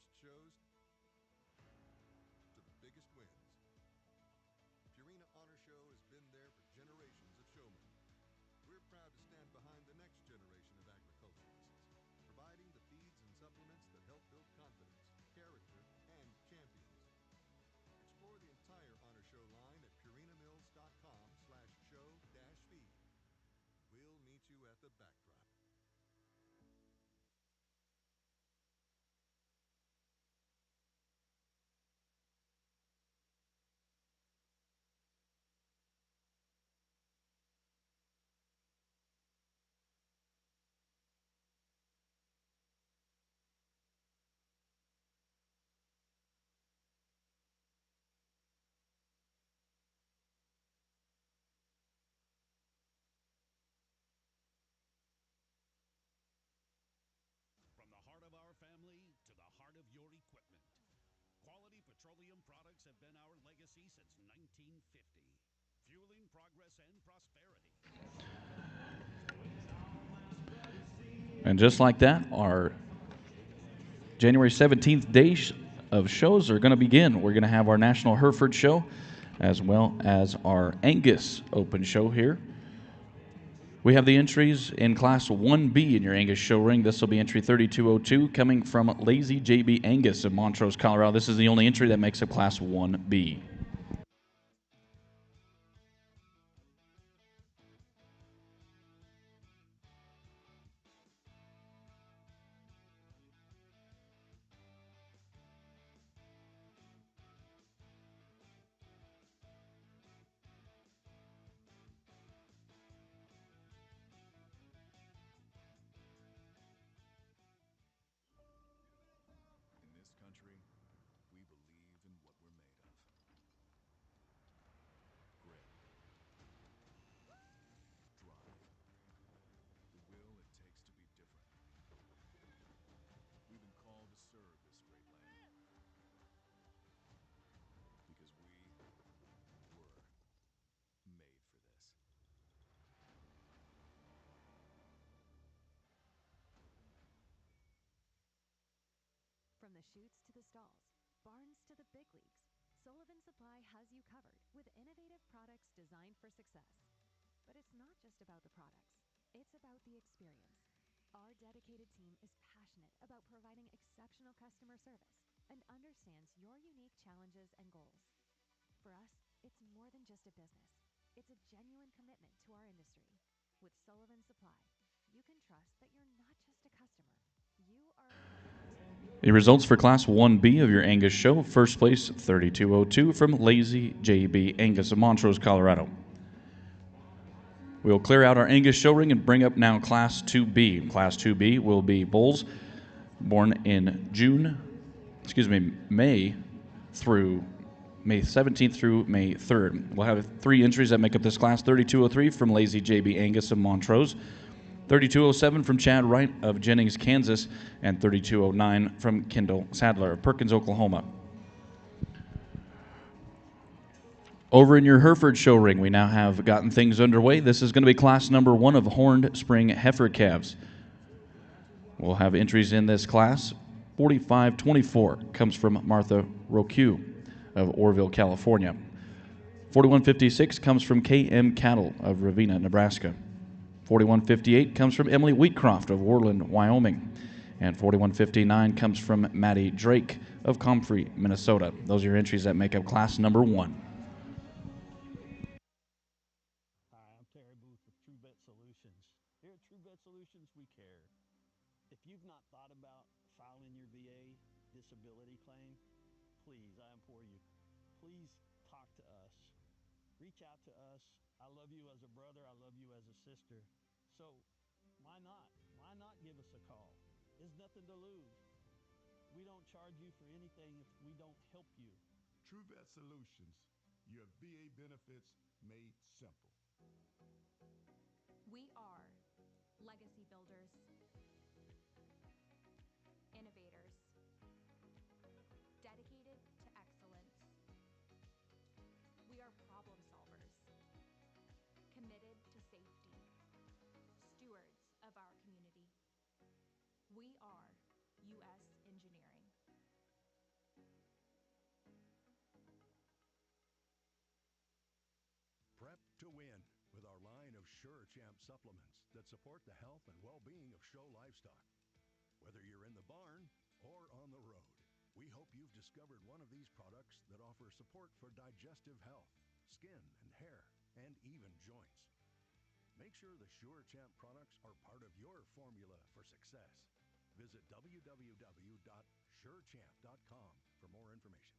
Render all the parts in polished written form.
first shows to the biggest wins. Purina Honor Show has been there for generations of showmen. We're proud to stand behind the next generation of agriculturists, providing the feeds and supplements that help build confidence, character, and champions. Explore the entire Honor Show line at purinamills.com/show-feed. We'll meet you at the backdrop. From the heart of our family to the heart of your equipment, quality petroleum products have been our legacy since 1950. Fueling progress and prosperity. And just like that, our January 17th day of shows are going to begin. We're going to have our National Hereford show as well as our Angus Open show here. We have the entries in Class 1B in your Angus show ring. This will be entry 3202 coming from Lazy JB Angus in Montrose, Colorado. This is the only entry that makes up Class 1B. In this country, we believe in what we're made of. Grit, drive, the will it takes to be different. We've been called to serve this great land because we were made for this. From the chutes to the stalls, barns to the big leagues, Sullivan Supply has you covered with innovative products designed for success. But it's not just about the products, it's about the experience. Our dedicated team is passionate about providing exceptional customer service and understands your unique challenges and goals. For us, it's more than just a business. It's a genuine commitment to our industry. With Sullivan Supply, you can trust that you're not just a customer. You are a part of our team. The results for Class 1B of your Angus show. First place, 3202 from Lazy JB Angus of Montrose, Colorado. We'll clear out our Angus show ring and bring up now Class 2B. Class 2B will be bulls born in May through May 17th through May 3rd. We'll have 3 entries that make up this class. 3203 from Lazy JB Angus of Montrose, 3207 from Chad Wright of Jennings, Kansas, and 3209 from Kendall Sadler of Perkins, Oklahoma. Over in your Hereford show ring, we now have gotten things underway. This is going to be class number 1 of horned spring heifer calves. We'll have entries in this class. 4524 comes from Martha Roque of Orville, California. 4156 comes from KM Cattle of Ravena, Nebraska. 4158 comes from Emily Wheatcroft of Worland, Wyoming. And 4159 comes from Maddie Drake of Comfrey, Minnesota. Those are your entries that make up class number 1. Here at True Vet Solutions, we care. If you've not thought about filing your VA disability claim, please, I implore you, please talk to us. Reach out to us. I love you as a brother. I love you as a sister. So why not? Why not give us a call? There's nothing to lose. We don't charge you for anything if we don't help you. True Vet Solutions, your VA benefits made simple. We are legacy builders, innovators, dedicated to excellence. We are problem solvers, committed to safety, stewards of our community. We are U.S. Engineering. to win with our line of Sure Champ supplements that support the health and well-being of show livestock. Whether you're in the barn or on the road, we hope you've discovered one of these products that offer support for digestive health, skin and hair, and even joints. Make sure the Sure Champ products are part of your formula for success. Visit www.surechamp.com for more information.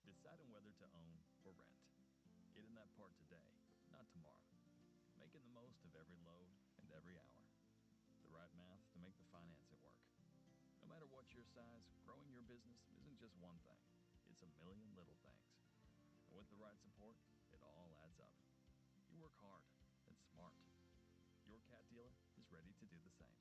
Deciding whether to own or rent. Get in that part today, not tomorrow. Making the most of every load and every hour. The right math to make the financing work. No matter what your size, growing your business isn't just one thing. It's a million little things. And with the right support, it all adds up. You work hard and smart. Your cat dealer is ready to do the same.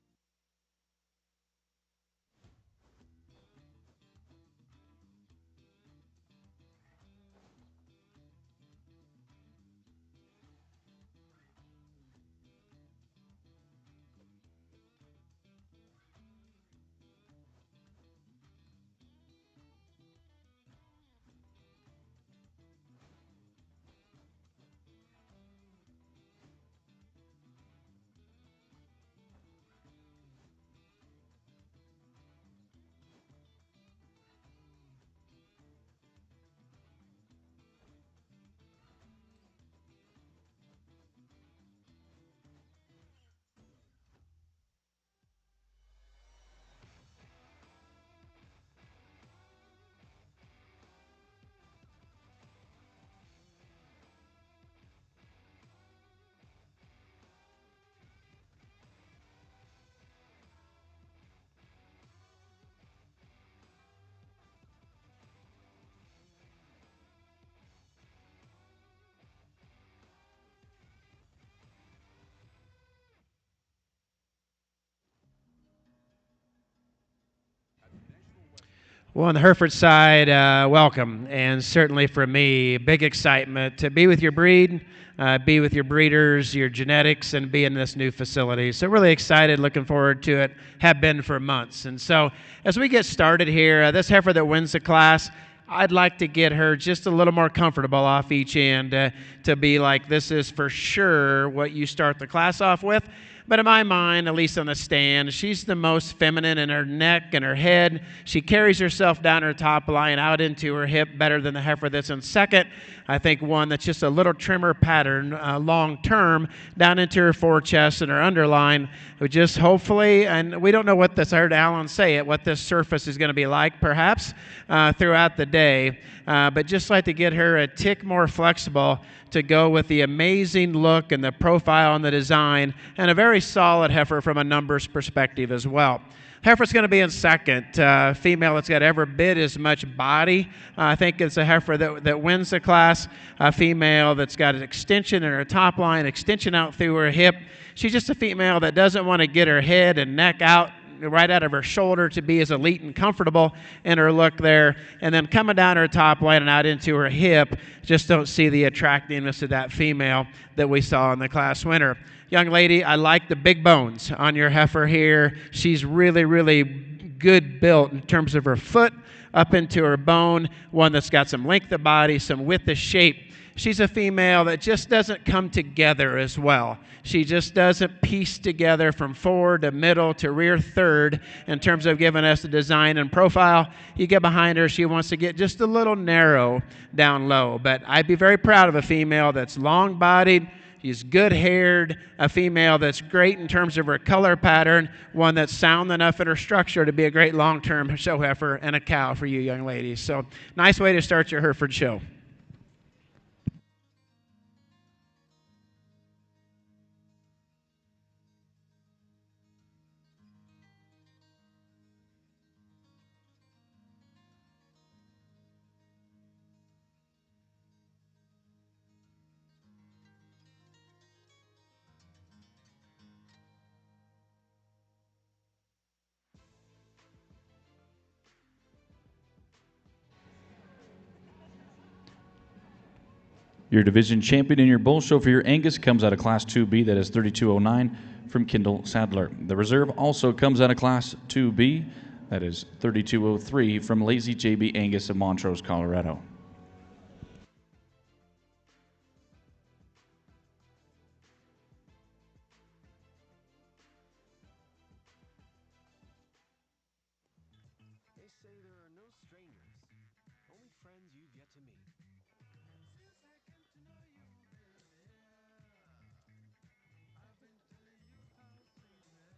Well, on the Hereford side, welcome, and certainly for me, big excitement to be with your breed, be with your breeders, your genetics, and be in this new facility. So really excited, looking forward to it, have been for months. And so as we get started here, this heifer that wins the class, I'd like to get her just a little more comfortable off each end to be like, this is for sure what you start the class off with. But in my mind, at least on the stand, she's the most feminine in her neck and her head. She carries herself down her top line out into her hip better than the heifer that's in second. I think one that's just a little trimmer pattern long term down into her forechest and her underline. We just hopefully, and we don't know what this, I heard Alan say it, what this surface is going to be like perhaps throughout the day. But just like to get her a tick more flexible to go with the amazing look and the profile and the design, and a very solid heifer from a numbers perspective as well. Heifer's going to be in second. Female that's got every bit as much body. I think it's a heifer that wins the class. A female that's got an extension in her top line, extension out through her hip. She's just a female that doesn't want to get her head and neck out right out of her shoulder to be as elite and comfortable in her look there. And then coming down her top line and out into her hip, just don't see the attractiveness of that female that we saw in the class winner. Young lady, I like the big bones on your heifer here. She's really, really good built in terms of her foot up into her bone, one that's got some length of body, some width of shape. She's a female that just doesn't come together as well. She just doesn't piece together from forward to middle to rear third in terms of giving us the design and profile. You get behind her, she wants to get just a little narrow down low. But I'd be very proud of a female that's long-bodied, she's good-haired, a female that's great in terms of her color pattern, one that's sound enough in her structure to be a great long-term show heifer and a cow for you young ladies. So nice way to start your Hereford show. Your division champion in your bull show for your Angus comes out of Class 2B. That is 3209 from Kendall Sadler. The reserve also comes out of Class 2B. That is 3203 from Lazy JB Angus of Montrose, Colorado. say there are no strangers, only friends you've yet to meet. Since I came to know you, yeah, I've been telling you how it seems, yeah.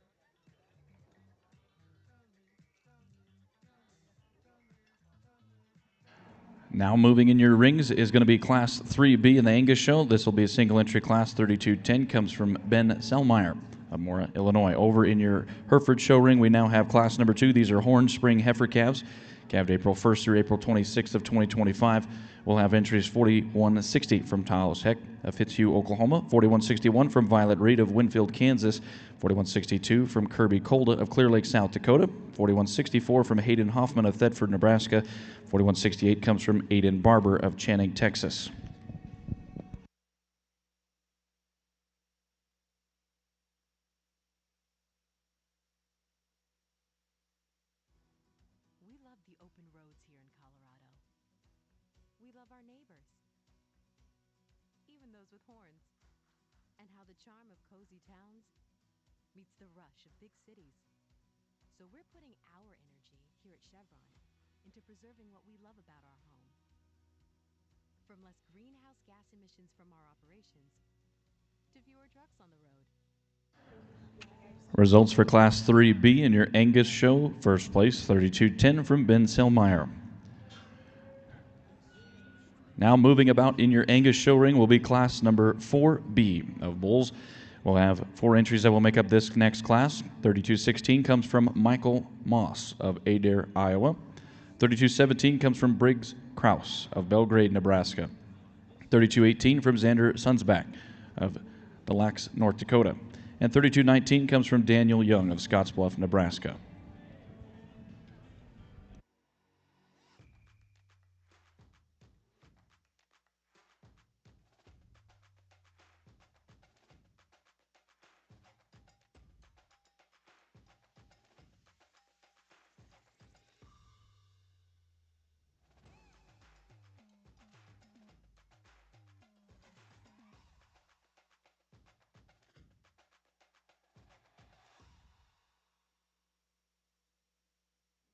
Tell me, tell me, tell me, tell me, tell me. Now moving in your rings is going to be Class 3B in the Angus Show. This will be a single entry class. 3210 comes from Ben Selmeyer of Mora, Illinois. Over in your Hereford show ring, we now have class number 2. These are Horn Spring heifer calves, calved April 1st through April 26th of 2025. We'll have entries 4160 from Talos Heck of Fitzhugh, Oklahoma, 4161 from Violet Reed of Winfield, Kansas, 4162 from Kirby Colda of Clear Lake, South Dakota, 4164 from Hayden Hoffman of Thetford, Nebraska, 4168 comes from Aiden Barber of Channing, Texas. We love the open roads here in Colorado. We love our neighbors, even those with horns, and how the charm of cozy towns meets the rush of big cities. So we're putting our energy here at Chevron into preserving what we love about our home. From less greenhouse gas emissions from our operations to fewer trucks on the road. Results for Class 3B in your Angus Show. First place, 3210 from Ben Selmeyer. Now moving about in your Angus Show ring will be Class number 4B of bulls. We'll have 4 entries that will make up this next class. 3216 comes from Michael Moss of Adair, Iowa. 3217 comes from Briggs Krause of Belgrade, Nebraska. 3218 from Xander Sunsback of Des Lacs, North Dakota. And 3219 comes from Daniel Young of Scottsbluff, Nebraska.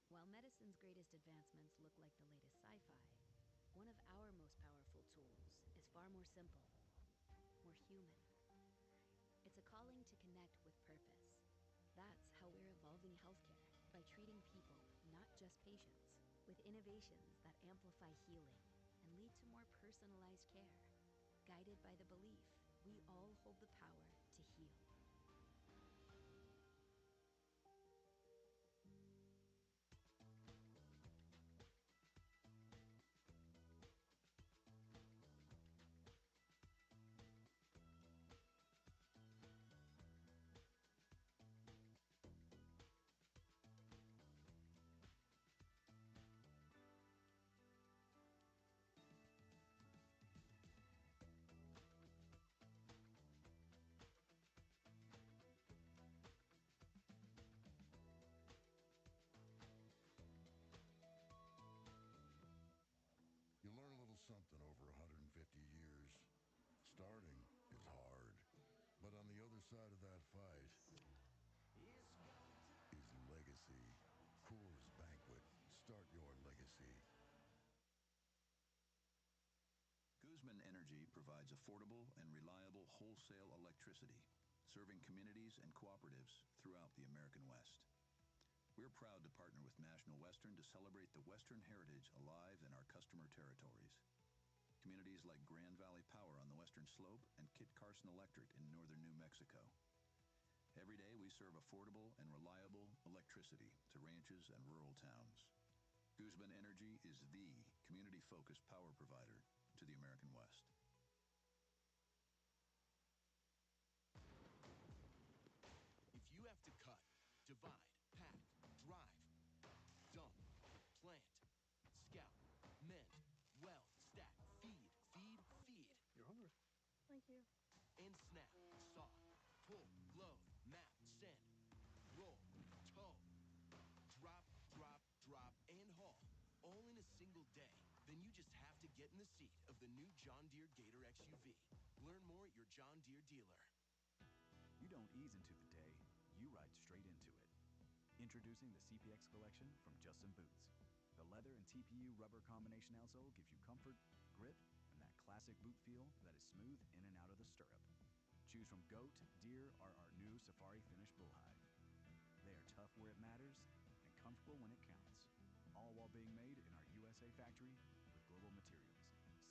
While medicine's greatest advancements look like the latest sci-fi, one of our most powerful tools is far more simple, more human. It's a calling to connect with purpose. That's how we're evolving healthcare, by treating people, not just patients, with innovations that amplify healing and lead to more personalized care, guided by the belief we all hold the power to heal. You learn a little something over 150 years. Starting is hard, but on the other side of that fight is legacy. Coors Banquet. Start your legacy. Guzman Energy provides affordable and reliable wholesale electricity, serving communities and cooperatives throughout the American West. We're proud to partner with National Western to celebrate the Western heritage alive in our customer territories. Communities like Grand Valley Power on the Western Slope and Kit Carson Electric in northern New Mexico. Every day we serve affordable and reliable electricity to ranches and rural towns. Guzman Energy is the community-focused power provider to the American West. If you have to cut, divide, pack, drive, dump, plant, scout, mend, weld, stack, feed, you're hungry. Thank you. And snap, saw, pull, load, map, send, roll, tow, drop, and haul, all in a single day. Then you just have to get in the seat of the new John Deere Gator XUV. Learn more at your John Deere dealer. You don't ease into the day, you ride straight into it. Introducing the CPX collection from Justin Boots. The leather and TPU rubber combination outsole gives you comfort, grip, and that classic boot feel that is smooth in and out of the stirrup. Choose from goat, deer, or our new safari finish bullhide. They are tough where it matters and comfortable when it counts. All while being made in our USA factory with global materials.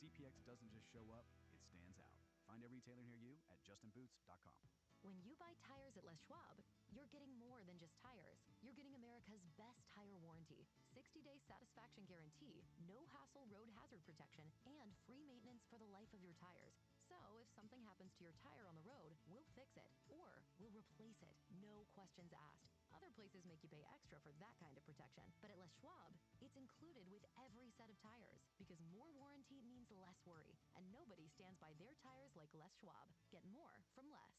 CPX doesn't just show up, it stands out. Find a retailer near you at justinboots.com. When you buy tires at Les Schwab, you're getting more than just tires. You're getting America's best tire warranty, 60-day satisfaction guarantee, no hassle road hazard protection, and free maintenance for the life of your tires. So if something happens to your tire on the road, we'll fix it, or we'll replace it, no questions asked. Other places make you pay extra for that kind of protection, but at Les Schwab, it's included with every set of tires, because more warranty means less worry, and nobody stands by their tires like Les Schwab. Get more from less.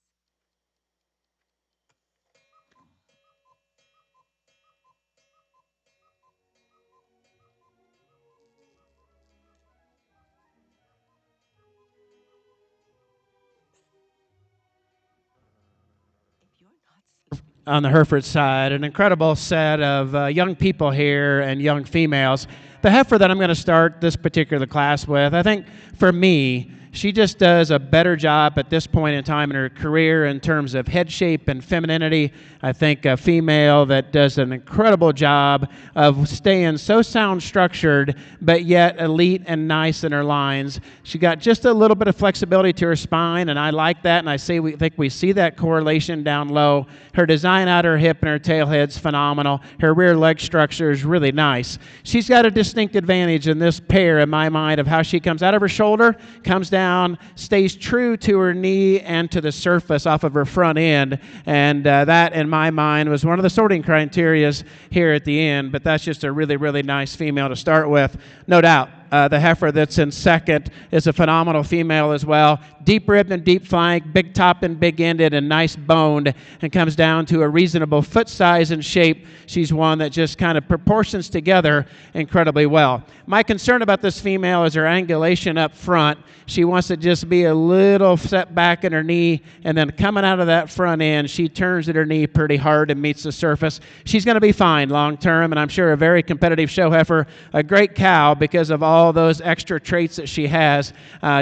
On the Hereford side, an incredible set of young people here and young females. The heifer that I'm going to start this particular class with, I think for me, she just does a better job at this point in time in her career in terms of head shape and femininity. I think a female that does an incredible job of staying so sound structured, but yet elite and nice in her lines. She got just a little bit of flexibility to her spine, and I like that, and I think we see that correlation down low. Her design out her hip and her tail head's phenomenal. Her rear leg structure is really nice. She's got a distinct advantage in this pair, in my mind, of how she comes out of her shoulder, comes down, stays true to her knee and to the surface off of her front end, and that, in my mind, was one of the sorting criterias here at the end, but that's just a really, really nice female to start with, no doubt. The heifer that's in second is a phenomenal female as well. Deep ribbed and deep flank, big top and big ended, and nice boned, and comes down to a reasonable foot size and shape. She's one that just kind of proportions together incredibly well. My concern about this female is her angulation up front. She wants to just be a little set back in her knee, and then coming out of that front end, she turns at her knee pretty hard and meets the surface. She's going to be fine long term, and I'm sure a very competitive show heifer, a great cow because of all those extra traits that she has.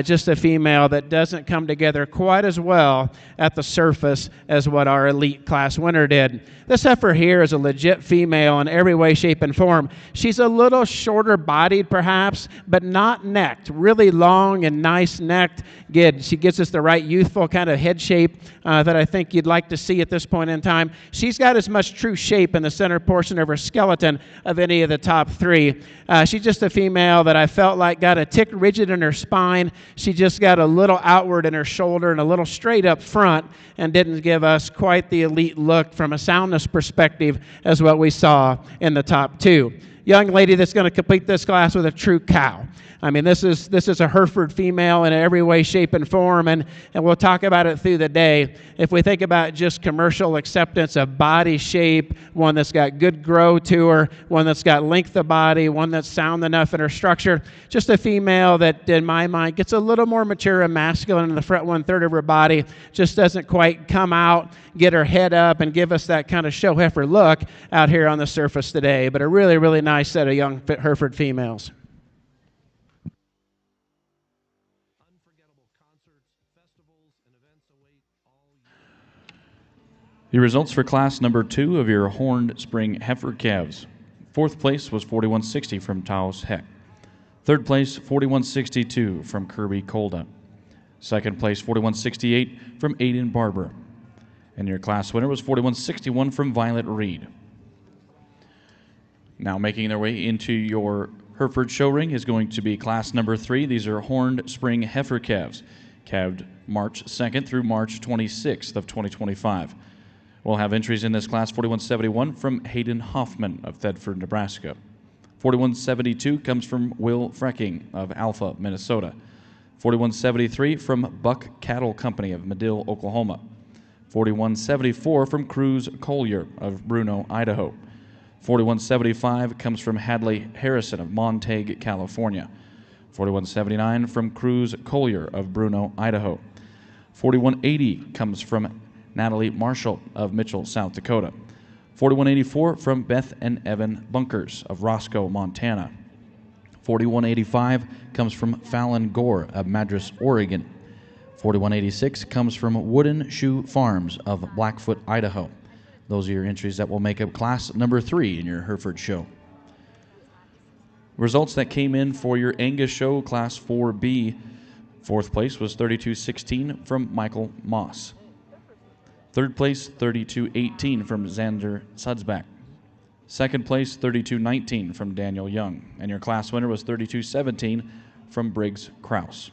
Just a female that doesn't come together quite as well at the surface as what our elite class winner did. This heifer here is a legit female in every way, shape, and form. She's a little shorter bodied perhaps, but not necked. Really long and nice necked. She gives us the right youthful kind of head shape that I think you'd like to see at this point in time. She's got as much true shape in the center portion of her skeleton of any of the top three. She's just a female that I felt like got a tick rigid in her spine. She just got a little outward in her shoulder and a little straight up front, and didn't give us quite the elite look from a soundness perspective as what we saw in the top two. Young lady that's going to complete this class with a true cow. I mean, this is a Hereford female in every way, shape, and form, and we'll talk about it through the day. If we think about just commercial acceptance of body shape, one that's got good grow to her, one that's got length of body, one that's sound enough in her structure, just a female that, in my mind, gets a little more mature and masculine in the front 1/3 of her body, just doesn't quite come out, get her head up, and give us that kind of show heifer look out here on the surface today. But a really, really nice set of young Hereford females. The results for class number 2 of your Horned Spring heifer calves. Fourth place was 4160 from Taos Heck. Third place, 4162 from Kirby Kolda. Second place, 4168 from Aiden Barber. And your class winner was 4161 from Violet Reed. Now making their way into your Hereford show ring is going to be class number 3. These are Horned Spring heifer calves, calved March 2nd through March 26th of 2025. We'll have entries in this class: 4171 from Hayden Hoffman of Thedford, Nebraska. 4172 comes from Will Frecking of Alpha, Minnesota. 4173 from Buck Cattle Company of Medill, Oklahoma. 4174 from Cruz Collier of Bruno, Idaho. 4175 comes from Hadley Harrison of Montague, California. 4179 from Cruz Collier of Bruno, Idaho. 4180 comes from Natalie Marshall of Mitchell, South Dakota. 4184 from Beth and Evan Bunkers of Roscoe, Montana. 4185 comes from Fallon Gore of Madras, Oregon. 4186 comes from Wooden Shoe Farms of Blackfoot, Idaho. Those are your entries that will make up class number 3 in your Hereford show. Results that came in for your Angus show, class 4B. Fourth place was 3216 from Michael Moss. Third place, 3218 from Xander Sudsback. Second place, 3219 from Daniel Young. And your class winner was 3217 from Briggs Krause.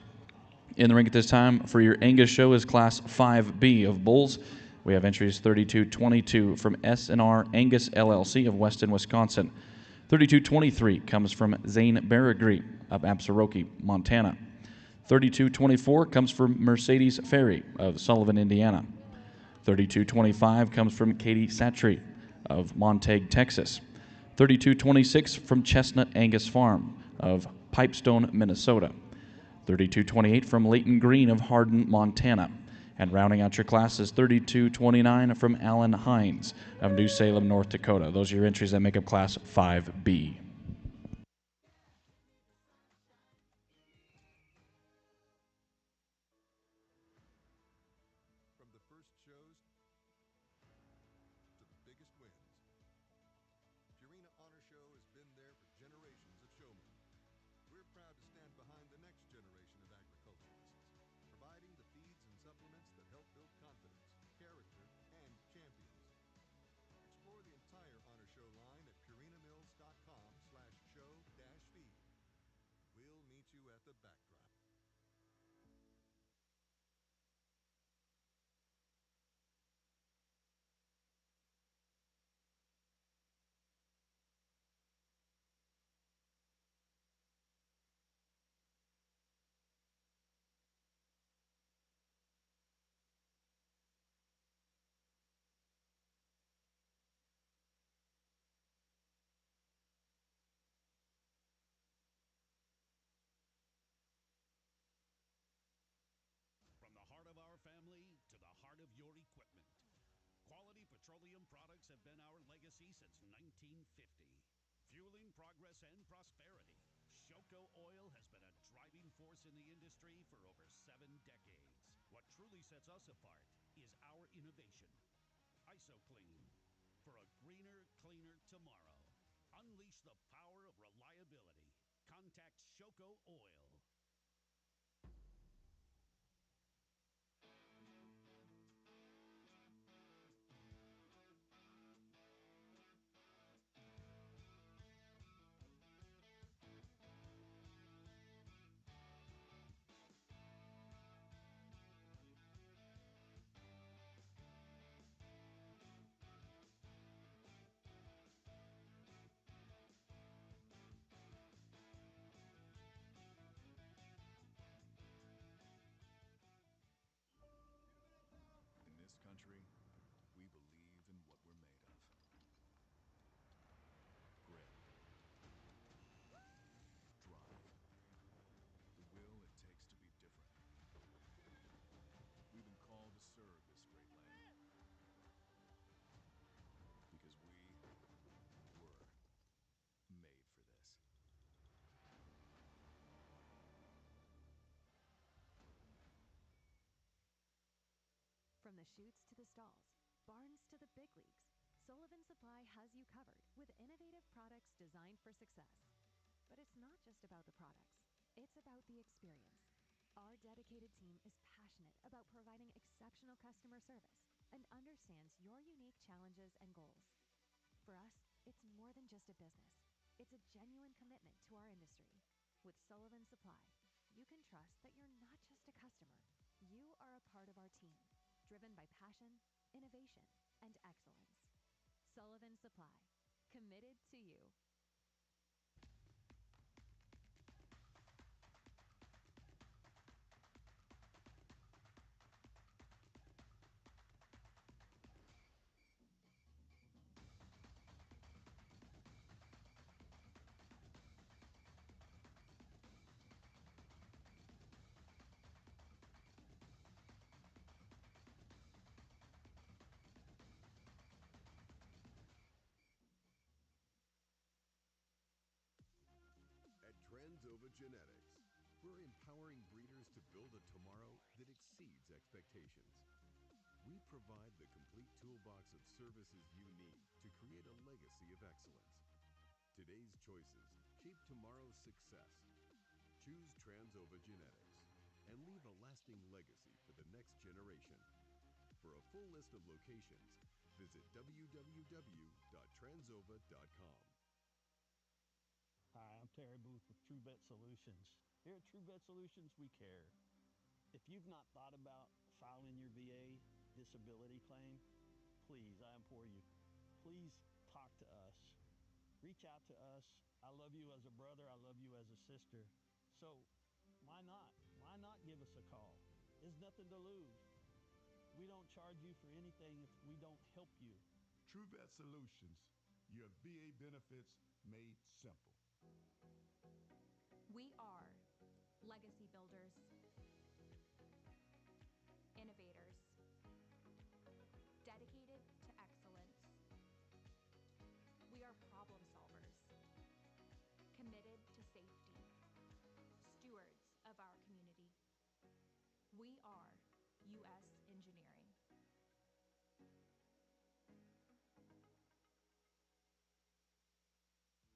In the ring at this time for your Angus show is class 5B of bulls. We have entries 3222 from S&R Angus LLC of Weston, Wisconsin. 3223 comes from Zane Baragry of Absaroki, Montana. 3224 comes from Mercedes Ferry of Sullivan, Indiana. 3225 comes from Katie Satry of Montague, Texas. 3226 from Chestnut Angus Farm of Pipestone, Minnesota. 3228 from Leighton Green of Hardin, Montana. And rounding out your class is 3229 from Alan Hines of New Salem, North Dakota. Those are your entries that make up class 5B. From the first shows to the biggest wins, Purina Honor Show has been there for generations of showmen. We're proud to stand behind the next generation of agriculturists, providing the feeds and supplements that help build confidence, character, and champions. Explore the entire Honor Show line at purinamills.com/show-feed. We'll meet you at the backdrop. From the heart of our family to the heart of your equipment, quality petroleum products have been our legacy since 1950. Fueling progress and prosperity, Shoko Oil has been a driving force in the industry for over 7 decades. What truly sets us apart is our innovation. IsoClean, for a greener, cleaner tomorrow. Unleash the power of reliability. Contact Shoko Oil. In this country, we believe in what we're made of. Grit. Drive. The will it takes to be different. We've been called to serve this great land. Because we were made for this. From the chutes to the stalls, barns to the big leagues, Sullivan Supply has you covered with innovative products designed for success. But it's not just about the products, it's about the experience. Our dedicated team is passionate about providing exceptional customer service and understands your unique challenges and goals. For us, it's more than just a business. It's a genuine commitment to our industry. With Sullivan Supply, you can trust that you're not just a customer. You are a part of our team, driven by passion, innovation, and excellence. Sullivan Supply, committed to you. Transova Genetics. We're empowering breeders to build a tomorrow that exceeds expectations. We provide the complete toolbox of services you need to create a legacy of excellence. Today's choices shape tomorrow's success. Choose Transova Genetics and leave a lasting legacy for the next generation. For a full list of locations, visit www.transova.com. Hi, I'm Terry Booth with True Vet Solutions. Here at True Vet Solutions, we care. If you've not thought about filing your VA disability claim, please, I implore you, please talk to us. Reach out to us. I love you as a brother. I love you as a sister. So why not? Why not give us a call? There's nothing to lose. We don't charge you for anything if we don't help you. True Vet Solutions, your VA benefits made simple. We are legacy builders, innovators, dedicated to excellence. We are problem solvers, committed to safety, stewards of our community. We are U.S. Engineering.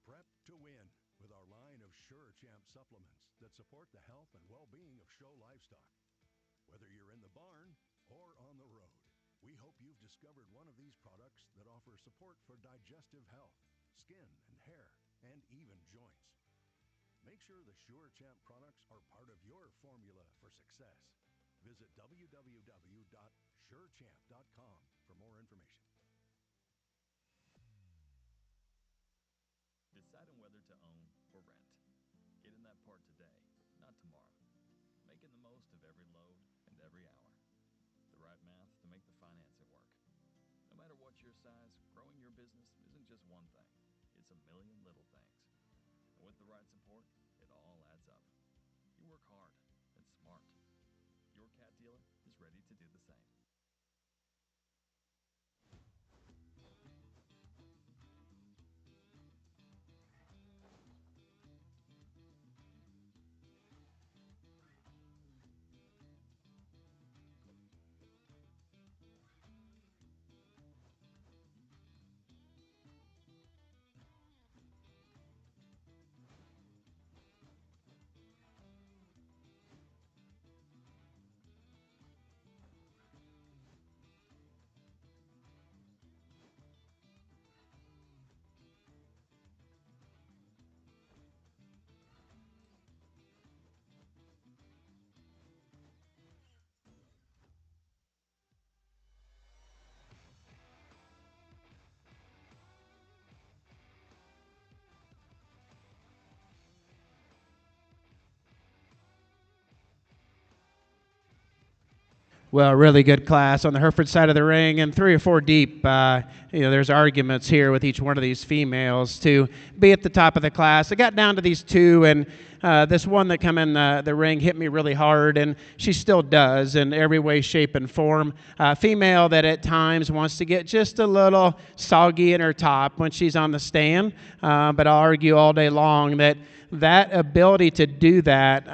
Prep to win with our line of Sure Champ supplements that support the health and well-being of show livestock. Whether you're in the barn or on the road, we hope you've discovered one of these products that offer support for digestive health, skin and hair, and even joints. Make sure the Sure Champ products are part of your formula for success. Visit www.surechamp.com for more information. Deciding whether to own or rent. Get in that part today, not tomorrow. Making the most of every load and every hour. The right math to make the financing work. No matter what your size, growing your business isn't just one thing. It's a million little things. And with the right support, it all adds up. You work hard and smart. Your cat dealer is ready to do the same. Well, really good class on the Hereford side of the ring, and 3 or 4 deep. There's arguments here with each one of these females to be at the top of the class. I got down to these 2, and this one that come in the ring hit me really hard, and she still does in every way, shape, and form. Female that at times wants to get just a little soggy in her top when she's on the stand, but I'll argue all day long that ability to do that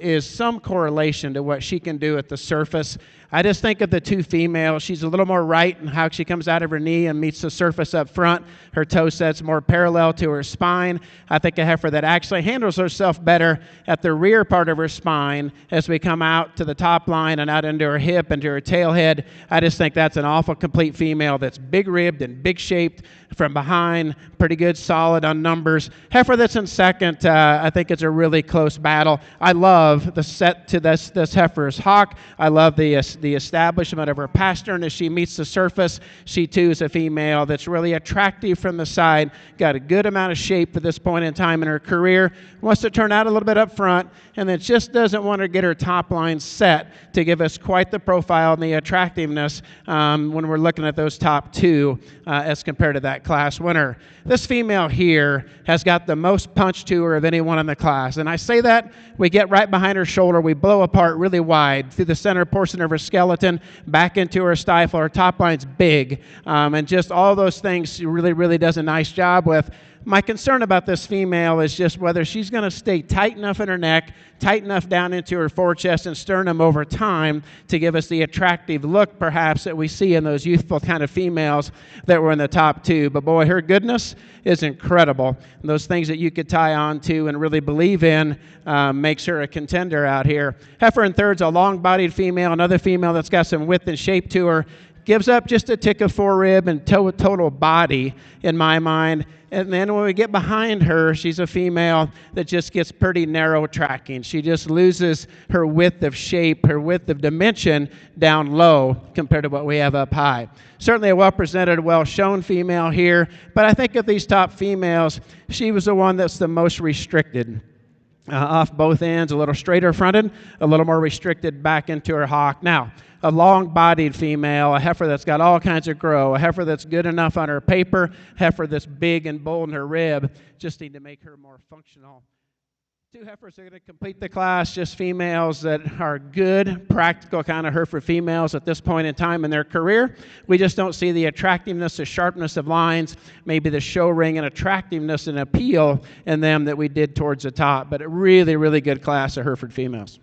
is some correlation to what she can do at the surface. I just think of the 2 females. She's a little more right in how she comes out of her knee and meets the surface up front. Her toe set's more parallel to her spine. I think a heifer that actually handles herself better at the rear part of her spine as we come out to the top line and out into her hip, into her tail head. I just think that's an awful complete female that's big-ribbed and big-shaped from behind, pretty good, solid on numbers. Heifer that's in second, I think it's a really close battle. I love the set to this heifer's hock. I love the establishment of her pastern as she meets the surface. She, too, is a female that's really attractive from the side, got a good amount of shape at this point in time in her career, wants to turn out a little bit up front, and then just doesn't want to get her top line set to give us quite the profile and the attractiveness when we're looking at those top 2 as compared to that class winner. This female here has got the most punch to her of anyone in the class, and I say that, we get right behind her shoulder, we blow apart really wide through the center portion of her skeleton, back into her stifle. Her top line's big, and just all those things she really, really does a nice job with. My concern about this female is just whether she's going to stay tight enough in her neck, tight enough down into her forechest and sternum over time to give us the attractive look, perhaps, that we see in those youthful kind of females that were in the top two. But boy, her goodness is incredible. And those things that you could tie on to and really believe in makes her a contender out here. Heifer in third's a long-bodied female, another female that's got some width and shape to her. Gives up just a tick of forerib and total body in my mind. And then when we get behind her, she's a female that just gets pretty narrow tracking. She just loses her width of shape, her width of dimension down low compared to what we have up high. Certainly a well-presented, well-shown female here, but I think of these top females, she was the one that's the most restricted. Off both ends, a little straighter fronted, a little more restricted back into her hock. Now, a long-bodied female, a heifer that's got all kinds of grow, a heifer that's good enough on her paper, heifer that's big and bold in her rib, just need to make her more functional. Two heifers are going to complete the class, just females that are good, practical kind of Hereford females at this point in time in their career. We just don't see the attractiveness, the sharpness of lines, maybe the show ring and attractiveness and appeal in them that we did towards the top. But a really, really good class of Hereford females.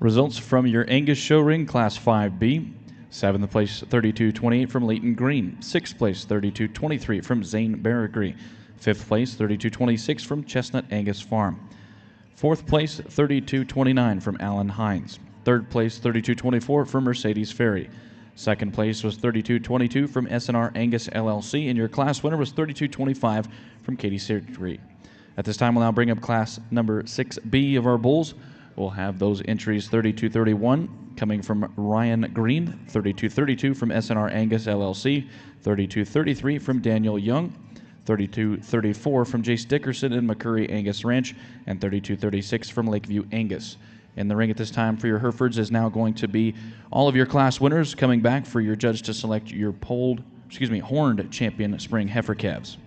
Results from your Angus show ring, Class 5B. 7th place, 32-28 from Leighton Green. 6th place, 32-23 from Zane Baragry. 5th place, 32-26 from Chestnut Angus Farm. 4th place, 32-29 from Alan Hines. 3rd place, 32-24 from Mercedes Ferry. 2nd place was 32-22 from SNR Angus LLC, and your class winner was 32-25 from Katie Surgery. At this time, we'll now bring up class number 6B of our bulls. We'll have those entries 32-31 coming from Ryan Green, 32-32 from SNR Angus LLC, 32-33 from Daniel Young, 32-34 from Jace Dickerson and McCurry Angus Ranch, and 32-36 from Lakeview Angus. In the ring at this time for your Herefords is now going to be all of your class winners coming back for your judge to select your horned champion spring heifer calves.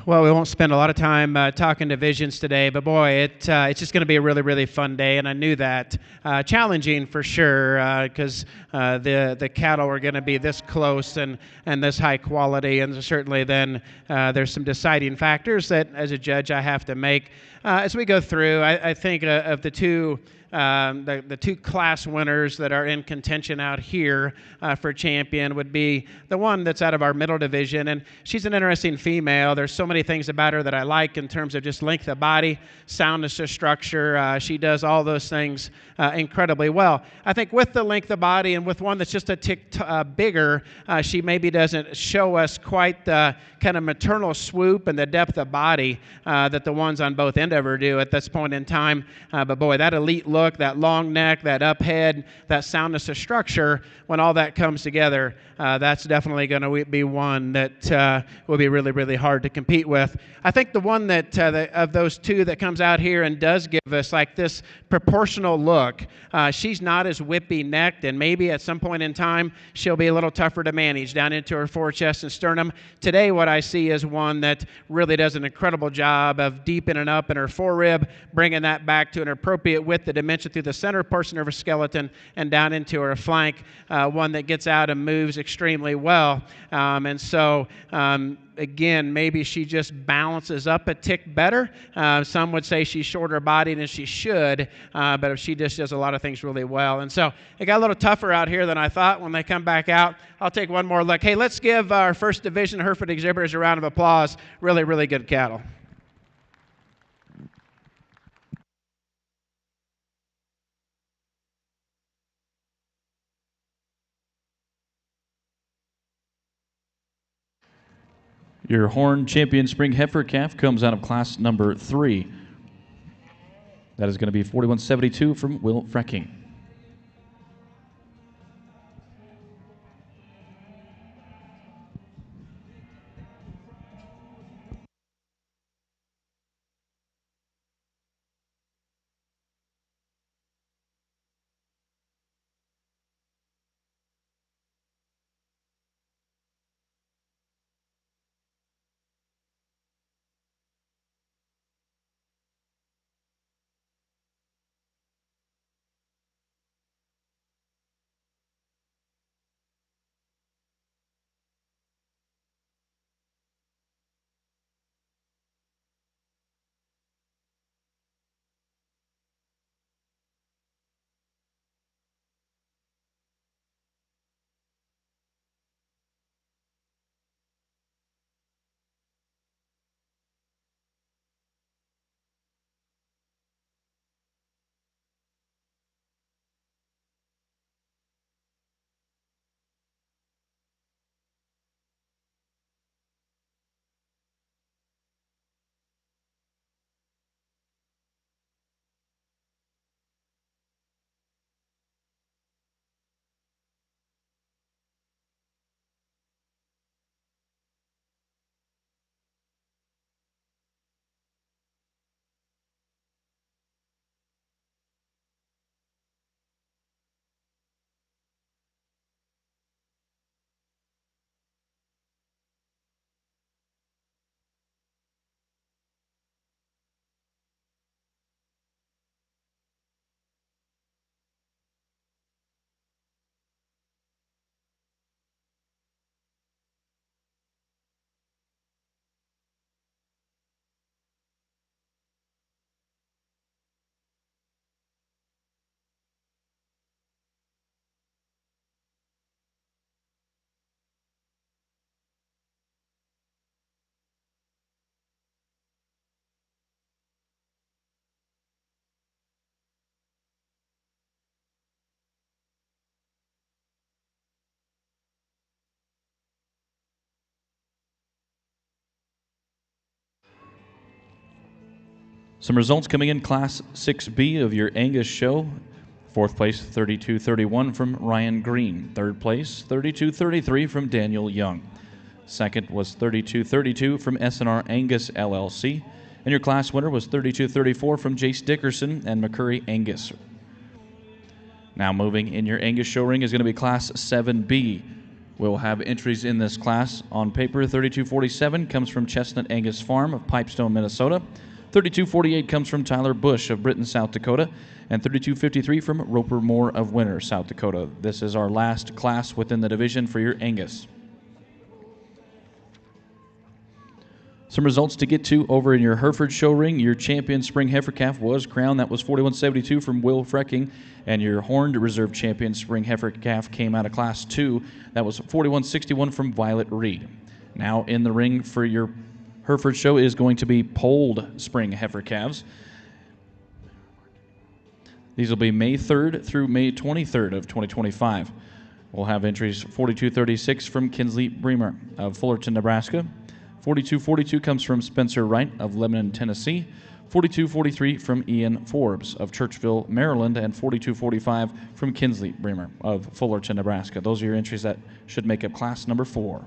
Well, we won't spend a lot of time talking divisions today, but boy, it's just going to be a really, really fun day, and I knew that. Challenging for sure, because the cattle are going to be this close and this high quality, and certainly then there's some deciding factors that, as a judge, I have to make. As we go through, I think of the two class winners that are in contention out here for champion would be the one that's out of our middle division, and she's an interesting female. There's so many things about her that I like in terms of just length of body, soundness of structure. She does all those things incredibly well. I think with the length of body and with one that's just a tick bigger, she maybe doesn't show us quite the kind of maternal swoop and the depth of body that the ones on both end of her do at this point in time. But boy, that elite look, that long neck, that up head, that soundness of structure, when all that comes together, that's definitely going to be one that will be really, really hard to compete with. I think the one that of those two that comes out here and does give us like this proportional look, she's not as whippy necked, and maybe at some point in time she'll be a little tougher to manage down into her forechest and sternum. Today what I see is one that really does an incredible job of deepening up in her forerib, bringing that back to an appropriate width, the dimension through the center portion of her skeleton and down into her flank, one that gets out and moves extremely well. Again, maybe she just balances up a tick better. Some would say she's shorter bodied than she should, but she just does a lot of things really well. And so it got a little tougher out here than I thought when they come back out. I'll take one more look. Hey, let's give our first division Hereford exhibitors a round of applause. Really, really good cattle. Your horn champion spring heifer calf comes out of class number 3. That is going to be 4172 from Will Frecking. Some results coming in Class 6B of your Angus show. Fourth place, 32-31 from Ryan Green. Third place, 32-33 from Daniel Young. Second was 32-32 from SNR Angus LLC. And your class winner was 32-34 from Jace Dickerson and McCurry Angus. Now moving in your Angus show ring is going to be Class 7B. We'll have entries in this class. On paper, 32-47 comes from Chestnut Angus Farm of Pipestone, Minnesota. 32-48 comes from Tyler Bush of Britton, South Dakota. And 32-53 from Roper Moore of Winter, South Dakota. This is our last class within the division for your Angus. Some results to get to over in your Hereford show ring. Your champion spring heifer calf was crowned. That was 41-72 from Will Frecking. And your horned reserve champion spring heifer calf came out of Class 2. That was 41-61 from Violet Reed. Now in the ring for your Hereford show is going to be polled spring heifer calves. These will be May 3rd through May 23rd of 2025. We'll have entries 42-36 from Kinsley Bremer of Fullerton, Nebraska. 42-42 comes from Spencer Wright of Lebanon, Tennessee. 42-43 from Ian Forbes of Churchville, Maryland. And 42-45 from Kinsley Bremer of Fullerton, Nebraska. Those are your entries that should make up class number 4.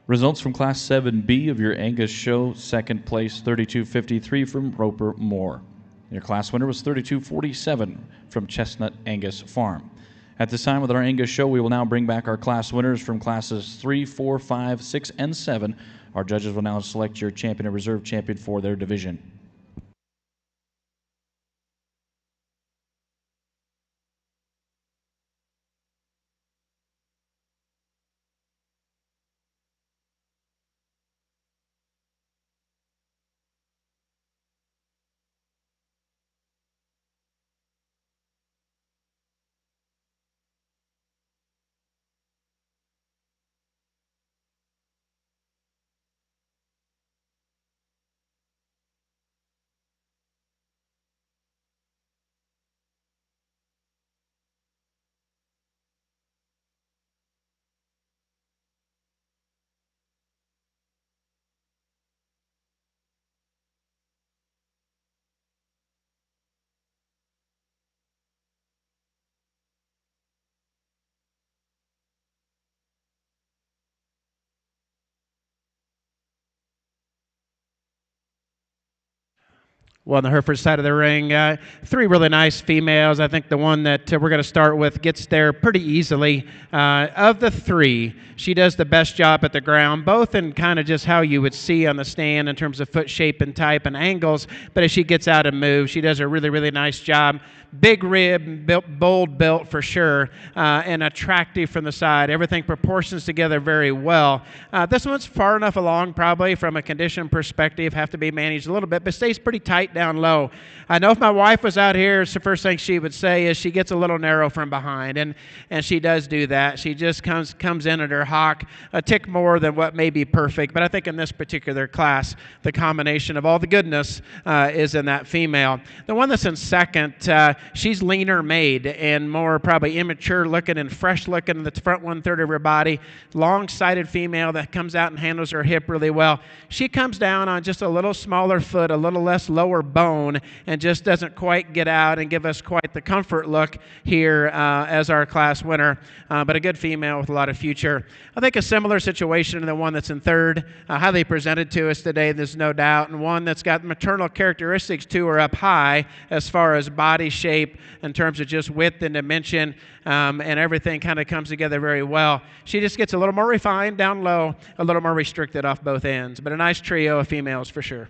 Results from Class 7B of your Angus show. Second place, 32-53 from Roper Moore. Your class winner was 32-47 from Chestnut Angus Farm. At this time with our Angus show, we will now bring back our class winners from classes 3, 4, 5, 6, and 7. Our judges will now select your champion and reserve champion for their division. Well, on the Hereford side of the ring, 3 really nice females. I think the one that we're going to start with gets there pretty easily. Of the 3, she does the best job at the ground, both in kind of just how you would see on the stand in terms of foot shape and type and angles, but as she gets out and moves, she does a really, really nice job. Big rib, bold built for sure, and attractive from the side. Everything proportions together very well. This one's far enough along probably from a condition perspective, have to be managed a little bit, but stays pretty tight down low. I know if my wife was out here, it's the first thing she would say is she gets a little narrow from behind, and she does do that. She just comes in at her hock a tick more than what may be perfect, but I think in this particular class, the combination of all the goodness is in that female. The one that's in second, she's leaner made and more probably immature looking and fresh looking in the front 1/3 of her body. Long-sided female that comes out and handles her hip really well. She comes down on just a little smaller foot, a little less lower lower bone and just doesn't quite get out and give us quite the comfort look here as our class winner, but a good female with a lot of future. I think a similar situation to the one that's in third, how they presented to us today, there's no doubt, and one that's got maternal characteristics to her up high as far as body shape in terms of just width and dimension, and everything kind of comes together very well. She just gets a little more refined down low, a little more restricted off both ends, but a nice trio of females for sure.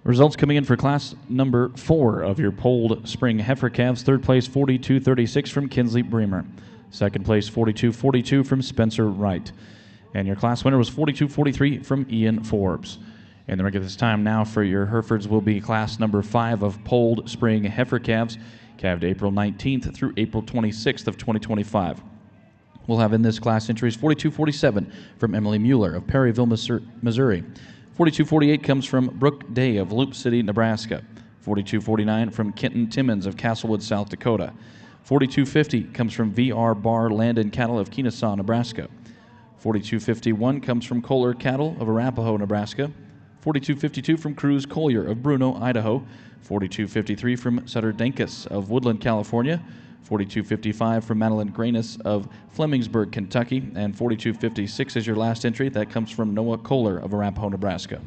Results coming in for class number 4 of your polled spring heifer calves. Third place, 42-36 from Kinsley Bremer. Second place, 42-42 from Spencer Wright. And your class winner was 42-43 from Ian Forbes. And the record this time now for your Herefords will be class number 5 of polled spring heifer calves, calved April 19th through April 26th of 2025. We'll have in this class entries 42-47 from Emily Mueller of Perryville, Missouri. 42-48 comes from Brooke Day of Loop City, Nebraska. 42-49 from Kenton Timmons of Castlewood, South Dakota. 42-50 comes from VR Bar Land and Cattle of Kenesaw, Nebraska. 42-51 comes from Kohler Cattle of Arapahoe, Nebraska. 42-52 from Cruz Collier of Bruno, Idaho. 42-53 from Sutter Dankus of Woodland, California. 42-55 from Madeline Granus of Flemingsburg, Kentucky, and 42-56 is your last entry. That comes from Noah Kohler of Arapahoe, Nebraska.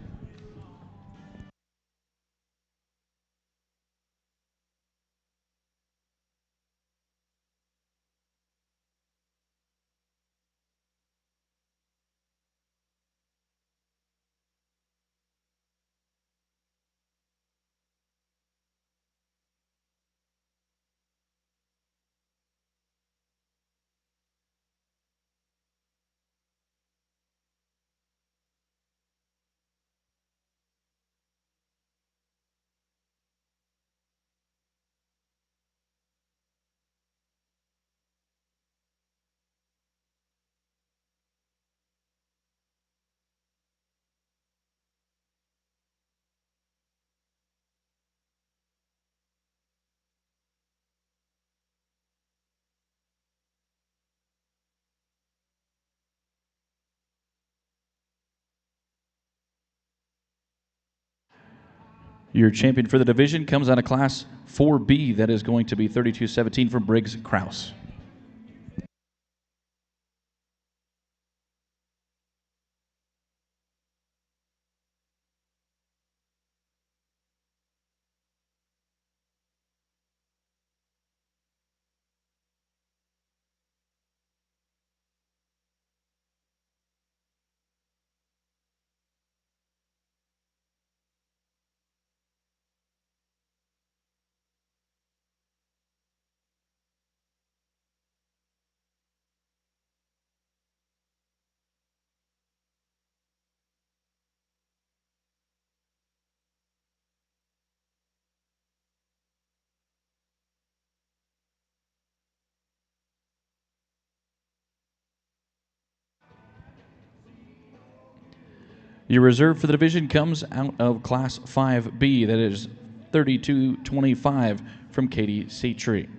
Your champion for the division comes out of Class 4B. That is going to be 32-17 from Briggs Krause. Your reserve for the division comes out of Class 5B. That is 32-25 from Katie Seatree.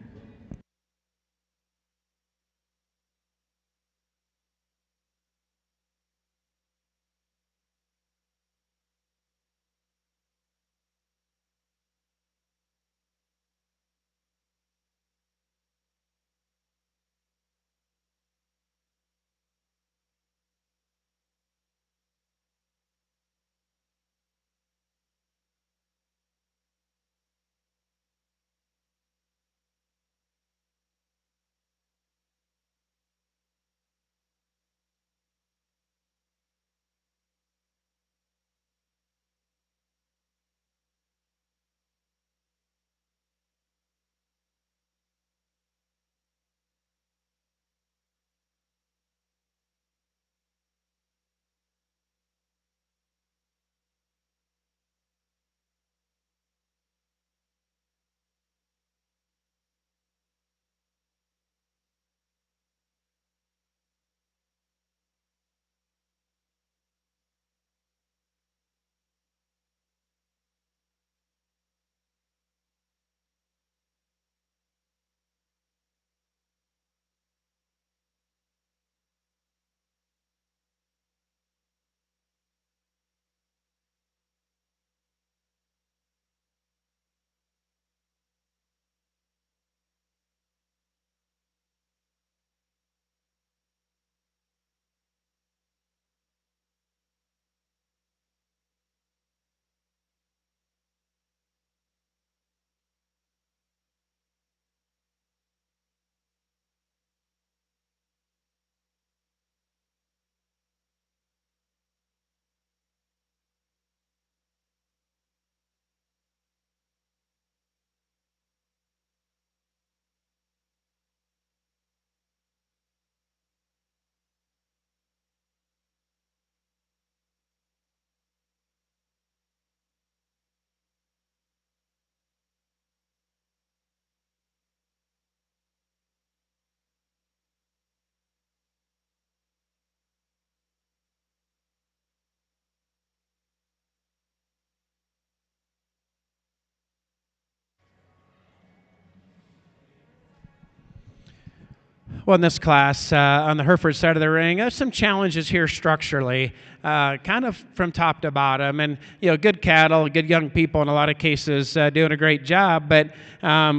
Well, in this class, on the Hereford side of the ring, there's some challenges here structurally, kind of from top to bottom. And, good cattle, good young people in a lot of cases doing a great job, but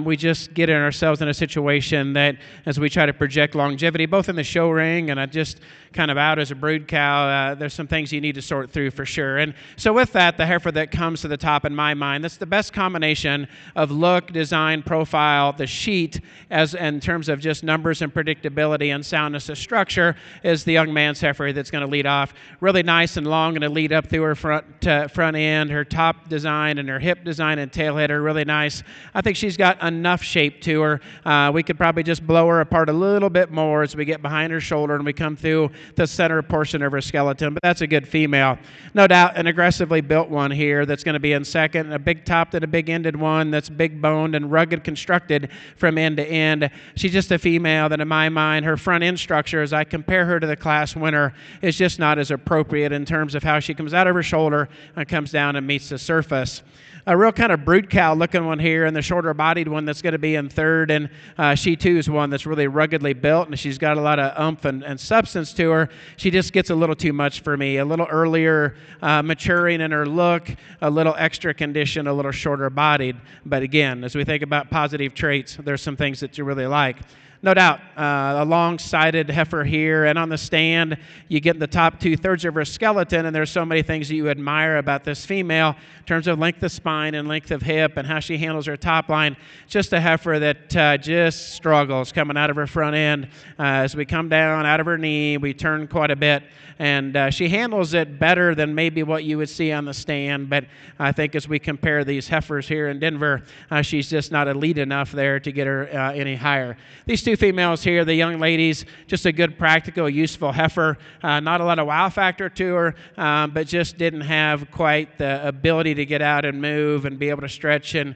we just get ourselves in a situation that as we try to project longevity, both in the show ring and just kind of out as a brood cow, there's some things you need to sort through for sure. And so with that, the heifer that comes to the top in my mind, that's the best combination of look, design, profile, the sheet, as in terms of just numbers and predictability and soundness of structure, is the young man's heifer that's going to lead off. Really nice and long, going to lead up through her front end. Her top design and her hip design and tail head are really nice. I think she's got enough shape to her. We could probably just blow her apart a little bit more as we get behind her shoulder and we come through the center portion of her skeleton, but that's a good female. No doubt an aggressively built one here that's going to be in second, a big topped and a big ended one that's big boned and rugged constructed from end to end. She's just a female that in my mind, her front end structure, as I compare her to the class winner, is just not as appropriate in terms of how she comes out of her shoulder and comes down and meets the surface. A real kind of brood cow looking one here, and the shorter bodied one that's going to be in third, and she too is one that's really ruggedly built, and she's got a lot of oomph and substance to her. She just gets a little too much for me, a little earlier maturing in her look, a little extra condition, a little shorter bodied. But again, as we think about positive traits, there's some things that you really like. No doubt, a long-sided heifer here, and on the stand, you get the top 2/3 of her skeleton, and there's so many things that you admire about this female in terms of length of spine and length of hip and how she handles her top line. Just a heifer that just struggles coming out of her front end. As we come down out of her knee, we turn quite a bit, and she handles it better than maybe what you would see on the stand, but I think as we compare these heifers here in Denver, she's just not elite enough there to get her any higher. These two females here, the young ladies, just a good, practical, useful heifer. Not a lot of wow factor to her, but just didn't have quite the ability to get out and move and be able to stretch and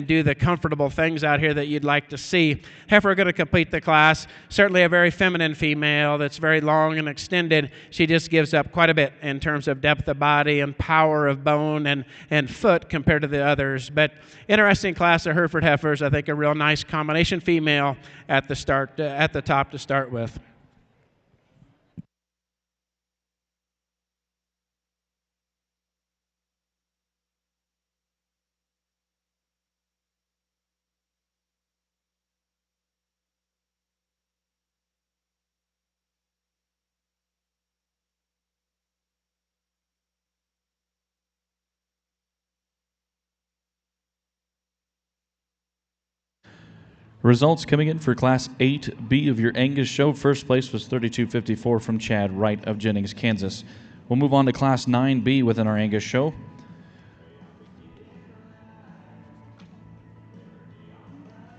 do the comfortable things out here that you'd like to see. Heifer going to complete the class. Certainly a very feminine female that's very long and extended. She just gives up quite a bit in terms of depth of body and power of bone and foot compared to the others. But interesting class of Hereford heifers. I think a real nice combination female at the top to start with. Results coming in for Class 8B of your Angus show. First place was 32.54 from Chad Wright of Jennings, Kansas. We'll move on to Class 9B within our Angus show.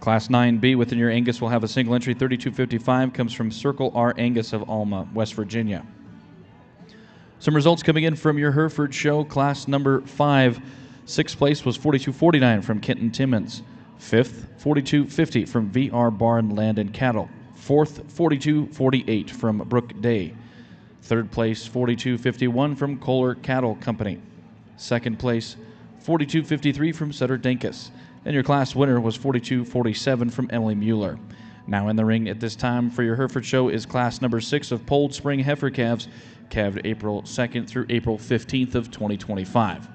Class 9B within your Angus will have a single entry. 32.55 comes from Circle R Angus of Alma, West Virginia. Some results coming in from your Hereford show. Class number 5. Sixth place was 42.49 from Kenton Timmons. Fifth, 42.50 from VR Barn Land and Cattle. Fourth, 42.48 from Brook Day. Third place, 42.51 from Kohler Cattle Company. Second place, 42.53 from Sutter Dankus. And your class winner was 42.47 from Emily Mueller. Now in the ring at this time for your Hereford show is class number 6 of Polled Spring Heifer Calves, calved April 2nd through April 15th of 2025.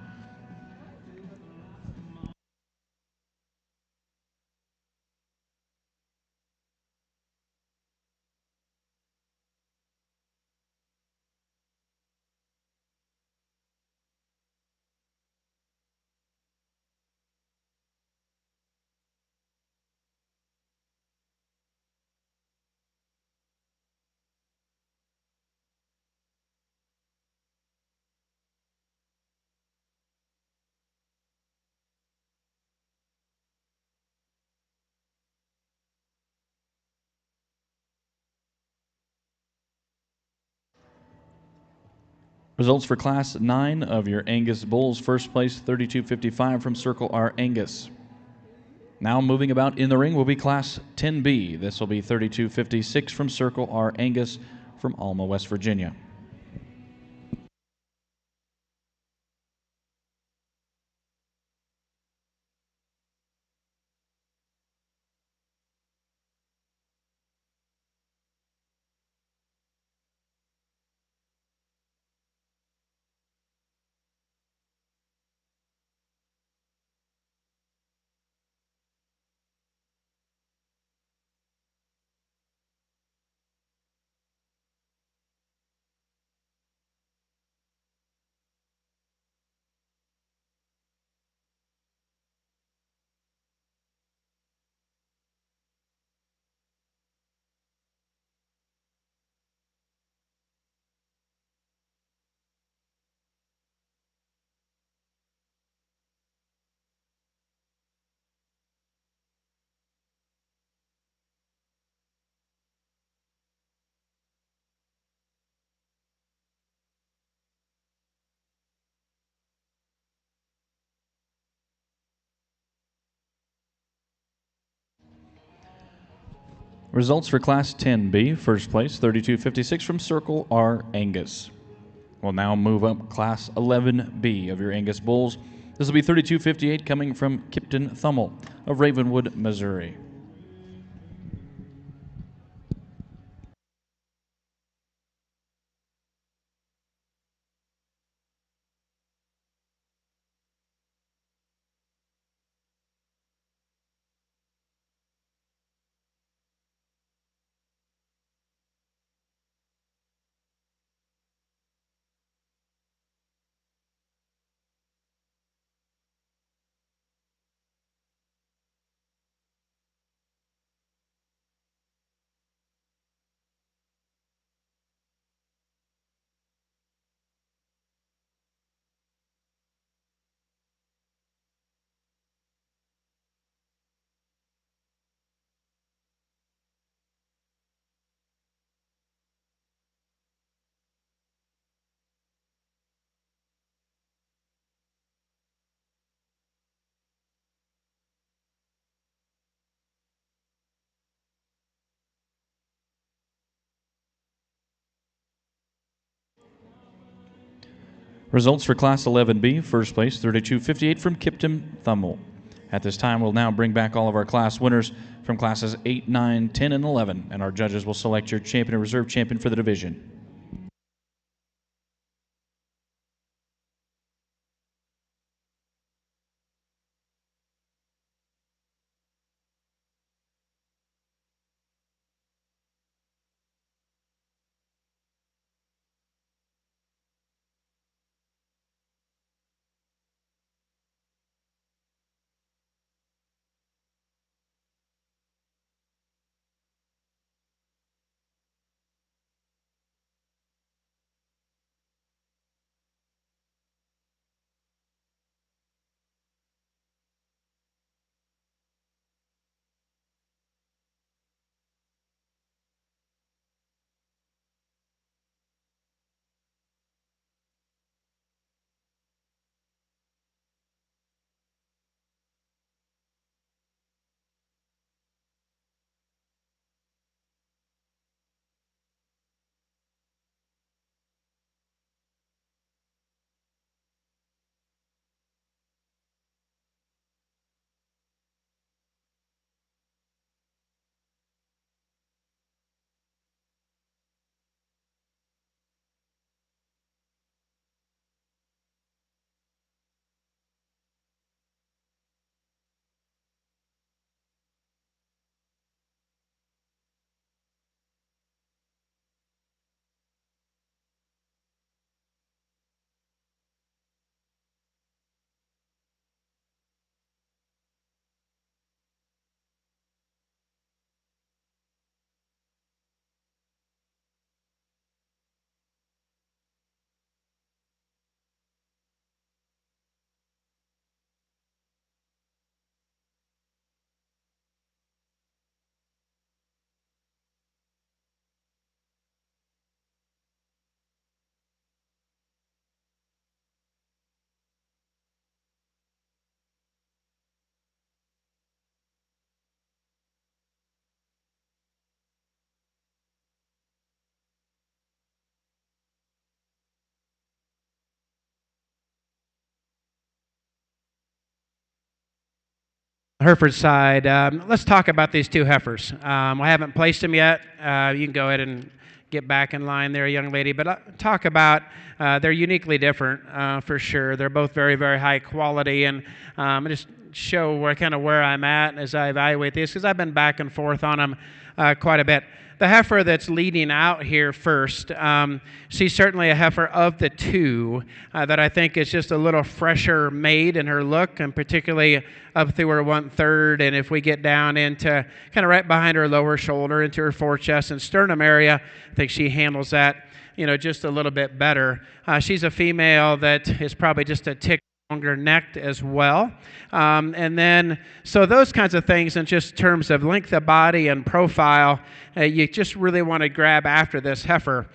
Results for Class 9 of your Angus Bulls. First place, 32.55 from Circle R Angus. Now moving about in the ring will be Class 10B. This will be 32.56 from Circle R Angus from Alma, West Virginia. Results for Class 10B, first place, 3256 from Circle R. Angus. We'll now move up Class 11B of your Angus bulls. This will be 3258 coming from Kipton Thummel of Ravenwood, Missouri. Results for Class 11B, first place, 3258 from Kipton Thummel. At this time, we'll now bring back all of our class winners from classes 8, 9, 10, and 11, and our judges will select your champion and reserve champion for the division. Hereford side, let's talk about these two heifers. I haven't placed them yet. You can go ahead and get back in line there, young lady. But talk about they're uniquely different for sure. They're both very, very high quality, and just show where I'm at as I evaluate these, because I've been back and forth on them quite a bit. The heifer that's leading out here first, she's certainly a heifer of the two that I think is just a little fresher made in her look, and particularly up through her 1/3. And if we get down into kind of right behind her lower shoulder, into her forechest and sternum area, I think she handles that, just a little bit better. She's a female that is probably just a tick longer necked as well. And then, so those kinds of things in just terms of length of body and profile, you just really want to grab after this heifer.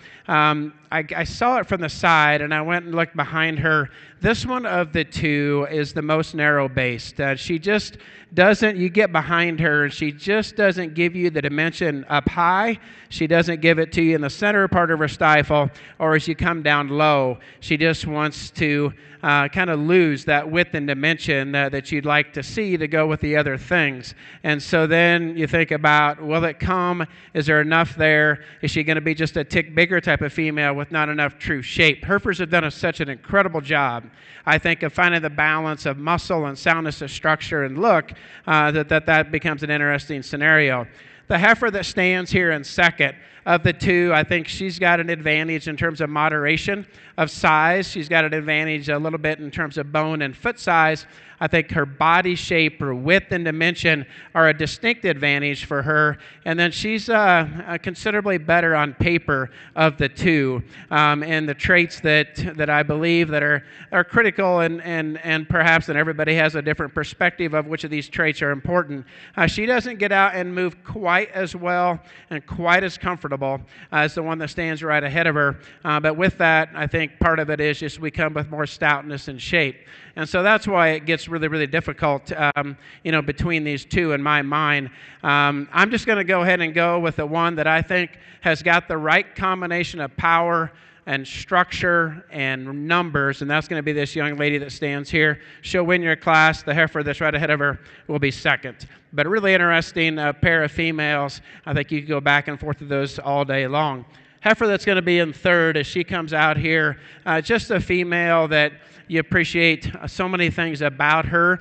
I saw it from the side, and I went and looked behind her. This one of the two is the most narrow-based. She just doesn't, you get behind her, and she just doesn't give you the dimension up high. She doesn't give it to you in the center part of her stifle, or as you come down low. She just wants to kind of lose that width and dimension that you'd like to see to go with the other things. And so then you think about, will it come? Is there enough there? Is she going to be just a tick bigger type of female with not enough true shape? Herefords have done such an incredible job, I think, of finding the balance of muscle and soundness of structure and look that becomes an interesting scenario. The heifer that stands here in second of the two, I think she's got an advantage in terms of moderation of size. She's got an advantage a little bit in terms of bone and foot size. I think her body shape, her width and dimension are a distinct advantage for her. And then she's considerably better on paper of the two. And the traits that I believe that are critical and perhaps that everybody has a different perspective of which of these traits are important. She doesn't get out and move quite as well and quite as comfortable as the one that stands right ahead of her. But with that, I think part of it is just we come with more stoutness and shape. And so that's why it gets really, really difficult, between these two in my mind. I'm just going to go ahead and go with the one that I think has got the right combination of power and structure and numbers, and that's going to be this young lady that stands here. She'll win your class. The heifer that's right ahead of her will be second. But a really interesting pair of females. I think you can go back and forth with those all day long. Heifer that's going to be in third as she comes out here, just a female that you appreciate so many things about her.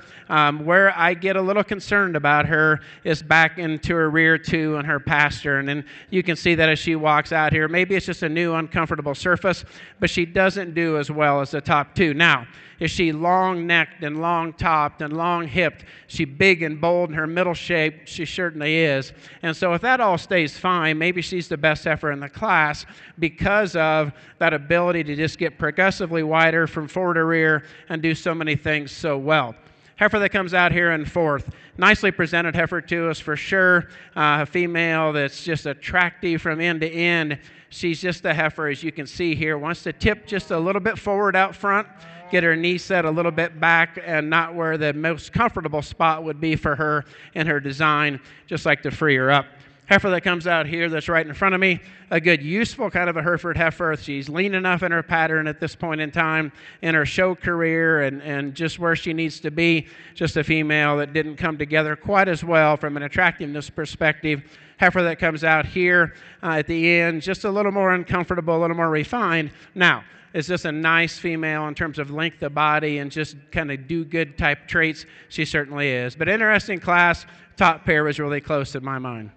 Where I get a little concerned about her is back into her rear two and her pastern. And you can see that as she walks out here. Maybe it's just a new uncomfortable surface, but she doesn't do as well as the top two. Now, is she long-necked and long-topped and long-hipped? She big and bold in her middle shape? She certainly is. And so if that all stays fine, maybe she's the best heifer in the class because of that ability to just get progressively wider from forward to rear and do so many things so well. Heifer that comes out here in fourth. Nicely presented heifer to us for sure. A female that's just attractive from end to end. She's just a heifer, as you can see here. Wants to tip just a little bit forward out front, get her knee set a little bit back and not where the most comfortable spot would be for her in her design, just like to free her up. Heifer that comes out here that's right in front of me, a good useful kind of a Hereford heifer. She's lean enough in her pattern at this point in time in her show career and just where she needs to be. Just a female that didn't come together quite as well from an attractiveness perspective. Heifer that comes out here at the end, just a little more uncomfortable, a little more refined. Now, is this a nice female in terms of length of body and just kind of do-good type traits? She certainly is. But interesting class. Top pair was really close in my mind.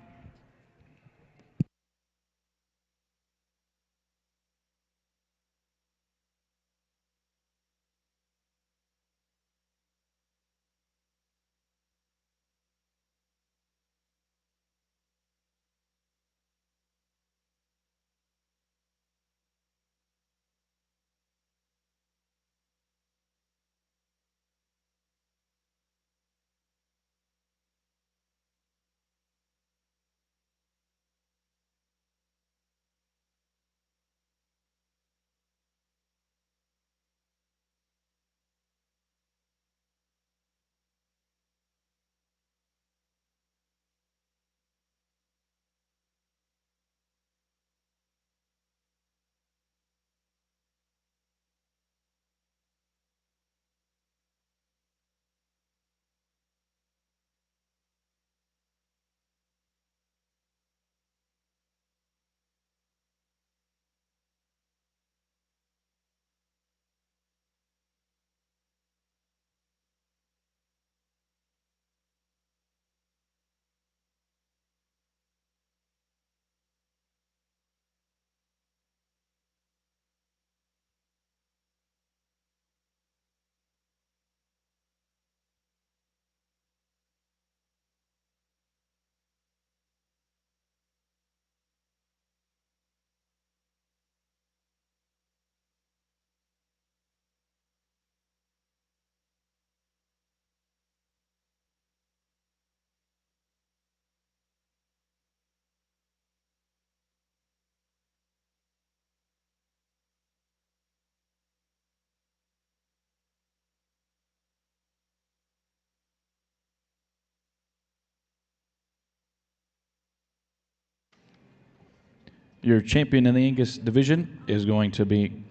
Your champion in the Angus division is going to be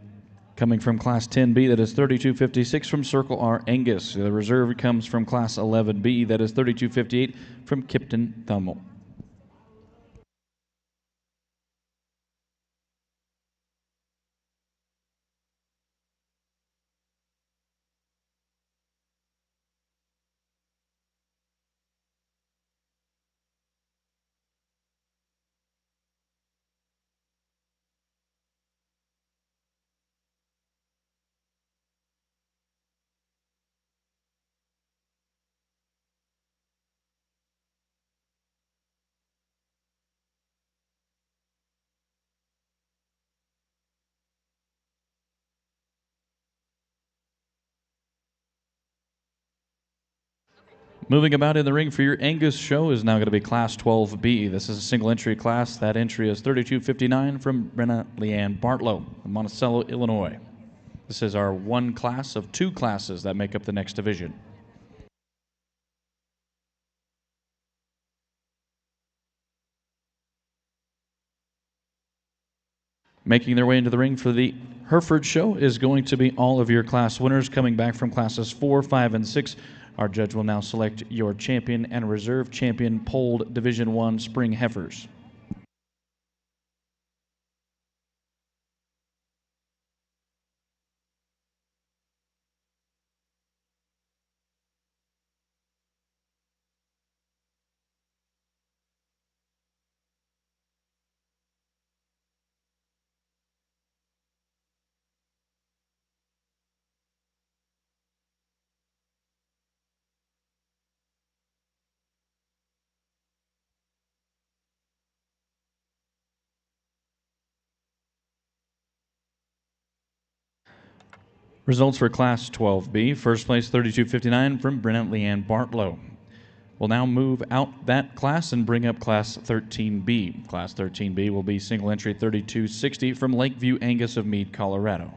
coming from Class 10B, that is 3256 from Circle R Angus. The reserve comes from Class 11B, that is 3258 from Kipton Thummel. Moving about in the ring for your Angus show is now going to be Class 12B. This is a single entry class. That entry is 3259 from Brenna Leanne Bartlow in Monticello, Illinois. This is our one class of two classes that make up the next division. Making their way into the ring for the Hereford show is going to be all of your class winners coming back from classes 4, 5, and 6. Our judge will now select your champion and reserve champion polled Division I spring heifers. Results for Class 12B. First place, 3259 from Brenna Leanne Bartlow. We'll now move out that class and bring up Class 13B. Class 13B will be single entry 3260 from Lakeview Angus of Meade, Colorado.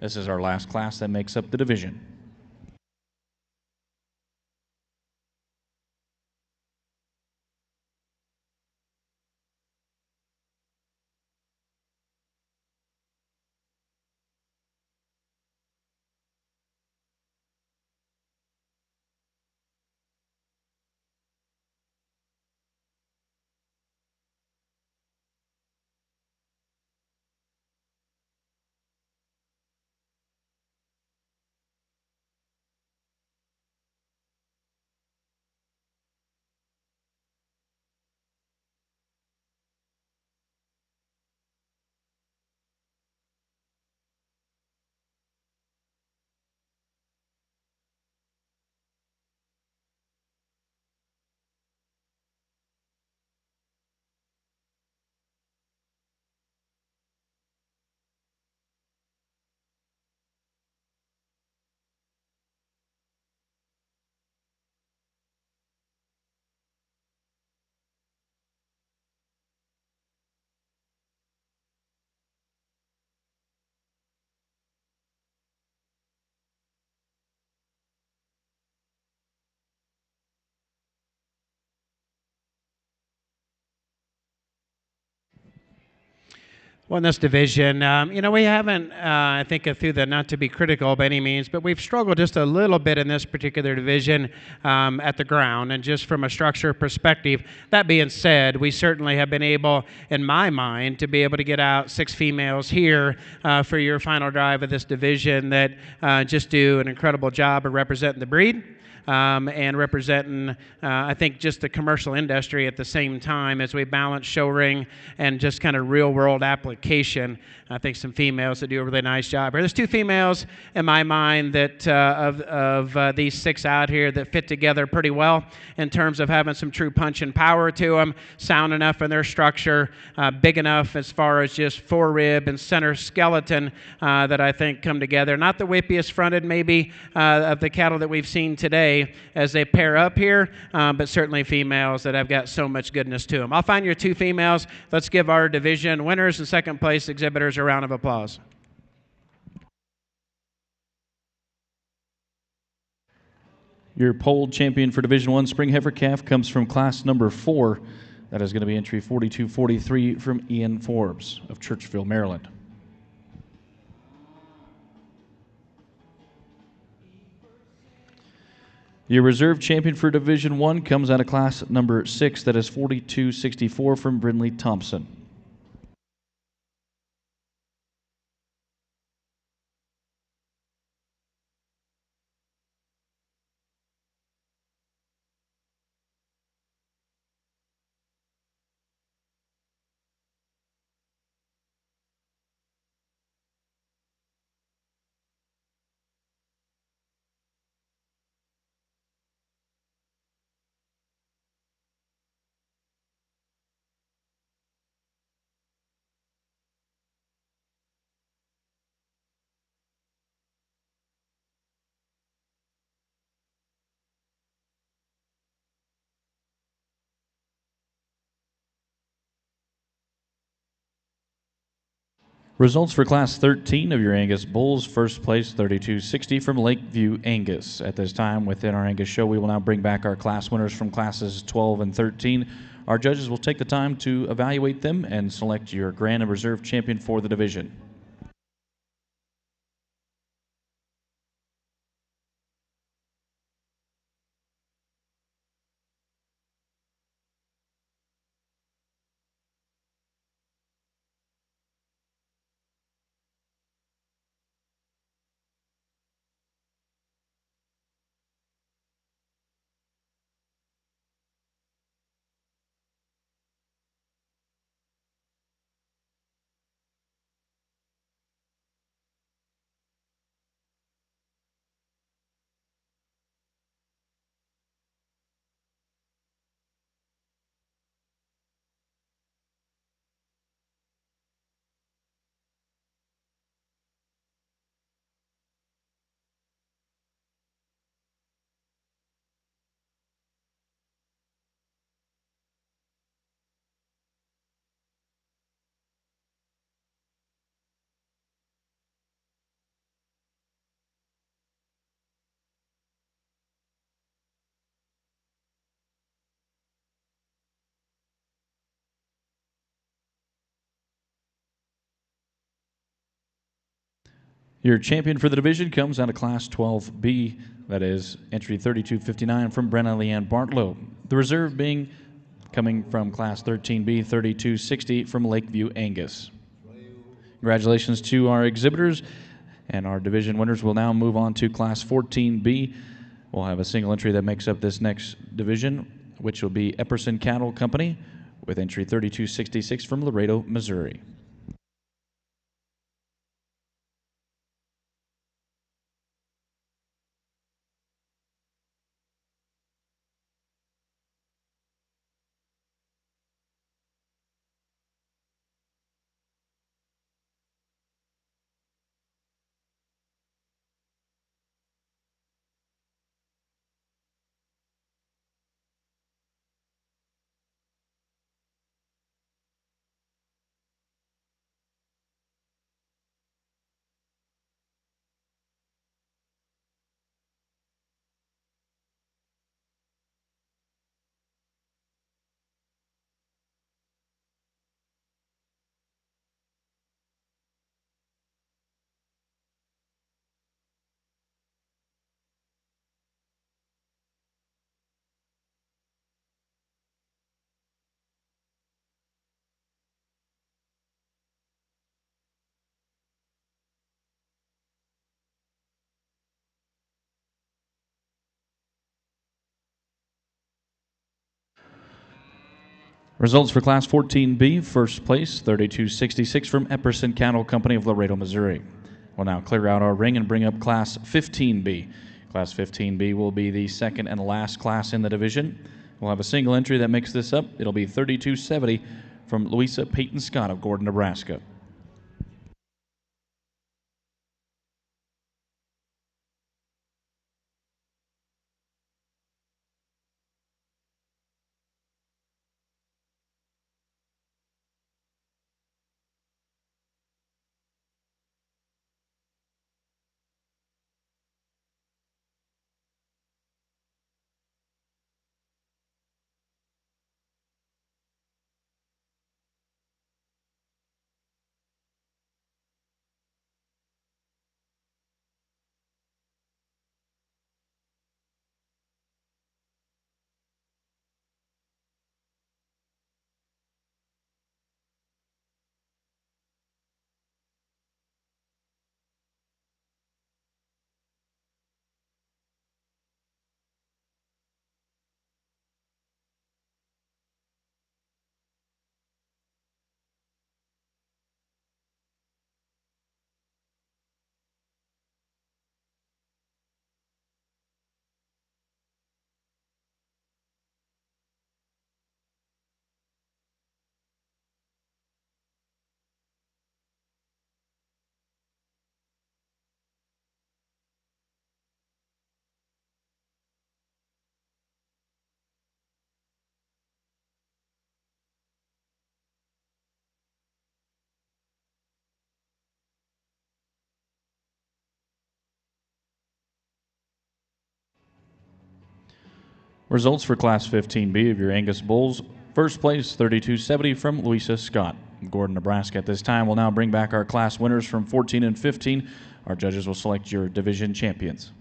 This is our last class that makes up the division. Well, in this division, we haven't, I think, through the not to be critical by any means, but we've struggled just a little bit in this particular division at the ground and just from a structure perspective. That being said, we certainly have been able, in my mind, to be able to get out 6 females here for your final drive of this division that just do an incredible job of representing the breed. And representing, I think, just the commercial industry at the same time as we balance show ring and just kind of real-world application. I think some females that do a really nice job here. There's 2 females in my mind that of these 6 out here that fit together pretty well in terms of having some true punch and power to them, sound enough in their structure, big enough as far as just forerib and center skeleton that I think come together. Not the whippiest fronted maybe of the cattle that we've seen today as they pair up here, but certainly females that have got so much goodness to them. I'll find your 2 females. Let's give our division winners and second place exhibitors a round of applause. Your polled champion for Division I Spring Heifer Calf comes from class number 4. That is going to be entry 4243 from Ian Forbes of Churchville, Maryland. Your reserve champion for Division I comes out of class number 6. That is 4264 from Brindley Thompson. Results for Class 13 of your Angus Bulls. First place, 3260 from Lakeview Angus. At this time, within our Angus show, we will now bring back our class winners from classes 12 and 13. Our judges will take the time to evaluate them and select your Grand and Reserve champion for the division. Your champion for the division comes out of Class 12B. That is entry 3259 from Brenna Leanne Bartlow. The reserve being coming from Class 13B, 3260 from Lakeview Angus. Congratulations to our exhibitors, and our division winners will now move on to Class 14B. We'll have a single entry that makes up this next division, which will be Epperson Cattle Company with entry 3266 from Laredo, Missouri. Results for Class 14B, first place, 3266 from Epperson Cattle Company of Laredo, Missouri. We'll now clear out our ring and bring up Class 15B. Class 15B will be the second and last class in the division. We'll have a single entry that makes this up. It'll be 3270 from Louisa Peyton Scott of Gordon, Nebraska. Results for Class 15B of your Angus Bulls. First place, 3270 from Louisa Scott. Gordon, Nebraska. At this time, we'll now bring back our class winners from 14 and 15. Our judges will select your division champions.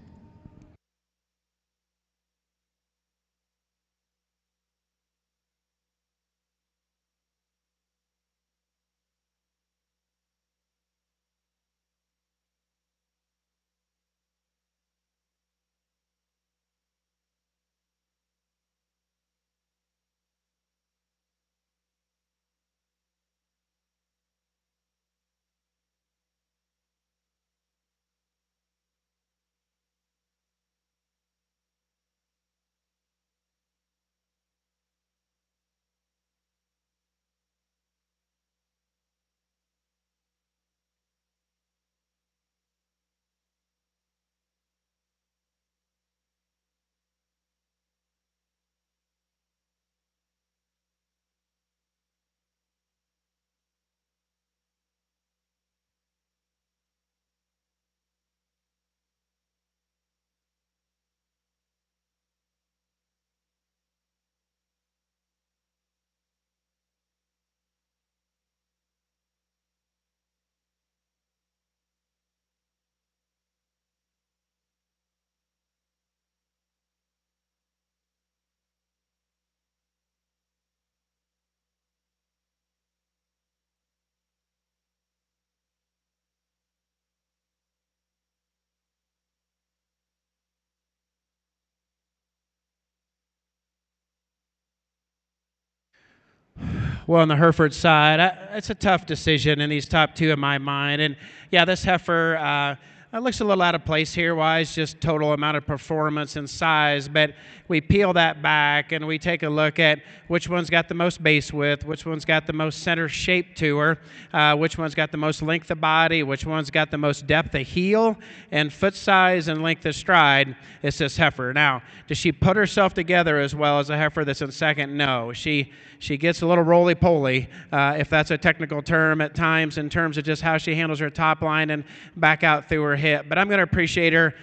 Well, on the Hereford side, it's a tough decision in these top two in my mind. And yeah, this heifer looks a little out of place here, wise, just total amount of performance and size. But we peel that back and we take a look at which one's got the most base width, which one's got the most center shape to her, which one's got the most length of body, which one's got the most depth of heel and foot size and length of stride. It's this heifer. Now, does she put herself together as well as a heifer that's in second? No. She gets a little roly-poly, if that's a technical term at times, in terms of just how she handles her top line and back out through her hip. But I'm going to appreciate her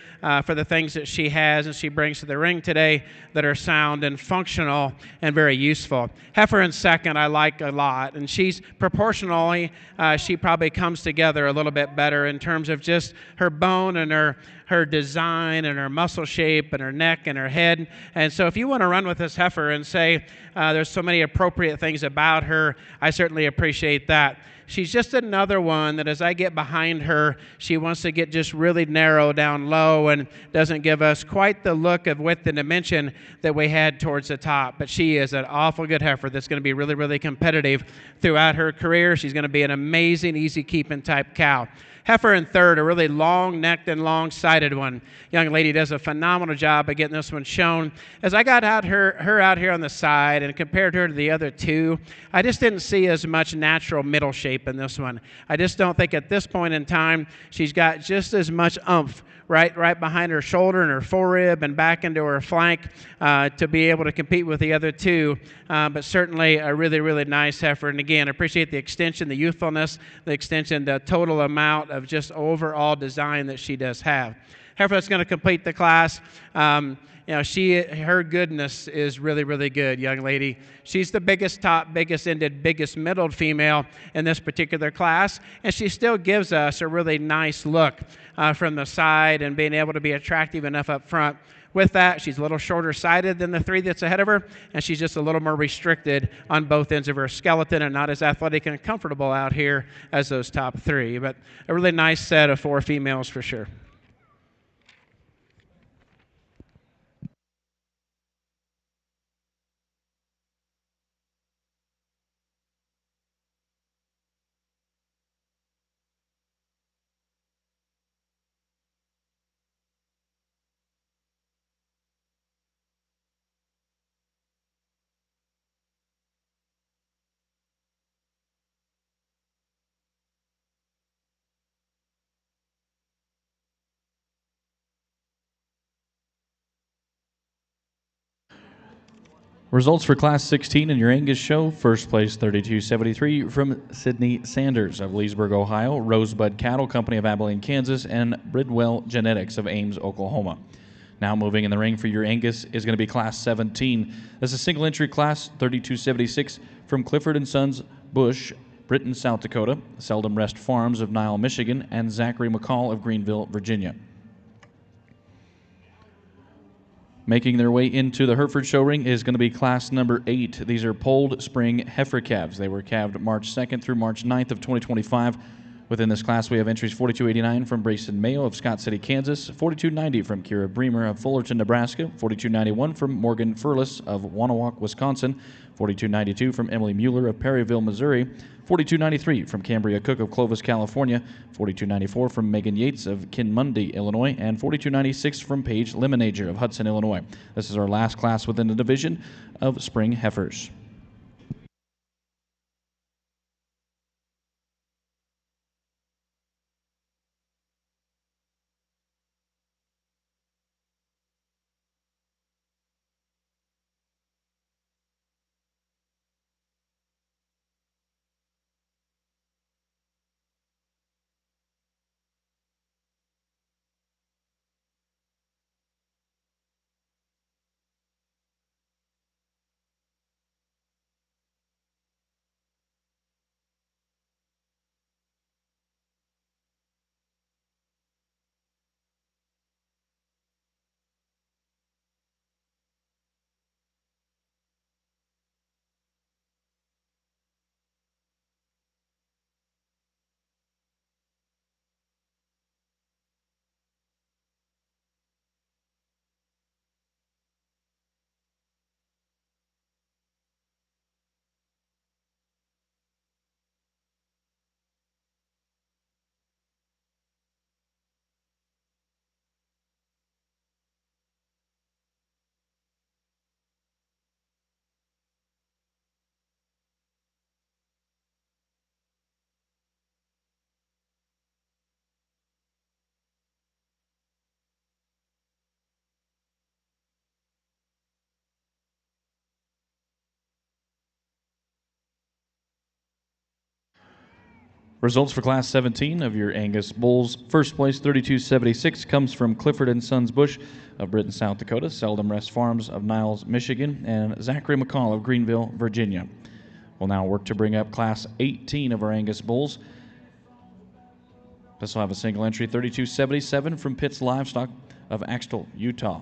for the things that she has and she brings to the ring today that are sound and functional and very useful. Heifer in second I like a lot, and she's proportionally, she probably comes together a little bit better in terms of just her bone and her design and her muscle shape and her neck and her head. And so if you want to run with this heifer and say there's so many appropriate things about her, I certainly appreciate that. She's just another one that as I get behind her, she wants to get just really narrow down low and doesn't give us quite the look of width and dimension that we had towards the top. But she is an awful good heifer that's going to be really, really competitive throughout her career. She's going to be an amazing, easy-keeping type cow. Heifer in third, a really long-necked and long-sided one. Young lady does a phenomenal job of getting this one shown. As I got her out here on the side and compared her to the other two, I just didn't see as much natural middle shape in this one. I just don't think at this point in time she's got just as much oomph right behind her shoulder and her forerib and back into her flank to be able to compete with the other two. But certainly a really, really nice heifer. And again, I appreciate the extension, the youthfulness, the extension, the total amount of just overall design that she does have. Heifer that's going to complete the class. Her goodness is really, really good, young lady. She's the biggest top, biggest ended, biggest middled female in this particular class, and she still gives us a really nice look from the side and being able to be attractive enough up front. With that, she's a little shorter-sided than the three that's ahead of her, and she's just a little more restricted on both ends of her skeleton and not as athletic and comfortable out here as those top three. But a really nice set of four females for sure. Results for Class 16 in your Angus show. First place, 3273 from Sydney Sanders of Leesburg, Ohio, Rosebud Cattle Company of Abilene, Kansas, and Bridwell Genetics of Ames, Oklahoma. Now moving in the ring for your Angus is going to be Class 17. This is a single entry class, 3276 from Clifford & Sons, Bush, Britton, South Dakota, Seldom Rest Farms of Niles, Michigan, and Zachary McCall of Greenville, Virginia. Making their way into the Hereford show ring is going to be class number 8. These are polled spring heifer calves. They were calved March 2nd through March 9th of 2025. Within this class, we have entries 4289 from Brayson Mayo of Scott City, Kansas, 4290 from Kira Bremer of Fullerton, Nebraska, 4291 from Morgan Furlis of Wanawak, Wisconsin, 4292 from Emily Mueller of Perryville, Missouri, 4293 from Cambria Cook of Clovis, California, 4294 from Megan Yates of Kinmundy, Illinois, and 4296 from Paige Lemonager of Hudson, Illinois. This is our last class within the division of spring heifers. Results for Class 17 of your Angus Bulls. First place, 3276, comes from Clifford & Sons Bush of Britton, South Dakota, Seldom Rest Farms of Niles, Michigan, and Zachary McCall of Greenville, Virginia. We'll now work to bring up Class 18 of our Angus Bulls. This will have a single entry, 3277 from Pitts Livestock of Axtell, Utah.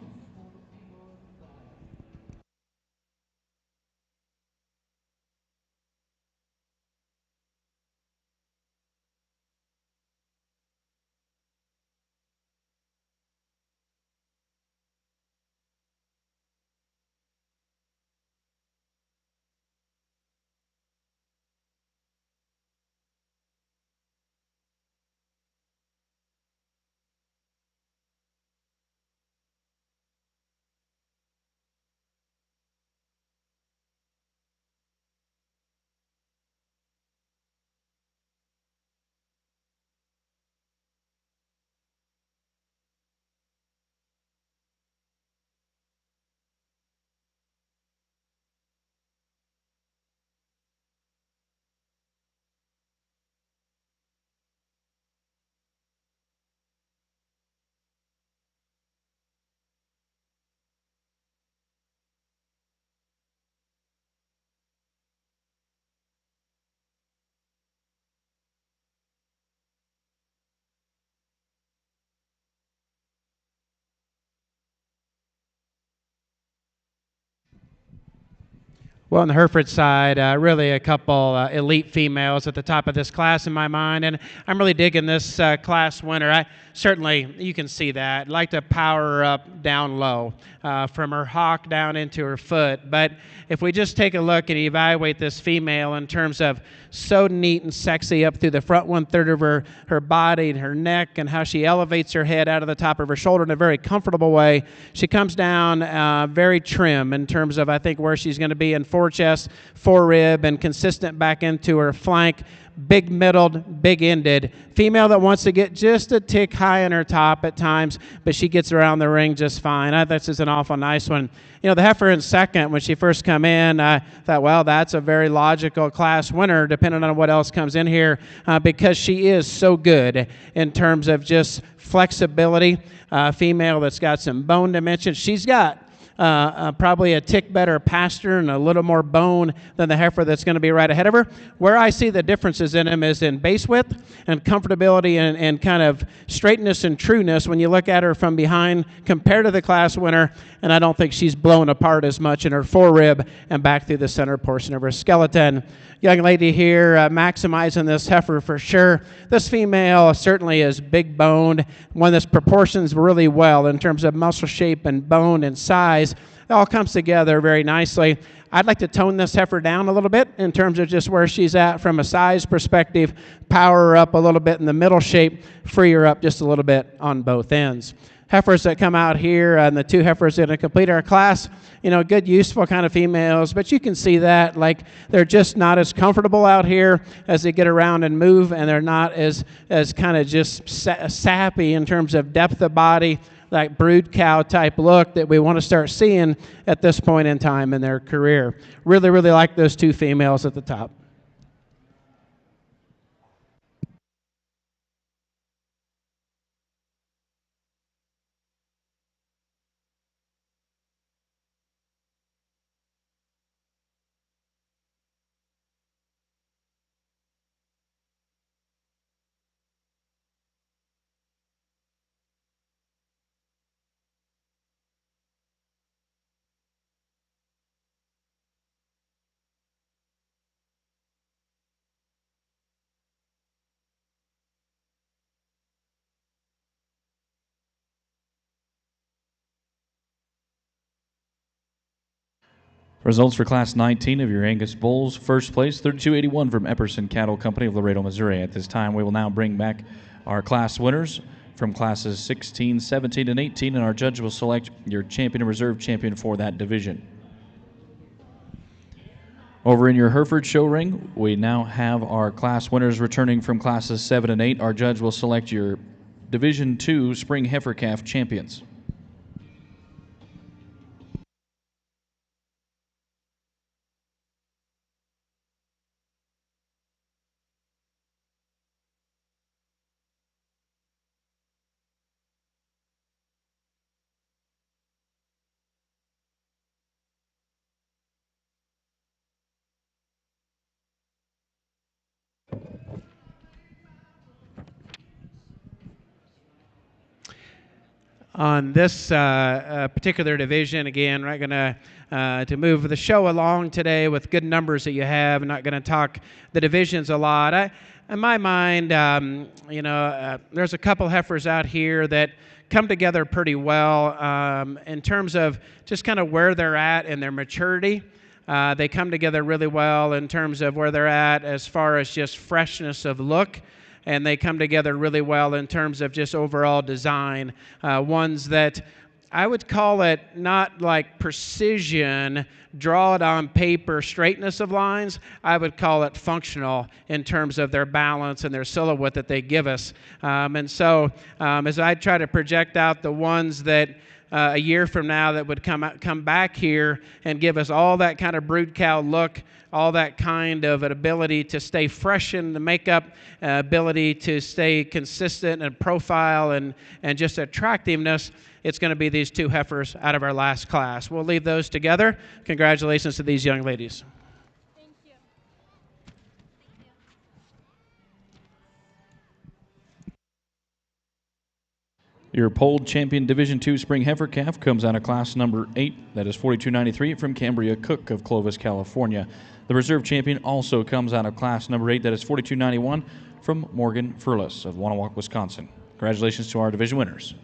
Well, on the Hereford side, really a couple elite females at the top of this class in my mind, and I'm really digging this class winner. Certainly, you can see that. I'd like to power her up down low, from her hock down into her foot. But if we just take a look and evaluate this female in terms of so neat and sexy up through the front 1/3 of her body and her neck, and how she elevates her head out of the top of her shoulder in a very comfortable way, she comes down very trim in terms of, I think, where she's going to be in 4 forechest, forerib, and consistent back into her flank. Big middled, big ended. Female that wants to get just a tick high in her top at times, but she gets around the ring just fine. I thought this is an awful nice one. You know, the heifer in second, when she first come in, I thought, well, that's a very logical class winner, depending on what else comes in here, because she is so good in terms of just flexibility. Female that's got some bone dimension. She's got probably a tick better pasture and a little more bone than the heifer that's going to be right ahead of her. Where I see the differences in them is in base width and comfortability and kind of straightness and trueness when you look at her from behind compared to the class winner, and I don't think she's blown apart as much in her forerib and back through the center portion of her skeleton. Young lady here maximizing this heifer for sure. This female certainly is big boned, one that's proportions really well in terms of muscle shape and bone and size. It all comes together very nicely. I'd like to tone this heifer down a little bit in terms of just where she's at from a size perspective, power her up a little bit in the middle shape, free her up just a little bit on both ends. Heifers that come out here, and the two heifers that complete our class, you know, good, useful kind of females, but you can see that, like, they're just not as comfortable out here as they get around and move, and they're not as kind of just sappy in terms of depth of body, that brood cow type look that we want to start seeing at this point in time in their career. Really, really like those two females at the top. Results for Class 19 of your Angus Bulls. First place, 3281 from Epperson Cattle Company of Laredo, Missouri. At this time, we will now bring back our class winners from classes 16, 17, and 18, and our judge will select your champion and reserve champion for that division. Over in your Hereford show ring, we now have our class winners returning from classes 7 and 8. Our judge will select your Division II Spring Heifer Calf champions. On this particular division, again, we're not going to move the show along today with good numbers that you have. I'm not going to talk the divisions a lot. In my mind, there's a couple heifers out here that come together pretty well in terms of just kind of where they're at in their maturity. They come together really well in terms of where they're at as far as just freshness of look. And they come together really well in terms of just overall design. Ones that I would call it not like precision, draw it on paper, straightness of lines. I would call it functional in terms of their balance and their silhouette that they give us. As I try to project out the ones that a year from now that would come back here and give us all that kind of brood cow look, all that kind of an ability to stay fresh in the makeup, ability to stay consistent in profile and just attractiveness, it's going to be these two heifers out of our last class. We'll leave those together. Congratulations to these young ladies. Thank you. Your polled champion Division II Spring Heifer Calf comes out of class number 8. That is 4293 from Cambria Cook of Clovis, California. The reserve champion also comes out of class number 8. That is 4291 from Morgan Furless of Wanawak, Wisconsin. Congratulations to our division winners.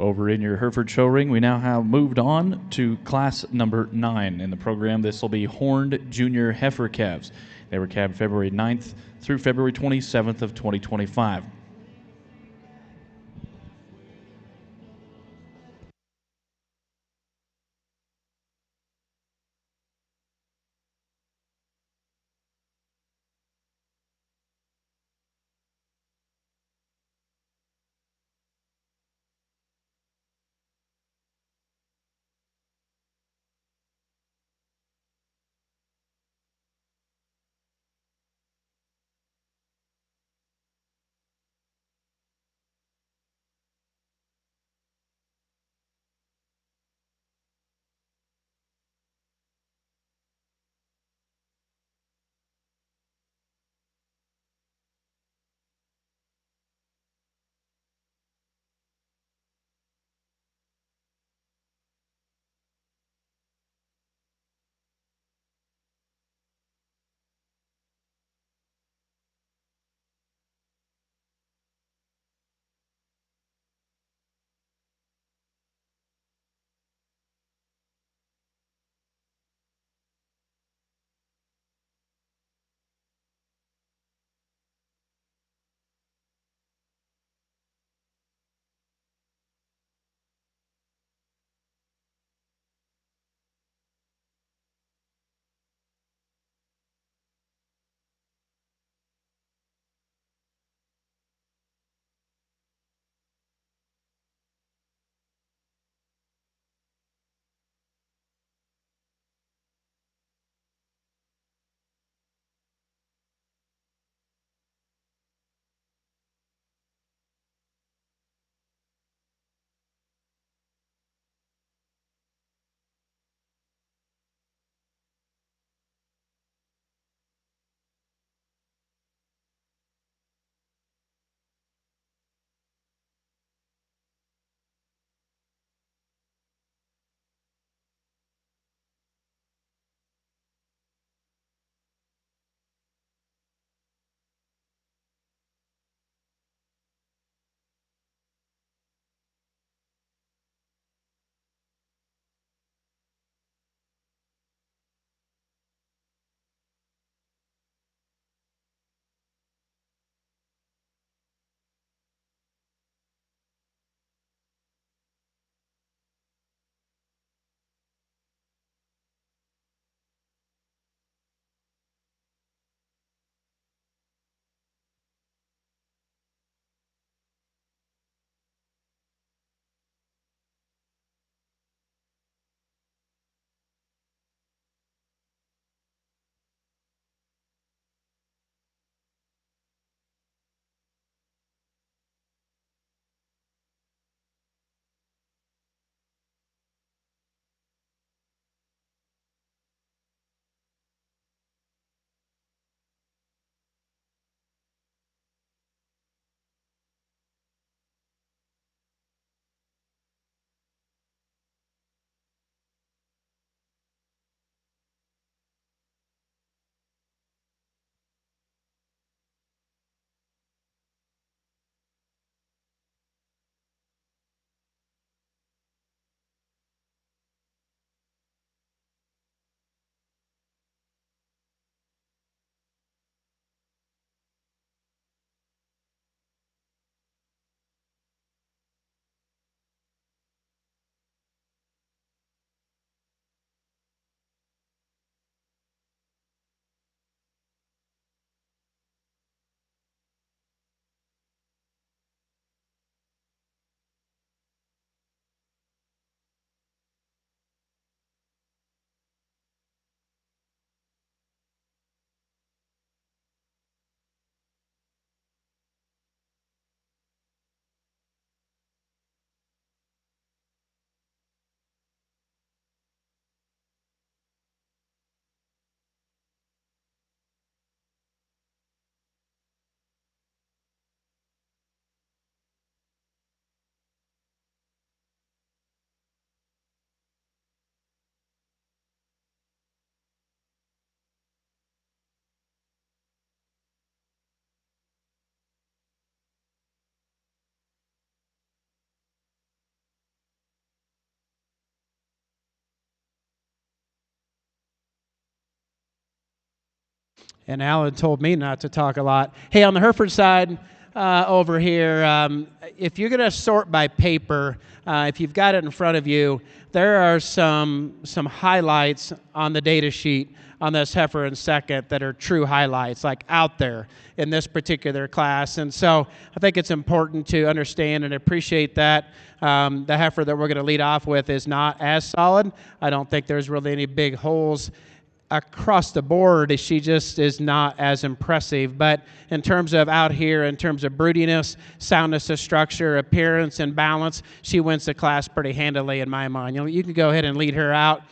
Over in your Hereford show ring, we now have moved on to class number 9 in the program. This will be horned junior heifer calves. They were calved February 9th through February 27th of 2025. And Alan told me not to talk a lot. Hey, on the Hereford side over here, if you're going to sort by paper, if you've got it in front of you, there are some highlights on the data sheet on this heifer in second that are true highlights, like out there in this particular class. And so I think it's important to understand and appreciate that. The heifer that we're going to lead off with is not as solid. I don't think there's really any big holes across the board. She just is not as impressive. But in terms of out here, in terms of broodiness, soundness of structure, appearance, and balance, she wins the class pretty handily in my mind. You can go ahead and lead her out.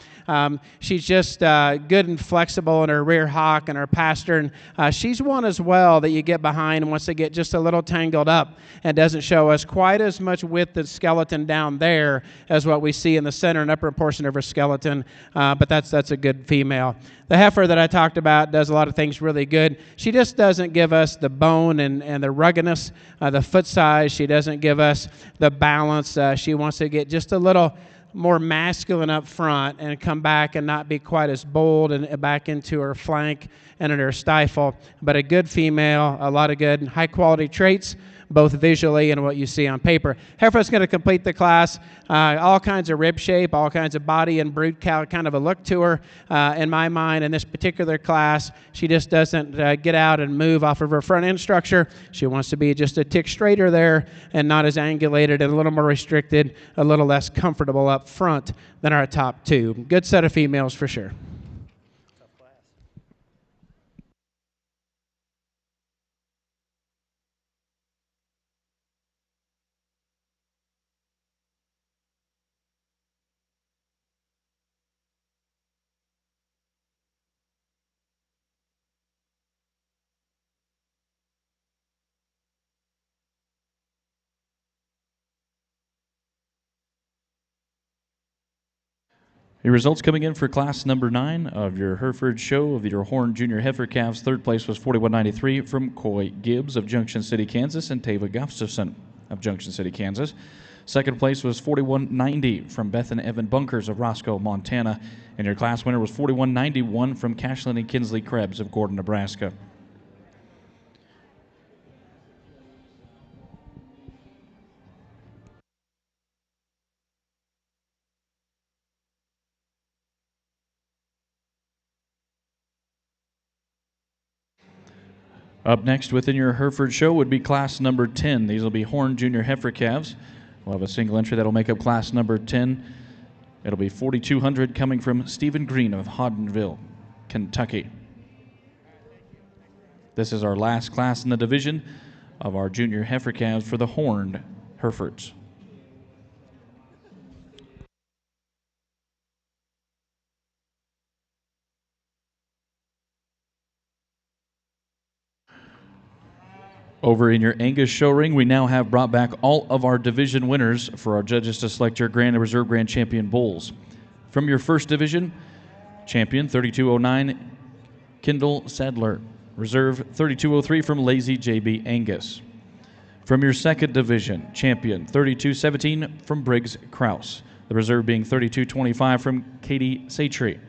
She's just good and flexible in her rear hock and her pastern. She's one as well that you get behind once they get just a little tangled up and doesn't show us quite as much width and skeleton down there as what we see in the center and upper portion of her skeleton, but that's a good female. The heifer that I talked about does a lot of things really good. She just doesn't give us the bone and the ruggedness, the foot size. She doesn't give us the balance. She wants to get just a little more masculine up front and come back and not be quite as bold and back into her flank and in her stifle. But a good female, a lot of good high quality traits, both visually and what you see on paper. Heifer's going to complete the class. All kinds of rib shape, all kinds of body and brood kind of a look to her. In my mind, in this particular class, she just doesn't get out and move off of her front end structure. She wants to be just a tick straighter there and not as angulated and a little more restricted, a little less comfortable up front than our top two. Good set of females for sure. Your results coming in for class number 9 of your Hereford show of your Horn Junior Heifer Calves. Third place was 4193 from Coy Gibbs of Junction City, Kansas, and Tava Gustafson of Junction City, Kansas. Second place was 4190 from Beth and Evan Bunkers of Roscoe, Montana. And your class winner was 4191 from Cashlin and Kinsley Krebs of Gordon, Nebraska. Up next within your Hereford show would be class number 10. These will be Horn Junior Heifer Calves. We'll have a single entry that'll make up class number 10. It'll be 4,200 coming from Stephen Green of Hoddenville, Kentucky. This is our last class in the division of our Junior Heifer Calves for the Horned Herefords. Over in your Angus show ring, we now have brought back all of our division winners for our judges to select your Grand and Reserve Grand Champion bulls. From your first division, champion 3209, Kendall Sadler. Reserve 3203 from Lazy JB Angus. From your second division, champion 3217 from Briggs Krause. The reserve being 3225 from Katie Satry.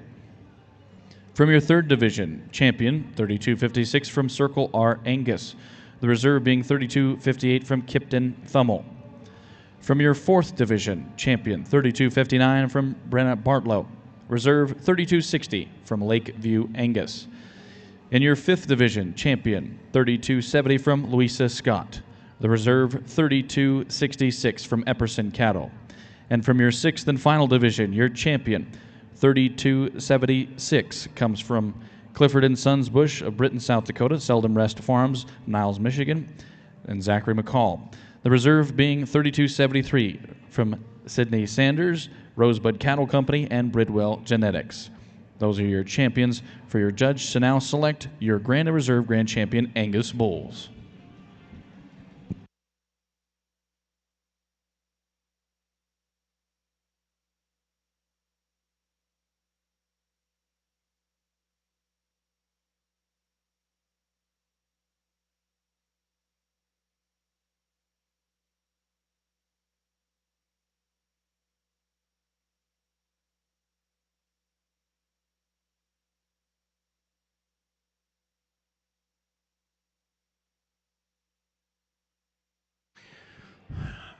From your third division, champion 3256 from Circle R Angus. The reserve being 3258 from Kipton Thummel. From your fourth division, champion 3259 from Brenna Bartlow. Reserve 3260 from Lakeview Angus. In your fifth division, champion 3270 from Louisa Scott. The reserve 3266 from Epperson Cattle. And from your sixth and final division, your champion 3276 comes from Clifford and Sons Bush of Britton, South Dakota, Seldom Rest Farms, Niles, Michigan, and Zachary McCall. The reserve being 3273 from Sidney Sanders, Rosebud Cattle Company, and Bridwell Genetics. Those are your champions for your judge to now select your Grand and Reserve Grand Champion Angus bulls.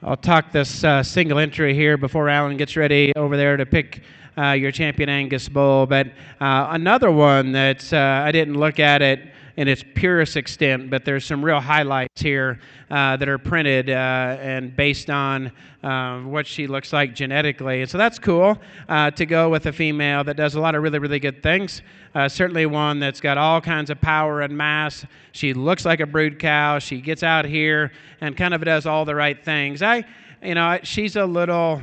I'll talk this single entry here before Alan gets ready over there to pick your champion Angus bull. But another one that I didn't look at it in its purest extent, but there's some real highlights here that are printed and based on what she looks like genetically. And so that's cool to go with a female that does a lot of really, really good things. Certainly one that's got all kinds of power and mass. She looks like a brood cow. She gets out here and kind of does all the right things. She's a little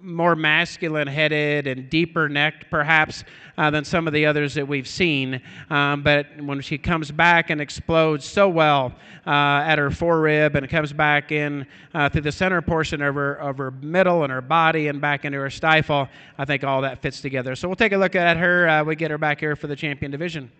more masculine headed and deeper necked perhaps than some of the others that we've seen. But when she comes back and explodes so well at her forerib and comes back in through the center portion of her middle and her body and back into her stifle, I think all that fits together. So we'll take a look at her. We get her back here for the champion division.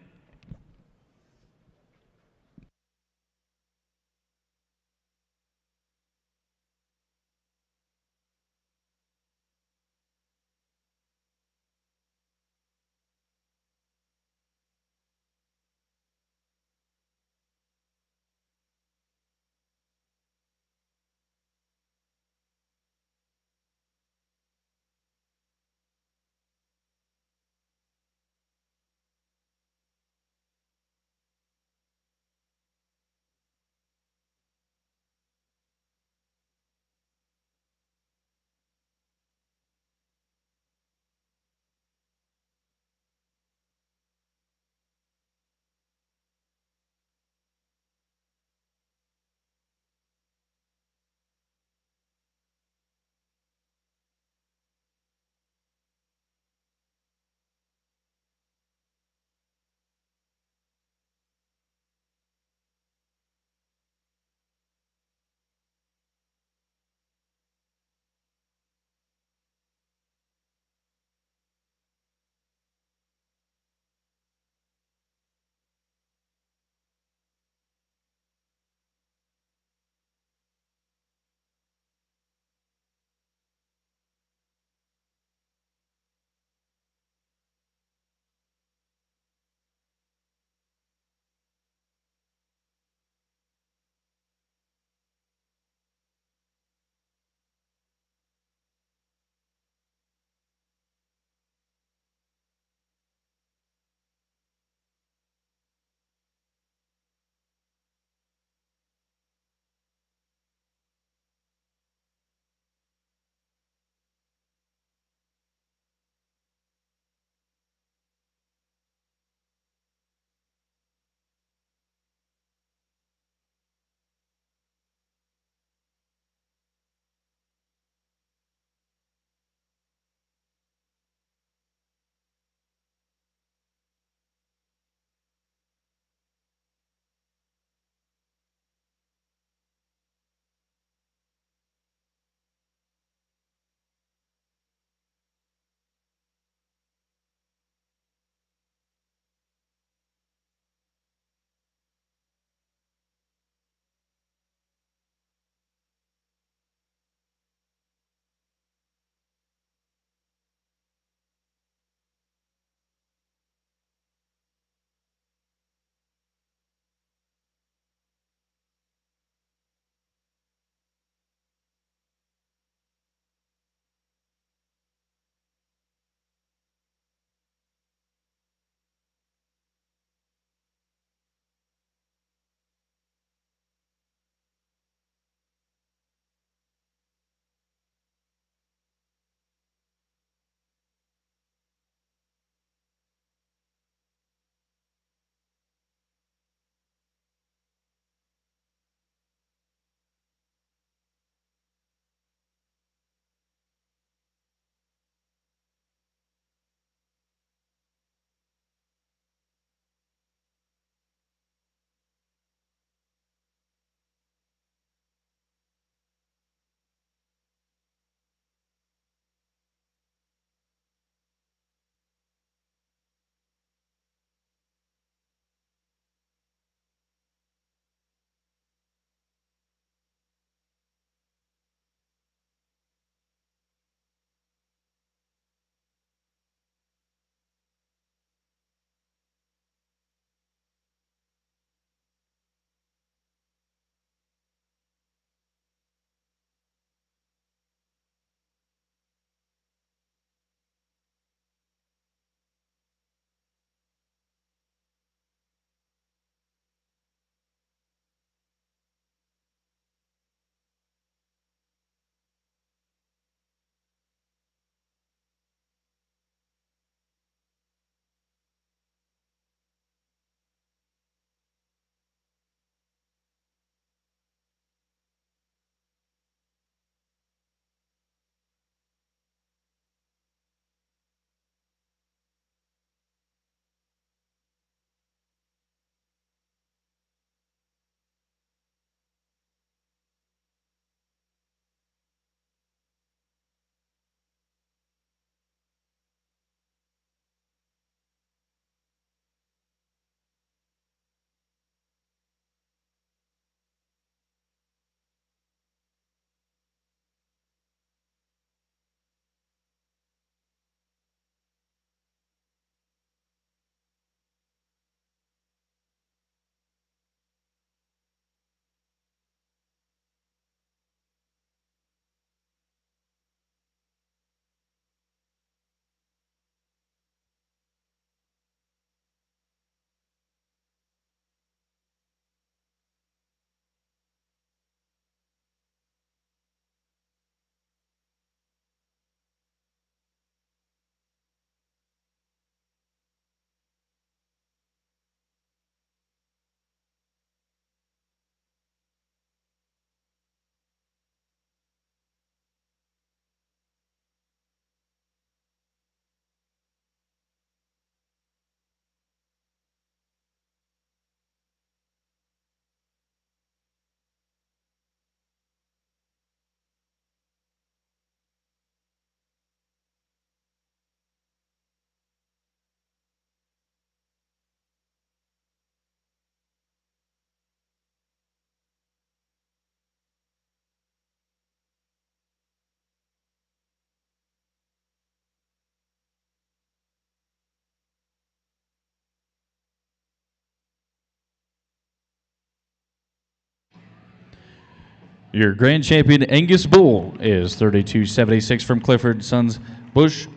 Your grand champion Angus Bull is 32.76 from Clifford Sons Bush.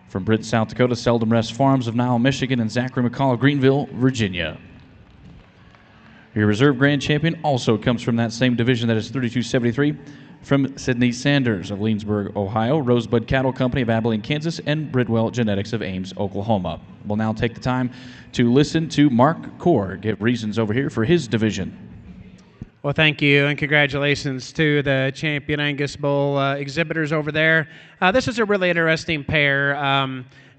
From Britain, South Dakota, Seldom Rest Farms of Nile, Michigan, and Zachary McCall of Greenville, Virginia. Your reserve grand champion also comes from that same division, that is 32.73 from Sydney Sanders of Leensburg, Ohio, Rosebud Cattle Company of Abilene, Kansas, and Bridwell Genetics of Ames, Oklahoma. We'll now take the time to listen to Mark Core give reasons over here for his division. Well, thank you, and congratulations to the champion Angus Bull exhibitors over there. This is a really interesting pair.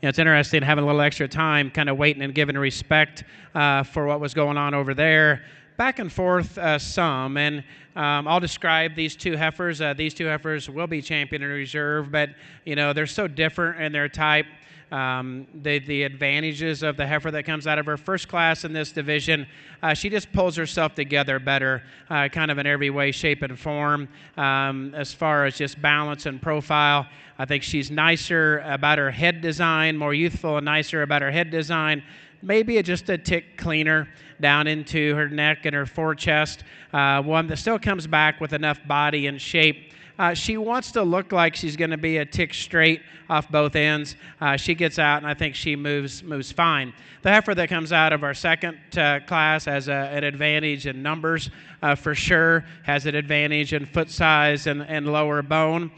It's interesting having a little extra time, kind of waiting and giving respect for what was going on over there. Back and forth some, and I'll describe these two heifers. These two heifers will be champion and reserve, but they're so different in their type. The advantages of the heifer that comes out of her first class in this division, she just pulls herself together better, kind of in every way, shape, and form. As far as just balance and profile, I think she's nicer about her head design, more youthful and nicer about her head design. Maybe just a tick cleaner down into her neck and her forechest. One that still comes back with enough body and shape. She wants to look like she's going to be a tick straight off both ends. She gets out, and I think she moves fine. The heifer that comes out of our second class has an advantage in numbers for sure, has an advantage in foot size and lower bone.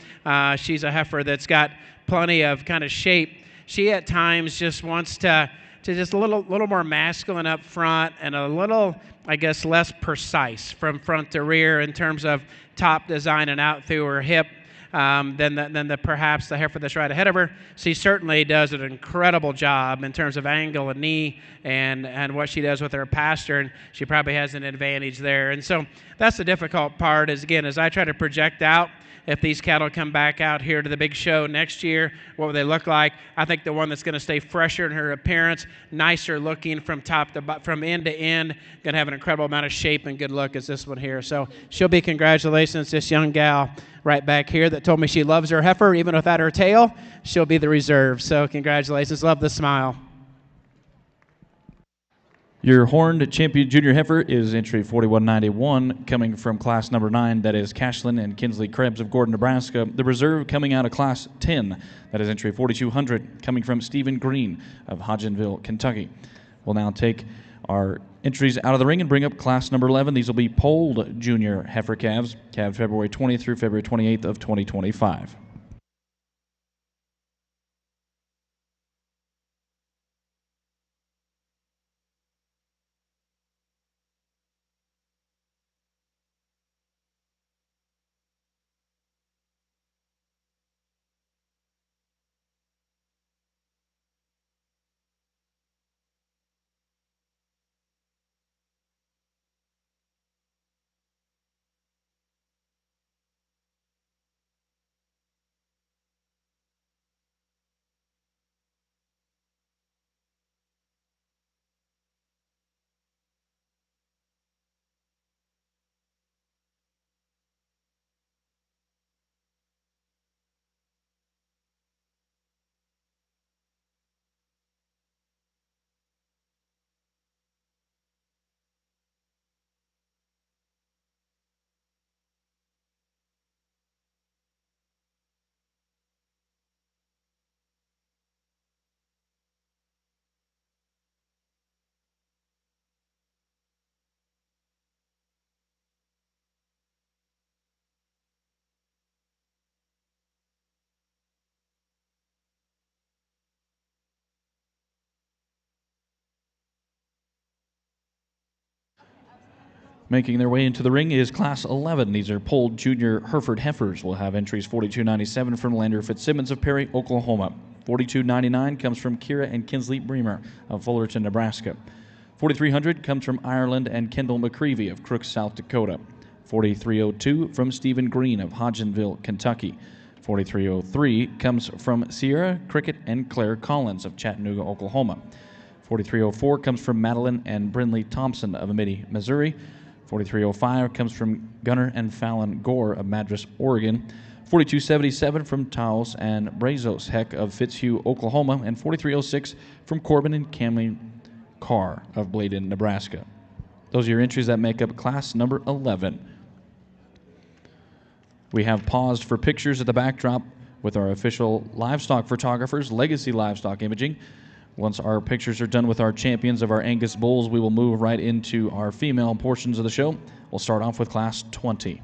She's a heifer that's got plenty of kind of shape. She at times just wants to just a little more masculine up front and a little, I guess, less precise from front to rear in terms of top design and out through her hip than perhaps the heifer that's right ahead of her. She certainly does an incredible job in terms of angle and knee and what she does with her pasture, and she probably has an advantage there. And so that's the difficult part is, again, as I try to project out, if these cattle come back out here to the big show next year, what will they look like? I think the one that's going to stay fresher in her appearance, nicer looking from end to end, going to have an incredible amount of shape and good look is this one here. So she'll be, congratulations, this young gal right back here that told me she loves her heifer even without her tail. She'll be the reserve. So congratulations. Love the smile. Your horned champion junior heifer is entry 4191, coming from class number 9, that is Cashlin and Kinsley Krebs of Gordon, Nebraska. The reserve coming out of class 10, that is entry 4200, coming from Stephen Green of Hodgenville, Kentucky. We'll now take our entries out of the ring and bring up class number 11. These will be polled junior heifer calves, calved February 20th through February 28th of 2025. Making their way into the ring is class 11. These are polled junior Hereford heifers. We'll have entries 4297 from Lander Fitzsimmons of Perry, Oklahoma. 4299 comes from Kira and Kinsley Bremer of Fullerton, Nebraska. 4300 comes from Ireland and Kendall McCreevy of Crooks, South Dakota. 4302 from Stephen Green of Hodgenville, Kentucky. 4303 comes from Sierra Cricket and Claire Collins of Chattanooga, Oklahoma. 4304 comes from Madeline and Brindley Thompson of Amity, Missouri. 4305 comes from Gunnar and Fallon Gore of Madras, Oregon. 4277 from Taos and Brazos Heck of Fitzhugh, Oklahoma. And 4306 from Corbin and Camley Carr of Bladen, Nebraska. Those are your entries that make up class number 11. We have paused for pictures at the backdrop with our official livestock photographers, Legacy Livestock Imaging. Once our pictures are done with our champions of our Angus bulls, we will move right into our female portions of the show. We'll start off with Class 20.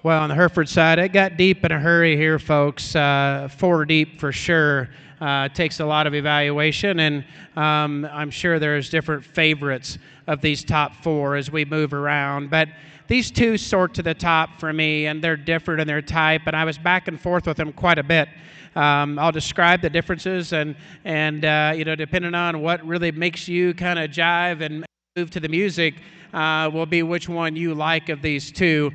Well, on the Hereford side, it got deep in a hurry here, folks. 4 deep for sure. It takes a lot of evaluation, and I'm sure there's different favorites of these top 4 as we move around. But these 2 sort to the top for me, and they're different in their type, and I was back and forth with them quite a bit. I'll describe the differences, and depending on what really makes you kind of jive and move to the music, will be which one you like of these 2.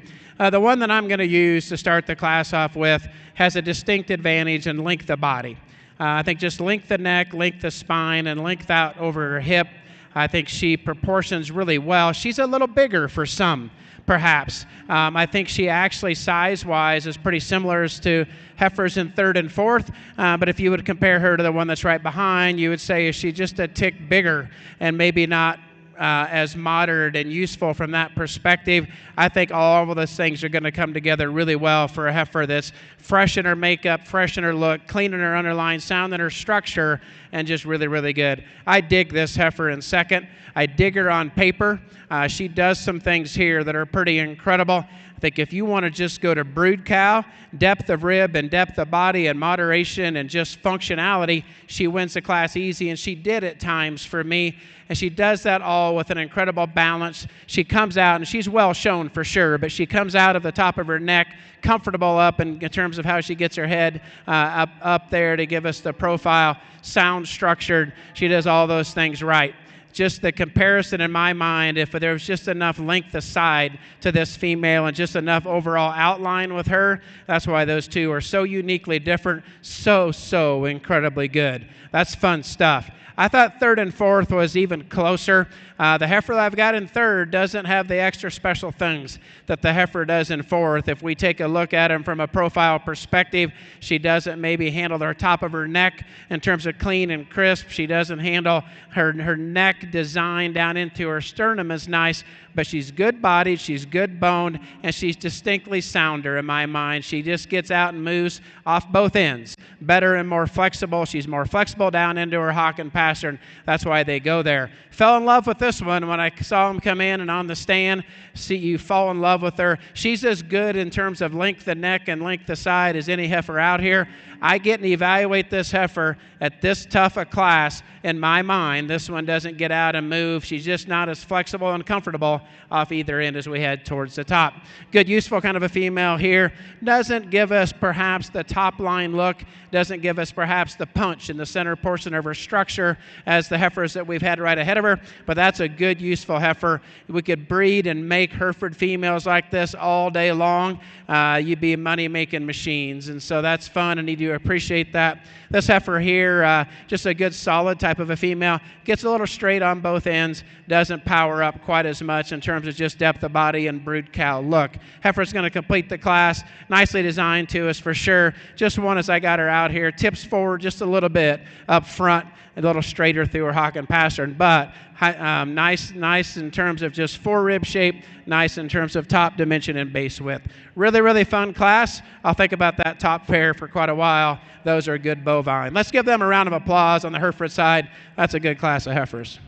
The one that I'm going to use to start the class off with has a distinct advantage in length of body. I think just length the neck, length the spine, and length out over her hip. I think she proportions really well. She's a little bigger for some, perhaps. I think she actually, size-wise, is pretty similar to heifers in 3rd and 4th, but if you would compare her to the one that's right behind, you would say, is she just a tick bigger and maybe not as modern and useful from that perspective. I think all of those things are going to come together really well for a heifer that's fresh in her makeup, fresh in her look, clean in her underline, sound in her structure, and just really, really good. I dig this heifer in 2nd. I dig her on paper. She does some things here that are pretty incredible. I think if you want to just go to brood cow, depth of rib and depth of body and moderation and just functionality, she wins the class easy, and she did at times for me. And she does that all with an incredible balance. She comes out, and she's well shown for sure, but she comes out of the top of her neck, comfortable up in terms of how she gets her head up there to give us the profile, sound structured. She does all those things right. Just the comparison in my mind, if there was just enough length aside to this female and just enough overall outline with her, that's why those 2 are so uniquely different, so incredibly good. That's fun stuff. I thought 3rd and 4th was even closer. The heifer that I've got in 3rd doesn't have the extra special things that the heifer does in 4th. If we take a look at him from a profile perspective, she doesn't maybe handle the top of her neck in terms of clean and crisp. She doesn't handle her neck design down into her sternum as nice, but she's good bodied, she's good boned, and she's distinctly sounder in my mind. She just gets out and moves off both ends. Better and more flexible. She's more flexible down into her hock and pastern. That's why they go there. Fell in love with this one when I saw him come in and on the stand. See, you fall in love with her. She's as good in terms of length of neck and length of side as any heifer out here. I get and evaluate this heifer at this tough a class. In my mind, this one doesn't get out and move. She's just not as flexible and comfortable off either end as we head towards the top. Good, useful kind of a female here. Doesn't give us perhaps the top line look. Doesn't give us perhaps the punch in the center portion of her structure as the heifers that we've had right ahead of her, but that's a good, useful heifer. We could breed and make Hereford females like this all day long. You'd be money-making machines, and so that's fun, and you do appreciate that. This heifer here, just a good, solid type of a female. Gets a little straight on both ends. Doesn't power up quite as much in terms of just depth of body and brood cow look. Heifer's going to complete the class. Nicely designed to us for sure. Just one as I got her out here. Tips forward just a little bit up front. A little straighter through her hock and pastern, but nice in terms of just forerib shape, nice in terms of top dimension and base width. Really, really fun class. I'll think about that top pair for quite a while. Those are good bovine. Let's give them a round of applause on the Hereford side. That's a good class of heifers.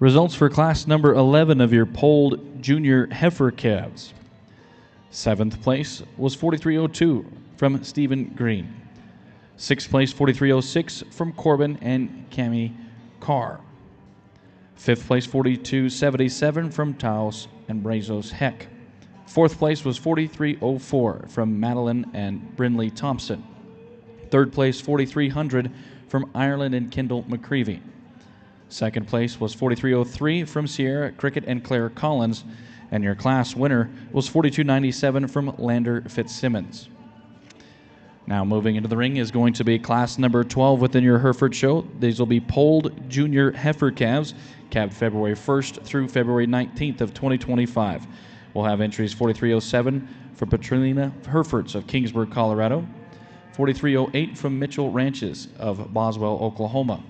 Results for class number 11 of your polled junior heifer calves. 7th place was 4302 from Stephen Green. 6th place, 4306 from Corbin and Cami Carr. 5th place, 4277 from Taos and Brazos Heck. 4th place was 4304 from Madeline and Brinley Thompson. 3rd place, 4300 from Ireland and Kendall McCreevy. 2nd place was 4303 from Sierra Cricket and Claire Collins, and your class winner was 4297 from Lander Fitzsimmons. Now moving into the ring is going to be class number 12 within your Hereford show. These will be polled junior heifer calves, calved February 1st through February 19th of 2025. We'll have entries 4307 from Petrina Herefords of Kingsburg, Colorado, 4308 from Mitchell Ranches of Boswell, Oklahoma,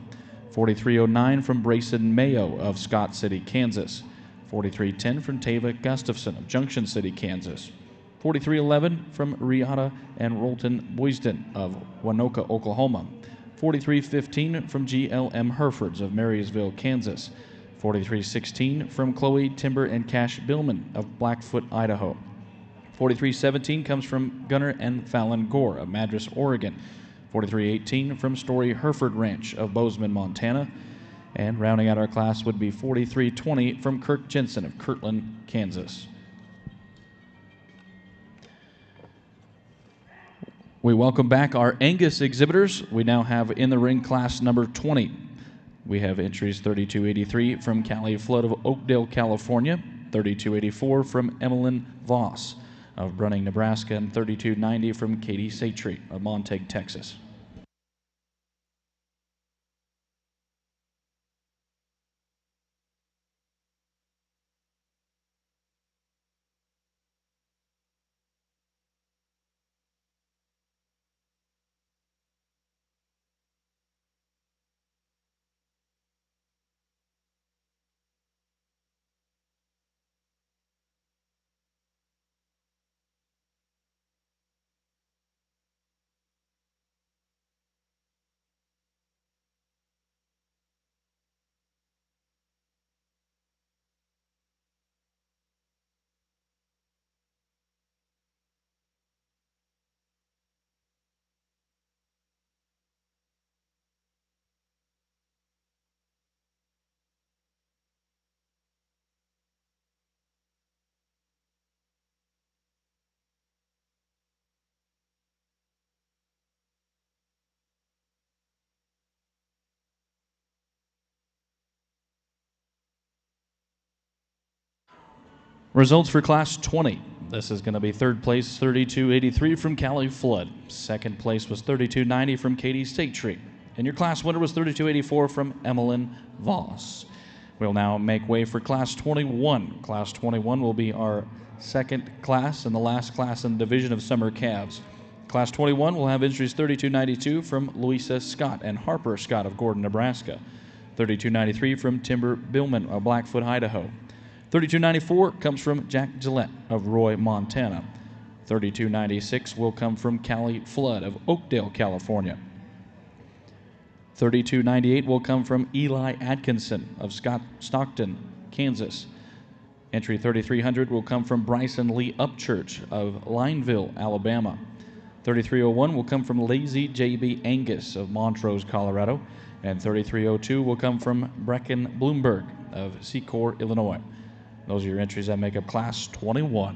4309 from Brayson Mayo of Scott City, Kansas, 4310 from Tava Gustafson of Junction City, Kansas, 4311 from Riata and Rolton Boysden of Wanoka, Oklahoma, 4315 from GLM Herefords of Marysville, Kansas. 4316 from Chloe Timber and Cash Billman of Blackfoot, Idaho. 4317 comes from Gunnar and Fallon Gore of Madras, Oregon. 4318 from Story Hereford Ranch of Bozeman, Montana. And rounding out our class would be 4320 from Kirk Jensen of Kirtland, Kansas. We welcome back our Angus exhibitors. We now have in the ring class number 20. We have entries 3283 from Callie Flood of Oakdale, California, 3284 from Emmeline Voss of Brunning, Nebraska, and 3290 from Katie Satry of Montague, Texas. Results for Class 20. This is going to be third place, 3283 from Callie Flood. Second place was 3290 from Katie Satry. And your class winner was 3284 from Emmeline Voss. We'll now make way for Class 21. Class 21 will be our second class and the last class in the division of summer calves. Class 21 will have entries 3292 from Louisa Scott and Harper Scott of Gordon, Nebraska. 3293 from Timber Billman of Blackfoot, Idaho. 3294 comes from Jack Gillette of Roy, Montana. 3296 will come from Callie Flood of Oakdale, California. 3298 will come from Eli Atkinson of Stockton, Kansas. Entry 3300 will come from Bryson Lee Upchurch of Lineville, Alabama. 3301 will come from Lazy J.B. Angus of Montrose, Colorado. And 3302 will come from Brecken Bloomberg of Secor, Illinois. Those are your entries that make up Class 21.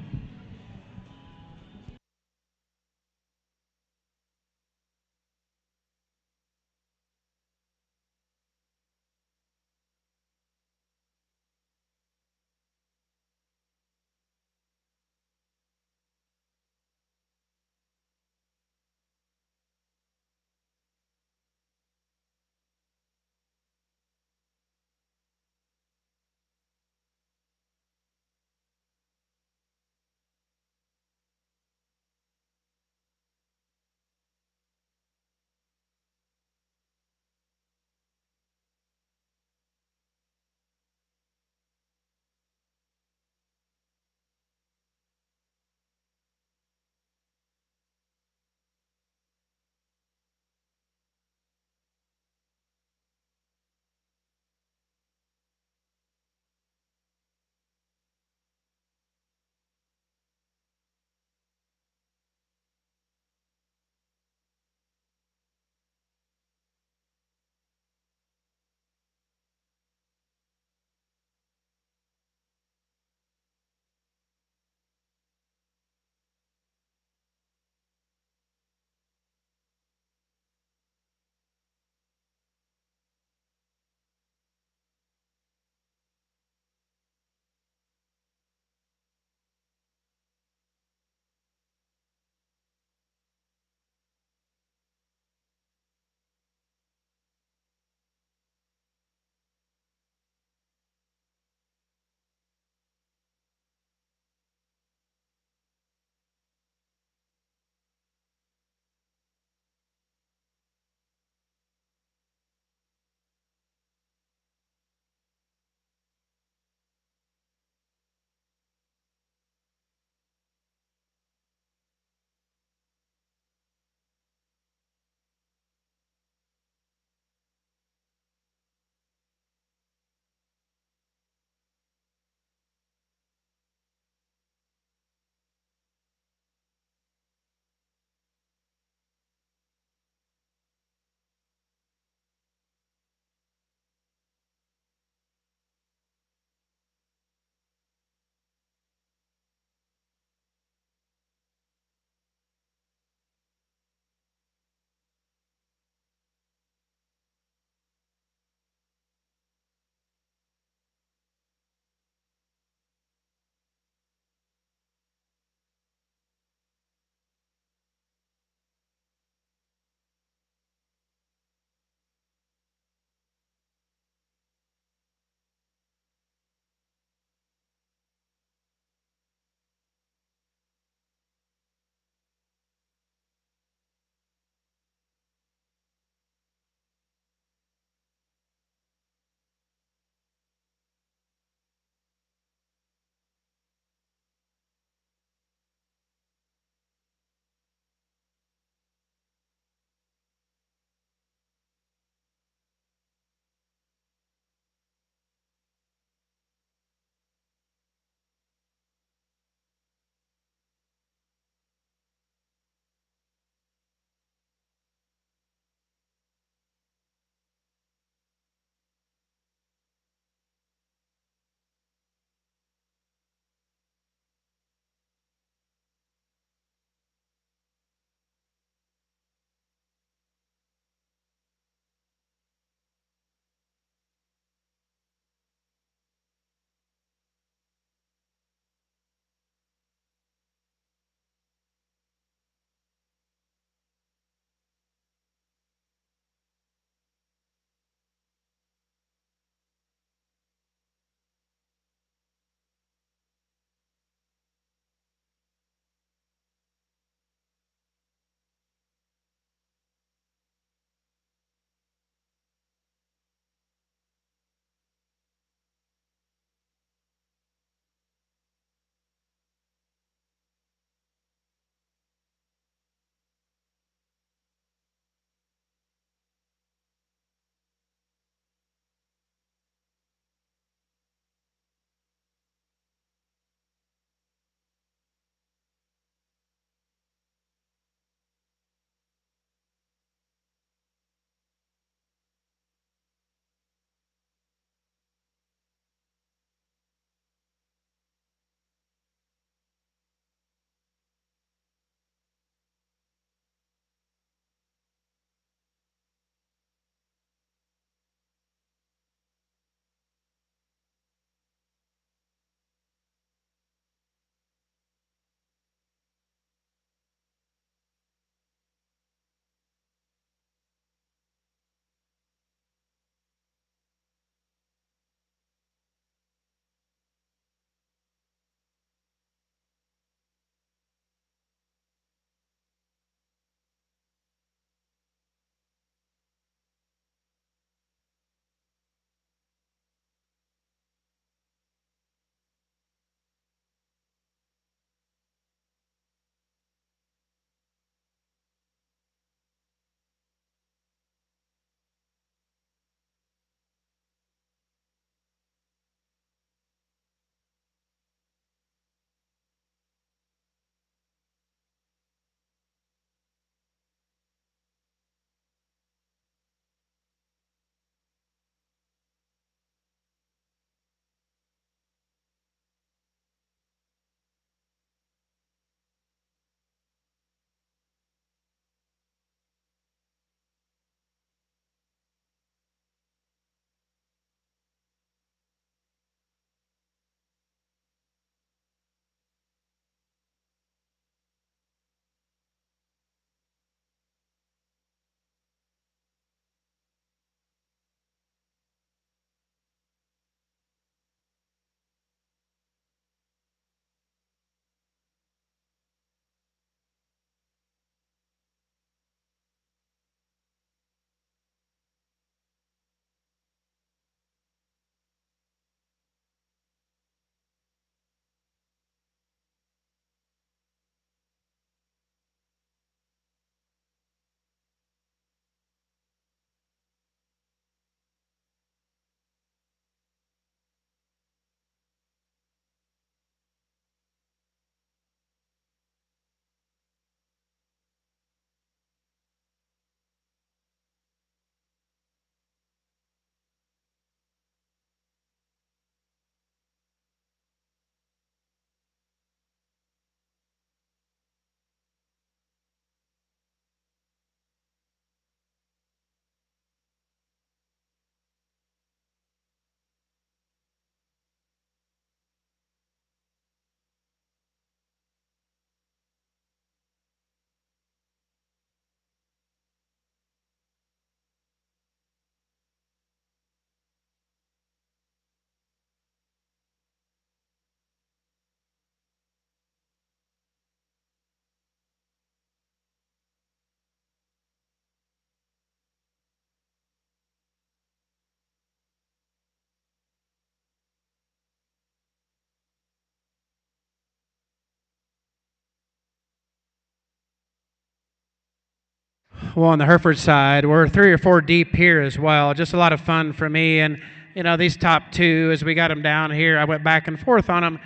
Well, on the Hereford side, we're 3 or 4 deep here as well. Just a lot of fun for me. And, you know, these top two, as we got them down here, I went back and forth on them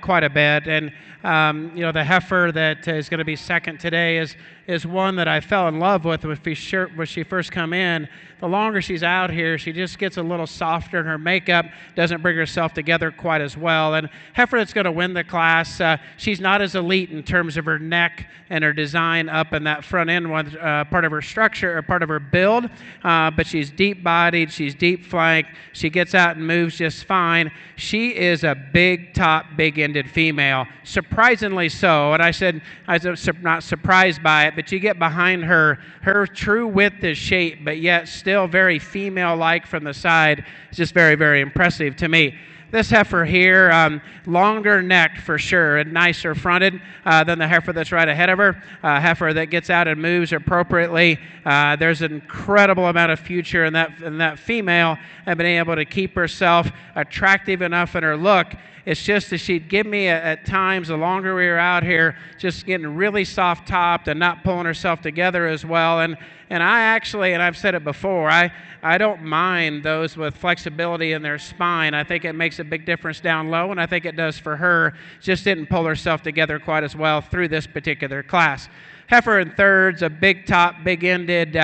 quite a bit. And, you know, the heifer that is going to be second today is one that I fell in love with when she first come in. The longer she's out here, she just gets a little softer, and her makeup doesn't bring herself together quite as well. And heifer that's going to win the class, she's not as elite in terms of her neck and her design up in that front end one, part of her structure or part of her build, but she's deep-bodied, she's deep-flanked, she gets out and moves just fine. She is a big top, big-ended female, surprisingly so. And I was not surprised by it, but you get behind her, her true width is shape, but yet still very female-like from the side. It's just very, very impressive to me. This heifer here, longer necked for sure, and nicer fronted than the heifer that's right ahead of her. Heifer that gets out and moves appropriately. There's an incredible amount of future in that female, and being able to keep herself attractive enough in her look. It's just that she'd give me at times, the longer we were out here, just getting really soft topped and not pulling herself together as well. And I actually, and I've said it before, I don't mind those with flexibility in their spine. I think it makes a big difference down low, and I think it does for her. Just didn't pull herself together quite as well through this particular class. Heifer in third's a big top, big-ended,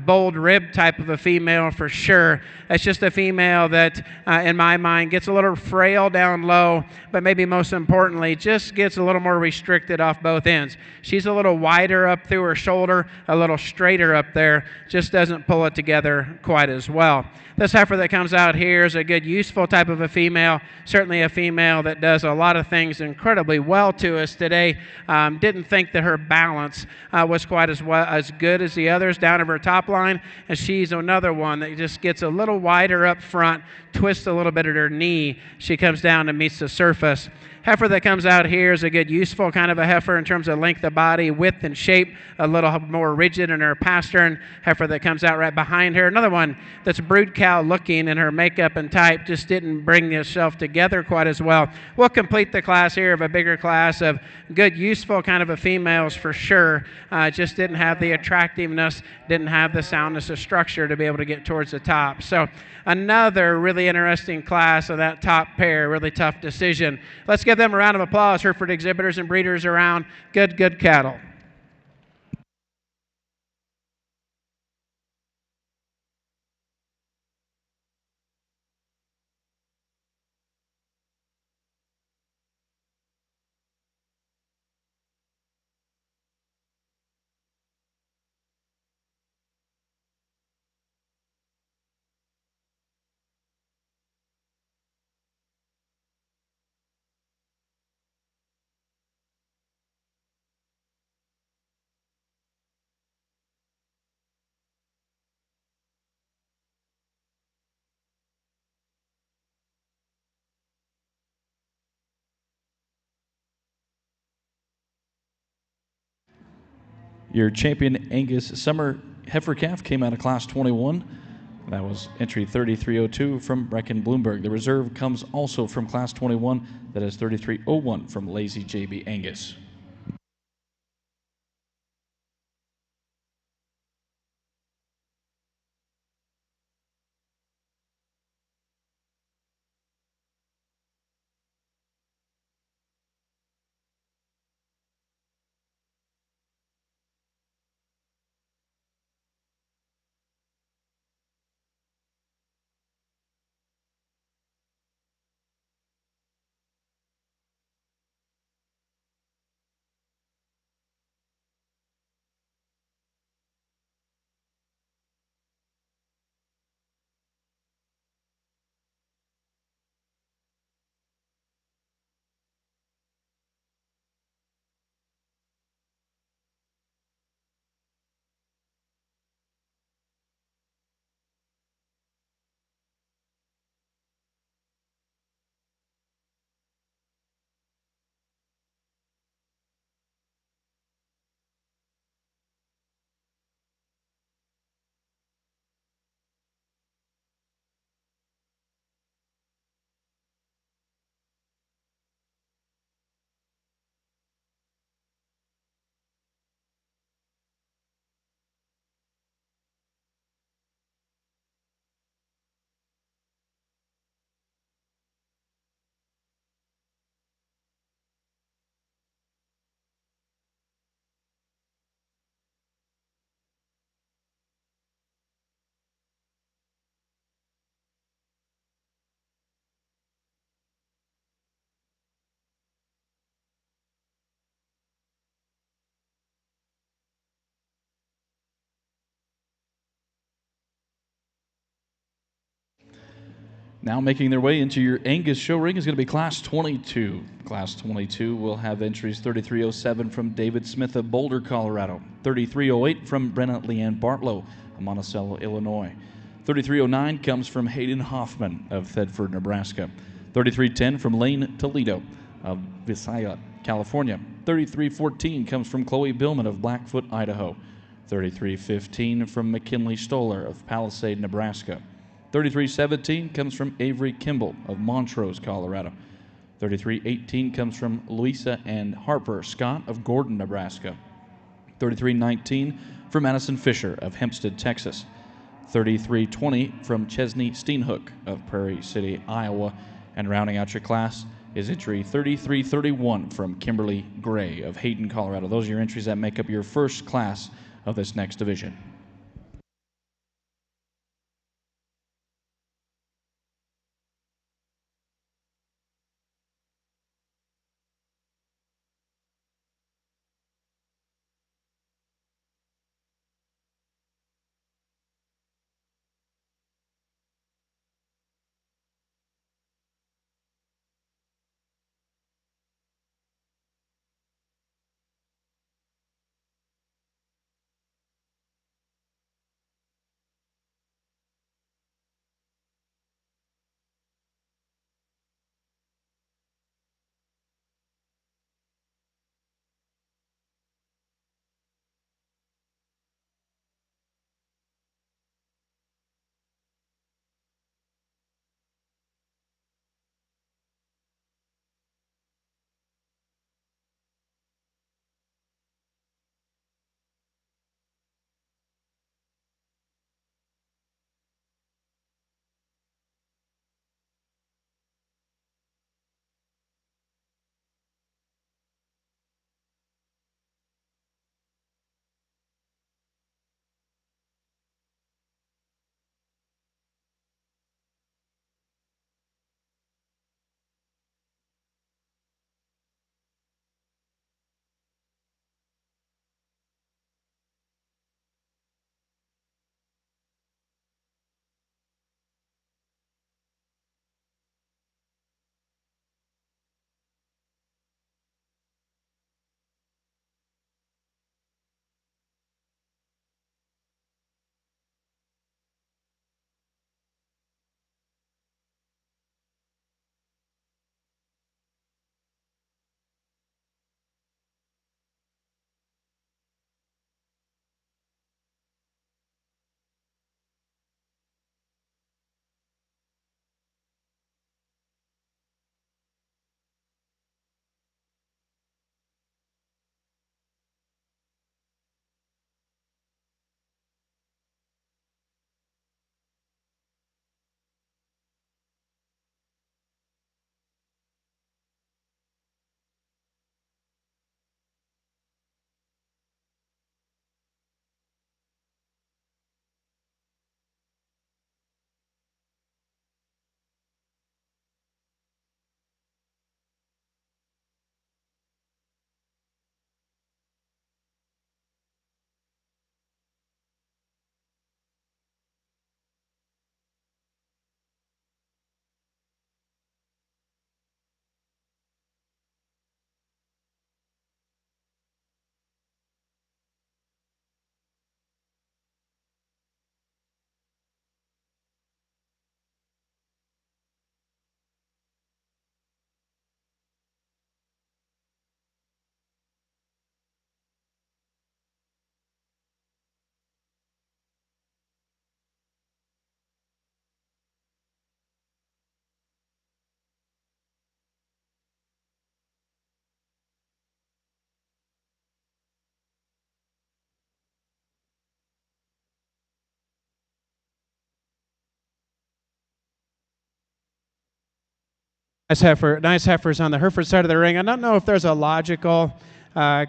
bold rib type of a female for sure. It's just a female that, in my mind, gets a little frail down low, but maybe most importantly, just gets a little more restricted off both ends. She's a little wider up through her shoulder, a little straighter up there, just doesn't pull it together quite as well. This heifer that comes out here is a good, useful type of a female, certainly a female that does a lot of things incredibly well to us today. Didn't think that her balance was quite as good as the others down of her top line, and she's another one that just gets a little wider up front, twists a little bit at her knee. She comes down and meets the surface. Heifer that comes out here is a good, useful kind of a heifer in terms of length of body, width, and shape, a little more rigid in her pastern. Heifer that comes out right behind her. Another one that's brood cow looking in her makeup and type, just didn't bring herself together quite as well. We'll complete the class here of a bigger class of good, useful kind of a females for sure. Just didn't have the attractiveness, didn't have the soundness of structure to be able to get towards the top. So another really interesting class of that top pair, really tough decision. Let's give them a round of applause. Hereford exhibitors and breeders around. Good cattle. Your champion Angus Summer heifer calf came out of class 21. That was entry 3302 from Brecken Bloomberg. The reserve comes also from class 21. That is 3301 from Lazy JB Angus. Now making their way into your Angus show ring is going to be Class 22. Class 22 will have entries 3307 from David Smith of Boulder, Colorado. 3308 from Brenna Leanne Bartlow of Monticello, Illinois. 3309 comes from Hayden Hoffman of Thedford, Nebraska. 3310 from Lane Toledo of Visayas, California. 3314 comes from Chloe Billman of Blackfoot, Idaho. 3315 from McKinley Stoller of Palisade, Nebraska. 3317 comes from Avery Kimball of Montrose, Colorado. 3318 comes from Louisa and Harper Scott of Gordon, Nebraska. 3319 from Madison Fisher of Hempstead, Texas. 3320 from Chesney Steenhook of Prairie City, Iowa. And rounding out your class is entry 3331 from Kimberly Gray of Hayden, Colorado. Those are your entries that make up your first class of this next division. Nice heifers on the Hereford side of the ring. I don't know if there's a logical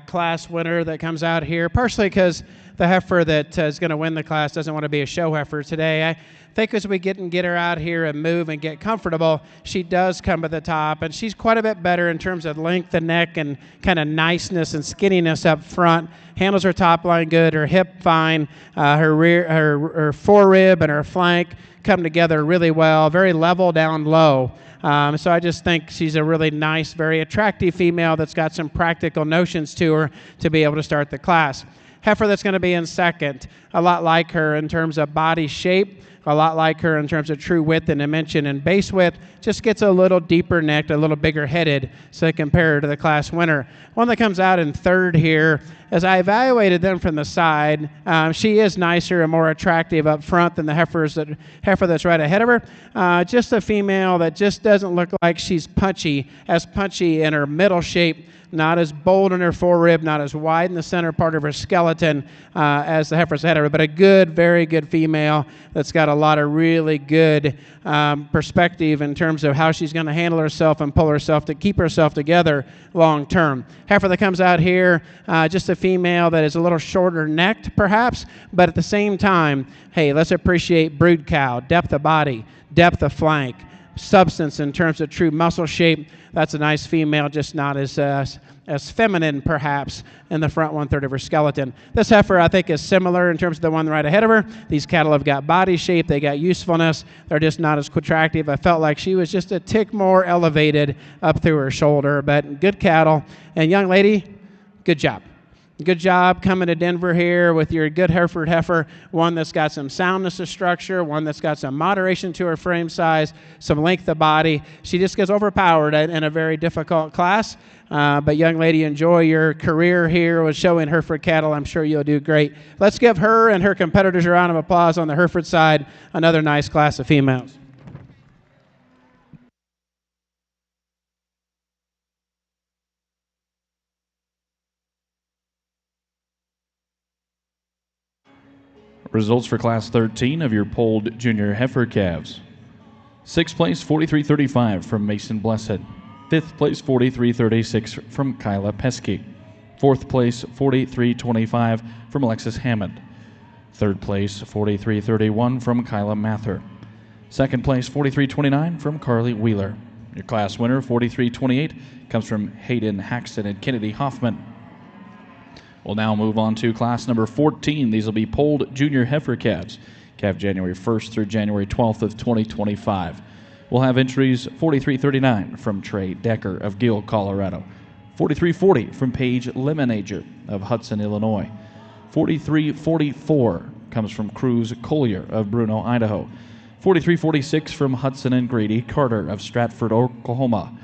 class winner that comes out here, partially because the heifer that is going to win the class doesn't want to be a show heifer today. I think as we get her out here and move and get comfortable, she does come to the top, and she's quite a bit better in terms of length of neck and kind of niceness and skinniness up front. Handles her top line good, her hip fine, her forerib and her flank come together really well, very level down low. So I just think she's a really nice, very attractive female that's got some practical notions to her to be able to start the class. Heifer that's going to be in second, a lot like her in terms of body shape, a lot like her in terms of true width and dimension and base width, just gets a little deeper necked, a little bigger headed, so I compare her to the class winner. One that comes out in third here, as I evaluated them from the side, she is nicer and more attractive up front than the heifer that's right ahead of her. Just a female that just doesn't look like she's punchy in her middle shape, not as bold in her forerib, not as wide in the center part of her skeleton as the heifer's ahead of her, but a good, very good female that's got a lot of really good perspective in terms of how she's going to handle herself and pull herself to keep herself together long term. Heifer that comes out here, just a female that is a little shorter necked perhaps, but at the same time, hey, let's appreciate brood cow, depth of body, depth of flank, substance in terms of true muscle shape. That's a nice female, just not as feminine perhaps in the front 1/3 of her skeleton. This heifer I think is similar in terms of the one right ahead of her. These cattle have got body shape, they got usefulness, they're just not as attractive. I felt like she was just a tick more elevated up through her shoulder, but good cattle. And young lady, good job. Good job coming to Denver here with your good Hereford heifer, one that's got some soundness of structure, one that's got some moderation to her frame size, some length of body. She just gets overpowered in a very difficult class. But young lady, enjoy your career here with showing Hereford cattle. I'm sure you'll do great. Let's give her and her competitors a round of applause on the Hereford side. Another nice class of females. Results for Class 13 of your polled junior heifer calves. 6th place, 43.35 from Mason Blessed. 5th place, 43.36 from Kyla Pesky. 4th place, 43.25 from Alexis Hammond. 3rd place, 43.31 from Kyla Mather. 2nd place, 43.29 from Carly Wheeler. Your class winner, 43.28, comes from Hayden Haxton and Kennedy Hoffman. We'll now move on to class number 14. These will be polled junior heifer calves, calved January 1st through January 12th of 2025. We'll have entries 43.39 from Trey Decker of Gill, Colorado. 43.40 from Paige Lemonager of Hudson, Illinois. 43.44 comes from Cruz Collier of Bruno, Idaho. 43.46 from Hudson and Grady Carter of Stratford, Oklahoma.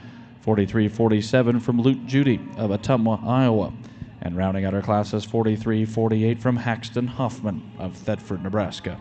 43.47 from Luke Judy of Ottumwa, Iowa. And rounding out our classes, 43.48 from Haxton Hoffman of Thetford, Nebraska.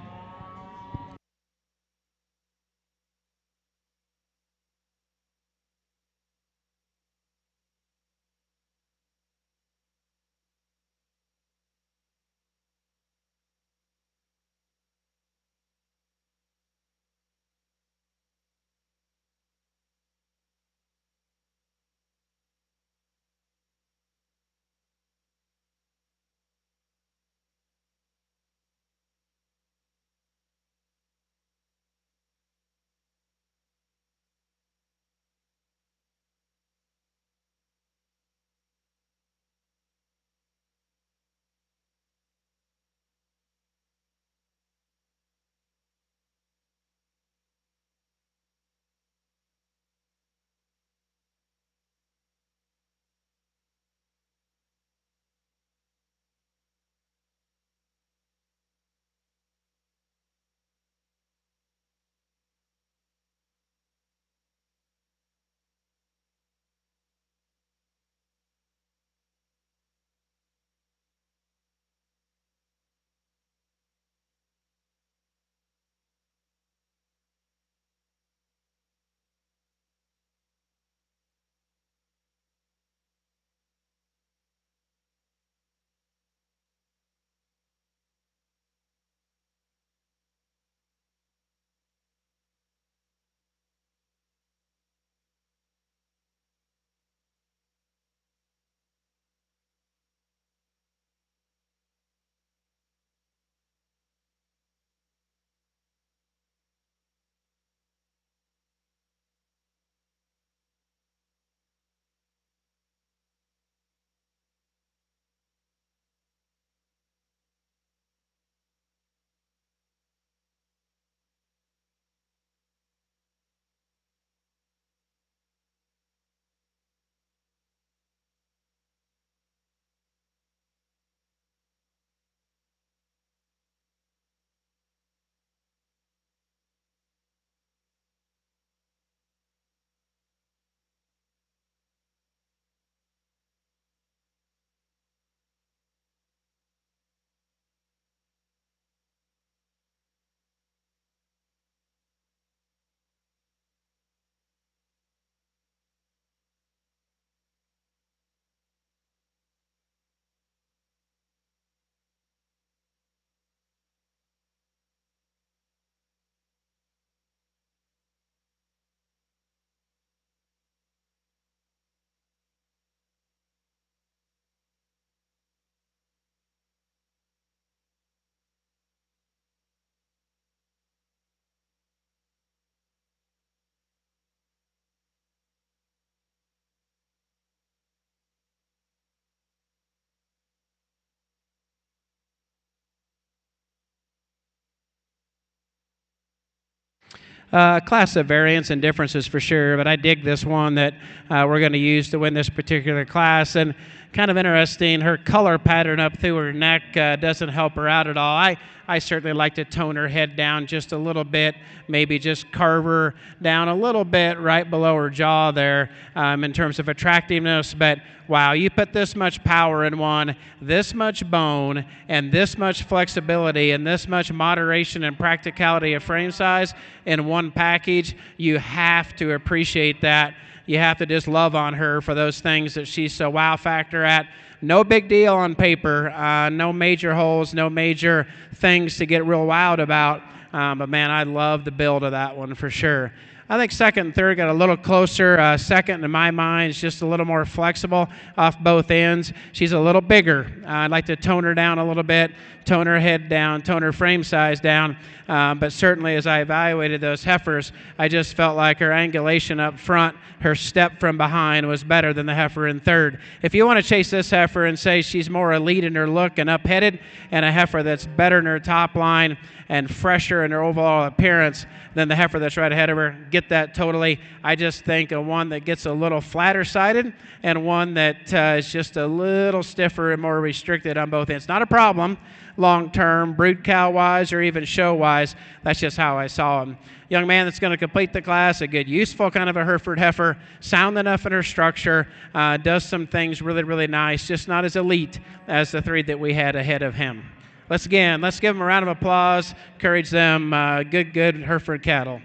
Class of variance and differences for sure, but I dig this one that we're going to use to win this particular class. And kind of interesting, her color pattern up through her neck doesn't help her out at all. I certainly like to tone her head down just a little bit, maybe just carve her down a little bit right below her jaw there in terms of attractiveness. But wow, you put this much power in one, this much bone, and this much flexibility, and this much moderation and practicality of frame size in one package, you have to appreciate that. You have to just love on her for those things that she's so wow factor at. No big deal on paper, no major holes, no major things to get real wowed about. But man, I love the build of that one for sure. I think second and third got a little closer. Second, in my mind, is just a little more flexible off both ends. She's a little bigger. I'd like to tone her down a little bit, tone her head down, tone her frame size down. But certainly as I evaluated those heifers, I just felt like her angulation up front, her step from behind was better than the heifer in third. If you want to chase this heifer and say she's more elite in her look and up-headed, and a heifer that's better in her top line and fresher in her overall appearance than the heifer that's right ahead of her, get that totally. I just think a one that gets a little flatter-sided and one that is just a little stiffer and more restricted on both ends. Not a problem long-term, brood cow-wise or even show-wise. That's just how I saw him. Young man that's going to complete the class, a good, useful kind of a Hereford heifer, sound enough in her structure, does some things really, really nice, just not as elite as the three that we had ahead of him. Let's give them a round of applause, encourage them, good Hereford cattle.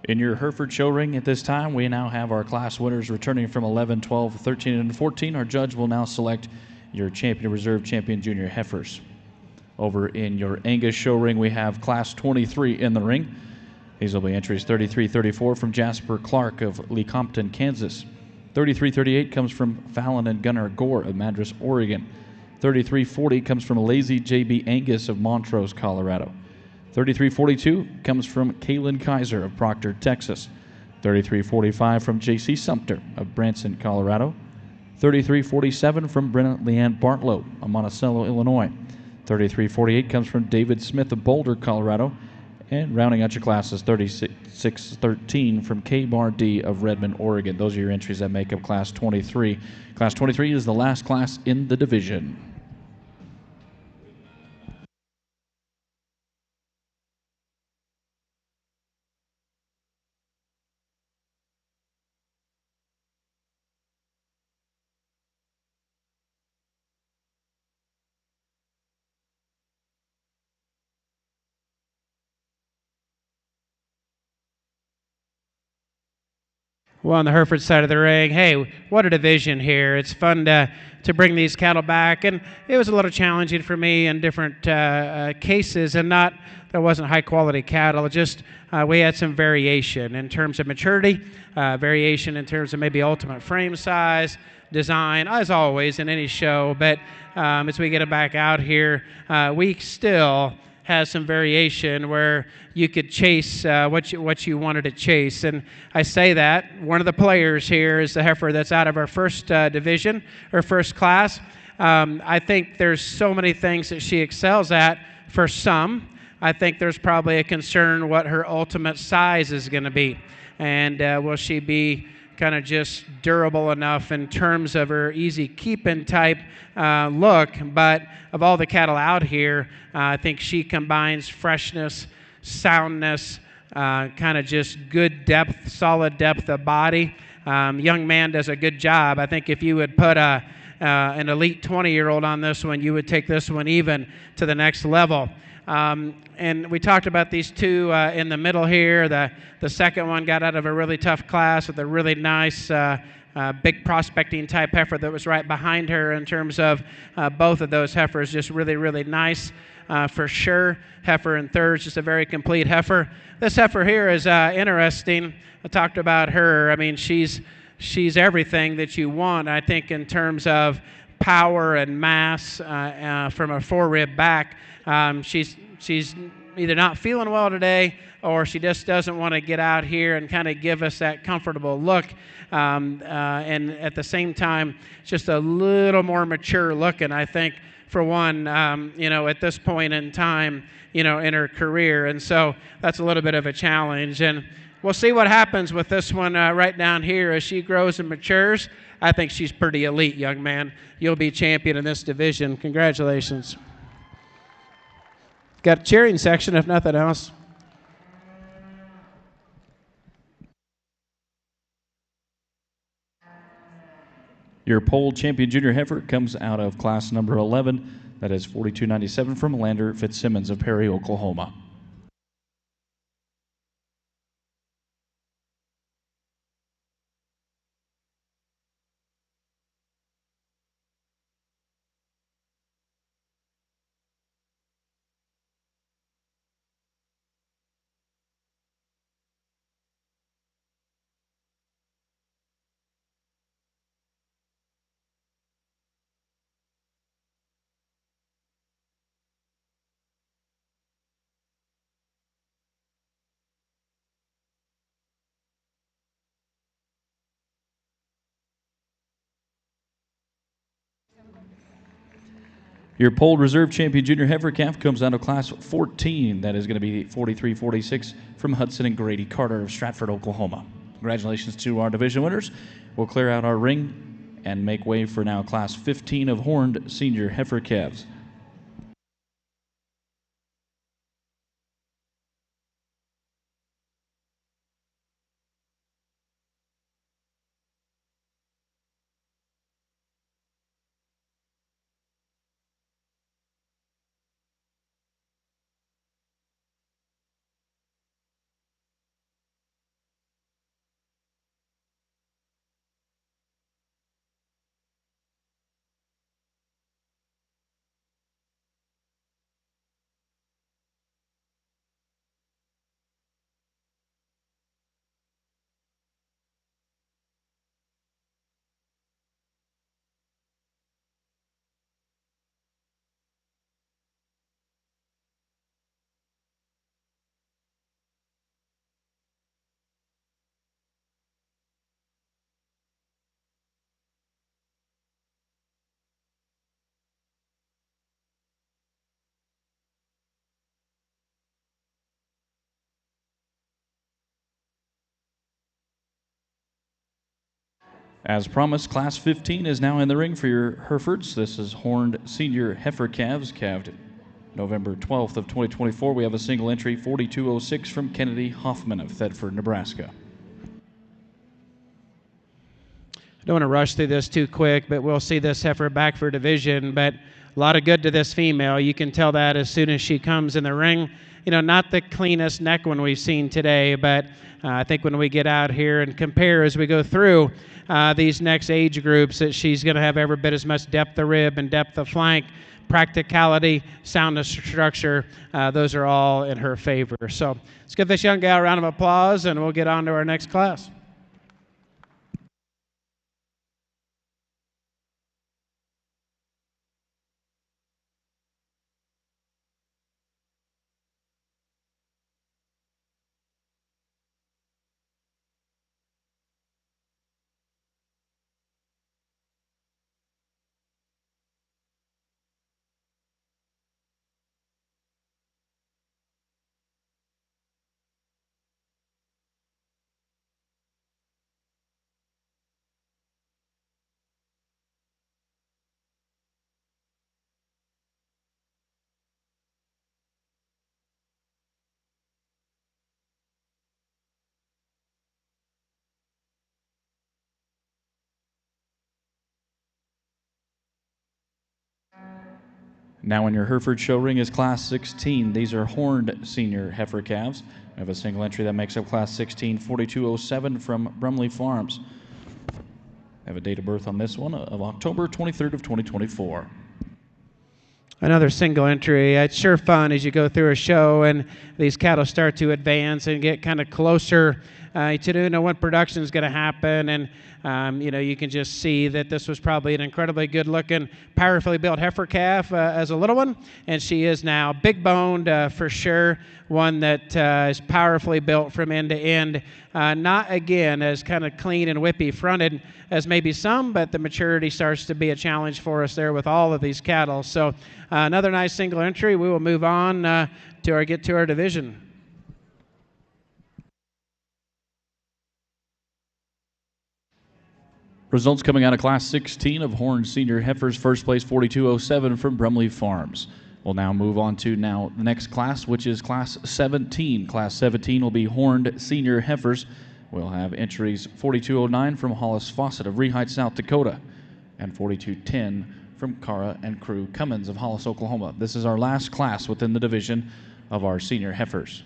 In your Hereford show ring at this time, we now have our class winners returning from 11, 12, 13, and 14. Our judge will now select your champion reserve champion junior heifers. Over in your Angus show ring, we have class 23 in the ring. These will be entries 33-34 from Jasper Clark of Lecompton, Kansas. 33-38 comes from Fallon and Gunnar Gore of Madras, Oregon. 33-40 comes from Lazy JB Angus of Montrose, Colorado. 33-42 comes from Kaylin Kaiser of Proctor, Texas. 33-45 from JC Sumter of Branson, Colorado. 33-47 from Brenna Leanne Bartlow of Monticello, Illinois. 33-48 comes from David Smith of Boulder, Colorado. And rounding out your classes, 36-13 from K. Bar D of Redmond, Oregon. Those are your entries that make up Class 23. Class 23 is the last class in the division. Well, on the Hereford side of the ring, hey, what a division here. It's fun to bring these cattle back, and it was a little challenging for me in different cases, and not there wasn't high-quality cattle, just we had some variation in terms of maturity, variation in terms of maybe ultimate frame size, design, as always in any show, but as we get it back out here, we still has some variation where you could chase what you wanted to chase. And I say that one of the players here is the heifer that's out of our first division, or first class. I think there's so many things that she excels at for some. I think there's probably a concern what her ultimate size is going to be. And will she be kind of just durable enough in terms of her easy keeping type look. But of all the cattle out here, I think she combines freshness, soundness, kind of just good depth, solid depth of body. Young man does a good job. I think if you would put an elite 20-year-old on this one, you would take this one even to the next level. And we talked about these two in the middle here. The second one got out of a really tough class with a really nice big prospecting type heifer that was right behind her in terms of both of those heifers. Just really, really nice for sure. Heifer in third is just a very complete heifer. This heifer here is interesting. I talked about her. I mean, she's everything that you want, I think, in terms of power and mass from a four-rib back. She's either not feeling well today, or she just doesn't want to get out here and kind of give us that comfortable look. And at the same time, just a little more mature looking, I think, for one, at this point in time, in her career. And so that's a little bit of a challenge. And we'll see what happens with this one right down here as she grows and matures. I think she's pretty elite, young man. You'll be champion in this division. Congratulations. Got a cheering section, if nothing else. Your pole champion junior heifer comes out of class number 11. That is 4297 from Lander Fitzsimmons of Perry, Oklahoma. Your polled reserve champion junior heifer calf comes out of class 14. That is going to be 43-46 from Hudson and Grady Carter of Stratford, Oklahoma. Congratulations to our division winners. We'll clear out our ring and make way for now class 15 of horned senior heifer calves. As promised, Class 15 is now in the ring for your Herefords. This is horned senior heifer calves, calved November 12th of 2024. We have a single entry, 4206 from Kennedy Hoffman of Thedford, Nebraska. I don't want to rush through this too quick, but we'll see this heifer back for division. But a lot of good to this female. You can tell that as soon as she comes in the ring. You know, not the cleanest neck one we've seen today, but I think when we get out here and compare as we go through these next age groups, that she's going to have every bit as much depth of rib and depth of flank, practicality, soundness, structure. Those are all in her favor. So let's give this young gal a round of applause, and we'll get on to our next class. Now in your Hereford show ring is Class 16. These are horned senior heifer calves. We have a single entry that makes up Class 16, 4207 from Brumley Farms. I have a date of birth on this one of October 23rd of 2024. Another single entry. It's sure fun as you go through a show and these cattle start to advance and get kind of closer to know when production is going to happen. And, you can just see that this was probably an incredibly good-looking, powerfully built heifer calf as a little one. And she is now big-boned for sure, one that is powerfully built from end to end. Not, again, as kind of clean and whippy fronted as maybe some, but the maturity starts to be a challenge for us there with all of these cattle. So another nice single entry. We will move on to get to our division. Results coming out of Class 16 of horned senior heifers. First place, 4207 from Brumley Farms. We'll now move on to the next class, which is Class 17. Class 17 will be horned senior heifers. We'll have entries 4209 from Hollis Fawcett of Rehite, South Dakota, and 4210 from Cara and Crew Cummins of Hollis, Oklahoma. This is our last class within the division of our senior heifers.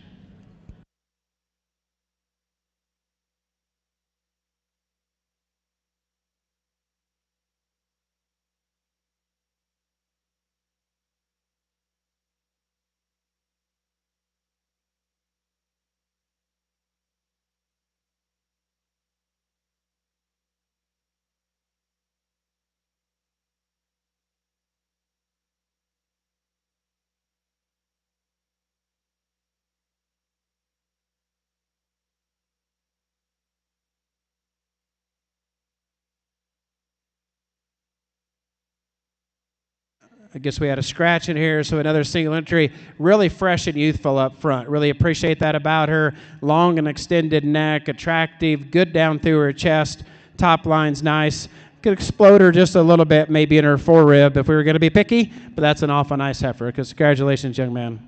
I guess we had a scratch in here, so another single entry. Really fresh and youthful up front. Really appreciate that about her. Long and extended neck, attractive, good down through her chest. Top line's nice. Could explode her just a little bit, maybe in her forerib if we were going to be picky, but that's an awful nice heifer. Congratulations, young man.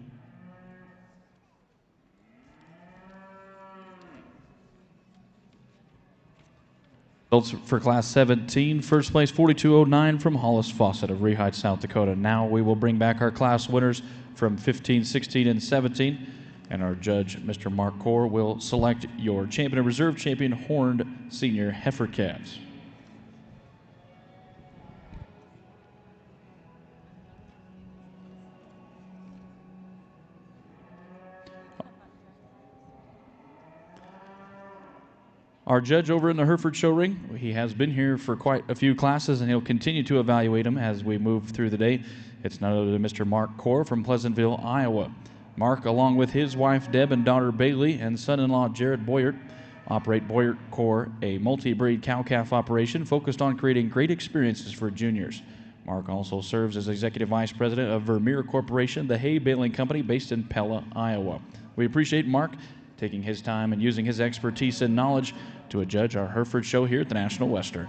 Results for Class 17, first place 4209 from Hollis Fawcett of Rehite, South Dakota. Now we will bring back our class winners from 15, 16, and 17, and our judge, Mr. Mark Core, will select your champion and reserve champion horned senior heifer calves. Our judge over in the Hereford show ring, he has been here for quite a few classes, and he'll continue to evaluate them as we move through the day. It's none other than Mr. Mark Core from Pleasantville, Iowa. Mark, along with his wife Deb and daughter Bailey and son-in-law Jared Boyert, operate Boyert Core, a multi-breed cow-calf operation focused on creating great experiences for juniors. Mark also serves as Executive Vice President of Vermeer Corporation, the hay baling company based in Pella, Iowa. We appreciate Mark taking his time and using his expertise and knowledge to judge our Hereford show here at the National Western.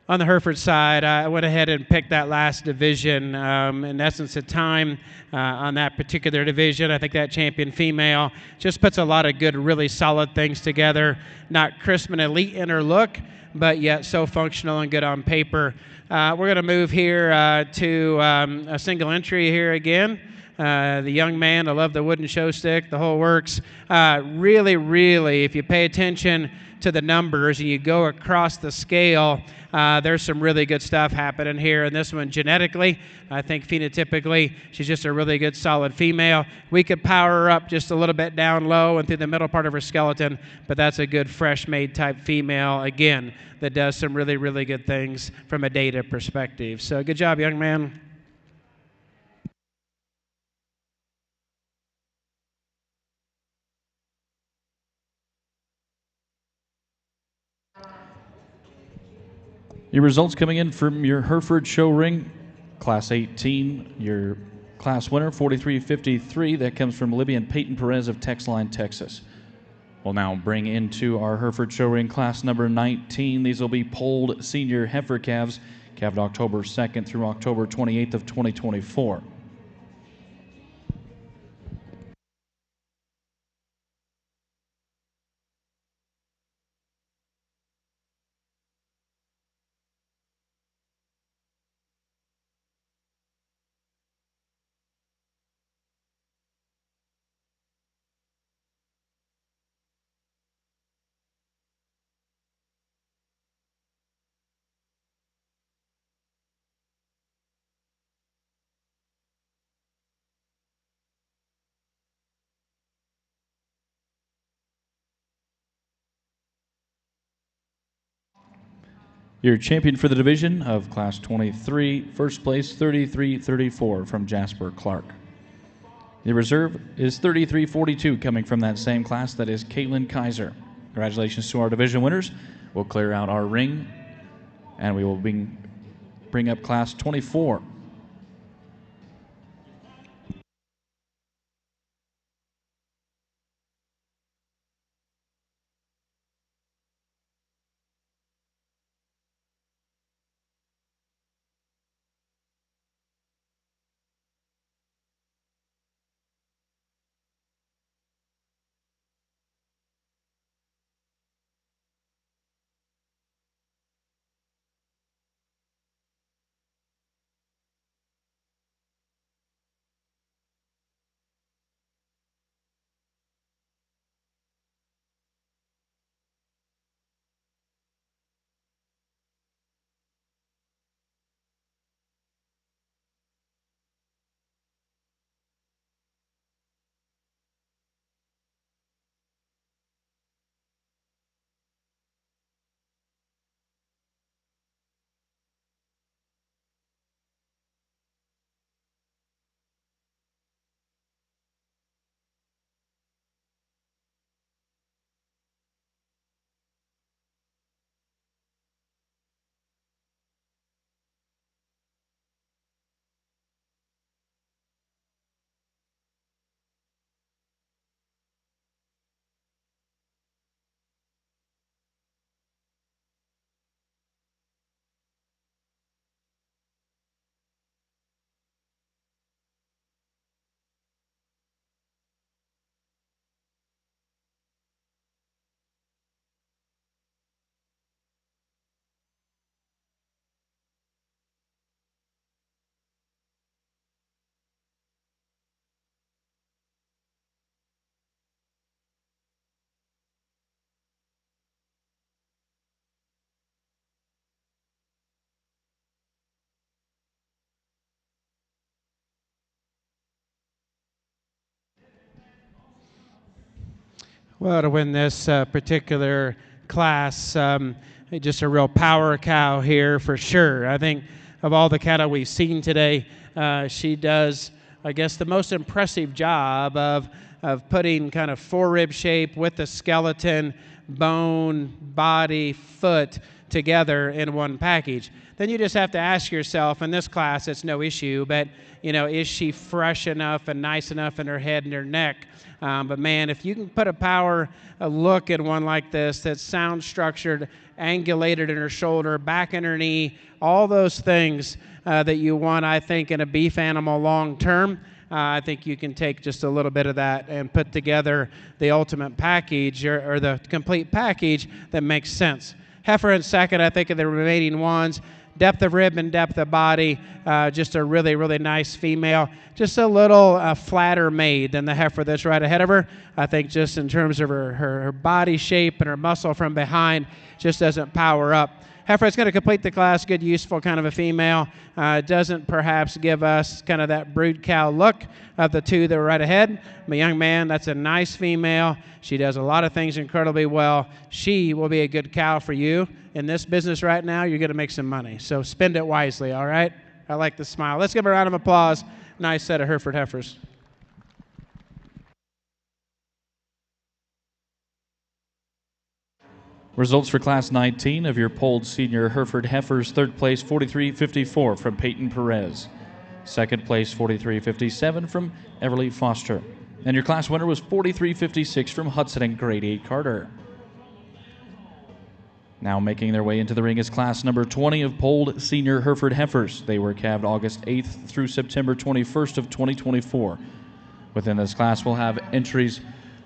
On the Hereford side, I went ahead and picked that last division. In essence, the time on that particular division, I think that champion female just puts a lot of good, really solid things together. Not crisp and elite in her look, but yet so functional and good on paper. We're going to move here to a single entry here again. The young man, I love the wooden show stick, the whole works. Really, really, if you pay attention to the numbers and you go across the scale, there's some really good stuff happening here. And this one, genetically, I think phenotypically, she's just a really good, solid female. We could power her up just a little bit down low and through the middle part of her skeleton, but that's a good, fresh-made type female, again, that does some really, really good things from a data perspective. So good job, young man. Your results coming in from your Hereford show ring, Class 18, your class winner, 43.53. That comes from Libby and Peyton Perez of Texline, Texas. We'll now bring into our Hereford show ring class number 19. These will be polled senior heifer calves, calved October 2nd through October 28th of 2024. Your champion for the division of Class 23, first place 33-34 from Jasper Clark. The reserve is 33-42 coming from that same class. That is Caitlin Kaiser. Congratulations to our division winners. We'll clear out our ring, and we will bring up Class 24. Well, to win this particular class, just a real power cow here for sure. I think of all the cattle we've seen today, she does, I guess, the most impressive job of putting kind of four-rib shape with the skeleton, bone, body, foot together in one package. Then you just have to ask yourself, in this class, it's no issue, but, is she fresh enough and nice enough in her head and her neck? But man, if you can put a look in one like this that's sound structured, angulated in her shoulder, back in her knee, all those things that you want, I think, in a beef animal long term, I think you can take just a little bit of that and put together the ultimate package or the complete package that makes sense. Heifer in second, I think, of the remaining ones. Depth of rib and depth of body, just a really, really nice female. Just a little flatter made than the heifer that's right ahead of her. I think just in terms of her body shape and her muscle from behind, just doesn't power up. Heifer is going to complete the class, good, useful kind of a female. Doesn't perhaps give us kind of that brood cow look of the two that were right ahead. But young man, that's a nice female. She does a lot of things incredibly well. She will be a good cow for you. In this business right now, you're going to make some money. So spend it wisely, all right? I like the smile. Let's give her a round of applause. Nice set of Hereford heifers. Results for Class 19 of your polled senior Hereford heifers. Third place, 43-54 from Peyton Perez. Second place, 43-57 from Everly Foster. And your class winner was 43-56 from Hudson and Grade 8 Carter. Now making their way into the ring is class number 20 of polled senior Hereford heifers. They were calved August 8th through September 21st of 2024. Within this class, we'll have entries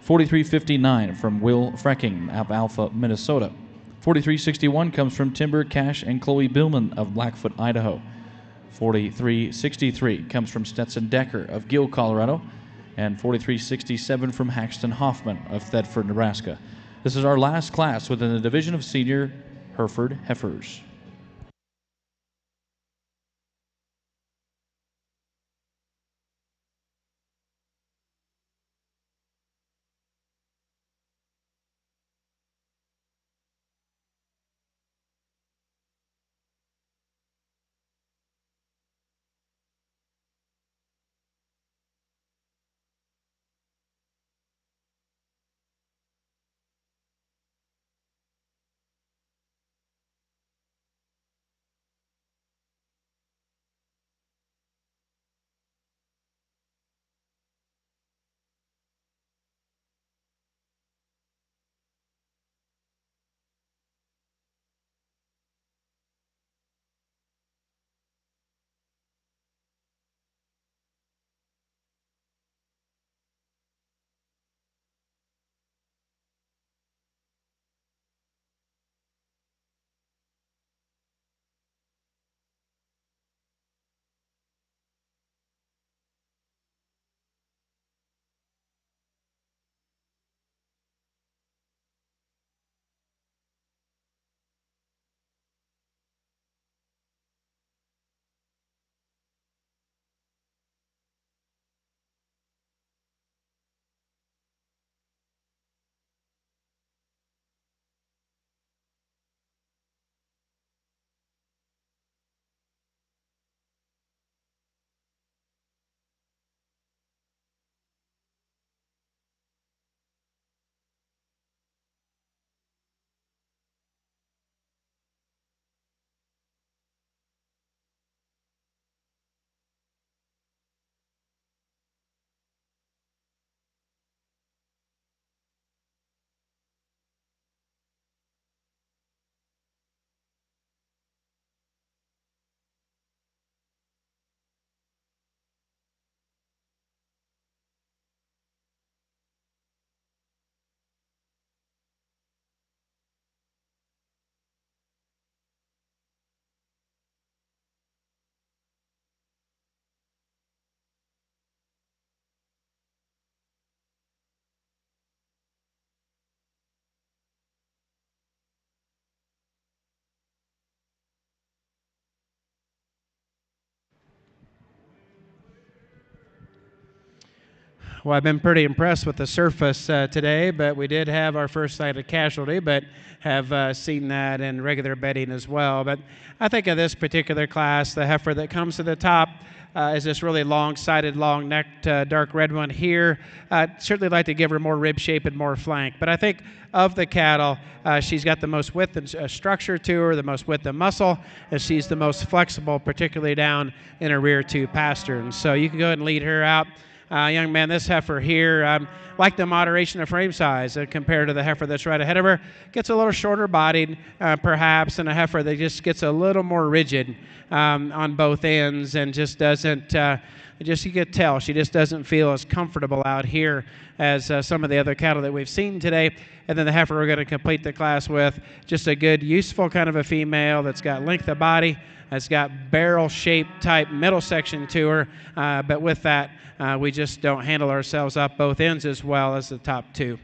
43-59 from Will Frecking of Alpha, Minnesota. 43-61 comes from Timber Cash and Chloe Billman of Blackfoot, Idaho. 43-63 comes from Stetson Decker of Gill, Colorado. And 43-67 from Haxton Hoffman of Thedford, Nebraska. This is our last class within the division of senior Hereford heifers. Well, I've been pretty impressed with the surface today, but we did have our first sight of casualty, but have seen that in regular bedding as well. But I think of this particular class, the heifer that comes to the top is this really long-sided, long-necked, dark red one here. Certainly like to give her more rib shape and more flank. But I think of the cattle, she's got the most width and structure to her, the most width and muscle, and she's the most flexible, particularly down in her rear two pasterns. So you can go ahead and lead her out. Young man, this heifer here, like the moderation of frame size compared to the heifer that's right ahead of her, gets a little shorter bodied perhaps, and a heifer that just gets a little more rigid on both ends and just doesn't, you could tell, she just doesn't feel as comfortable out here as some of the other cattle that we've seen today. And then the heifer we're going to complete the class with, just a good, useful kind of a female that's got length of body, has got barrel-shaped type middle section to her, but with that, we just don't handle ourselves up both ends as well as the top two.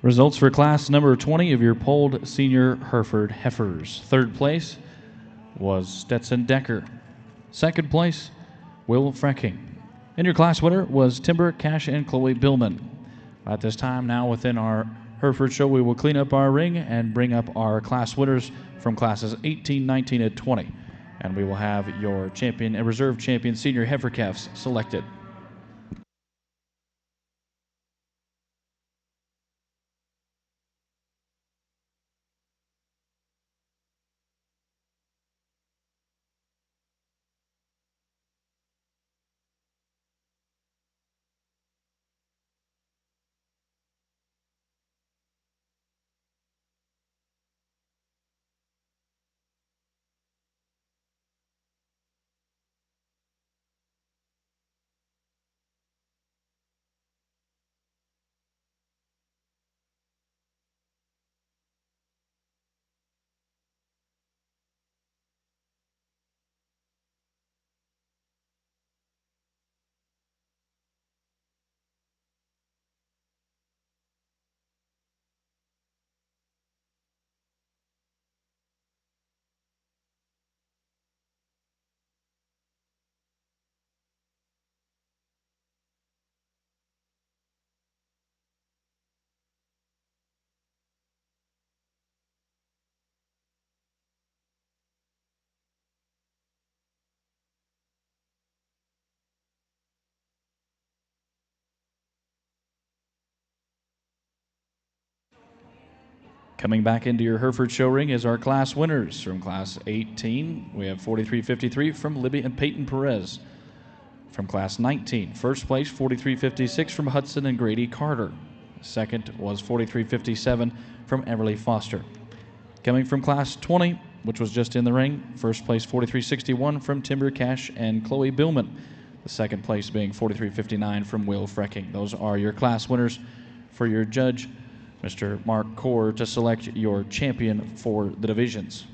Results for class number 20 of your polled senior Hereford heifers. Third place was Stetson Decker. Second place, Will Frecking. And your class winner was Timber Cash and Chloe Billman. At this time, now within our Hereford show, we will clean up our ring and bring up our class winners from classes 18, 19, and 20. And we will have your champion and reserve champion senior heifer calves selected. Coming back into your Hereford show ring is our class winners. From class 18, we have 43.53 from Libby and Peyton Perez. From class 19, first place 43.56 from Hudson and Grady Carter. Second was 43.57 from Everly Foster. Coming from class 20, which was just in the ring, first place 43.61 from Timber Cash and Chloe Billman. The second place being 43.59 from Will Frecking. Those are your class winners. For your judge, Mr. Mark Core, to select your champion for the divisions.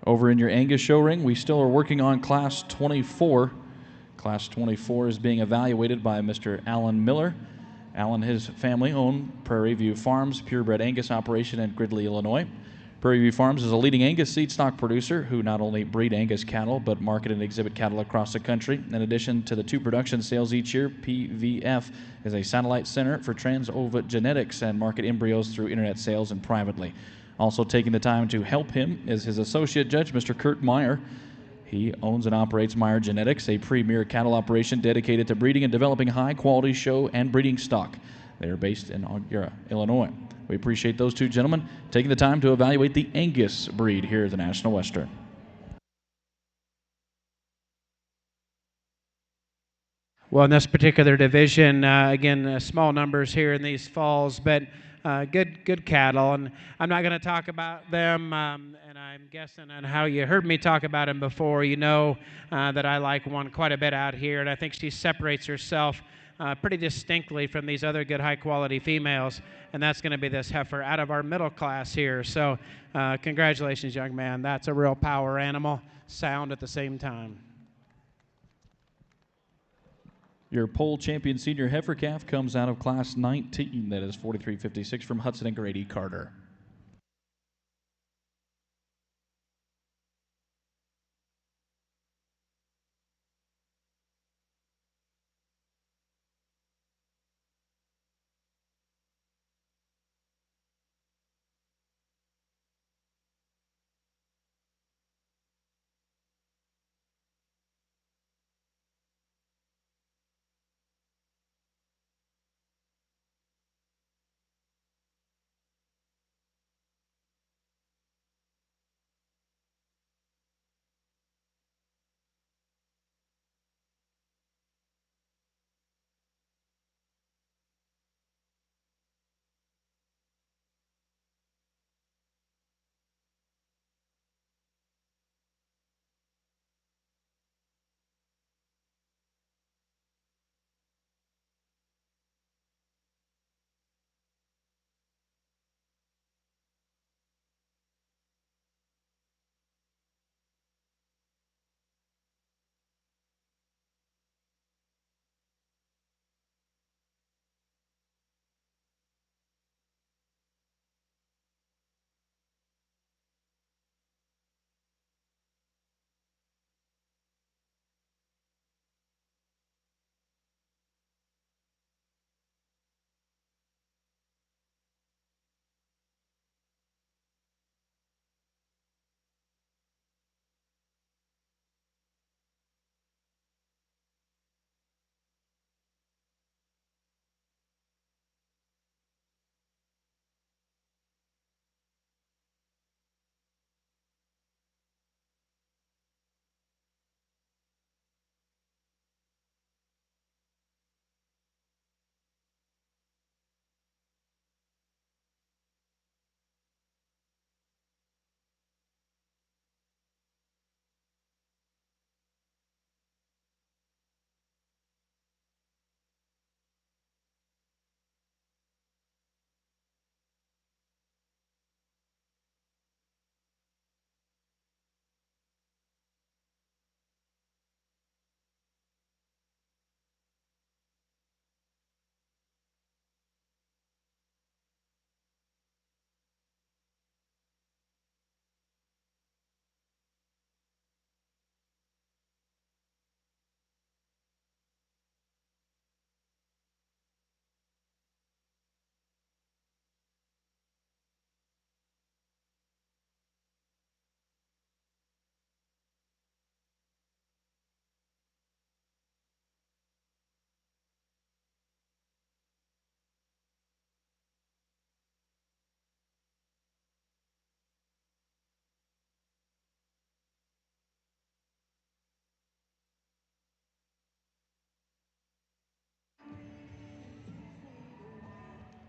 Over in your Angus show ring, we still are working on Class 24. Class 24 is being evaluated by Mr. Alan Miller. Alan and his family own Prairie View Farms, purebred Angus operation in Gridley, Illinois. Prairie View Farms is a leading Angus seed stock producer who not only breed Angus cattle but market and exhibit cattle across the country. In addition to the 2 production sales each year, PVF is a satellite center for Trans-Ova genetics and market embryos through internet sales and privately. Also taking the time to help him is his associate judge, Mr. Kurt Meyer. He owns and operates Meyer Genetics, a premier cattle operation dedicated to breeding and developing high-quality show and breeding stock. They are based in Augura, Illinois. We appreciate those two gentlemen taking the time to evaluate the Angus breed here at the National Western. Well, in this particular division, again, small numbers here in these falls, but good cattle. And I'm not going to talk about them, and I'm guessing on how you heard me talk about them before. You know that I like one quite a bit out here, and I think she separates herself pretty distinctly from these other good high-quality females, and that's going to be this heifer out of our middle class here. So congratulations, young man. That's a real power animal, sound at the same time. Your pole champion senior heifer calf comes out of class 19. That is 4356 from Hudson and Grady Carter.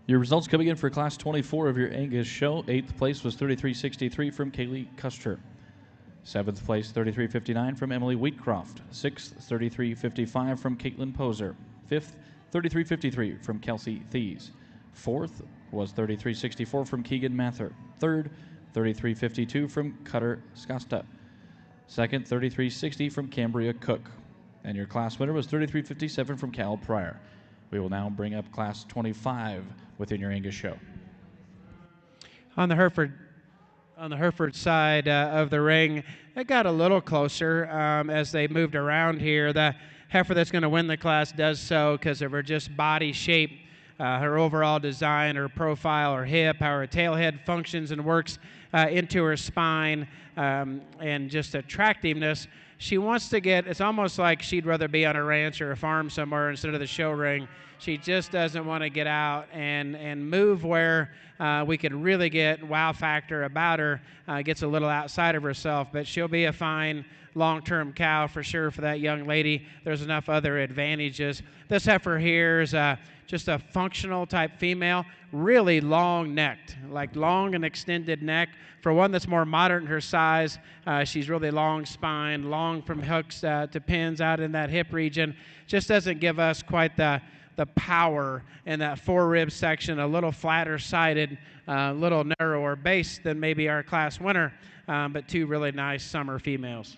Your results coming in for class 24 of your Angus show. 8th place was 3363 from Kaylee Custer. 7th place, 3359 from Emily Wheatcroft. 6th, 3355 from Caitlin Poser. 5th, 3353 from Kelsey Thies. 4th was 3364 from Keegan Mather. 3rd, 3352 from Cutter Scosta. 2nd, 3360 from Cambria Cook. And your class winner was 3357 from Cal Pryor. We will now bring up class 25 within your Angus show. On the Hereford side of the ring, it got a little closer as they moved around here. The heifer that's going to win the class does so because of her just body shape, her overall design, her profile, her hip, how her tail head functions and works into her spine, and just attractiveness. She wants to get, it's almost like she'd rather be on a ranch or a farm somewhere instead of the show ring. She just doesn't want to get out and move where we could really get wow factor about her. Gets a little outside of herself, but she'll be a fine long-term cow for sure for that young lady. There's enough other advantages. This heifer here is just a functional type female, really long-necked, like long and extended neck. For one that's more moderate in her size, she's really long spine, long from hooks to pins out in that hip region. Just doesn't give us quite the power in that forerib section, a little flatter sided, a little narrower base than maybe our class winner, but two really nice summer females.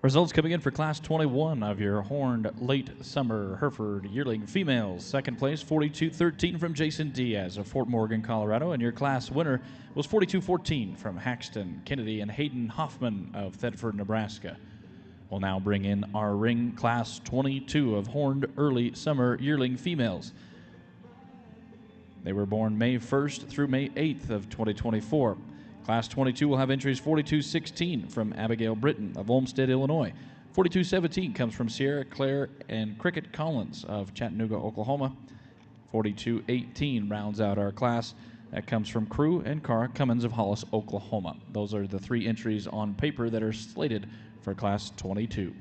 Results coming in for Class 21 of your horned late summer Hereford yearling females. Second place, 42-13 from Jason Diaz of Fort Morgan, Colorado. And your class winner was 42-14 from Haxton, Kennedy, and Hayden Hoffman of Thedford, Nebraska. We'll now bring in our ring Class 22 of horned early summer yearling females. They were born May 1st through May 8th of 2024. Class 22 will have entries 42-16 from Abigail Britton of Olmsted, Illinois. 42-17 comes from Sierra Claire and Cricket Collins of Chattanooga, Oklahoma. 42-18 rounds out our class. That comes from Crew and Cara Cummins of Hollis, Oklahoma. Those are the 3 entries on paper that are slated for Class 22.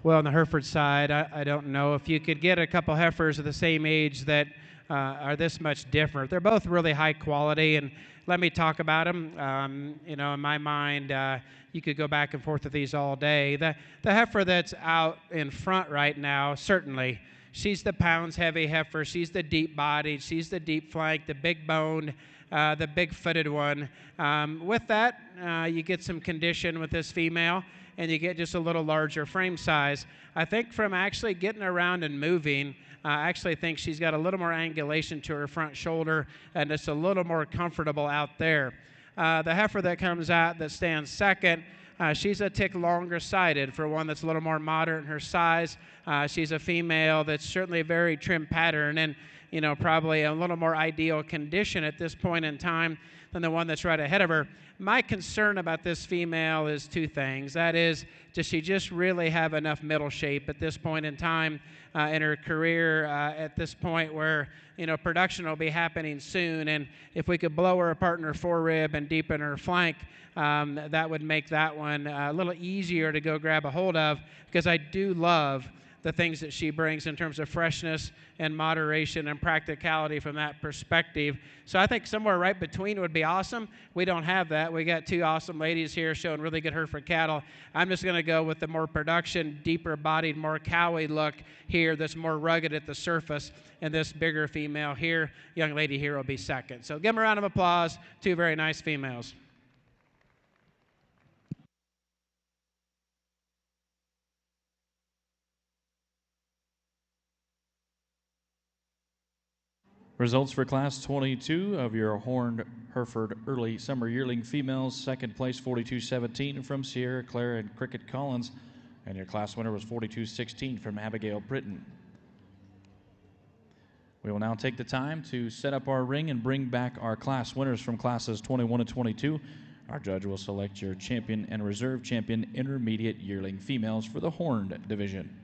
Well, on the Hereford side, I don't know if you could get a couple heifers of the same age that are this much different. They're both really high quality, and let me talk about them. In my mind, you could go back and forth with these all day. The heifer that's out in front right now, certainly, she's the pounds-heavy heifer. She's the deep-bodied. She's the deep-flanked, the big-boned, the big-footed one. With that, you get some condition with this female, and you get just a little larger frame size. I think from actually getting around and moving, I actually think she's got a little more angulation to her front shoulder, and it's a little more comfortable out there. The heifer that comes out that stands second, she's a tick longer sided for one that's a little more moderate in her size. She's a female that's certainly a very trim pattern and, you know, probably a little more ideal condition at this point in time than the one that's right ahead of her. My concern about this female is two things. That is, does she just really have enough middle shape at this point in time in her career at this point where, you know, production will be happening soon, and if we could blow her apart in her forerib and deepen her flank, that would make that one a little easier to go grab a hold of, because I do love the things that she brings in terms of freshness and moderation and practicality from that perspective. So I think somewhere right between would be awesome. We don't have that. We got two awesome ladies here showing really good Hereford cattle. I'm just going to go with the more production, deeper bodied, more cowy look here that's more rugged at the surface. And this bigger female here, young lady here, will be second. So give them a round of applause. Two very nice females. Results for Class 22 of your Horned Hereford Early Summer Yearling Females. Second place, 42-17 from Sierra Claire and Cricket Collins. And your class winner was 42-16 from Abigail Britton. We will now take the time to set up our ring and bring back our class winners from classes 21 and 22. Our judge will select your champion and reserve champion intermediate yearling females for the Horned division.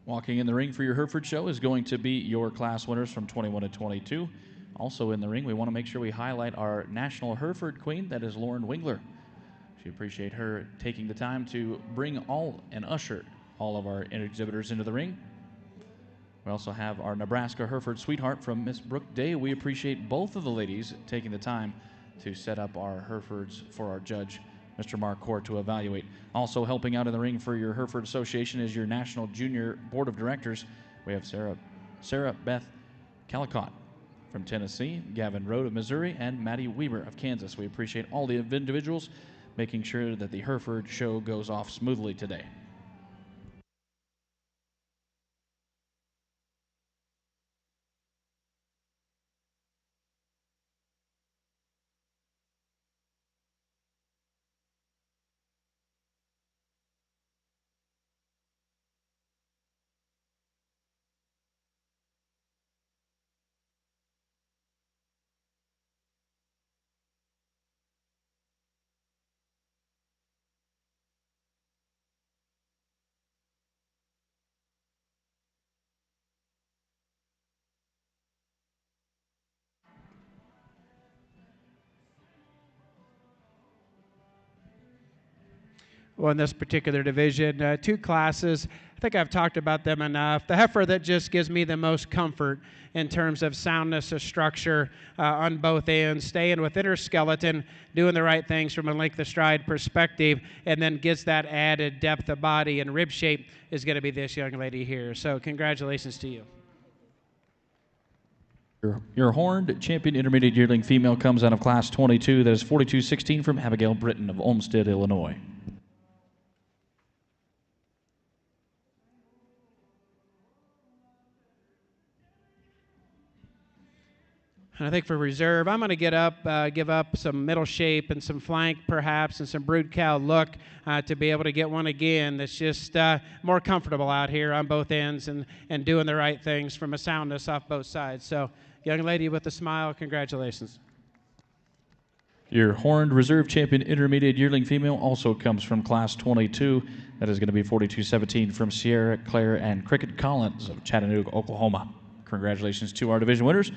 Walking in the ring for your Hereford show is going to be your class winners from 21 to 22. Also in the ring, we want to make sure we highlight our national Hereford queen, that is Lauren Wingler. We appreciate her taking the time to bring all and usher all of our exhibitors into the ring. We also have our Nebraska Hereford sweetheart from Miss Brooke Day. We appreciate both of the ladies taking the time to set up our Herefords for our judge, Mr. Mark Court, to evaluate. Also helping out in the ring for your Hereford Association is your National Junior Board of Directors. We have Sarah Beth Calicott from Tennessee, Gavin Road of Missouri, and Maddie Weaver of Kansas. We appreciate all the individuals making sure that the Hereford show goes off smoothly today. Well, in this particular division, two classes. I think I've talked about them enough. The heifer that just gives me the most comfort in terms of soundness of structure on both ends, staying within her skeleton, doing the right things from a length of stride perspective, and then gets that added depth of body and rib shape is going to be this young lady here. So congratulations to you. Your Horned champion intermediate yearling female comes out of class 22. That is 42-16 from Abigail Britton of Olmsted, Illinois. And I think for reserve, I'm going to give up some middle shape and some flank perhaps and some brood cow look to be able to get one again that's just more comfortable out here on both ends and doing the right things from a soundness off both sides. So, young lady with a smile, congratulations. Your Horned reserve champion intermediate yearling female also comes from class 22. That is going to be 42-17 from Sierra Claire and Cricket Collins of Chattanooga, Oklahoma. Congratulations to our division winners.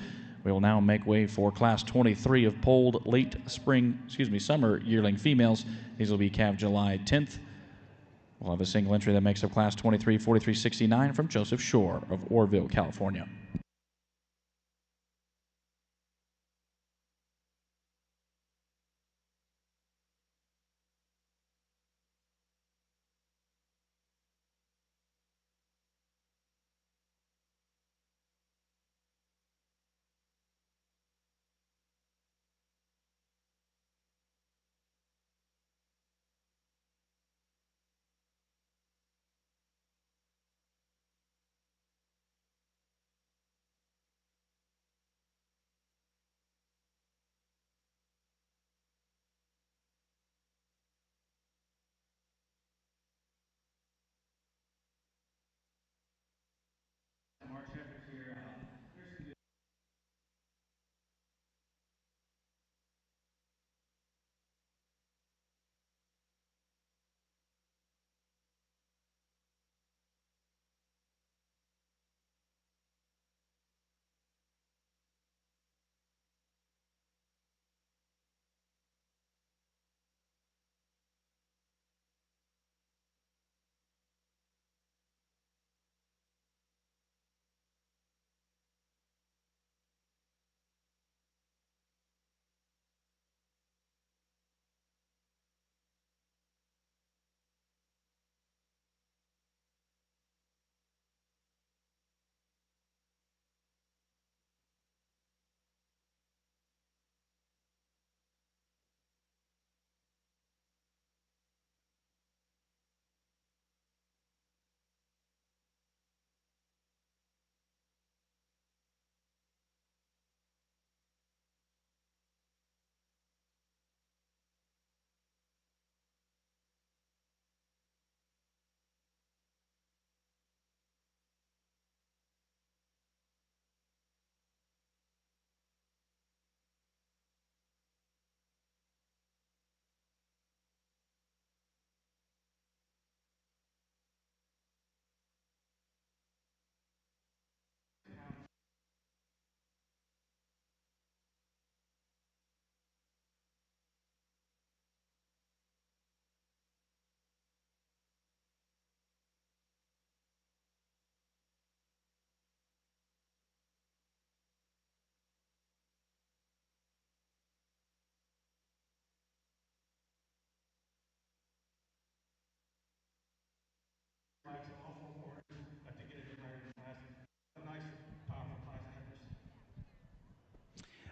We will now make way for class 23 of polled summer yearling females. These will be calved July 10th We'll have a single entry that makes up Class 23, 4369 from Joseph Shore of Orrville, California.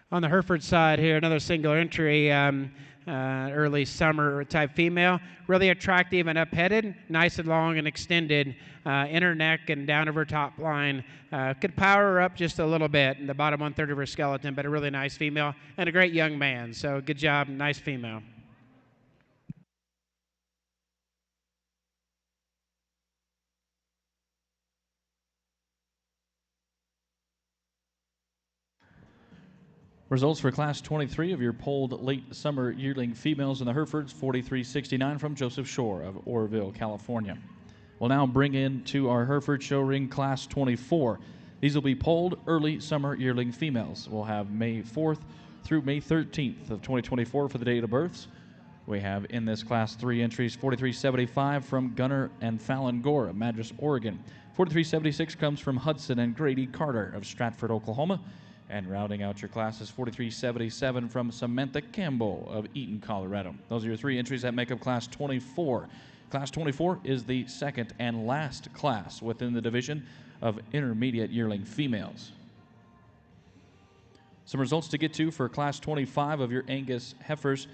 On the Hereford side here, another singular entry, early summer type female. Really attractive and up-headed, nice and long and extended inner neck and down of her top line. Could power her up just a little bit in the bottom one-third of her skeleton, but a really nice female and a great young man. So good job, nice female. Results for Class 23 of your polled late summer yearling females in the Herefords, 4369 from Joseph Shore of Orrville, California. We'll now bring in to our Hereford show ring Class 24. These will be polled early summer yearling females. We'll have May 4th through May 13th of 2024 for the date of births. We have in this class 3 entries, 4375 from Gunnar and Fallon Gore of Madras, Oregon. 4376 comes from Hudson and Grady Carter of Stratford, Oklahoma. And rounding out your class is 4377 from Samantha Campbell of Eaton, Colorado. Those are your 3 entries that make up Class 24. Class 24 is the second and last class within the division of intermediate yearling females. Some results to get to for Class 25 of your Angus heifers.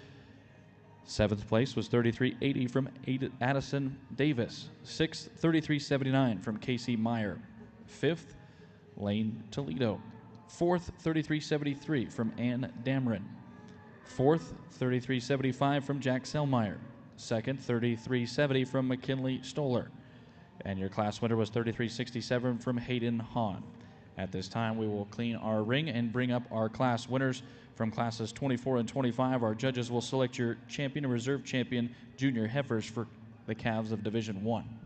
7th place was 3380 from Addison Davis. 6th, 3379 from Casey Meyer. 5th, Lane Toledo. 4th, 3373 from Ann Dameron. 4th, 3375 from Jack Selmeyer. 2nd, 3370 from McKinley Stoller. And your class winner was 3367 from Hayden Hahn. At this time, we will clean our ring and bring up our class winners from classes 24 and 25. Our judges will select your champion and reserve champion junior heifers for the calves of Division 1.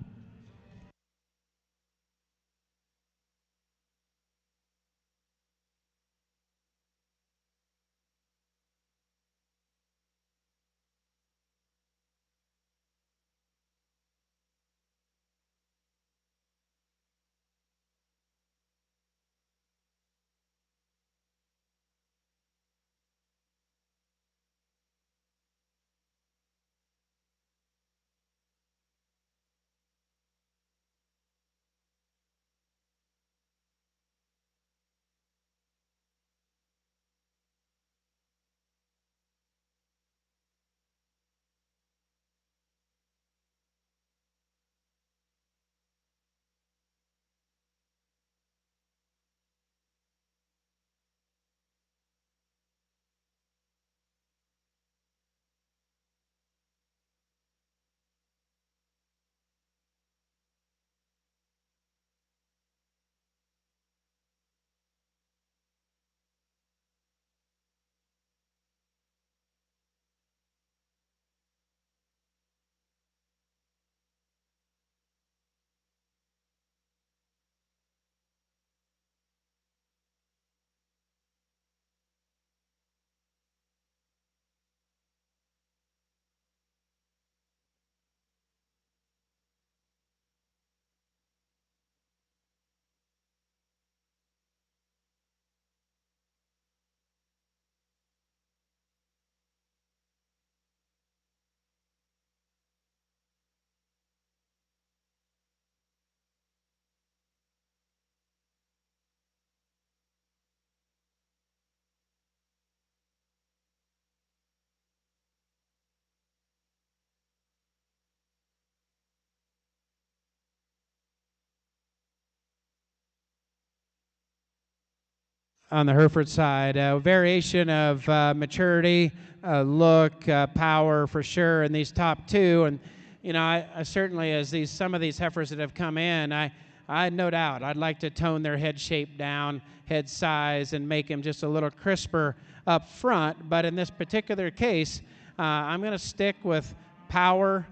on the Hereford side. Variation of maturity, look, power for sure in these top two. And, you know, I certainly, as some of these heifers that have come in, I had no doubt I'd like to tone their head shape down, head size, and make them just a little crisper up front. But in this particular case, I'm going to stick with power,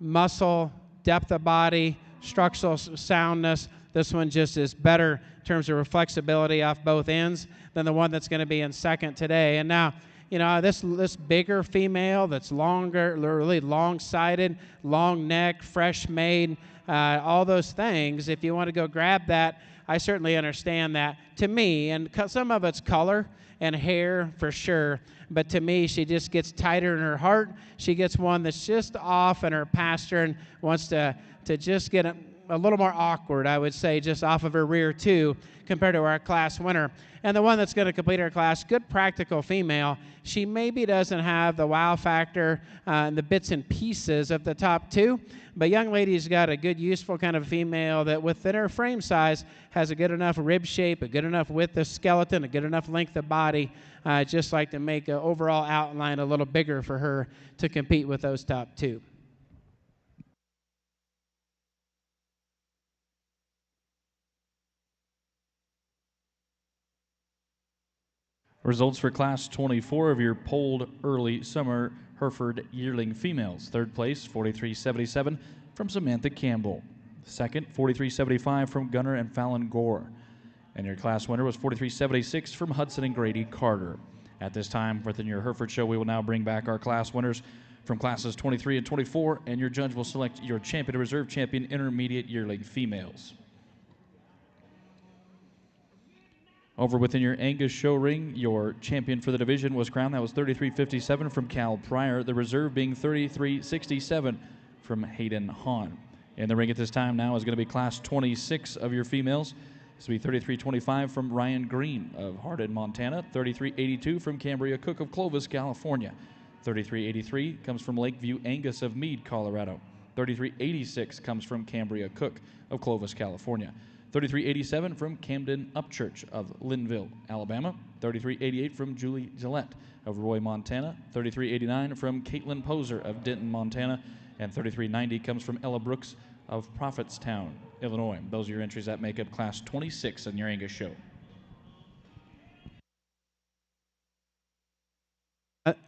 muscle, depth of body, structural soundness. This one just is better in terms of reflexibility off both ends than the one that's going to be in second today. And now, you know, this bigger female that's longer, really long-sided, long neck, fresh made, all those things, if you want to go grab that, I certainly understand that. To me, and some of it's color and hair for sure, but to me, she just gets tighter in her heart. She gets one that's just off in her pasture and wants to just get a little more awkward, I would say, just off of her rear too, compared to our class winner. And the one that's going to complete our class, good practical female. She maybe doesn't have the wow factor and the bits and pieces of the top two, but young lady's got a good, useful kind of female that within her frame size has a good enough rib shape, a good enough width of skeleton, a good enough length of body, just like to make an overall outline a little bigger for her to compete with those top two. Results for Class 24 of your polled early summer Hereford yearling females. Third place, 43.77 from Samantha Campbell. Second, 43.75 from Gunnar and Fallon Gore. And your class winner was 43.76 from Hudson and Grady Carter. At this time, within your Hereford show, we will now bring back our class winners from classes 23 and 24, and your judge will select your champion and reserve champion intermediate yearling females. Over within your Angus show ring, your champion for the division was crowned. That was 33.57 from Cal Pryor, the reserve being 33.67 from Hayden Hahn. In the ring at this time now is going to be class 26 of your females. This will be 33.25 from Ryan Green of Hardin, Montana, 33.82 from Cambria Cook of Clovis, California. 33.83 comes from Lakeview Angus of Meade, Colorado. 33.86 comes from Cambria Cook of Clovis, California. 33.87 from Camden Upchurch of Linville, Alabama. 33.88 from Julie Gillette of Roy, Montana. 33.89 from Caitlin Poser of Denton, Montana. And 33.90 comes from Ella Brooks of Prophetstown, Illinois. Those are your entries that make up Class 26 in your Angus show.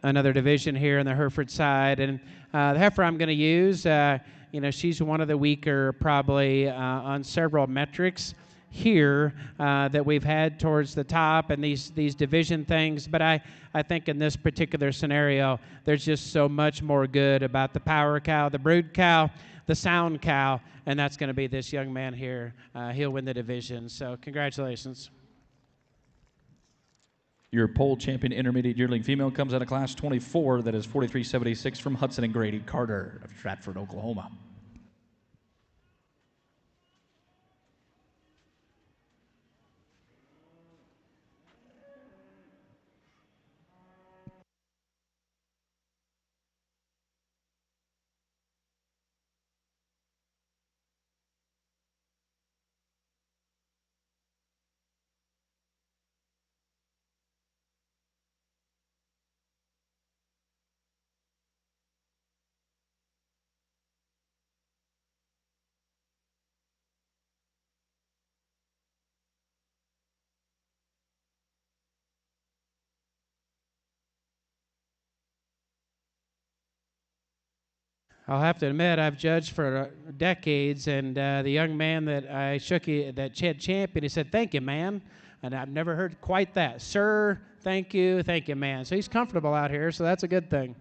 Another division here on the Hereford side. And the heifer I'm going to use, you know, she's one of the weaker probably on several metrics here that we've had towards the top and these division things. But I think in this particular scenario, there's just so much more good about the power cow, the brood cow, the sound cow, and that's going to be this young man here. He'll win the division. So congratulations. Your pole champion intermediate yearling female comes out of class 24. That is 43.76 from Hudson and Grady Carter of Stratford, Oklahoma. I'll have to admit, I've judged for decades, and the young man that I shook, that Chad champion, he said, "Thank you, man." And I've never heard quite that. "Sir, thank you, man." So he's comfortable out here, so that's a good thing.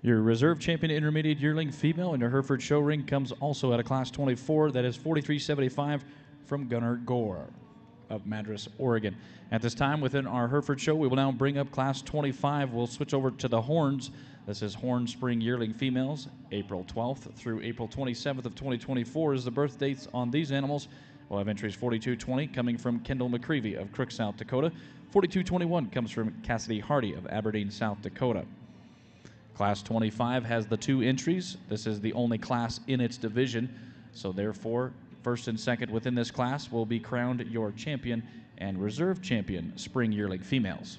Your reserve champion intermediate yearling female in your Hereford show ring comes also out of class 24. That is 43.75 from Gunnar Gore of Madras, Oregon. At this time within our Hereford show, we will now bring up class 25. We'll switch over to the horns. This is Horn Spring yearling females. April 12th through April 27th of 2024 is the birth dates on these animals. We'll have entries 4220 coming from Kendall McCreevy of Crook, South Dakota. 4221 comes from Cassidy Hardy of Aberdeen, South Dakota. Class 25 has the 2 entries. This is the only class in its division, so therefore, first and second within this class will be crowned your champion and reserve champion spring yearling females.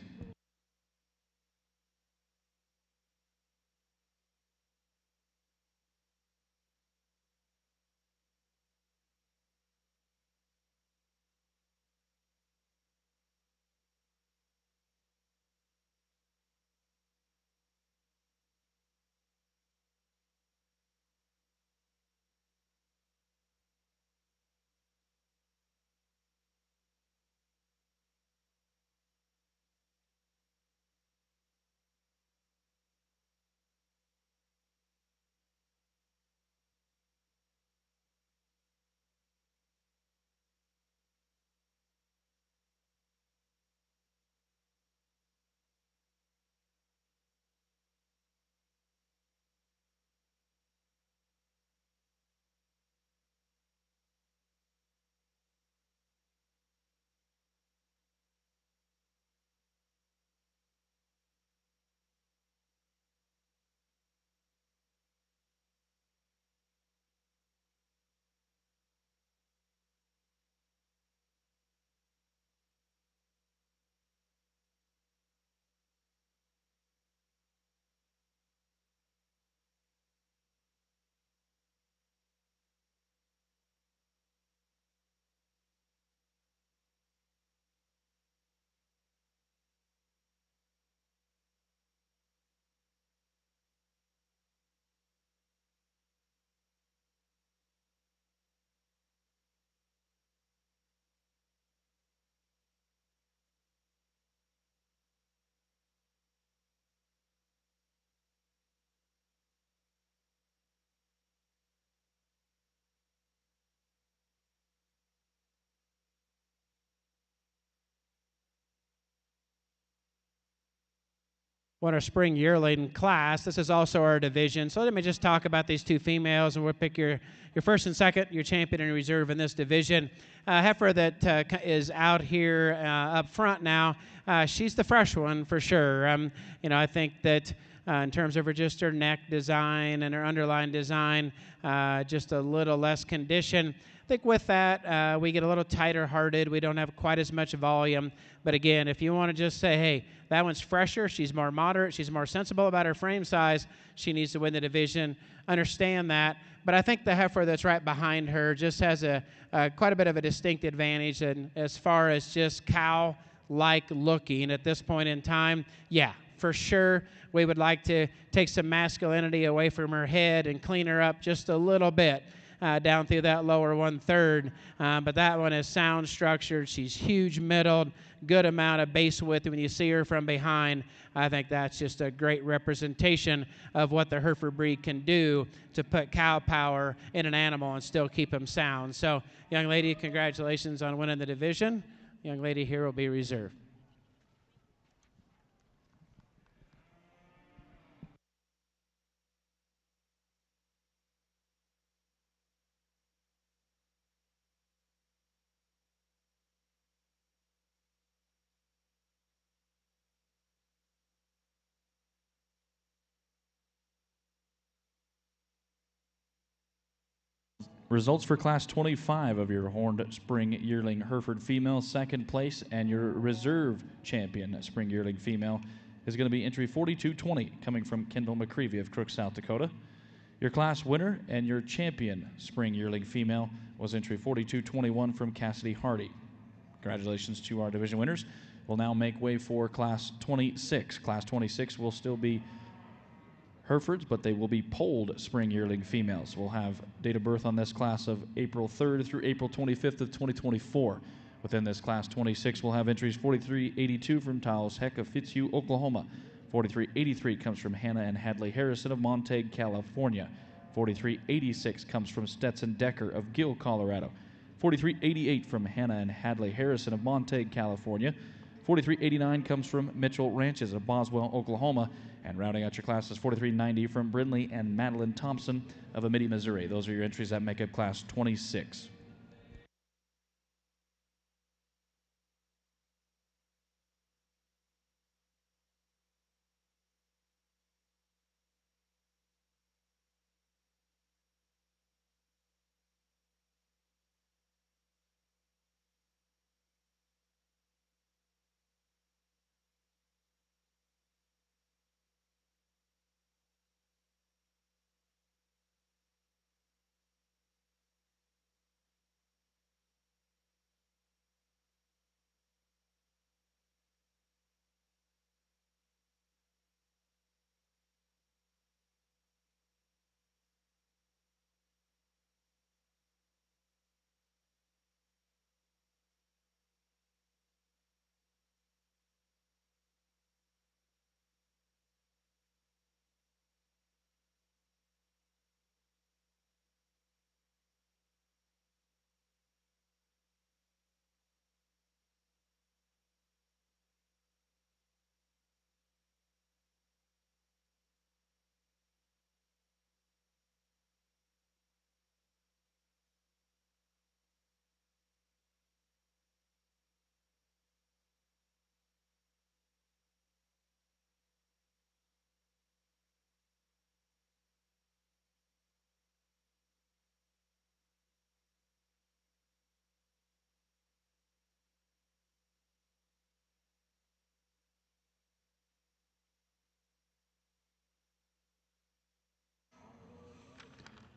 Our spring yearling class. This is also our division. So let me just talk about these 2 females, and we'll pick your first and second, your champion and reserve in this division. Heifer that is out here up front now, she's the fresh one for sure. I think that in terms of just her neck design and her underline design, just a little less condition. I think with that, we get a little tighter hearted. We don't have quite as much volume. But again, if you want to just say, hey, that one's fresher, she's more moderate, she's more sensible about her frame size, she needs to win the division, understand that. But I think the heifer that's right behind her just has quite a bit of a distinct advantage. And as far as just cow-like looking at this point in time, yeah, for sure, we would like to take some masculinity away from her head and clean her up just a little bit. Down through that lower 1/3. But that one is sound structured. She's huge middled, good amount of base width. When you see her from behind, I think that's just a great representation of what the Hereford breed can do to put cow power in an animal and still keep him sound. So, young lady, congratulations on winning the division. Young lady here will be reserved. Results for Class 25 of your horned spring yearling Hereford female, second place, and your reserve champion spring yearling female is going to be entry 4220 coming from Kendall McCreevy of Crook, South Dakota. Your class winner and your champion spring yearling female was entry 4221 from Cassidy Hardy. Congratulations to our division winners. We'll now make way for Class 26. Class 26 will still be Herefords, but they will be polled spring yearling females. We'll have date of birth on this class of April 3rd through April 25th of 2024. Within this class 26, we'll have entries 4382 from Tiles Heck of Fitzhugh, Oklahoma. 4383 comes from Hannah and Hadley Harrison of Montague, California. 4386 comes from Stetson Decker of Gill, Colorado. 4388 from Hannah and Hadley Harrison of Montague, California. 4389 comes from Mitchell Ranches of Boswell, Oklahoma. And rounding out your class is 4390 from Brindley and Madeline Thompson of Amity, Missouri. Those are your entries that make up Class 26.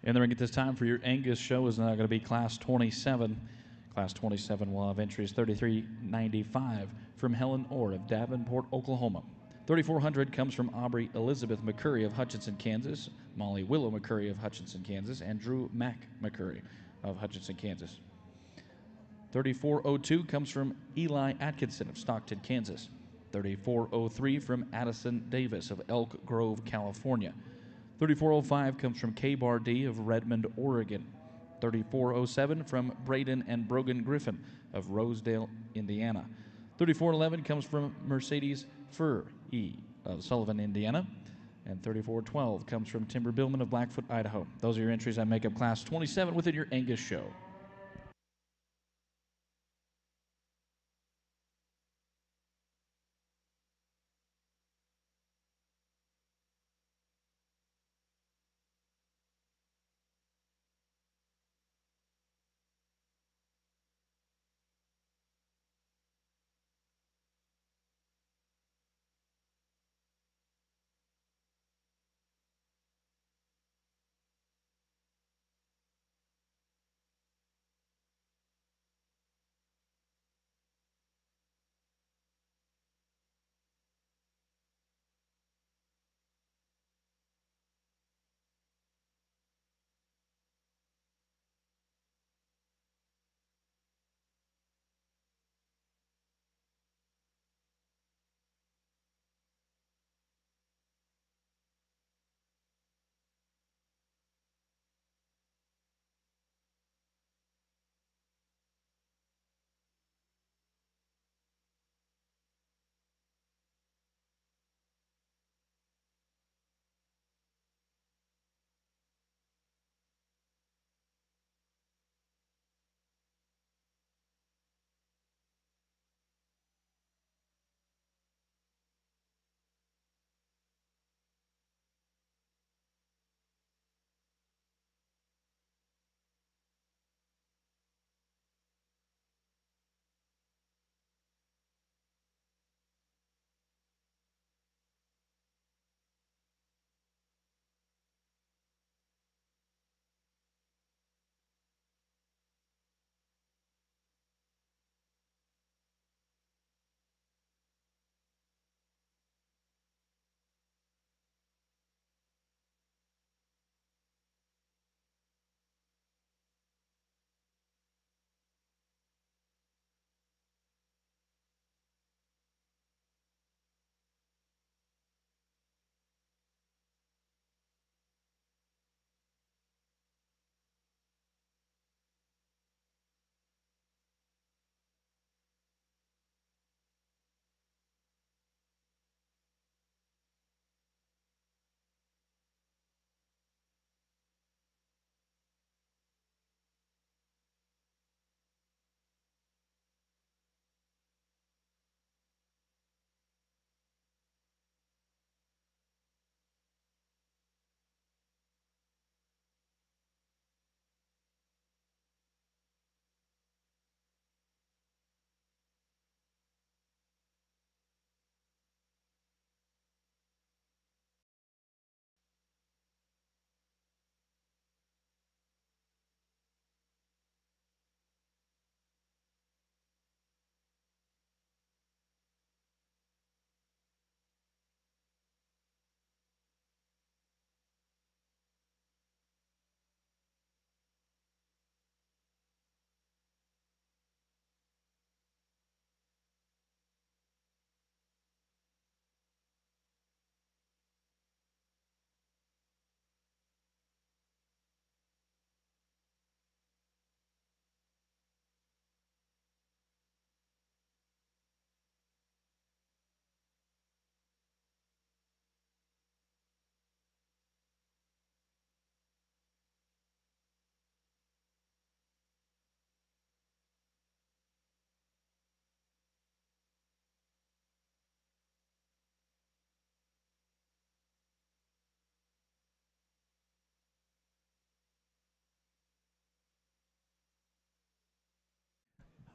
In the ring at this time for your Angus show is now going to be Class 27. Class 27 will have entries 3395 from Helen Orr of Davenport, Oklahoma. 3400 comes from Aubrey Elizabeth McCurry of Hutchinson, Kansas, Molly Willow McCurry of Hutchinson, Kansas, and Drew Mack McCurry of Hutchinson, Kansas. 3402 comes from Eli Atkinson of Stockton, Kansas. 3403 from Addison Davis of Elk Grove, California. 3405 comes from K-Bar D of Redmond, Oregon. 3407 from Braden and Brogan Griffin of Rosedale, Indiana. 3411 comes from Mercedes Fur E of Sullivan, Indiana. And 3412 comes from Timber Billman of Blackfoot, Idaho. Those are your entries that make up Class 27 within your Angus show.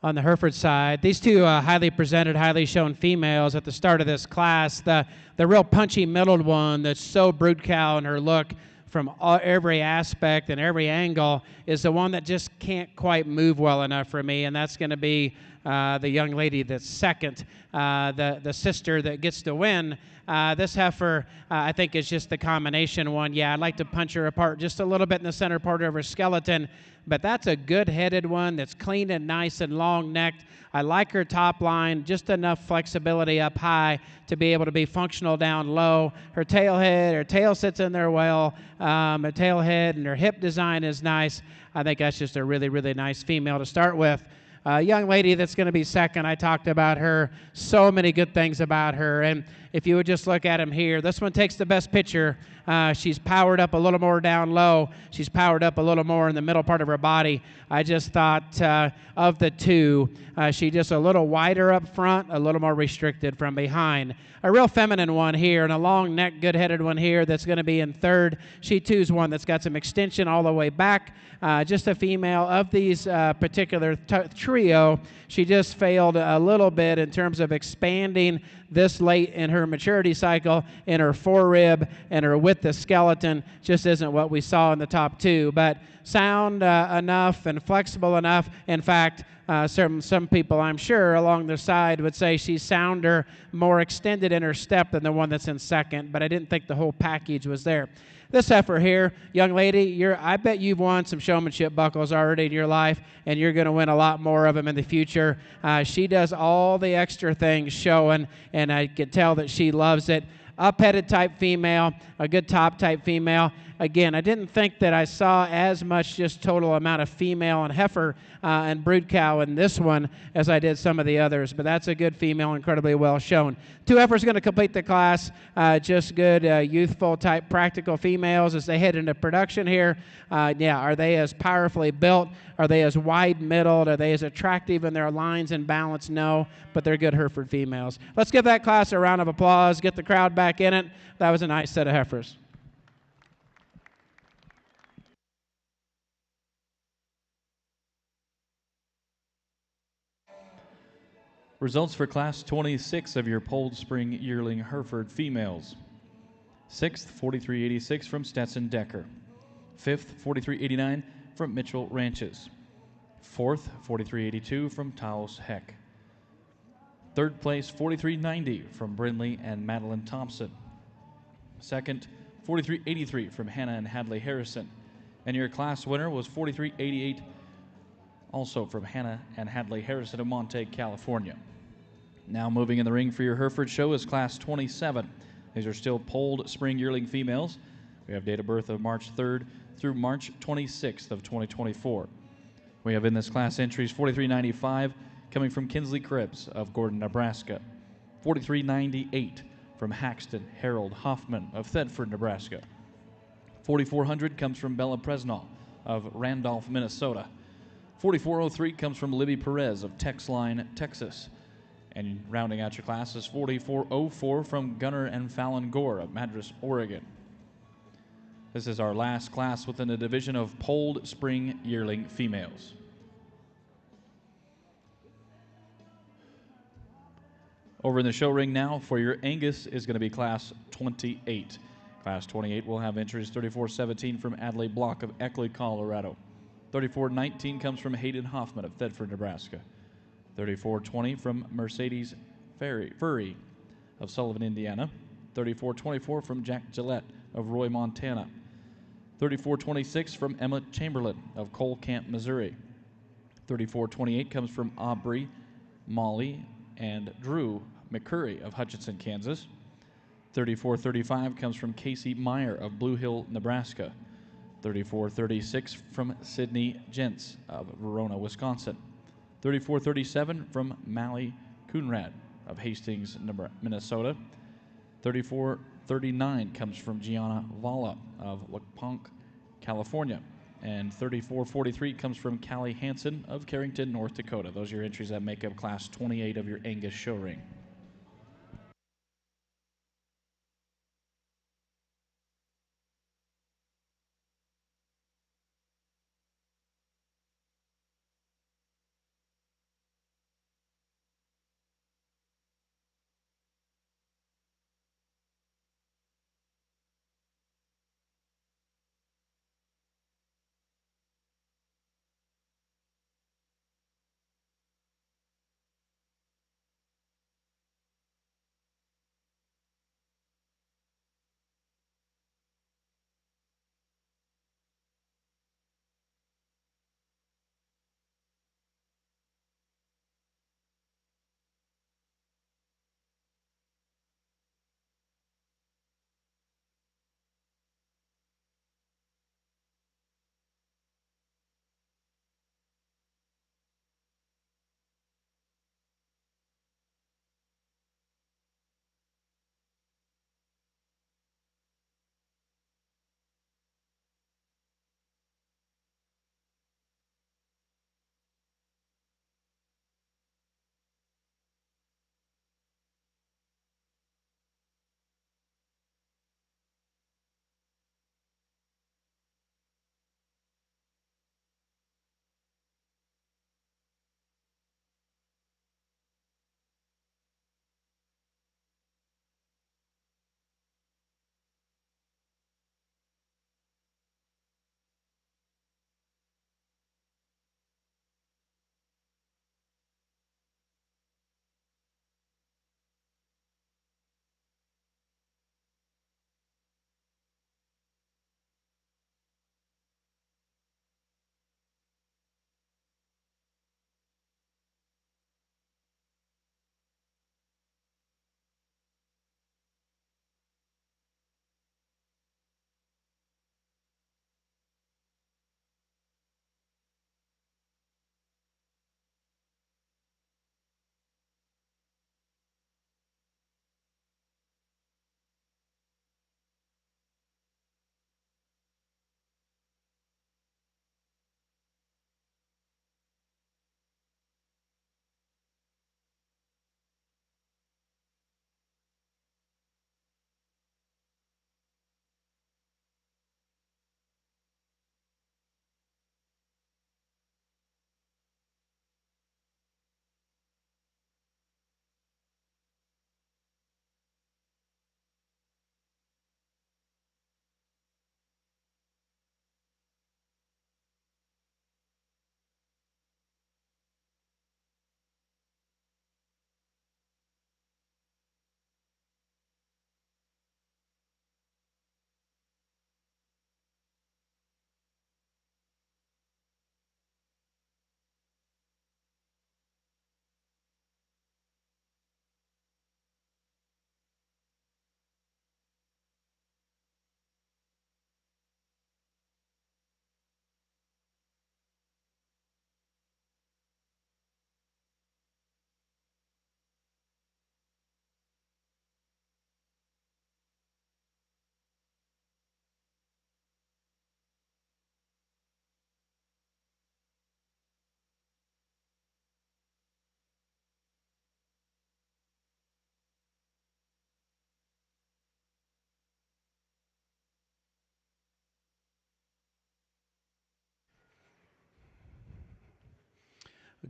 On the Hereford side, these two highly presented, highly shown females at the start of this class, the real punchy middled one that's so brute cow in her look, from every aspect and every angle is the one that just can't quite move well enough for me, and that's going to be the young lady that's second, the sister that gets to win. This heifer, I think, is just the combination one. Yeah, I'd like to punch her apart just a little bit in the center part of her skeleton, but that's a good-headed one that's clean and nice and long-necked. I like her top line, just enough flexibility up high to be able to be functional down low. Her tail sits in there well. Her tail head and her hip design is nice. I think that's just a really, really nice female to start with. Young lady that's going to be second, I talked about her, so many good things about her. And if you would just look at him here, this one takes the best picture. She's powered up a little more down low. She's powered up a little more in the middle part of her body. I just thought of the two, she just a little wider up front, a little more restricted from behind. A real feminine one here and a long neck, good-headed one here that's going to be in third. She too's one that's got some extension all the way back. Just a female of these particular trio. She just failed a little bit in terms of expanding this late in her maturity cycle, in her forerib and her width of skeleton just isn't what we saw in the top two. But sound enough and flexible enough. In fact, some people, I'm sure, along the side would say she's sounder, more extended in her step than the one that's in second, but I didn't think the whole package was there. This heifer here, young lady, I bet you've won some showmanship buckles already in your life, and you're going to win a lot more of them in the future. She does all the extra things showing, and I can tell that she loves it. Up-headed type female, a good top type female. Again, I didn't think that I saw as much just total amount of female and heifer and brood cow in this one as I did some of the others, but that's a good female, incredibly well shown. Two heifers going to complete the class, just good youthful type practical females as they head into production here. Are they as powerfully built? Are they as wide-middled? Are they as attractive in their lines and balance? No, but they're good Hereford females. Let's give that class a round of applause, get the crowd back in it. That was a nice set of heifers. Results for Class 26 of your Polled Spring Yearling Hereford females. 6th, 4386 from Stetson Decker. 5th, 4389 from Mitchell Ranches. 4th, 4382 from Taos Heck. 3rd place, 4390 from Brindley and Madeline Thompson. 2nd, 4383 from Hannah and Hadley Harrison. And your class winner was 4388, also from Hannah and Hadley Harrison of Monte, California. Now moving in the ring for your Hereford show is Class 27. These are still polled spring yearling females. We have date of birth of March 3rd through March 26th of 2024. We have in this class entries 4395 coming from Kinsley Cribbs of Gordon, Nebraska. 4398 from Haxton Harold Hoffman of Thedford, Nebraska. 4400 comes from Bella Presnall of Randolph, Minnesota. 4403 comes from Libby Perez of Texline, Texas. And rounding out your class is 4404 from Gunnar and Fallon Gore of Madras, Oregon. This is our last class within the division of polled spring yearling females. Over in the show ring now for your Angus is going to be Class 28. Class 28 will have entries 3417 from Adlai Block of Eckley, Colorado. 3419 comes from Hayden Hoffman of Thedford, Nebraska. 3420 from Mercedes Furry of Sullivan, Indiana. 3424 from Jack Gillette of Roy, Montana. 3426 from Emma Chamberlain of Cole Camp, Missouri. 3428 comes from Aubrey, Molly, and Drew McCurry of Hutchinson, Kansas. 3435 comes from Casey Meyer of Blue Hill, Nebraska. 3436 from Sydney Gentz of Verona, Wisconsin. 3437 from Mally Coonrad of Hastings, Minnesota. 3439 comes from Gianna Valla of Leponc, California. And 3443 comes from Callie Hansen of Carrington, North Dakota. Those are your entries that make up Class 28 of your Angus show ring.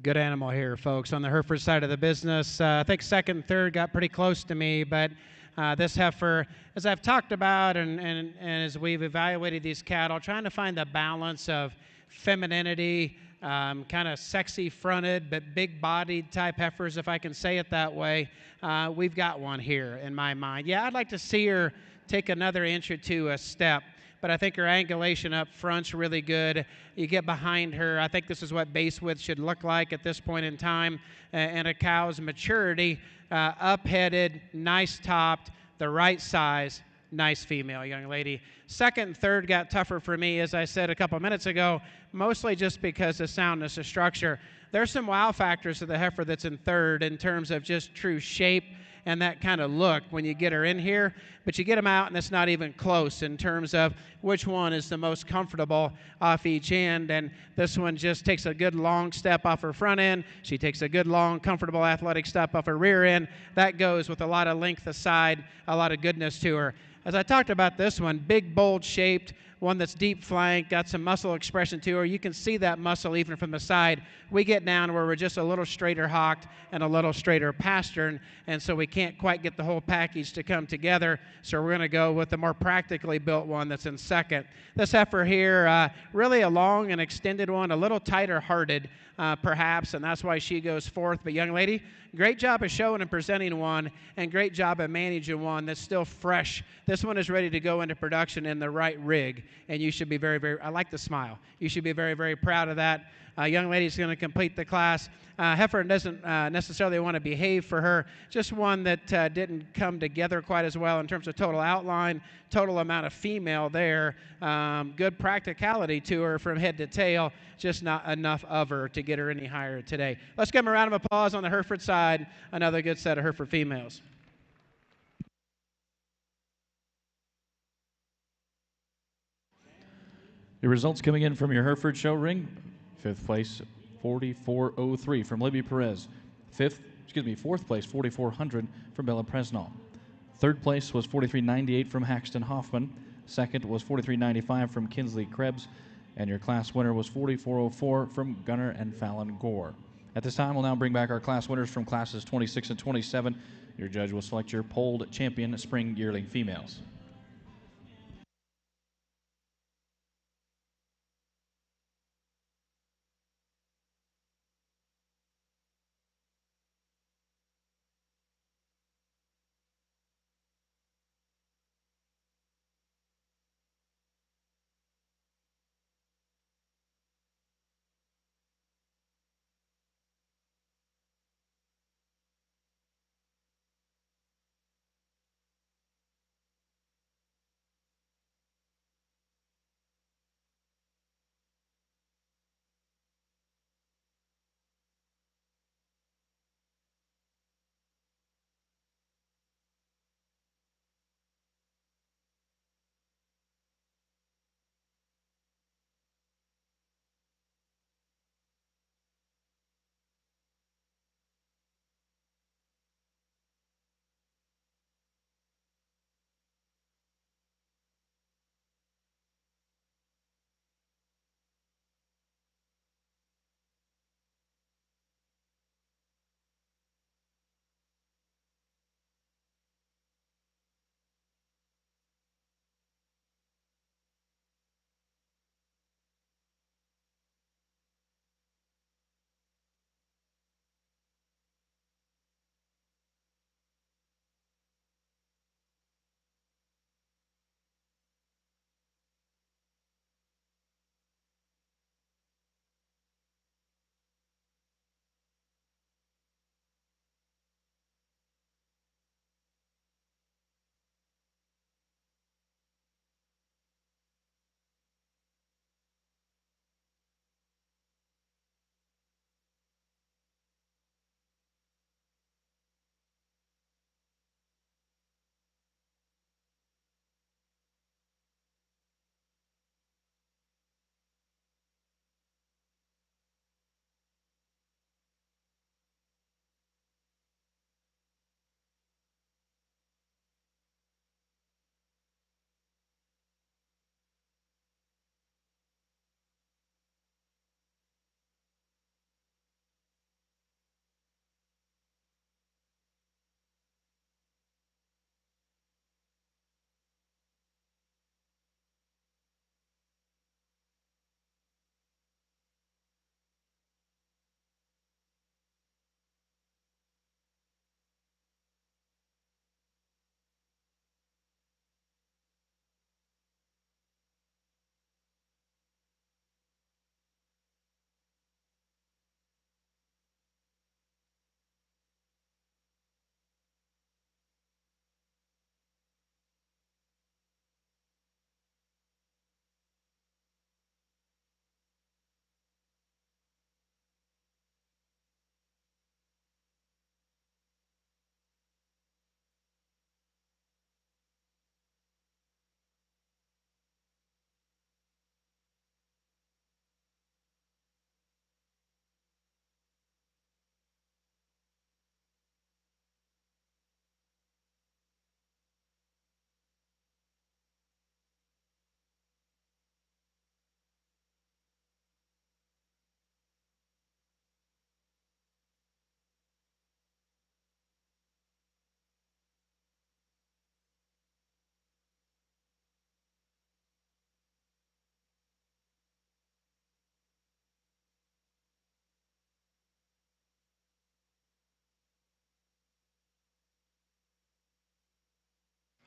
Good animal here, folks. On the Hereford side of the business, I think second and third got pretty close to me, but this heifer, as I've talked about and as we've evaluated these cattle, trying to find the balance of femininity, kind of sexy fronted but big bodied type heifers, if I can say it that way. We've got one here in my mind. Yeah, I'd like to see her take another inch or two a step, but I think her angulation up front's really good. You get behind her, I think this is what base width should look like at this point in time, and a cow's maturity, up-headed, nice topped, the right size, nice female young lady. Second and third got tougher for me, as I said a couple minutes ago, mostly just because of soundness of structure. There's some wow factors to the heifer that's in third in terms of just true shape and that kind of look when you get her in here, but you get them out and it's not even close in terms of which one is the most comfortable off each end. And this one just takes a good long step off her front end. She takes a good long comfortable athletic step off her rear end. That goes with a lot of length aside, a lot of goodness to her. As I talked about this one, big, bold shaped, one that's deep flank, got some muscle expression to her. You can see that muscle even from the side. We get down where we're just a little straighter hocked and a little straighter pastern, and so we can't quite get the whole package to come together, so we're going to go with the more practically built one that's in second. This heifer here, really a long and extended one, a little tighter hearted perhaps, and that's why she goes fourth. But young lady, great job of showing and presenting one, and great job of managing one that's still fresh. This one is ready to go into production in the right rig, and you should be very, very, I like the smile. You should be very, very proud of that. Young lady's going to complete the class. Heifer doesn't necessarily want to behave for her, just one that didn't come together quite as well in terms of total outline, total amount of female there, good practicality to her from head to tail, just not enough of her to get her any higher today. Let's give them a round of applause on the Hereford side, another good set of Hereford females. Your results coming in from your Hereford show ring. Fifth place, 4403 from Libby Perez. Fourth place, 4400 from Bella Presnall. Third place was 4398 from Haxton Hoffman. Second was 4395 from Kinsley Krebs. And your class winner was 4404 from Gunnar and Fallon Gore. At this time, we'll now bring back our class winners from classes 26 and 27. Your judge will select your polled champion spring yearling females.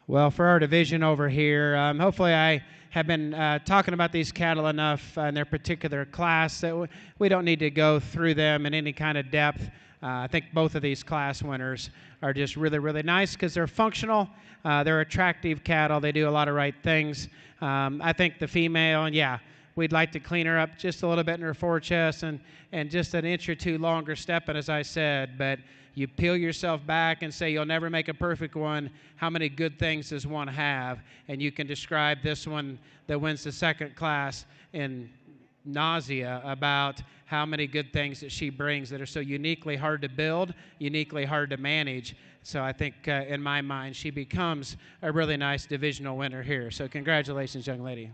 Well, for our division over here, hopefully I have been talking about these cattle enough in their particular class that we don't need to go through them in any kind of depth. I think both of these class winners are just really, really nice because they're functional. They're attractive cattle. They do a lot of right things. I think the female, yeah, we'd like to clean her up just a little bit in her forechest and just an inch or two longer stepping, as I said. But you peel yourself back and say you'll never make a perfect one. How many good things does one have? And you can describe this one that wins the second class in nausea about how many good things that she brings that are so uniquely hard to build, uniquely hard to manage. So I think in my mind, she becomes a really nice divisional winner here. So congratulations, young lady.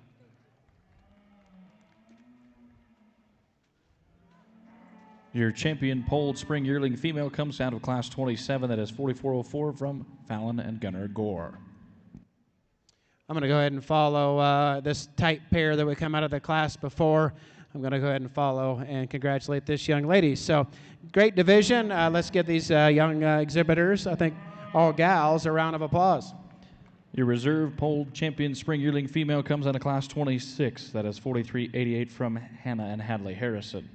Your champion polled spring yearling female comes out of class 27. That is 4404 from Fallon and Gunnar Gore. I'm going to go ahead and follow this tight pair that would come out of the class before. I'm going to go ahead and follow and congratulate this young lady. So great division. Let's give these young exhibitors, I think all gals, a round of applause. Your reserve polled champion spring yearling female comes out of class 26. That is 4388 from Hannah and Hadley Harrison.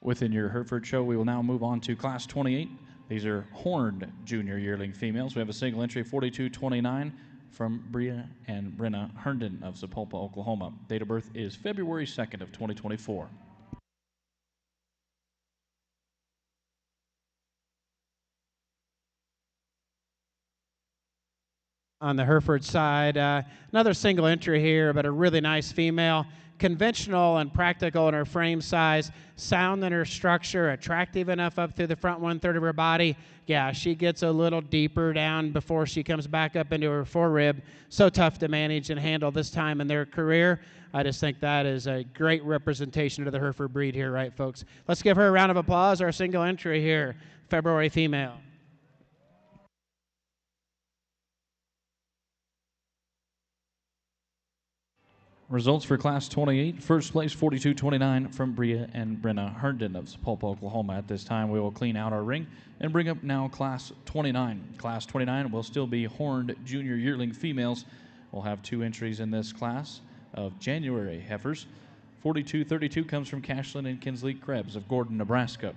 Within your Hereford show, we will now move on to class 28. These are horned junior yearling females. We have a single entry 4229 from Bria and Brenna Herndon of Sapulpa, Oklahoma. Date of birth is February 2nd of 2024. On the Hereford side, another single entry here, but a really nice female. Conventional and practical in her frame size, sound in her structure, attractive enough up through the front 1/3 of her body. Yeah, she gets a little deeper down before she comes back up into her forerib. So tough to manage and handle this time in their career. I just think that is a great representation of the Hereford breed here, right, folks? Let's give her a round of applause, our single entry here, February female. Results for class 28. First place 4229 from Bria and Brenna Herndon of Sapulpa, Oklahoma. At this time, we will clean out our ring and bring up now class 29. Class 29 will still be horned junior yearling females. We'll have 2 entries in this class of January heifers. 4232 comes from Cashlin and Kinsley Krebs of Gordon, Nebraska.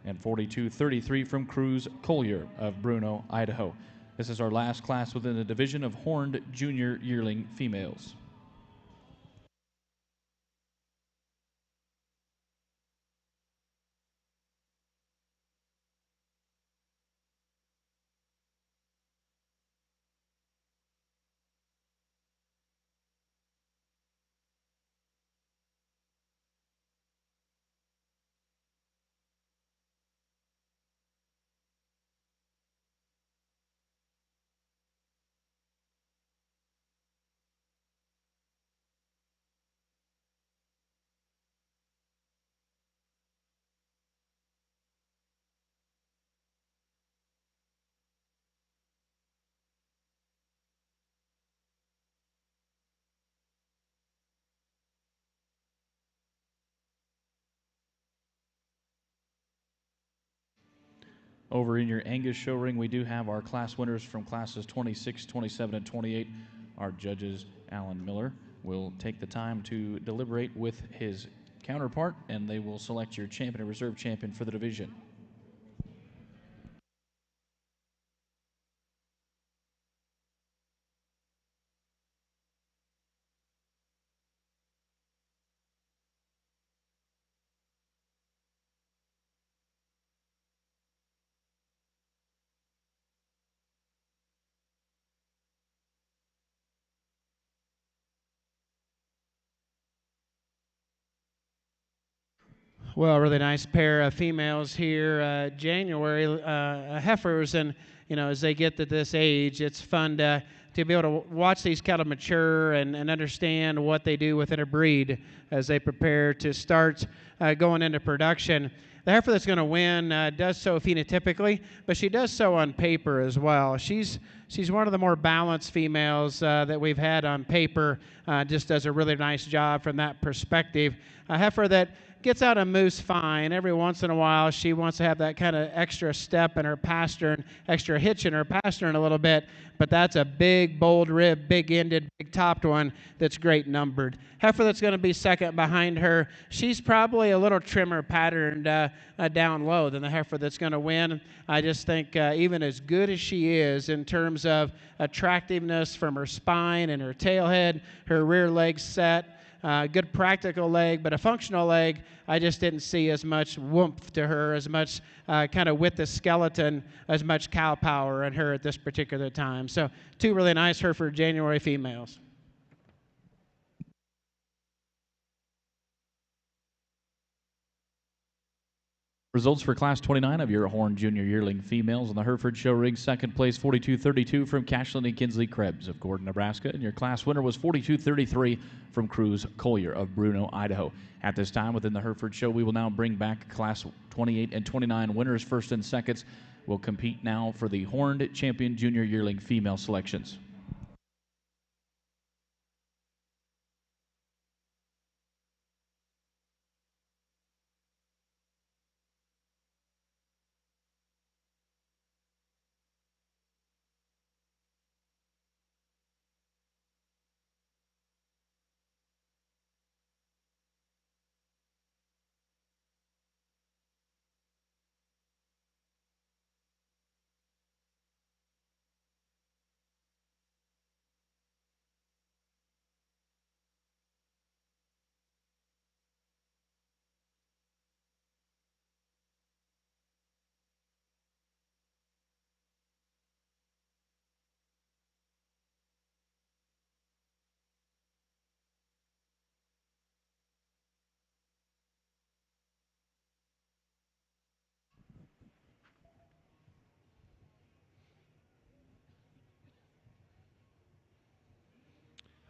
And 4233 from Cruz Collier of Bruno, Idaho. This is our last class within the division of horned junior yearling females. Over in your Angus show ring, we do have our class winners from classes 26, 27, and 28. Our judges, Alan Miller, will take the time to deliberate with his counterpart, and they will select your champion and reserve champion for the division. Well, really nice pair of females here, January heifers, and as they get to this age, it's fun to be able to watch these cattle mature and understand what they do within a breed as they prepare to start going into production. The heifer that's going to win does so phenotypically, but she does so on paper as well. She's one of the more balanced females that we've had on paper. Just does a really nice job from that perspective. A heifer that gets out and moves fine. Every once in a while, she wants to have that kind of extra step in her pastern, extra hitch in her pastern a little bit, but that's a big, bold rib, big-ended, big-topped one that's great numbered. Heifer that's going to be second behind her, she's probably a little trimmer patterned down low than the heifer that's going to win. I just think even as good as she is in terms of attractiveness from her spine and her tail head, her rear legs set, good practical leg, but a functional leg, I just didn't see as much woomph to her, as much kind of with the skeleton, as much cow power in her at this particular time. So two really nice Hereford January females. Results for Class 29 of your Horn Junior Yearling females on the Hereford Show Ring. Second place, 42-32 from Cashland and Kinsley Krebs of Gordon, Nebraska. And your class winner was 42-33 from Cruz Collier of Bruno, Idaho. At this time, within the Hereford Show, we will now bring back Class 28 and 29 winners. First and seconds will compete now for the Horned Champion Junior Yearling female selections.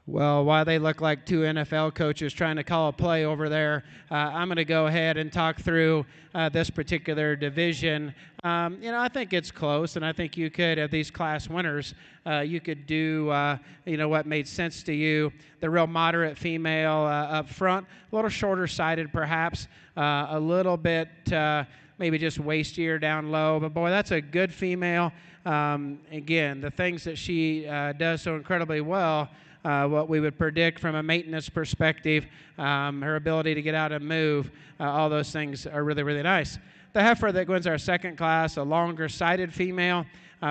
Well, while they look like two NFL coaches trying to call a play over there, I'm going to go ahead and talk through this particular division. I think it's close, and I think you could, of these class winners, you could do, what made sense to you. The real moderate female up front, a little shorter-sided perhaps, a little bit maybe just waistier down low. But, boy, that's a good female. Again, the things that she does so incredibly well, what we would predict from a maintenance perspective, her ability to get out and move, all those things are really, really nice. The heifer that wins our second class, a longer-sided female,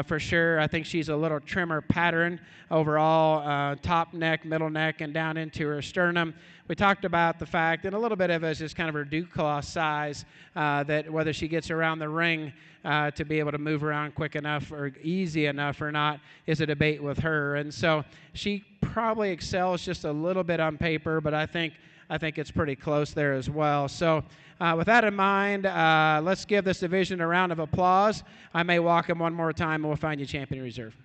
for sure. I think she's a little trimmer pattern overall, top neck, middle neck, and down into her sternum. We talked about the fact, and a little bit of it is just kind of her dew claw size, that whether she gets around the ring to be able to move around quick enough or easy enough or not is a debate with her. And so she probably excels just a little bit on paper, but I think it's pretty close there as well. So with that in mind, let's give this division a round of applause. I may walk him one more time, and we'll find you champion in reserve.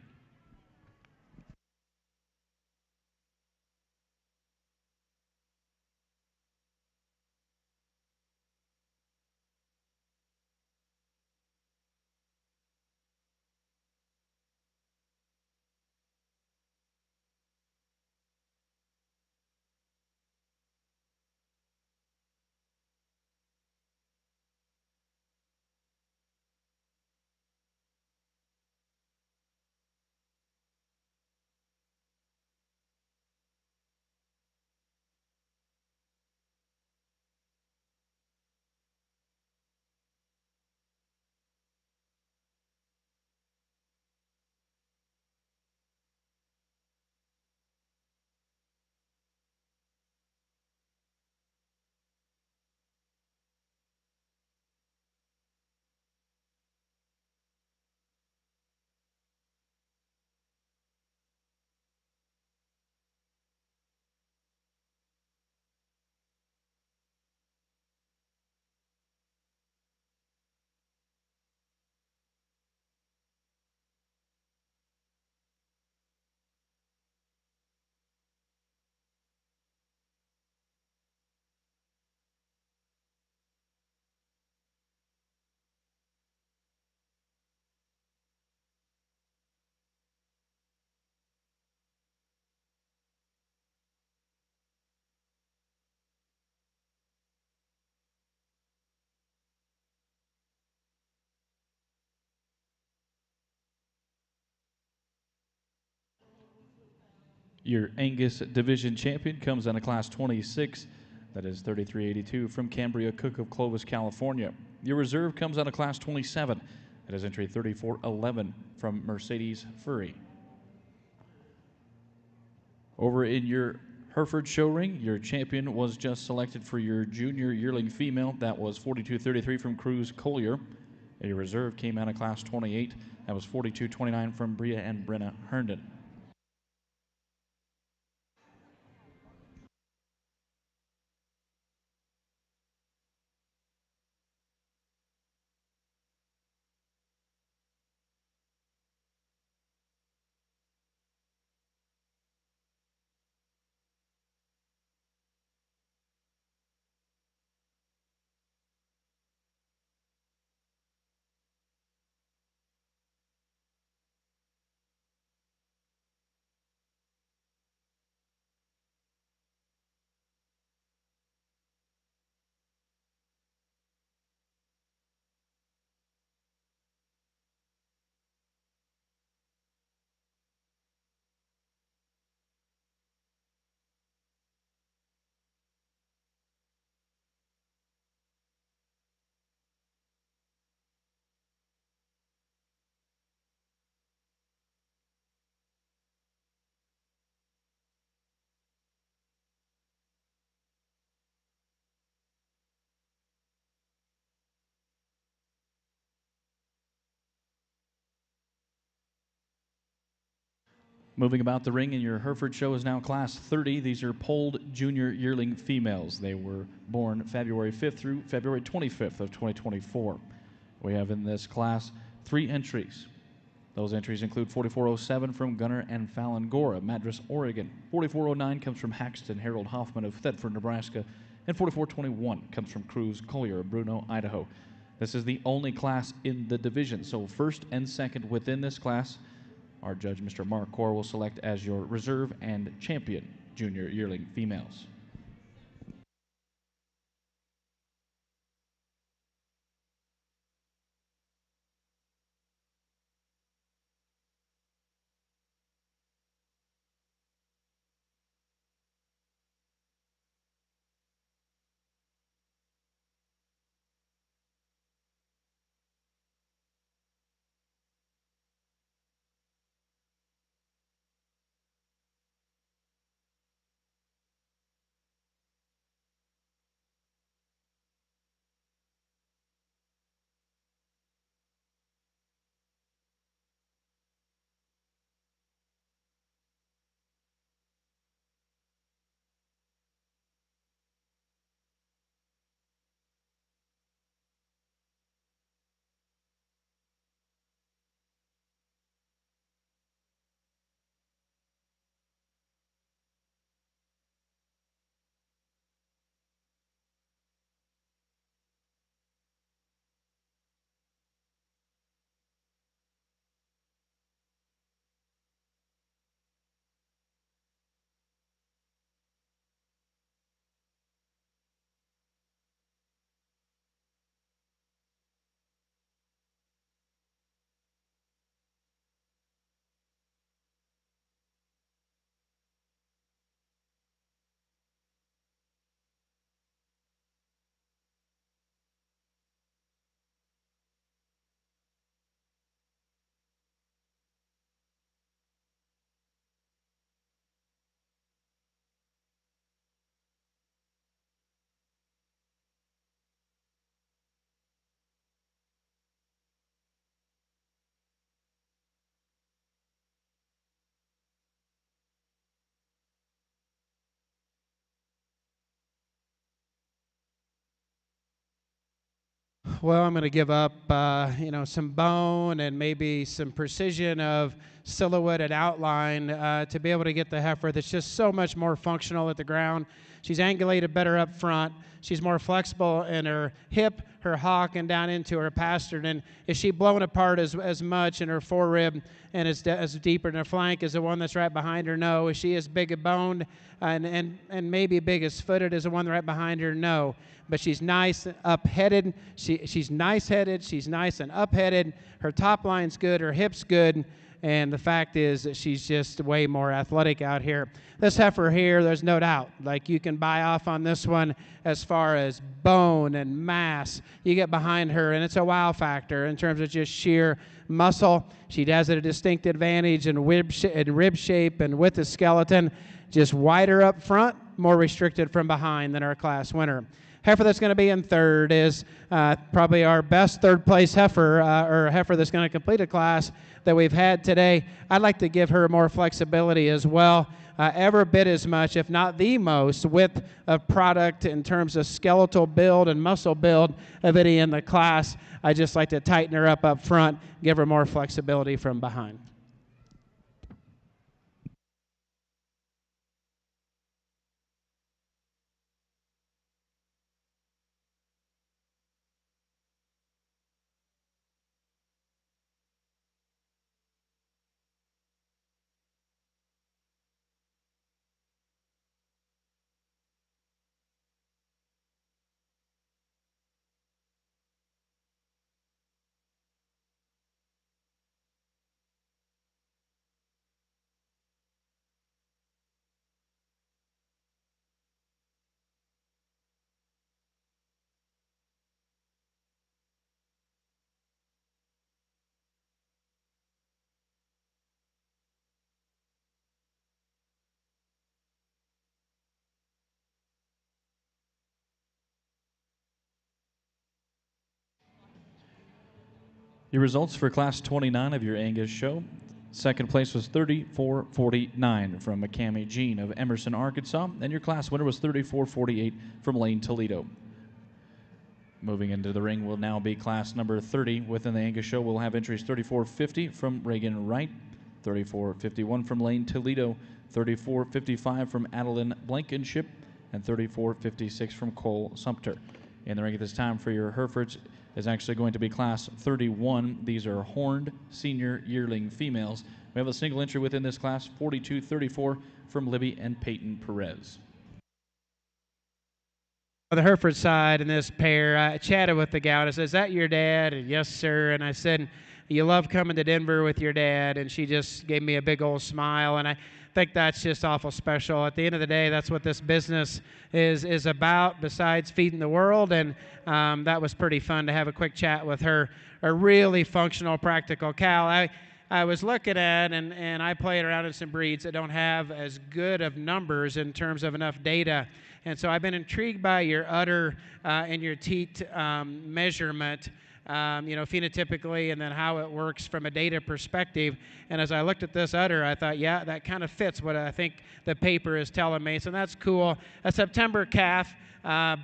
Your Angus Division champion comes out of Class 26. That is 3382 from Cambria Cook of Clovis, California. Your reserve comes out of Class 27. That is entry 3411 from Mercedes Furry. Over in your Hereford show ring, your champion was just selected for your junior yearling female. That was 4233 from Cruz Collier. And your reserve came out of Class 28. That was 4229 from Bria and Brenna Herndon. Moving about the ring in your Hereford show is now Class 30. These are polled junior yearling females. They were born February 5th through February 25th of 2024. We have in this class 3 entries. Those entries include 4407 from Gunnar and Fallon Gore of Madras, Oregon. 4409 comes from Haxton Harold Hoffman of Thetford, Nebraska. And 4421 comes from Cruz Collier of Bruno, Idaho. This is the only class in the division, so first and second within this class, our judge, Mr. Mark Core, will select as your reserve and champion junior yearling females. Well, I'm going to give up, some bone and maybe some precision of silhouette and outline to be able to get the heifer that's just so much more functional at the ground. She's angulated better up front. She's more flexible in her hip, her hock, and down into her pastern. And is she blown apart as much in her forerib and as deeper in her flank as the one that's right behind her? No. Is she as big a boned and maybe big as footed as the one right behind her? No. But she's nice up-headed. She's nice-headed. She's nice and up-headed. Her top line's good. Her hip's good. and the fact is that she's just way more athletic out here. This heifer here, there's no doubt. Like, you can buy off on this one as far as bone and mass. You get behind her, and it's a wow factor in terms of just sheer muscle. She has a distinct advantage in rib shape and with the skeleton. Just wider up front, more restricted from behind than our class winner. Heifer that's going to be in third is probably our best third-place heifer, or heifer that's going to complete a class that we've had today. I'd like to give her more flexibility as well, every bit as much, if not the most, width of product in terms of skeletal build and muscle build of any in the class. I just like to tighten her up front, give her more flexibility from behind. Your results for Class 29 of your Angus show. Second place was 34:49 from McCamey Jean of Emerson, Arkansas, and your class winner was 34:48 from Lane Toledo. Moving into the ring will now be class number 30. Within the Angus show, we'll have entries 34:50 from Reagan Wright, 34:51 from Lane Toledo, 34:55 from Adeline Blankenship, and 34:56 from Cole Sumter. In the ring at this time for your Herefords is actually going to be class 31. These are horned senior yearling females. We have a single entry within this class, 42:34 from Libby and Peyton Perez. On the Hereford side in this pair, I chatted with the gal and I said, "Is that your dad?" And, "Yes, sir." And I said, "You love coming to Denver with your dad?" And she just gave me a big old smile, and I think that's just awful special. At the end of the day, that's what this business is about, besides feeding the world, and that was pretty fun to have a quick chat with her. A really functional, practical cow. I was looking at, and I played around in some breeds that don't have as good of numbers in terms of enough data. And so I've been intrigued by your udder and your teat measurement, phenotypically, and then how it works from a data perspective. And as I looked at this udder, I thought, yeah, that kind of fits what I think the paper is telling me. So that's cool. A September calf,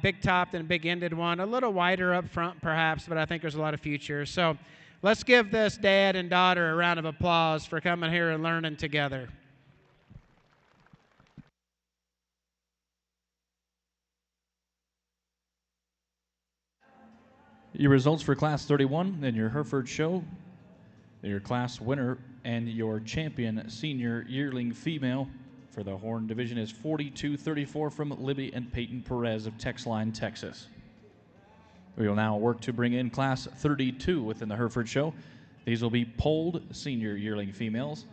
big topped and big ended one, a little wider up front perhaps, but I think there's a lot of future. So let's give this dad and daughter a round of applause for coming here and learning together. Your results for Class 31 in your Hereford show. Your class winner and your champion senior yearling female for the Horn Division is 42:34 from Libby and Peyton Perez of Texline, Texas. We will now work to bring in Class 32 within the Hereford show. These will be polled senior yearling females.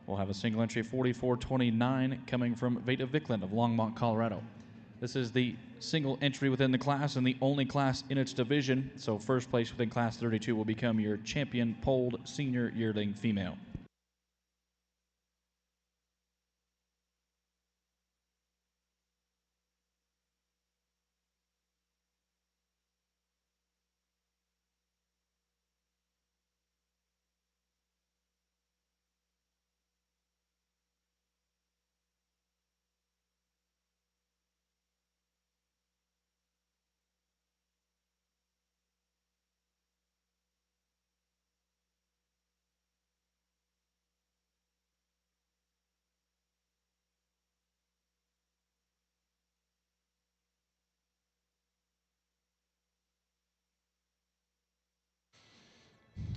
We'll have a single entry 44:29 coming from Veda Vickland of Longmont, Colorado. This is the single entry within the class and the only class in its division, so first place within Class 32 will become your champion polled senior yearling female.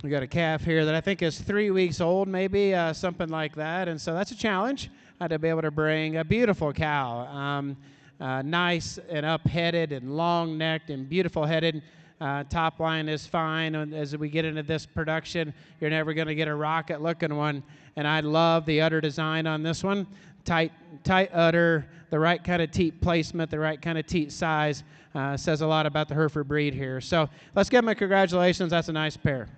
We got a calf here that I think is 3 weeks old, maybe, something like that. And so that's a challenge to be able to bring a beautiful cow, nice and up-headed and long-necked and beautiful-headed. Top line is fine. And as we get into this production, you're never going to get a rocket-looking one. And I love the udder design on this one. Tight udder, the right kind of teat placement, the right kind of teat size says a lot about the Hereford breed here. So let's give them a congratulations. That's a nice pair.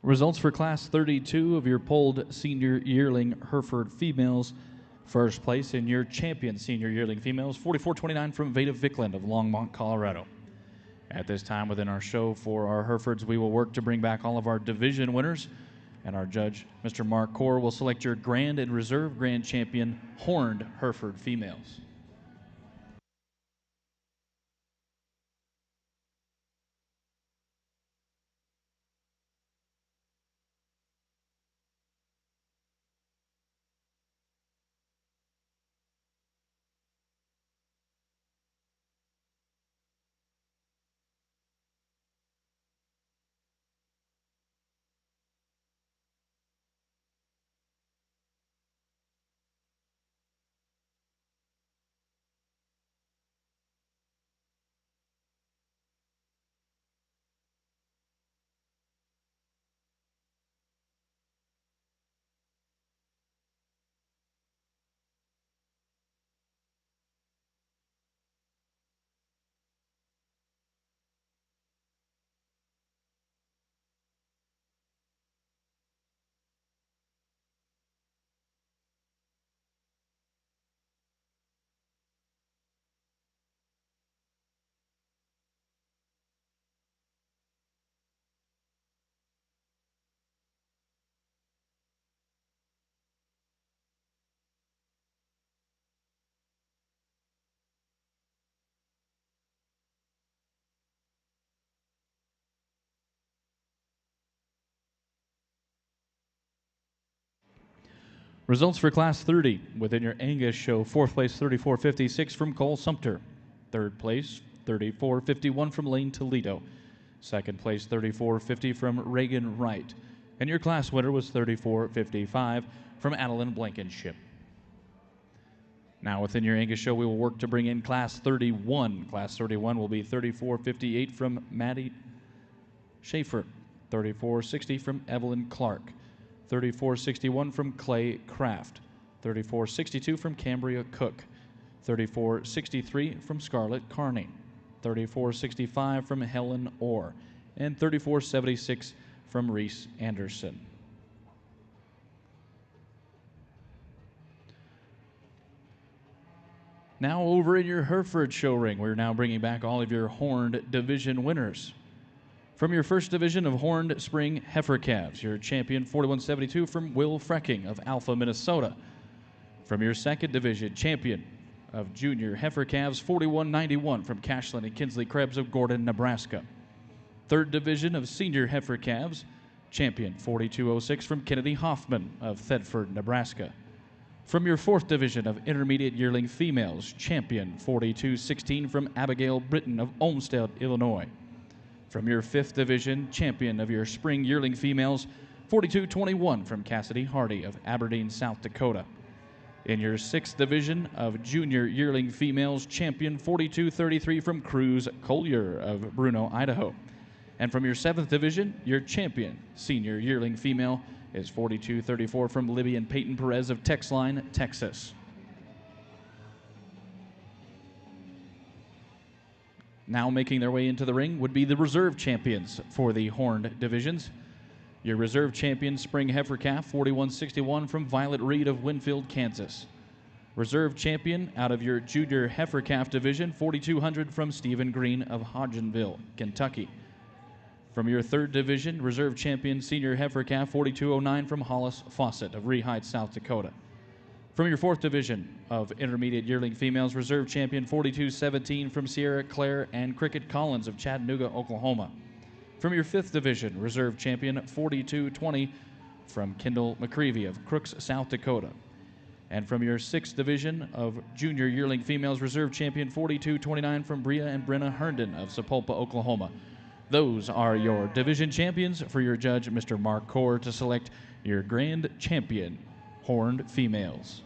Results for Class 32 of your polled senior yearling Hereford females. First place in your champion senior yearling females, 4429 from Veda Vickland of Longmont, Colorado. At this time within our show for our Herefords, we will work to bring back all of our division winners, and our judge, Mr. Mark Corr, will select your grand and reserve grand champion horned Hereford females. Results for Class 30 within your Angus show. Fourth place, 3456 from Cole Sumter. Third place, 3451 from Lane Toledo. Second place, 3450 from Reagan Wright. And your class winner was 3455 from Adeline Blankenship. Now within your Angus show, we will work to bring in Class 31. Class 31 will be 3458 from Maddie Schaefer. 3460 from Evelyn Clark. 3461 from Clay Kraft, 3462 from Cambria Cook, 3463 from Scarlett Carney, 3465 from Helen Orr, and 3476 from Reese Anderson. Now over in your Hereford show ring, we're now bringing back all of your horned division winners. From your first division of horned spring heifer calves, your champion 4172 from Will Frecking of Alpha, Minnesota. From your second division, champion of junior heifer calves 4191 from Cashlin and Kinsley Krebs of Gordon, Nebraska. Third division of senior heifer calves, champion 4206 from Kennedy Hoffman of Thedford, Nebraska. From your fourth division of intermediate yearling females, champion 4216 from Abigail Britton of Olmsted, Illinois. From your fifth division, champion of your spring yearling females, 4221 from Cassidy Hardy of Aberdeen, South Dakota. In your sixth division of junior yearling females, champion 4233 from Cruz Collier of Bruno, Idaho. And from your seventh division, your champion senior yearling female is 4234 from Libby and Peyton Perez of Texline, Texas. Now making their way into the ring would be the reserve champions for the horned divisions. Your reserve champion spring heifer calf 4161 from Violet Reed of Winfield, Kansas. Reserve champion out of your junior heifer calf division 4200 from Stephen Green of Hodgenville, Kentucky. From your third division, reserve champion senior heifer calf 4209 from Hollis Fawcett of Rehide, South Dakota. From your fourth division of intermediate yearling females, reserve champion 4217 from Sierra Claire and Cricket Collins of Chattanooga, Oklahoma. From your fifth division, reserve champion 4220 from Kendall McCreevy of Crooks, South Dakota. And from your sixth division of junior yearling females, reserve champion 4229 from Bria and Brenna Herndon of Sapulpa, Oklahoma. Those are your division champions for your judge, Mr. Mark Corr, to select your grand champion, horned females.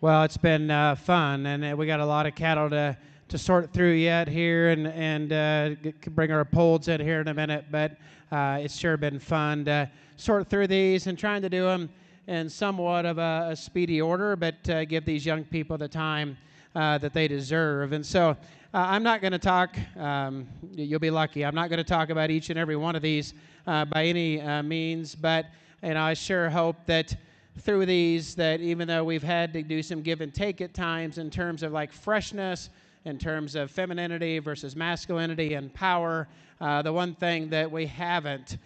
Well, it's been fun, and we got a lot of cattle to sort through yet here, and bring our polls in here in a minute. But it's sure been fun to sort through these and trying to do them in somewhat of a speedy order, but give these young people the time that they deserve. And so I'm not going to talk. You'll be lucky. I'm not going to talk about each and every one of these by any means, but I sure hope that through these, that even though we've had to do some give and take at times in terms of like freshness, in terms of femininity versus masculinity and power, the one thing that we haven't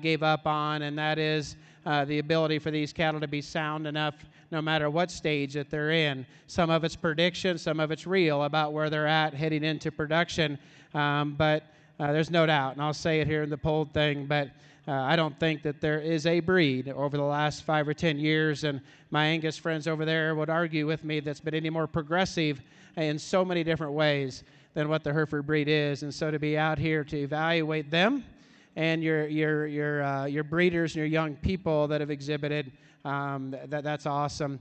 gave up on, and that is the ability for these cattle to be sound enough no matter what stage that they're in. Some of it's prediction, some of it's real about where they're at heading into production, but there's no doubt, and I'll say it here in the polled thing, but I don't think that there is a breed over the last 5 or 10 years, and my Angus friends over there would argue with me, that's been any more progressive in so many different ways than what the Hereford breed is. And so to be out here to evaluate them and your breeders and your young people that have exhibited, that's awesome.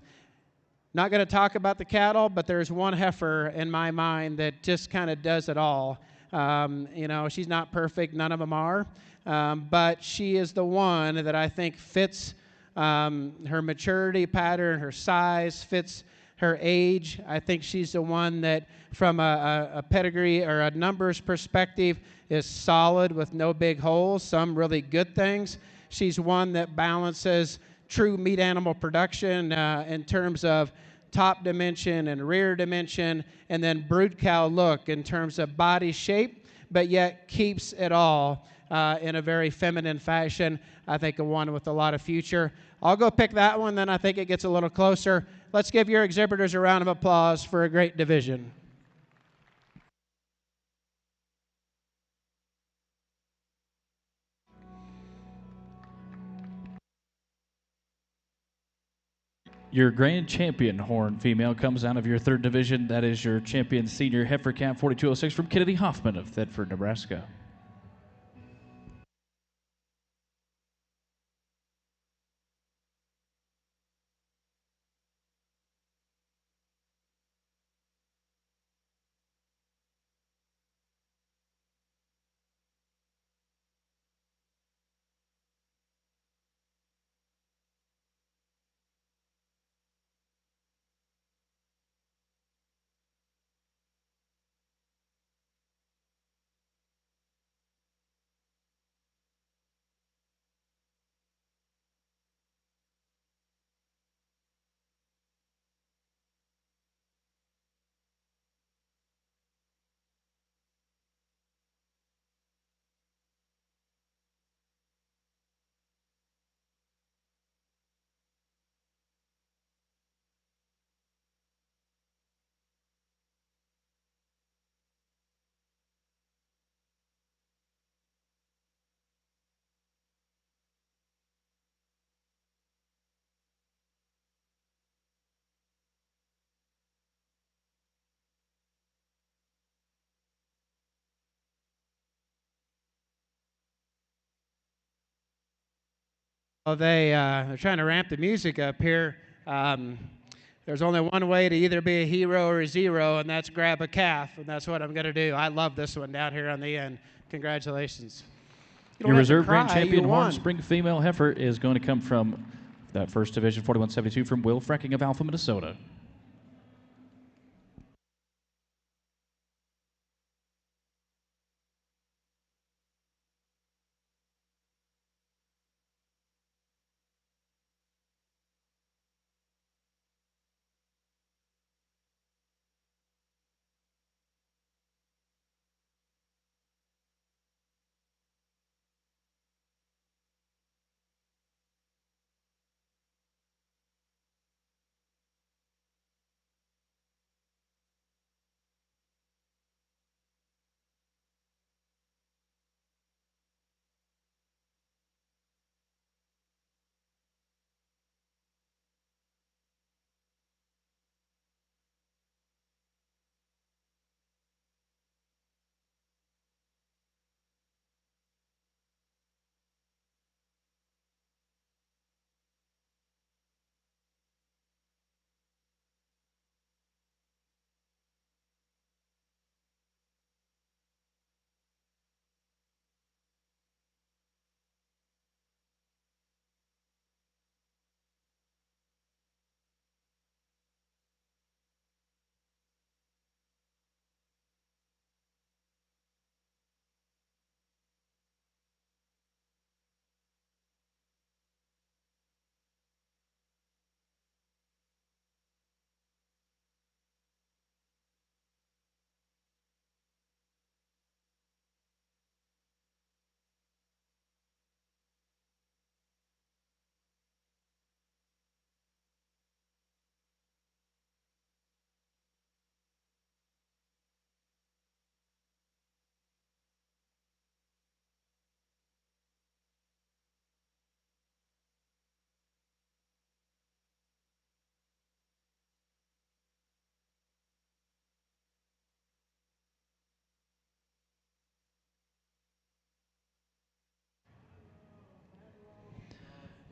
Not going to talk about the cattle, but there's one heifer in my mind that just kind of does it all. She's not perfect, none of them are. But she is the one that I think fits her maturity pattern, her size, fits her age. I think she's the one that, from a pedigree or a numbers perspective, is solid with no big holes, some really good things. She's one that balances true meat animal production in terms of top dimension and rear dimension, and then brood cow look in terms of body shape, but yet keeps it all in a very feminine fashion. I think a one with a lot of future. I'll go pick that one, then I think it gets a little closer. Let's give your exhibitors a round of applause for a great division. Your grand champion horn female comes out of your third division. That is your champion senior heifer calf 4206 from Kennedy Hoffman of Thetford, Nebraska. Well, they're trying to ramp the music up here. There's only one way to either be a hero or a zero, and that's grab a calf, and that's what I'm going to do. I love this one down here on the end. Congratulations. Your reserve grand champion horn spring female heifer is going to come from that first division 4172 from Will Frecking of Alpha, Minnesota.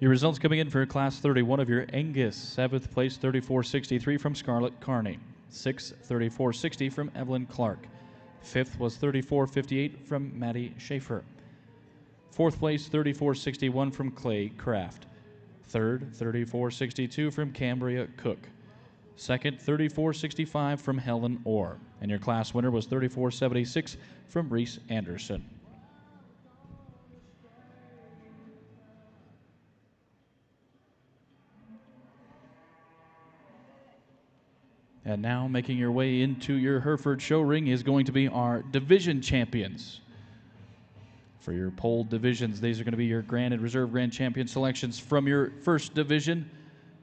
Your results coming in for Class 31 of your Angus, 7th place 3463 from Scarlett Carney, 6th 3460 from Evelyn Clark, 5th was 3458 from Maddie Schaefer, 4th place 3461 from Clay Kraft, 3rd 3462 from Cambria Cook, 2nd 3465 from Helen Orr, and your class winner was 3476 from Reese Anderson. And now making your way into your Hereford show ring is going to be our division champions. For your polled divisions, these are going to be your grand and reserve grand champion selections. From your first division,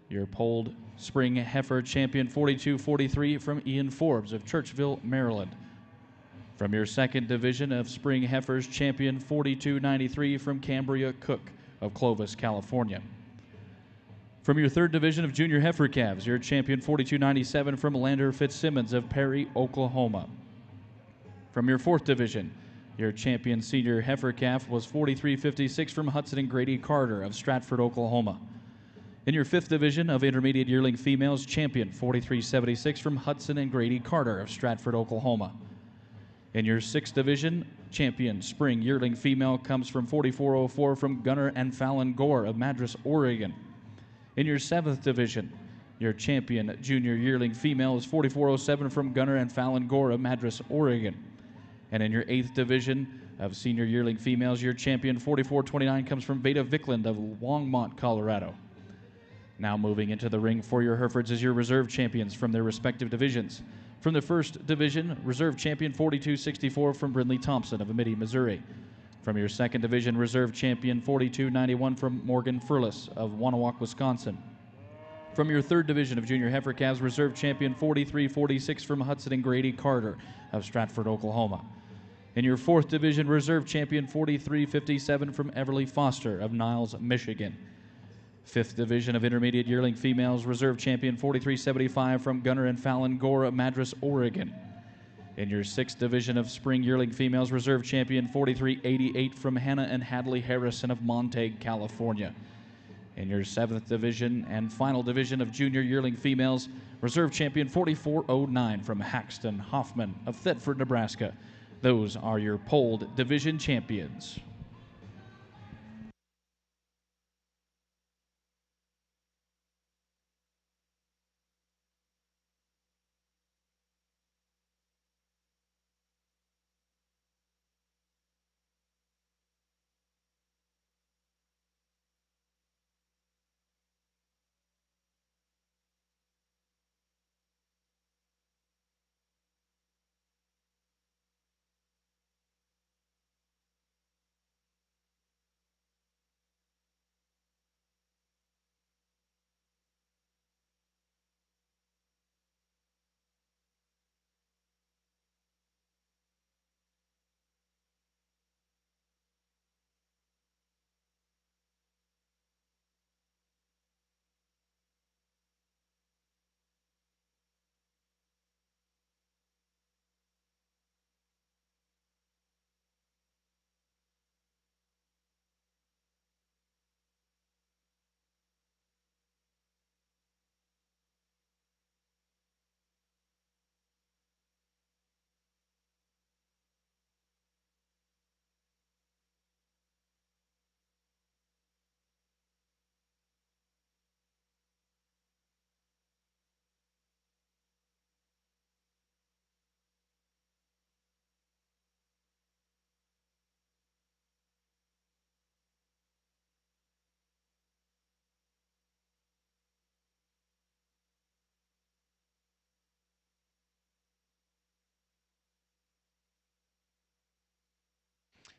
your polled spring heifer champion 4243 from Ian Forbes of Churchville, Maryland. From your second division of spring heifers champion 4293 from Cambria Cook of Clovis, California. From your third division of junior heifer calves, your champion 4297 from Lander Fitzsimmons of Perry, Oklahoma. From your fourth division, your champion senior heifer calf was 4356 from Hudson and Grady Carter of Stratford, Oklahoma. In your fifth division of intermediate yearling females, champion 4376 from Hudson and Grady Carter of Stratford, Oklahoma. In your sixth division, champion spring yearling female comes from 4404 from Gunnar and Fallon Gore of Madras, Oregon. In your seventh division, your champion junior yearling female is 4407 from Gunnar and Fallon Gore of Madras, Oregon. And in your eighth division of senior yearling females, your champion 4429 comes from Veda Vickland of Longmont, Colorado. Now moving into the ring for your Herefords is your reserve champions from their respective divisions. From the first division, reserve champion 4264 from Brindley Thompson of Amity, Missouri. From your second division, reserve champion 4291 from Morgan Furlis of Wanawak, Wisconsin. From your third division of junior heifer calves, reserve champion 4346 from Hudson and Grady Carter of Stratford, Oklahoma. In your fourth division, reserve champion 4357 from Everly Foster of Niles, Michigan. Fifth division of intermediate yearling females, reserve champion 4375 from Gunnar and Fallon Gore of Madras, Oregon. In your sixth division of spring yearling females, reserve champion 4388 from Hannah and Hadley Harrison of Montague, California. In your seventh division and final division of junior yearling females, reserve champion 4409 from Haxton Hoffman of Thetford, Nebraska. Those are your polled division champions.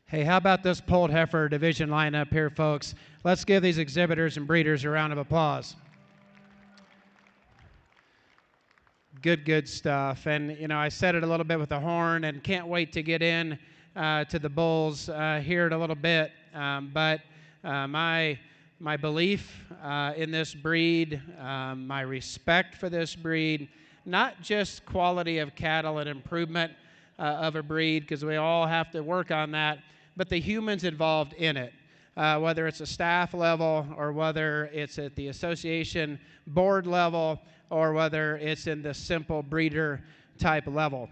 Hey, how about this polled heifer division lineup here, folks? Let's give these exhibitors and breeders a round of applause. Good stuff. And, you know, I said it a little bit with the horn and can't wait to get in to the bulls here in a little bit. But my belief in this breed, my respect for this breed, not just quality of cattle and improvement of a breed, because we all have to work on that, but the humans involved in it, whether it's a staff level or whether it's at the association board level or whether it's in the simple breeder type level.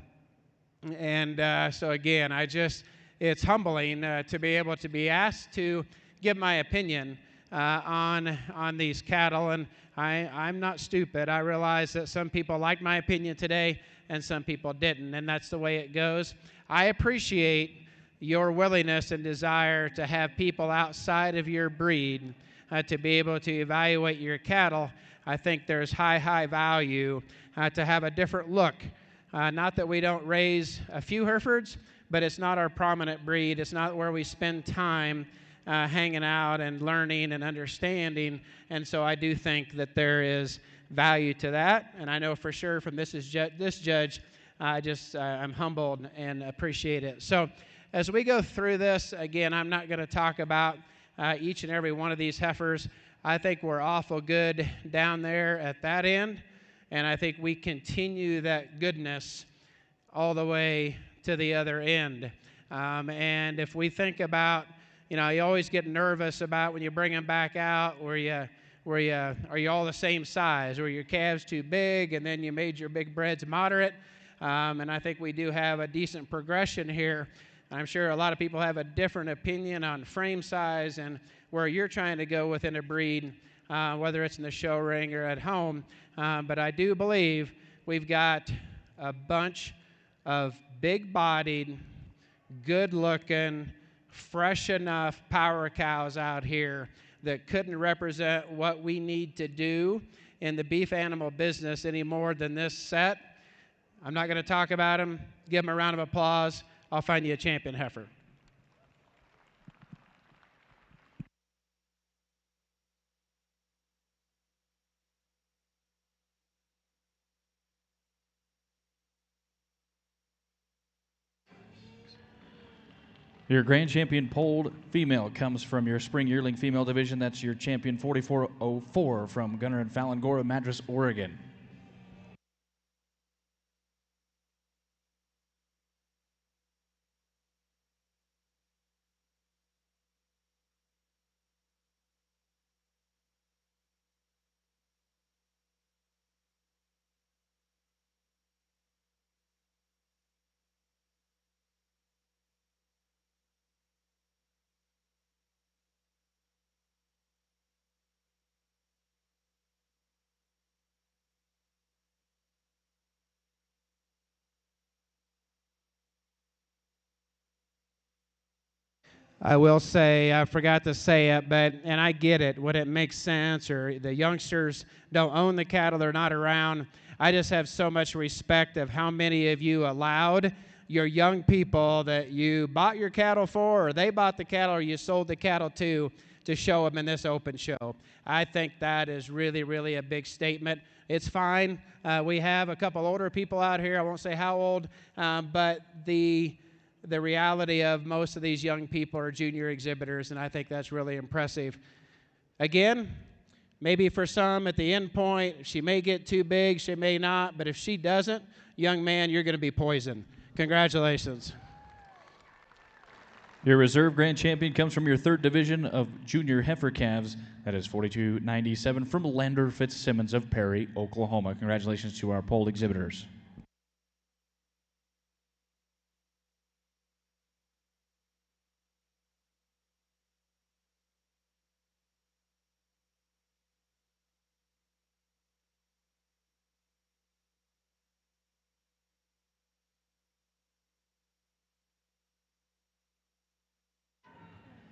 And so again, it's humbling to be able to be asked to give my opinion on these cattle. And I'm not stupid. I realize that some people liked my opinion today and some people didn't, and that's the way it goes. I appreciate your willingness and desire to have people outside of your breed to be able to evaluate your cattle. I think there's high value to have a different look. Not that we don't raise a few Herefords, but it's not our prominent breed. It's not where we spend time hanging out and learning and understanding. And so I do think that there is value to that. And I know for sure from this judge, I'm humbled and appreciate it. So as we go through this, again, I'm not going to talk about each and every one of these heifers. I think we're awful good down there at that end, and I think we continue that goodness all the way to the other end. And if we think about, you always get nervous about when you bring them back out, are you all the same size? Were your calves too big, and then you made your big breds moderate? And I think we do have a decent progression here. I'm sure a lot of people have a different opinion on frame size and where you're trying to go within a breed, whether it's in the show ring or at home. But I do believe we've got a bunch of big-bodied, good-looking, fresh enough power cows out here that couldn't represent what we need to do in the beef animal business any more than this set. I'm not going to talk about them. Give them a round of applause. I'll find you a champion heifer. Your grand champion polled female comes from your spring yearling female division. That's your champion 4404 from Gunner and Fallon Gore of Madras, Oregon. I will say, I forgot to say it, and I get it, when it makes sense, or the youngsters don't own the cattle, they're not around. I just have so much respect of how many of you allowed your young people that you bought your cattle for, or they bought the cattle, or you sold the cattle to show them in this open show. I think that is really, really a big statement. It's fine. We have a couple older people out here. I won't say how old, but the reality of most of these young people are junior exhibitors, and I think that's really impressive. Again, maybe for some at the end point, she may get too big, she may not, but if she doesn't, young man, you're going to be poisoned. Congratulations. Your reserve grand champion comes from your third division of junior heifer calves. That is 4297 from Lander Fitzsimmons of Perry, Oklahoma. Congratulations to our polled exhibitors.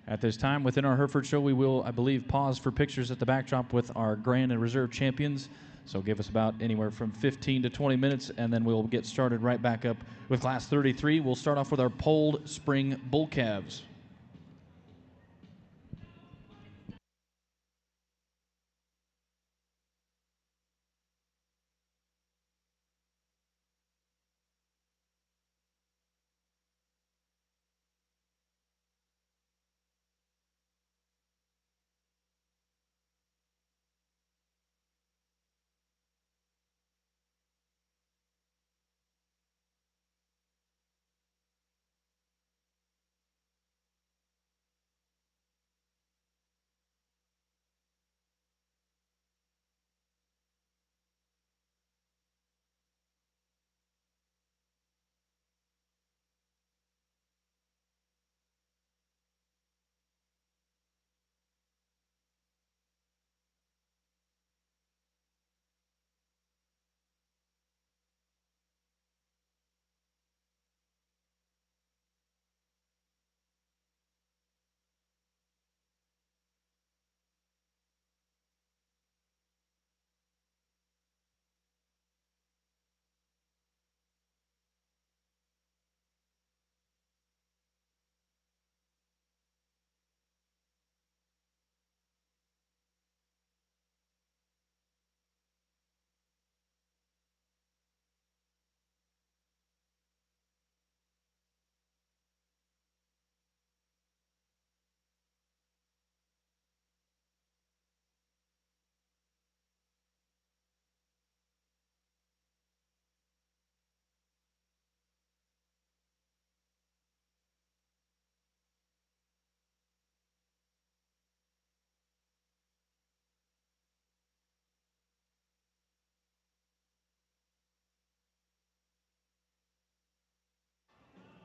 At this time, within our Hereford show, we will, I believe, pause for pictures at the backdrop with our grand and reserve champions. So give us about anywhere from 15 to 20 minutes, and then we'll get started right back up with Class 33. We'll start off with our polled spring bull calves.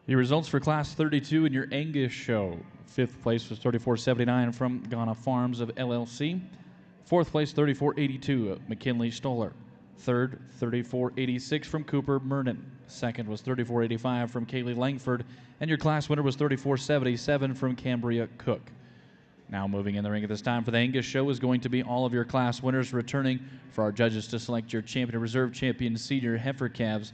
Your results for Class 32 in your Angus show. Fifth place was 3479 from Ghana Farms of LLC. Fourth place, 3482 McKinley Stoller. Third, 3486 from Cooper Mernon. Second was 3485 from Kaylee Langford. And your class winner was 3477 from Cambria Cook. Now moving in the ring at this time for the Angus show is going to be all of your class winners returning for our judges to select your champion and reserve champion senior heifer calves.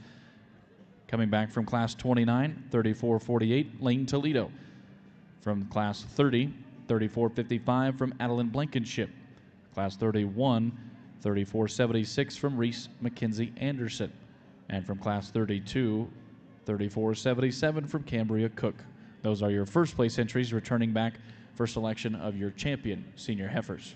Coming back from Class 29, 3448, Lane Toledo. From Class 30, 3455 from Adeline Blankenship. Class 31, 3476 from Reese McKenzie Anderson. And from Class 32, 3477 from Cambria Cook. Those are your first place entries returning back for selection of your champion senior heifers.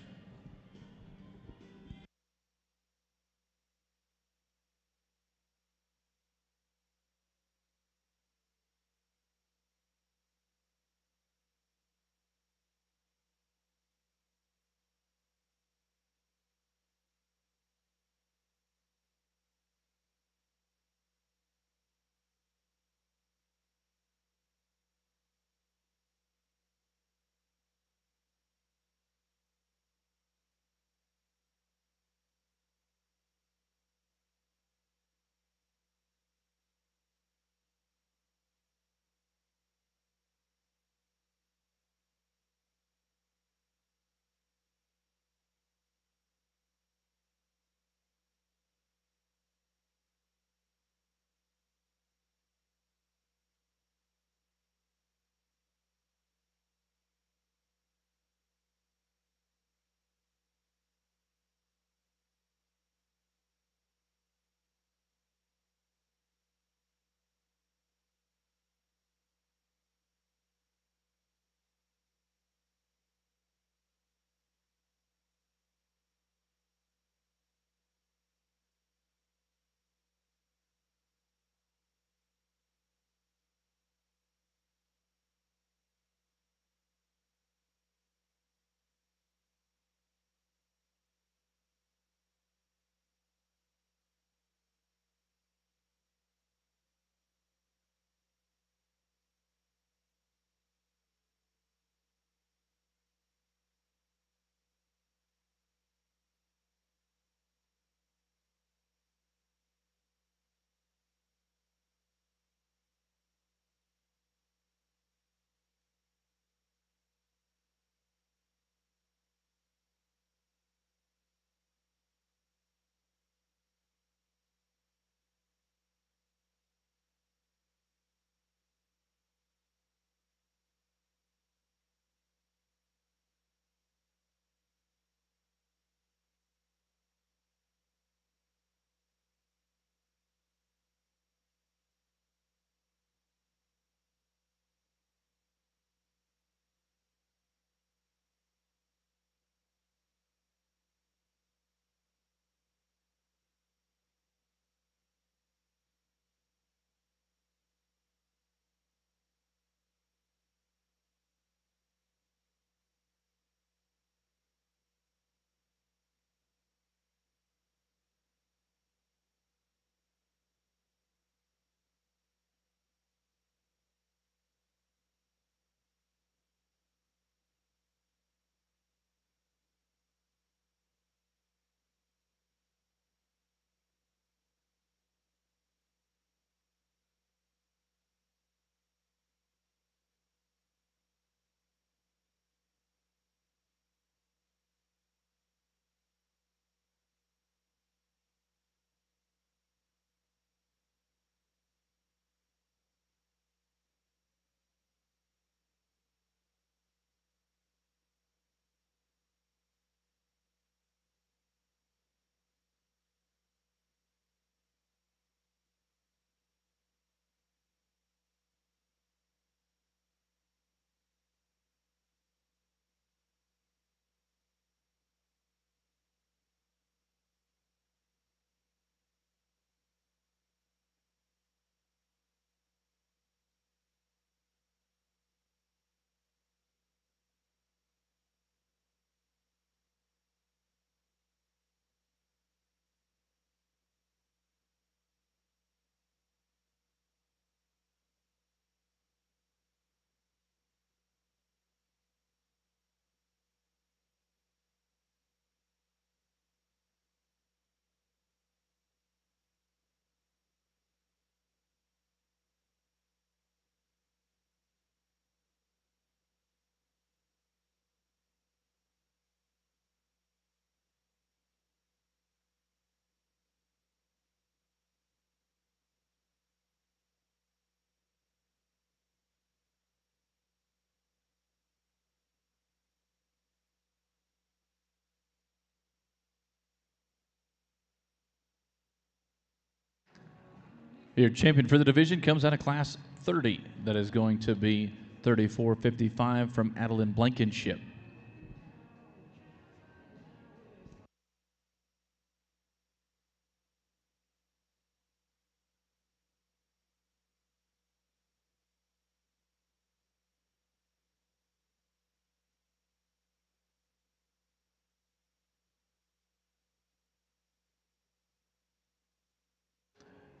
Your champion for the division comes out of Class 30. That is going to be 34.55 from Adeline Blankenship.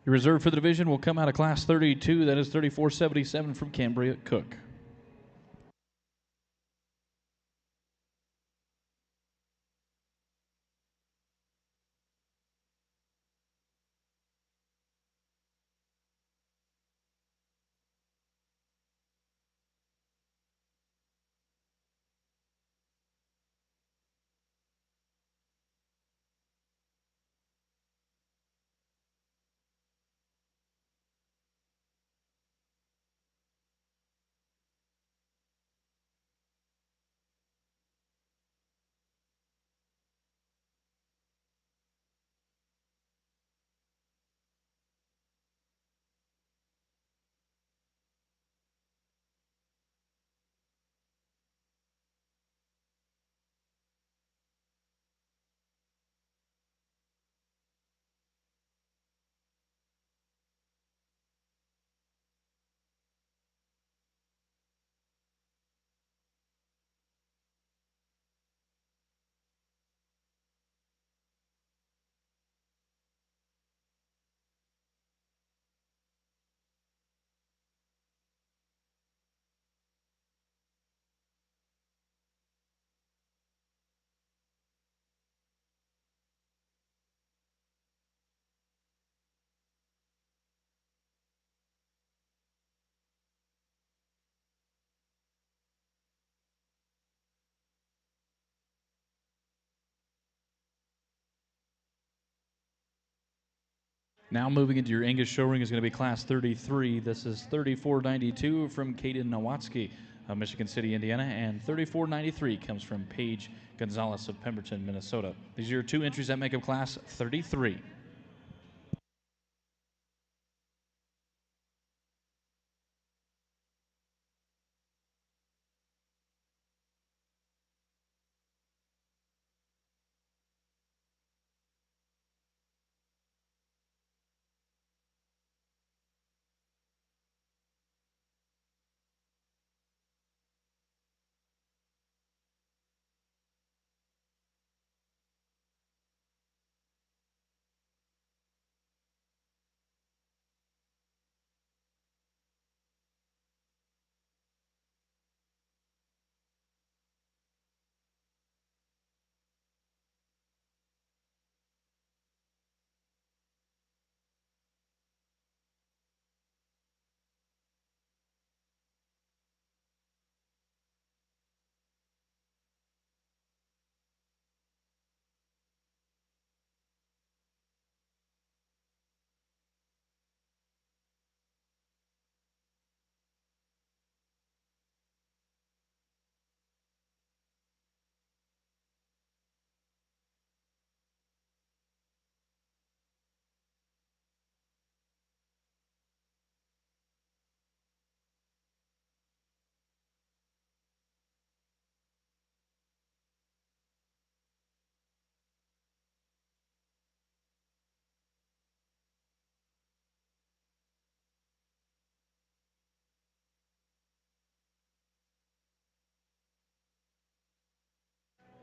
Your reserve for the division will come out of Class 32. That is 34.77 from Cambria Cook. Now moving into your Angus show ring is going to be Class 33. This is 34.92 from Kaden Nowatzki of Michigan City, Indiana, and 34.93 comes from Paige Gonzalez of Pemberton, Minnesota. These are your two entries that make up Class 33.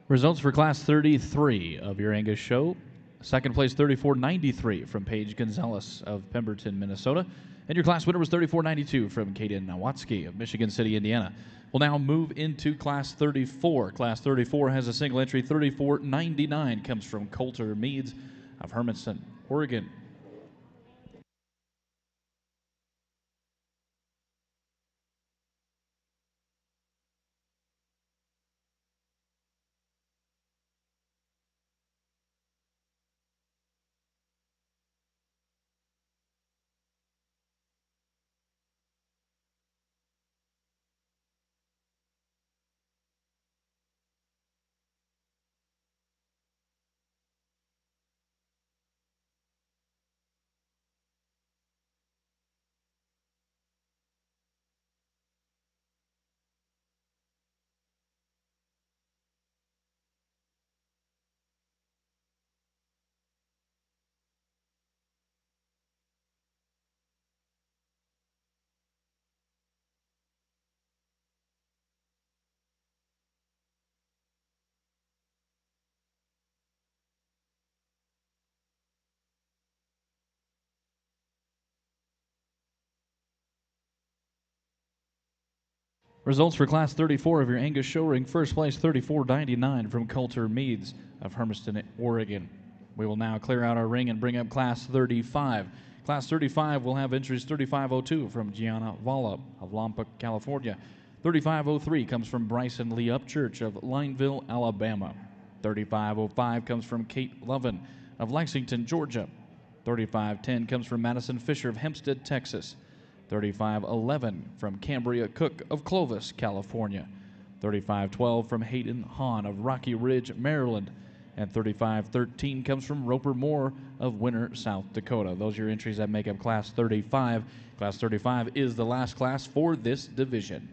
Results for Class 33 of your Angus show. Second place, 34.93 from Paige Gonzalez of Pemberton, Minnesota. And your class winner was 34.92 from Kaden Nowatzki of Michigan City, Indiana. We'll now move into Class 34. Class 34 has a single entry. 34.99 comes from Coulter Meads of Hermanson, Oregon. Results for Class 34 of your Angus show ring. First place, $34.99 from Coulter Meads of Hermiston, Oregon. We will now clear out our ring and bring up Class 35. Class 35 will have entries 3502 from Gianna Valla of Lompoc, California. 3503 comes from Bryson Lee Upchurch of Lineville, Alabama. 3505 comes from Kate Lovin of Lexington, Georgia. 3510 comes from Madison Fisher of Hempstead, Texas. 3511 from Cambria Cook of Clovis, California. 3512 from Hayden Hahn of Rocky Ridge, Maryland. And 3513 comes from Roper Moore of Winter, South Dakota. Those are your entries that make up Class 35. Class 35 is the last class for this division.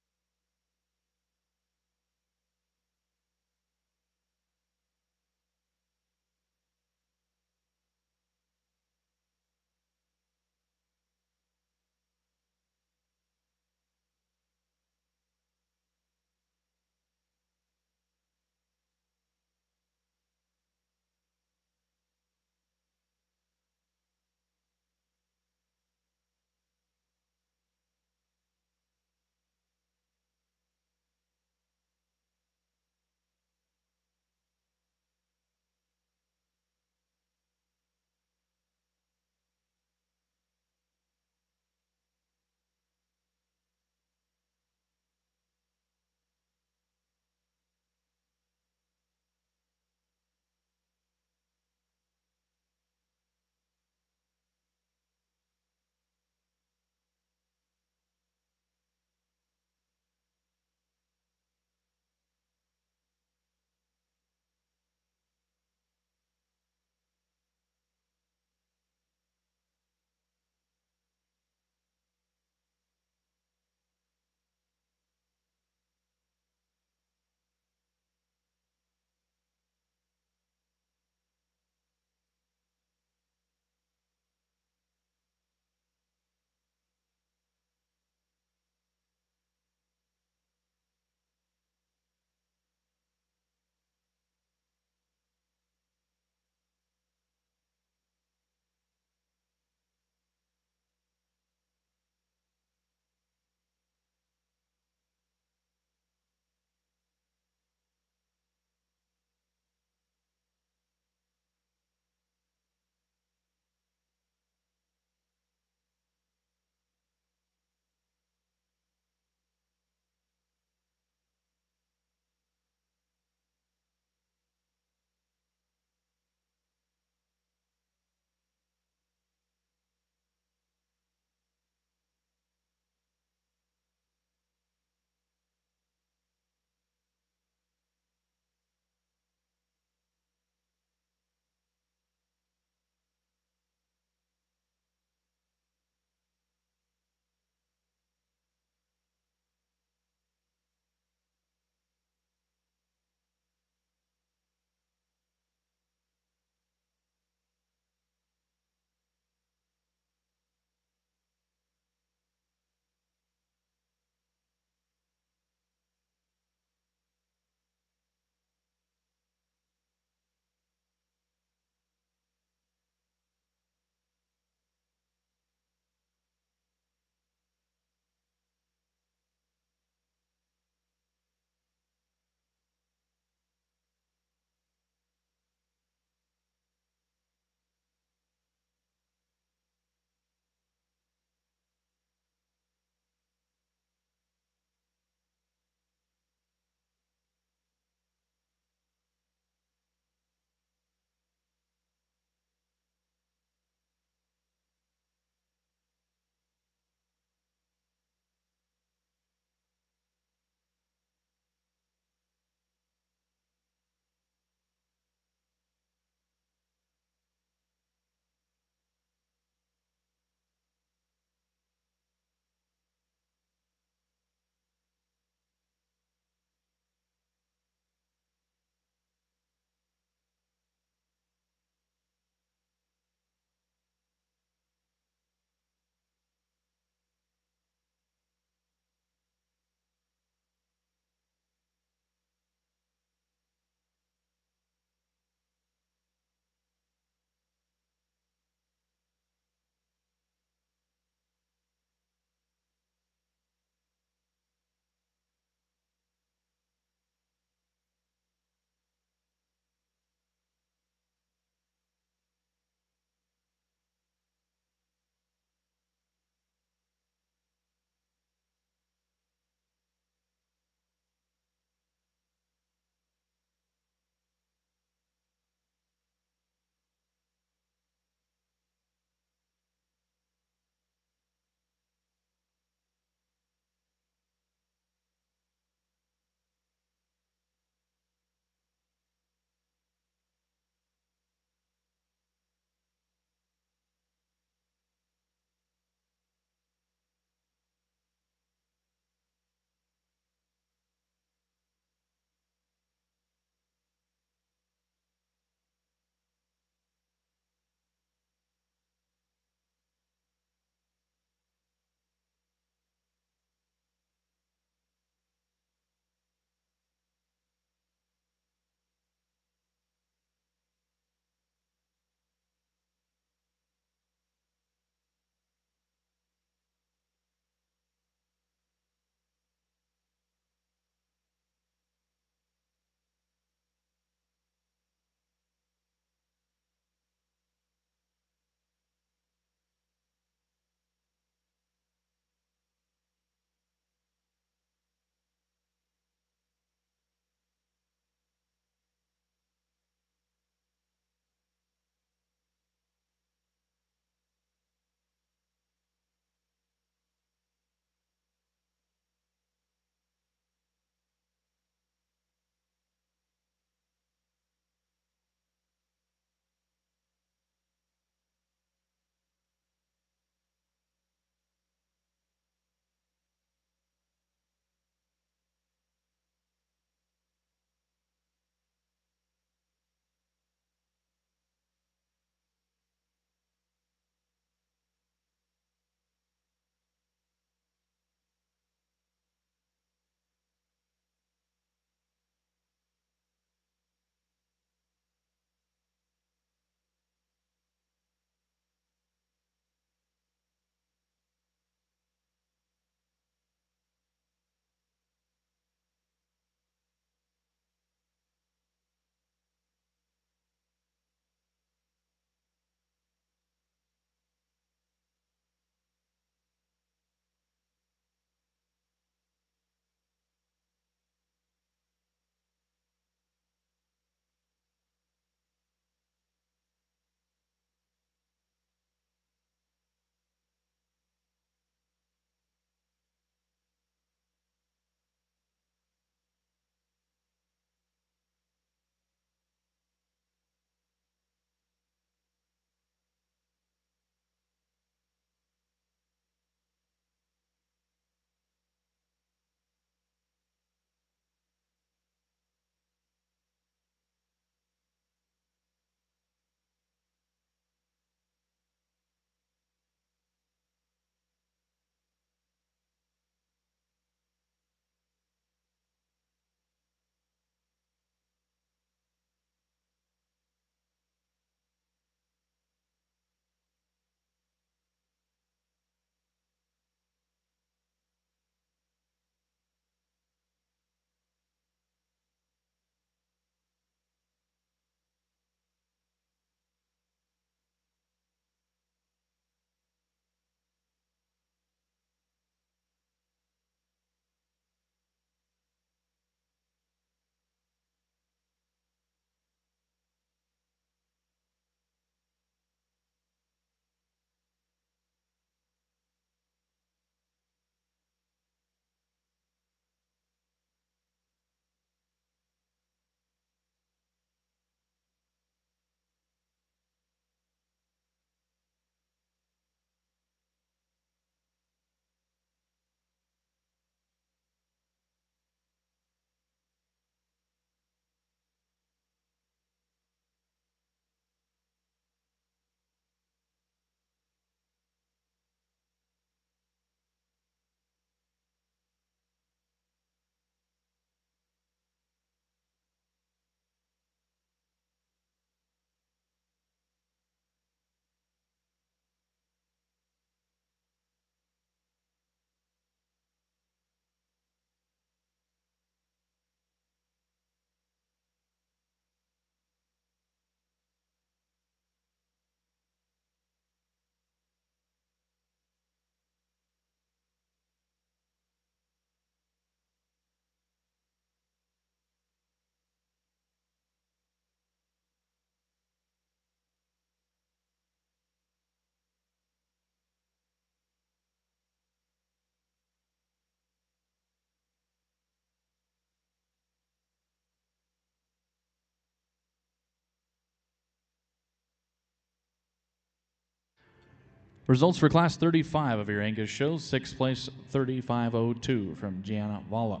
Results for Class 35 of your Angus show: 6th place 3502 from Gianna Valla,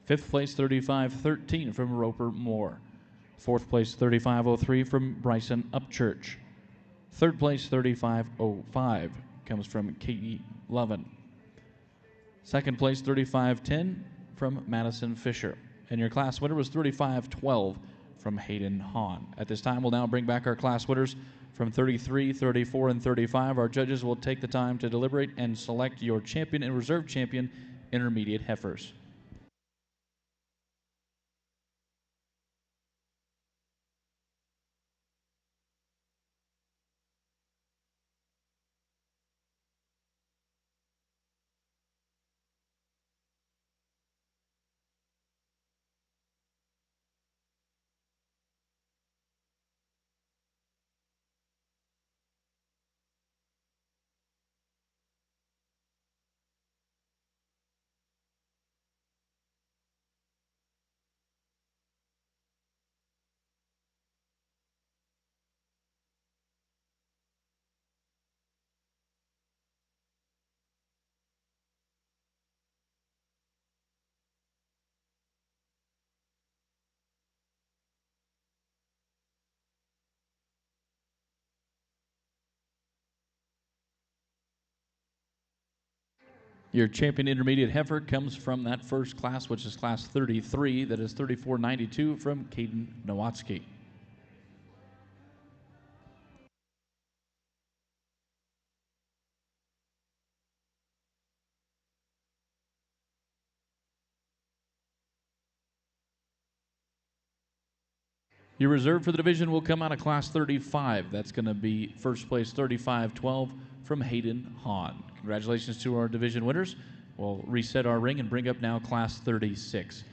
5th place 3513 from Roper Moore, 4th place 3503 from Bryson Upchurch, 3rd place 3505 comes from Katie Lovin, 2nd place 3510 from Madison Fisher, and your class winner was 3512 from Hayden Hahn. At this time, we'll now bring back our class winners from 33, 34, and 35. Our judges will take the time to deliberate and select your champion and reserve champion intermediate heifers. Your champion intermediate heifer comes from that first class, which is class 33. That is 3492 from Caden Nowatzki. Your reserve for the division will come out of class 35. That's going to be first place 3512 from Hayden Hahn. Congratulations to our division winners. We'll reset our ring and bring up now class 36.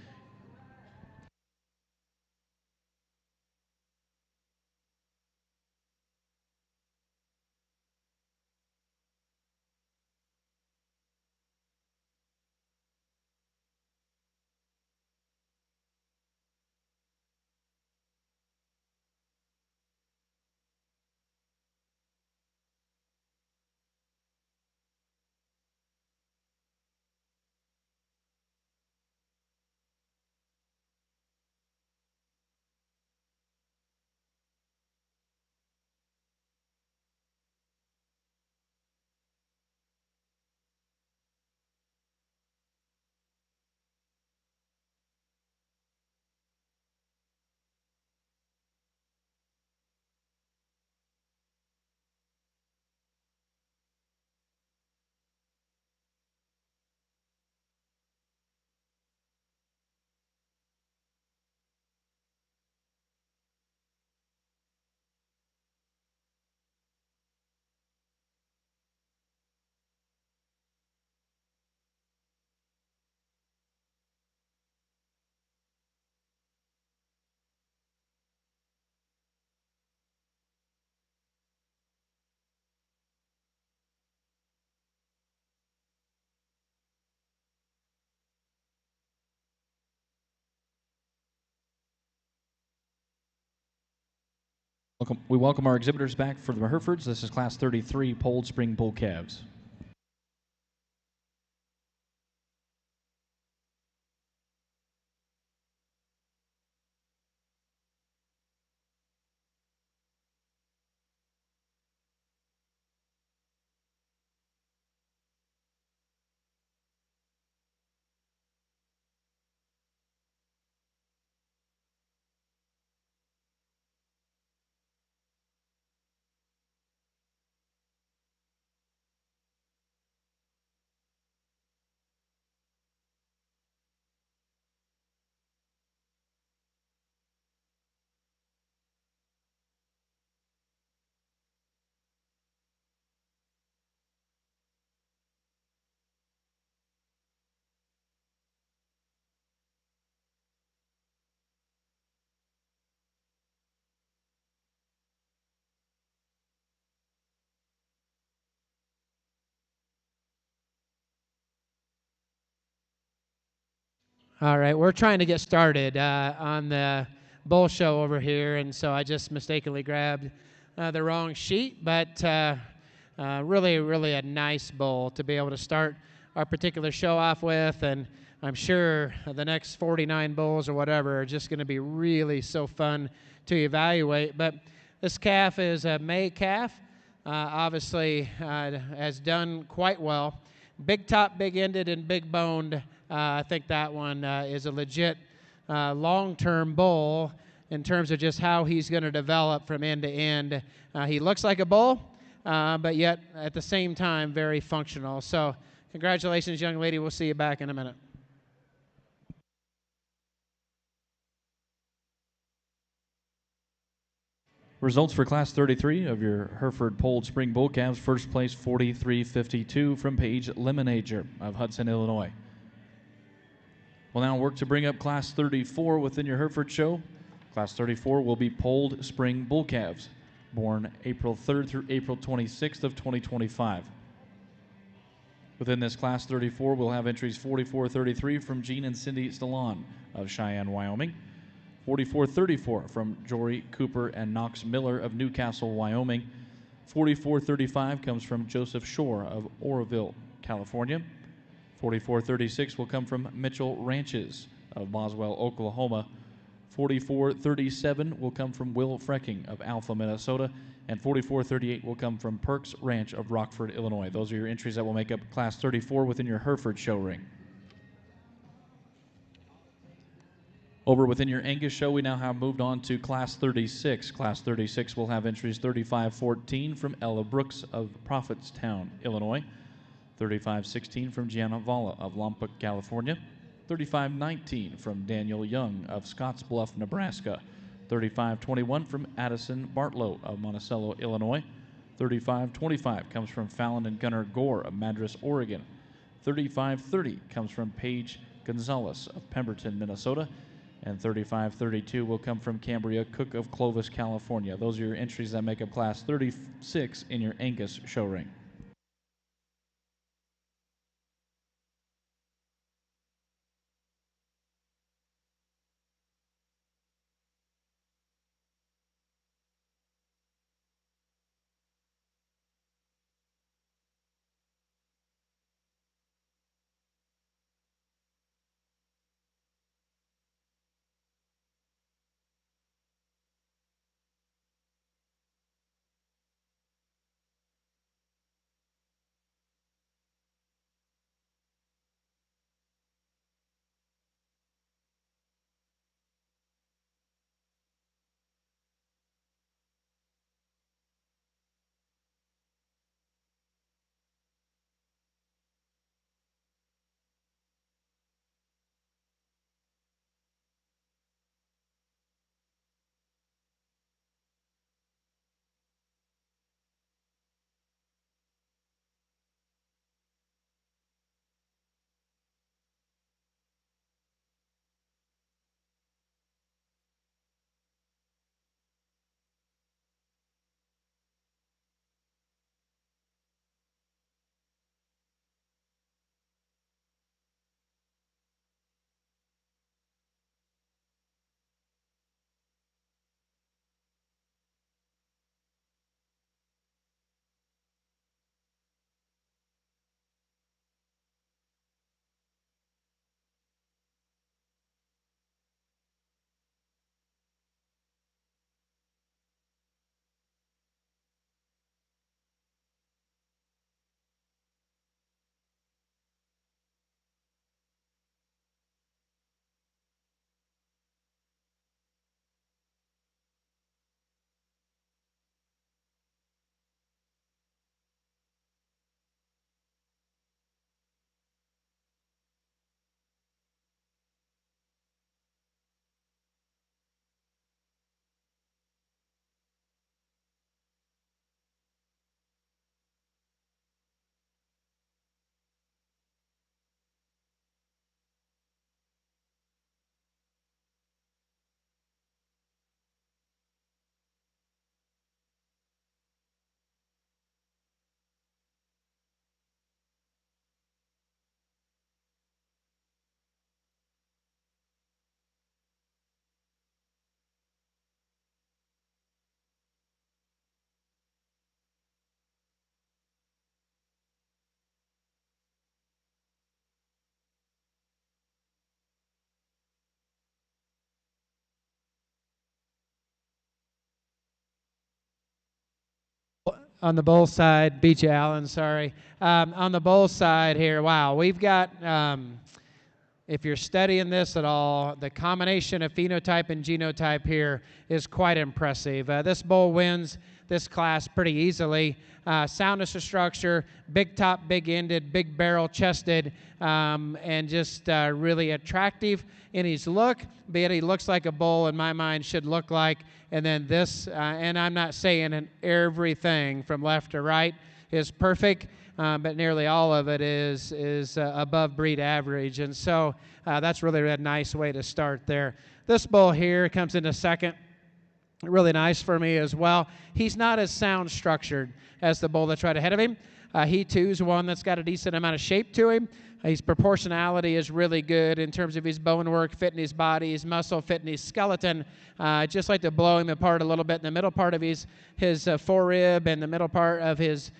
We welcome our exhibitors back for the Herefords. This is class 33 polled spring bull calves. All right, we're trying to get started on the bull show over here, and so I just mistakenly grabbed the wrong sheet, but Really, really a nice bull to be able to start our particular show off with, and I'm sure the next 49 bulls or whatever are just going to be really so fun to evaluate. But this calf is a May calf. Obviously has done quite well. Big top, big ended, and big boned. I think that one is a legit long-term bull in terms of just how he's going to develop from end to end. He looks like a bull, but yet at the same time very functional. So congratulations, young lady. We'll see you back in a minute. Results for Class 33 of your Hereford Polled Spring Bull Calves. First place, 43.52 from Paige Lemonager of Hudson, Illinois. We'll now work to bring up Class 34 within your Hereford show. Class 34 will be Polled Spring Bull Calves, born April 3rd through April 26th of 2025. Within this Class 34, we'll have entries 44.33 from Gene and Cindy Stallone of Cheyenne, Wyoming. 44.34 from Jory Cooper and Knox Miller of Newcastle, Wyoming. 44.35 comes from Joseph Shore of Oroville, California. 44.36 will come from Mitchell Ranches of Boswell, Oklahoma. 44.37 will come from Will Frecking of Alpha, Minnesota. And 44.38 will come from Perks Ranch of Rockford, Illinois. Those are your entries that will make up Class 34 within your Hereford show ring. Over within your Angus show, we now have moved on to Class 36. Class 36 will have entries 35.14 from Ella Brooks of Prophetstown, Illinois. 35.16 from Gianna Valla of Lompoc, California. 35.19 from Daniel Young of Scottsbluff, Nebraska. 35.21 from Addison Bartlow of Monticello, Illinois. 35.25 comes from Fallon and Gunnar Gore of Madras, Oregon. 35.30 comes from Paige Gonzalez of Pemberton, Minnesota. And 35.32 will come from Cambria Cook of Clovis, California. Those are your entries that make up Class 36 in your Angus show ring. On the bull side, beat you, Alan, sorry. On the bull side here, wow, we've got, if you're studying this at all, the combination of phenotype and genotype here is quite impressive. This bull wins this class pretty easily. Soundness of structure, big top, big ended, big barrel chested, and just really attractive in his look, be it he looks like a bull in my mind should look like. And then this, and I'm not saying in everything from left to right is perfect, but nearly all of it is above breed average. And so that's really a nice way to start there. This bull here comes into second. Really nice for me as well. He's not as sound structured as the bull that's right ahead of him. He too is one that's got a decent amount of shape to him. His proportionality is really good in terms of his bone work, fitting his body, his muscle, fitting his skeleton. Just like to blow him apart a little bit in the middle part of his forerib and the middle part of his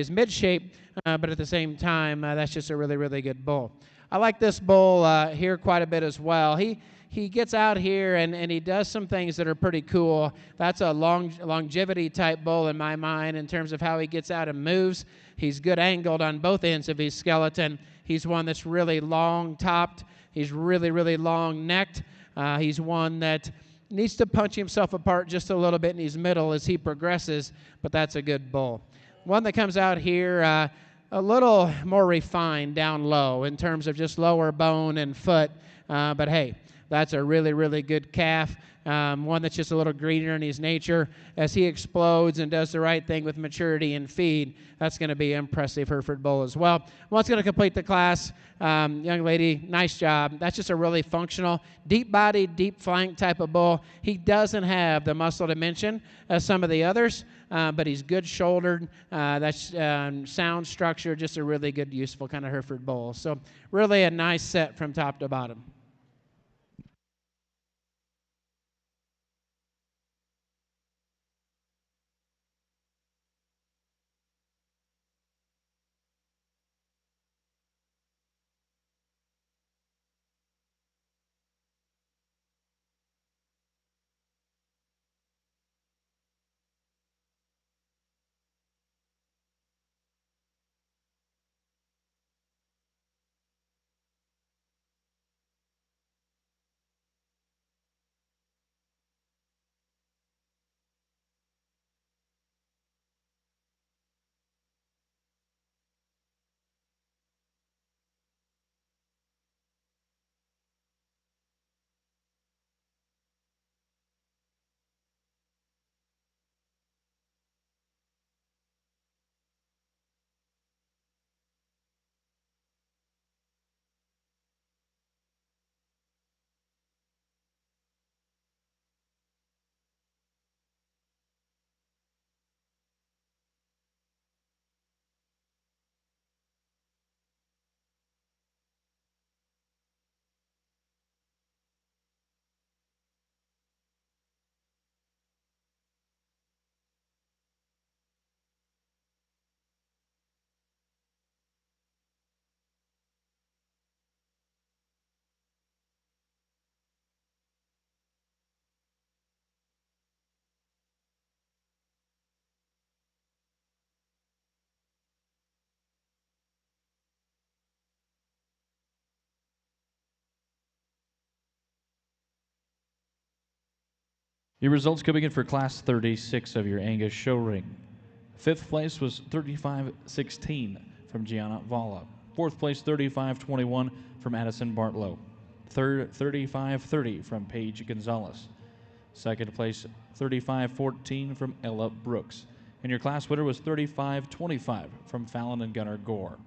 mid shape, but at the same time, that's just a really, really good bull. I like this bull here quite a bit as well. He gets out here and he does some things that are pretty cool. That's a longevity type bull in my mind in terms of how he gets out and moves. He's good angled on both ends of his skeleton. He's one that's really long topped. He's really, really long necked. He's one that needs to punch himself apart just a little bit in his middle as he progresses, but that's a good bull. One that comes out here a little more refined down low in terms of just lower bone and foot, but hey, that's a really, really good calf. One that's just a little greener in his nature. As he explodes and does the right thing with maturity and feed, that's going to be an impressive Hereford bull as well. One's going to complete the class. Young lady, nice job. That's just a really functional, deep-bodied, deep-flank type of bull. He doesn't have the muscle dimension as some of the others, but he's good-shouldered. That's sound structure, just a really good, useful kind of Hereford bull. So really a nice set from top to bottom. Your results coming in for Class 36 of your Angus show ring. Fifth place was 35-16 from Gianna Valla. Fourth place, 35-21 from Addison Bartlow. Third, 35-30 from Paige Gonzalez. Second place, 35-14 from Ella Brooks. And your class winner was 35-25 from Fallon and Gunnar Gore.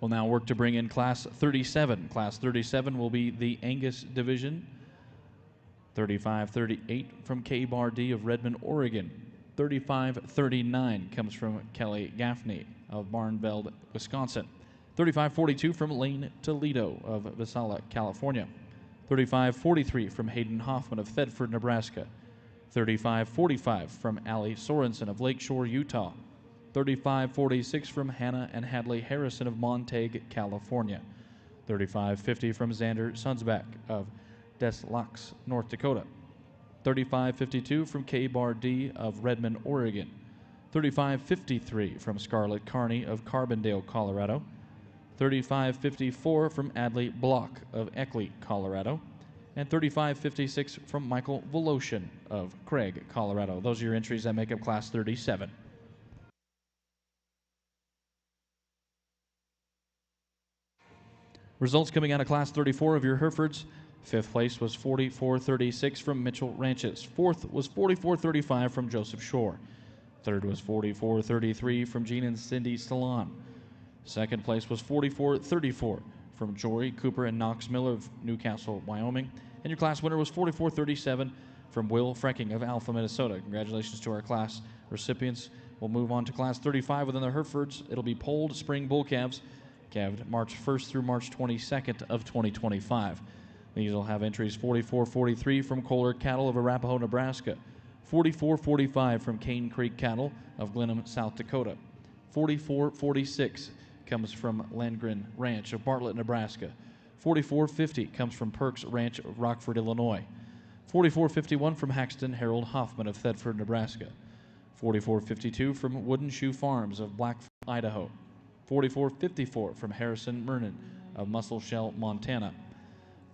We'll now work to bring in Class 37. Class 37 will be the Angus division. 35-38 from Kay Bardee of Redmond, Oregon. 35-39 comes from Kelly Gaffney of Barnveld, Wisconsin. 35-42 from Lane Toledo of Visala, California. 35-43 from Hayden Hoffman of Thedford, Nebraska. 35-45 from Allie Sorensen of Lakeshore, Utah. 35-46 from Hannah and Hadley Harrison of Montague, California. 35-50 from Xander Sunsback of Des Lacs, North Dakota. 3552 from K-Bar D of Redmond, Oregon. 3553 from Scarlett Carney of Carbondale, Colorado. 3554 from Adley Block of Eckley, Colorado. And 3556 from Michael Voloshin of Craig, Colorado. Those are your entries that make up Class 37. Results coming out of Class 34 of your Herefords. Fifth place was 44.36 from Mitchell Ranches. Fourth was 44.35 from Joseph Shore. Third was 44.33 from Gene and Cindy Stallon. Second place was 44.34 from Jory Cooper and Knox Miller of Newcastle, Wyoming. And your class winner was 44.37 from Will Frecking of Alpha, Minnesota. Congratulations to our class recipients. We'll move on to Class 35 within the Herefords. It'll be polled spring bull calves, calved March 1st through March 22nd of 2025. These will have entries 44.43 from Kohler Cattle of Arapahoe, Nebraska. 44.45 from Cane Creek Cattle of Glenham, South Dakota. 44.46 comes from Landgren Ranch of Bartlett, Nebraska. 44.50 comes from Perks Ranch of Rockford, Illinois. 44.51 from Haxton Harold Hoffman of Thedford, Nebraska. 44.52 from Wooden Shoe Farms of Blackfoot, Idaho. 44.54 from Harrison Mernon of Muscle Shell, Montana.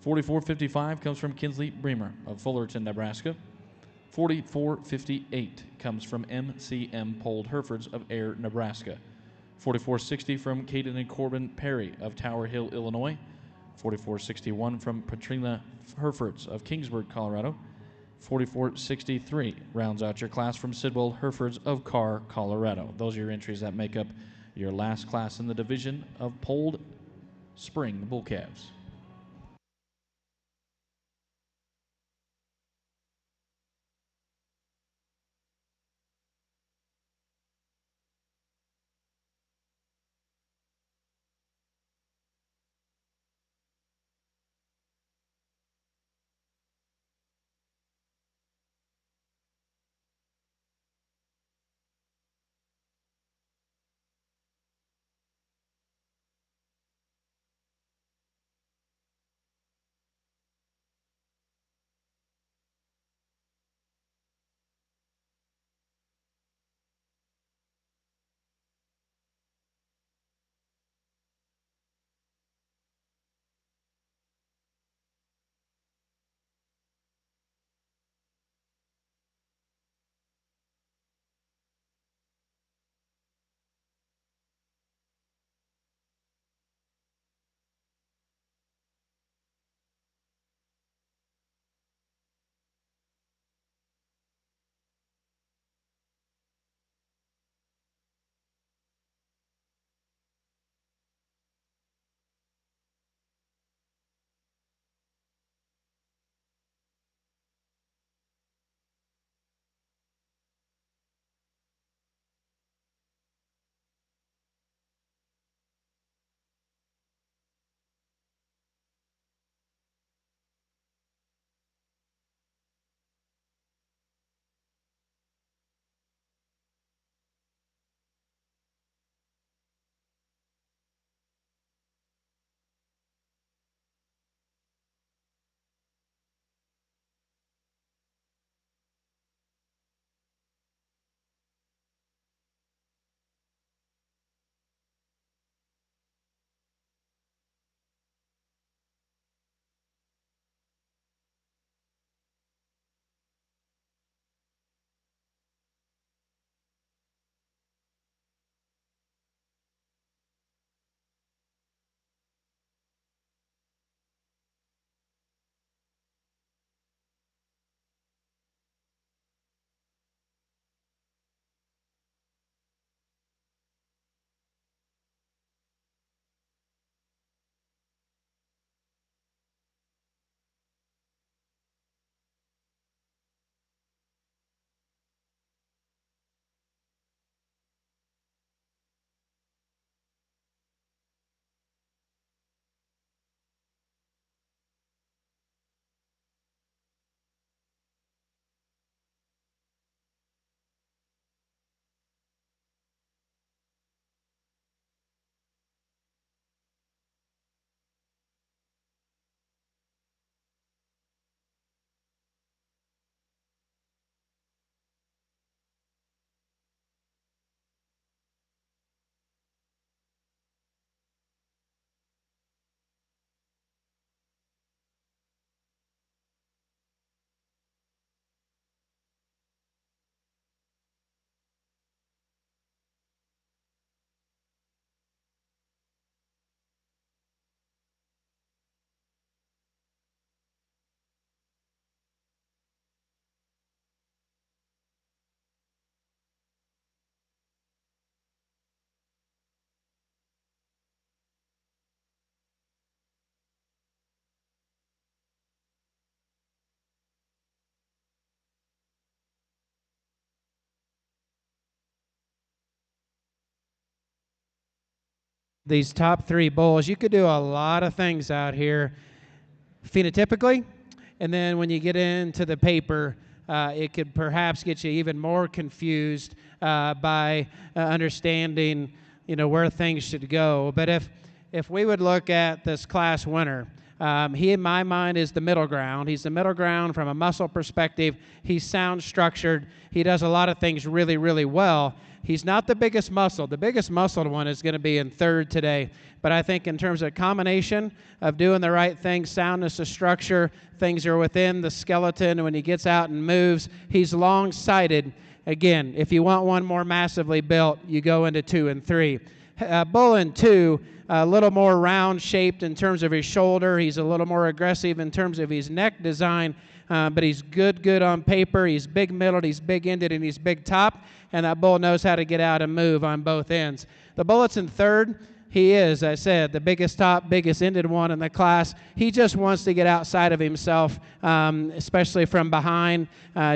44.55 comes from Kinsley Bremer of Fullerton, Nebraska. 44.58 comes from MCM Polled Herefords of Ayer, Nebraska. 44.60 from Caden and Corbin Perry of Tower Hill, Illinois. 44.61 from Patrina Herefords of Kingsburg, Colorado. 44.63 rounds out your class from Sidwell Herefords of Carr, Colorado. Those are your entries that make up your last class in the division of Polled Spring Bull Calves. These top 3 bulls, you could do a lot of things out here phenotypically, and then when you get into the paper, it could perhaps get you even more confused by understanding, where things should go. But if we would look at this class winner, he, in my mind, is the middle ground. He's the middle ground from a muscle perspective. He's sound structured. He does a lot of things really, really well. He's not the biggest muscle. The biggest muscled one is going to be in third today. But I think in terms of combination of doing the right thing, soundness of structure, things are within the skeleton. When he gets out and moves, he's long-sighted. Again, if you want one more massively built, you go into 2 and 3. Bull in 2, a little more round-shaped in terms of his shoulder. He's a little more aggressive in terms of his neck design, but he's good on paper. He's big-middled, he's big-ended, and he's big-top, and that bull knows how to get out and move on both ends. The bullet's in third. He is, I said, the biggest top, biggest ended one in the class. He just wants to get outside of himself, especially from behind.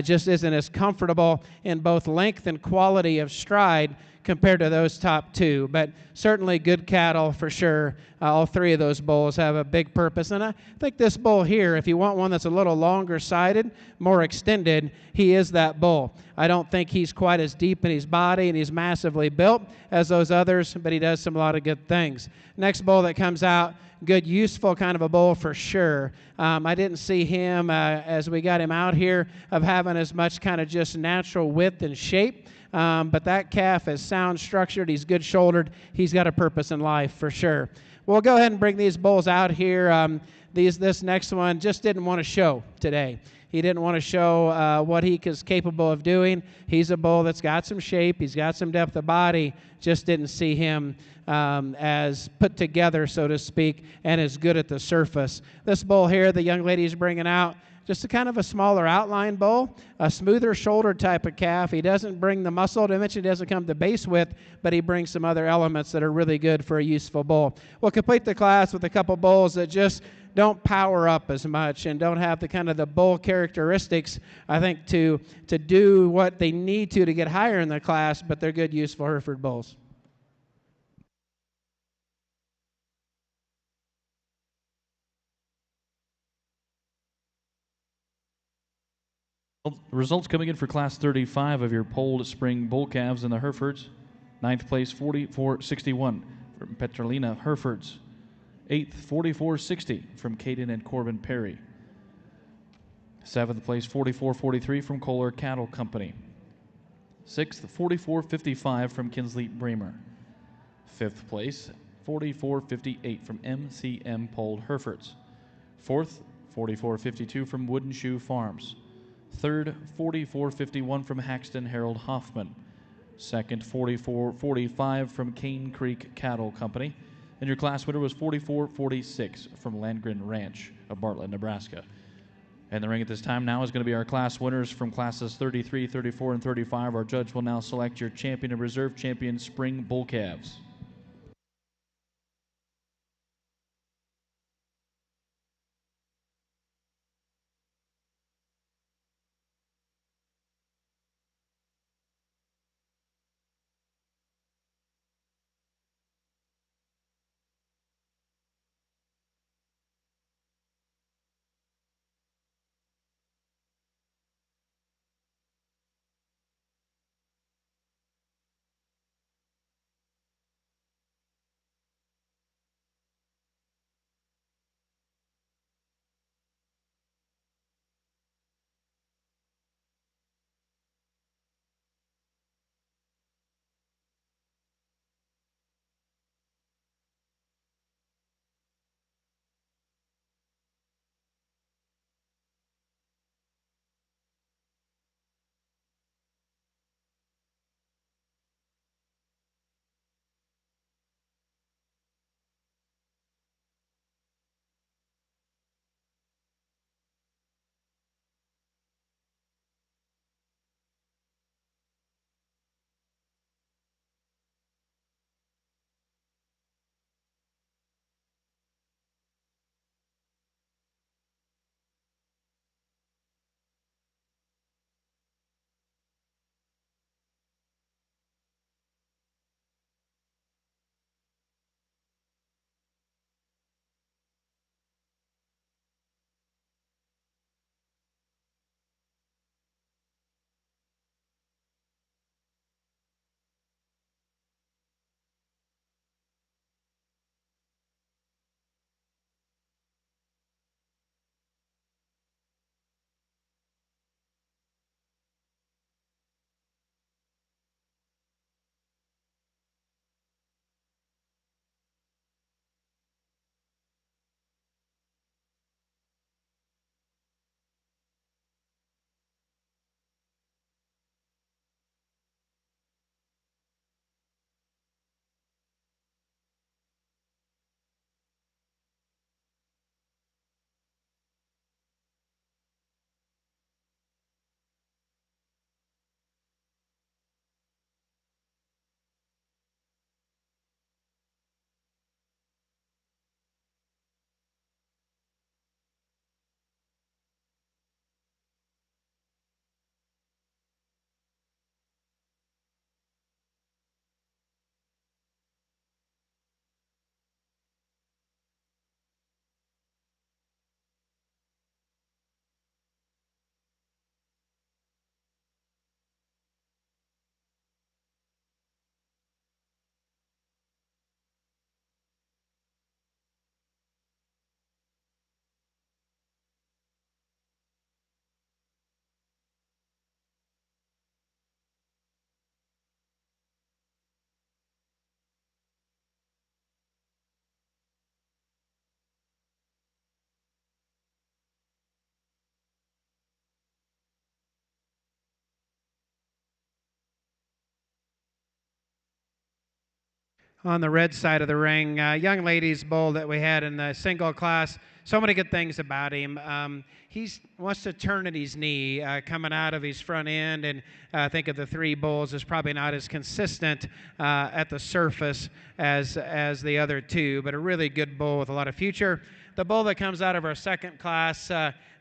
Just isn't as comfortable in both length and quality of stride compared to those top 2. But certainly good cattle for sure. All 3 of those bulls have a big purpose. And I think this bull here, if you want one that's a little longer-sided, more extended, he is that bull. I don't think he's quite as deep in his body and he's massively built as those others, but he does a lot of good things. Next bull that comes out, good, useful kind of a bull for sure. I didn't see him, as we got him out here, of having as much kind of just natural width and shape. But that calf is sound structured. He's good shouldered. He's got a purpose in life for sure. We'll go ahead and bring these bulls out here. This next one just didn't want to show today. He didn't want to show what he is capable of doing. He's a bull that's got some shape. He's got some depth of body. Just didn't see him as put together, so to speak, and as good at the surface. This bull here, the young lady's bringing out, just a kind of a smaller outline bull, a smoother shoulder type of calf. He doesn't bring the muscle dimension, he doesn't come to base width, but he brings some other elements that are really good for a useful bull. We'll complete the class with a couple bulls that just don't power up as much and don't have the kind of the bull characteristics, I think, to do what they need to get higher in the class, but they're good, useful Hereford bulls. Well, results coming in for Class 35 of your polled spring bull calves in the Herefords. 9th place, 44.61 from Petrolina Herefords. 8th, 44.60 from Caden and Corbin Perry. 7th place, 44.43 from Kohler Cattle Company. 6th, 44.55 from Kinsley Bremer. 5th place, 44.58 from MCM Polled Herefords. 4th, 44.52 from Wooden Shoe Farms. 3rd, 44.51 from Haxton Harold Hoffman. 2nd, 44.45 from Cane Creek Cattle Company. And your class winner was 44.46 from Landgren Ranch of Bartlett, Nebraska. And the ring at this time now is going to be our class winners from classes 33, 34, and 35. Our judge will now select your champion and reserve champion spring bull calves. on the red side of the ring. Young ladies bull that we had in the single class. So many good things about him. He wants to turn at his knee coming out of his front end, and I think of the three bulls is probably not as consistent at the surface as the other two, but a really good bull with a lot of future. The bull that comes out of our second class,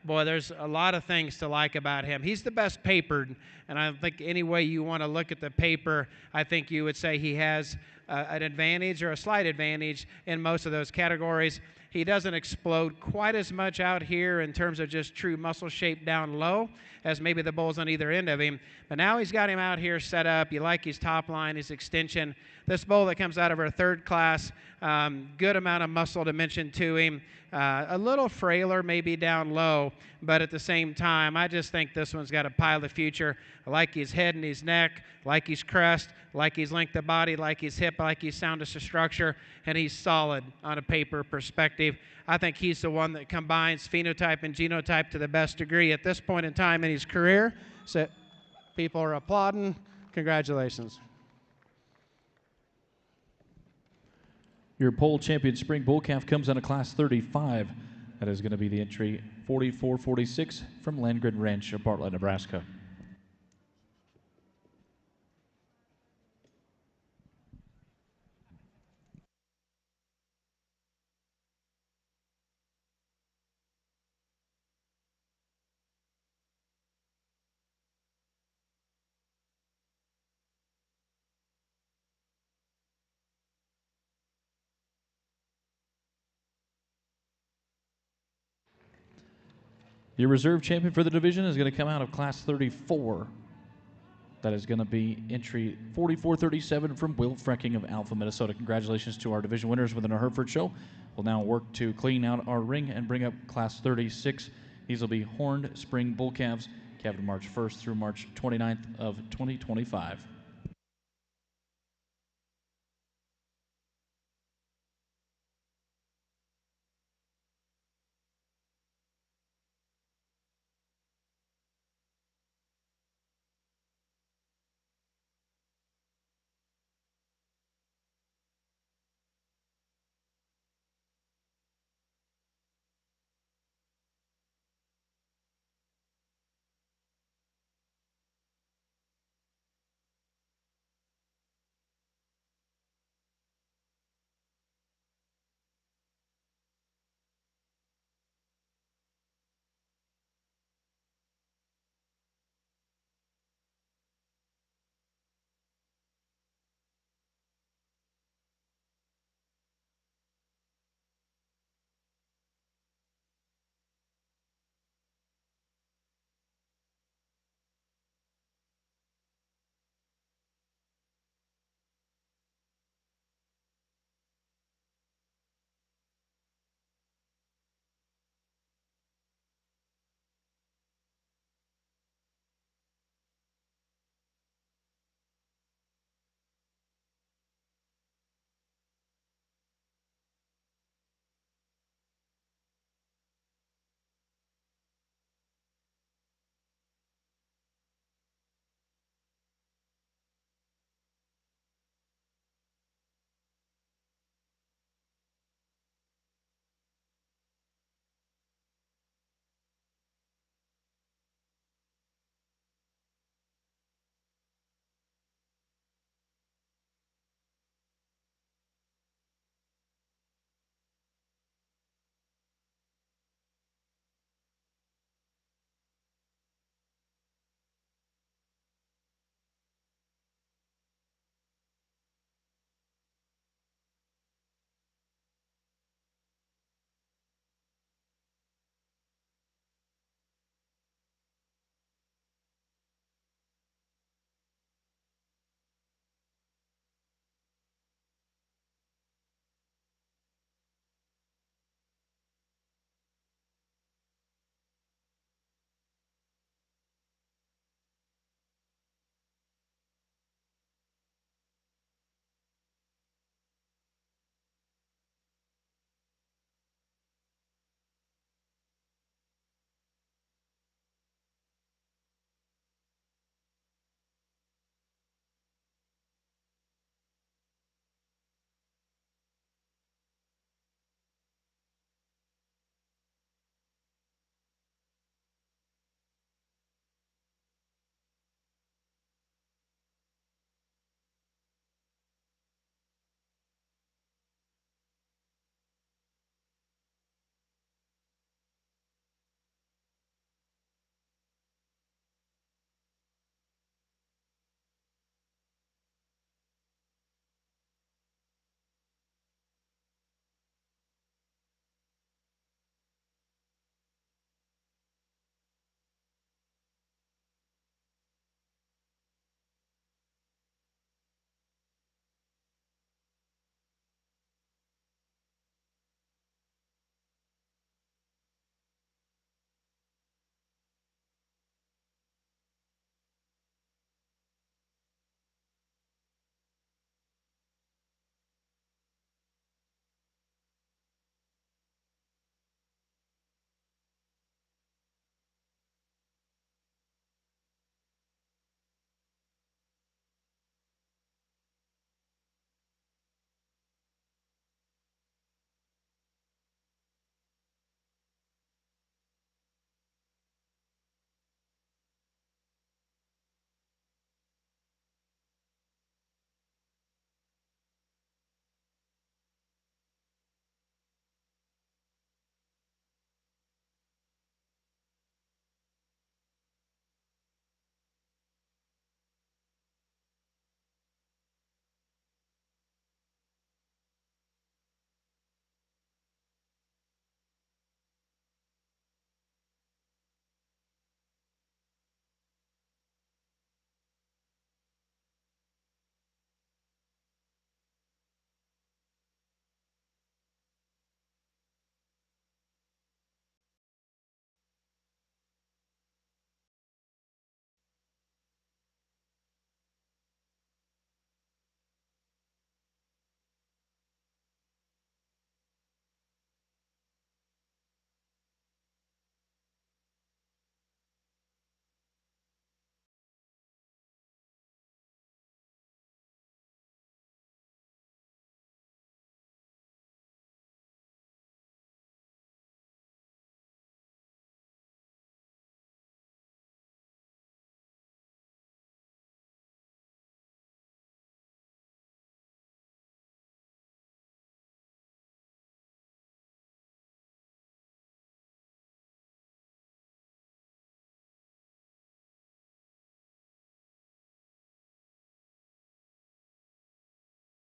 boy, there's a lot of things to like about him. He's the best papered, and I think any way you want to look at the paper, I think you would say he has an advantage or a slight advantage in most of those categories. He doesn't explode quite as much out here in terms of just true muscle shape down low as maybe the bulls on either end of him. But now he's got him out here set up. You like his top line, his extension. This bull that comes out of our third class, good amount of muscle dimension to him. A little frailer maybe down low, but at the same time, I just think this one's got a pile of future. I like his head and his neck, like his crest, like his length of body, like his hip, like his soundness of structure, and he's solid on a paper perspective. I think he's the one that combines phenotype and genotype to the best degree at this point in time in his career. So people are applauding. Congratulations. Your pole champion spring bull calf comes out of class 35. That is going to be the entry 4446 from Landgren Ranch of Bartlett, Nebraska. Your reserve champion for the division is going to come out of class 34. That is going to be entry 4437 from Will Frecking of Alpha, Minnesota. Congratulations to our division winners within our Hereford show. We'll now work to clean out our ring and bring up class 36. These will be horned spring bull calves, calved March 1st through March 29th of 2025.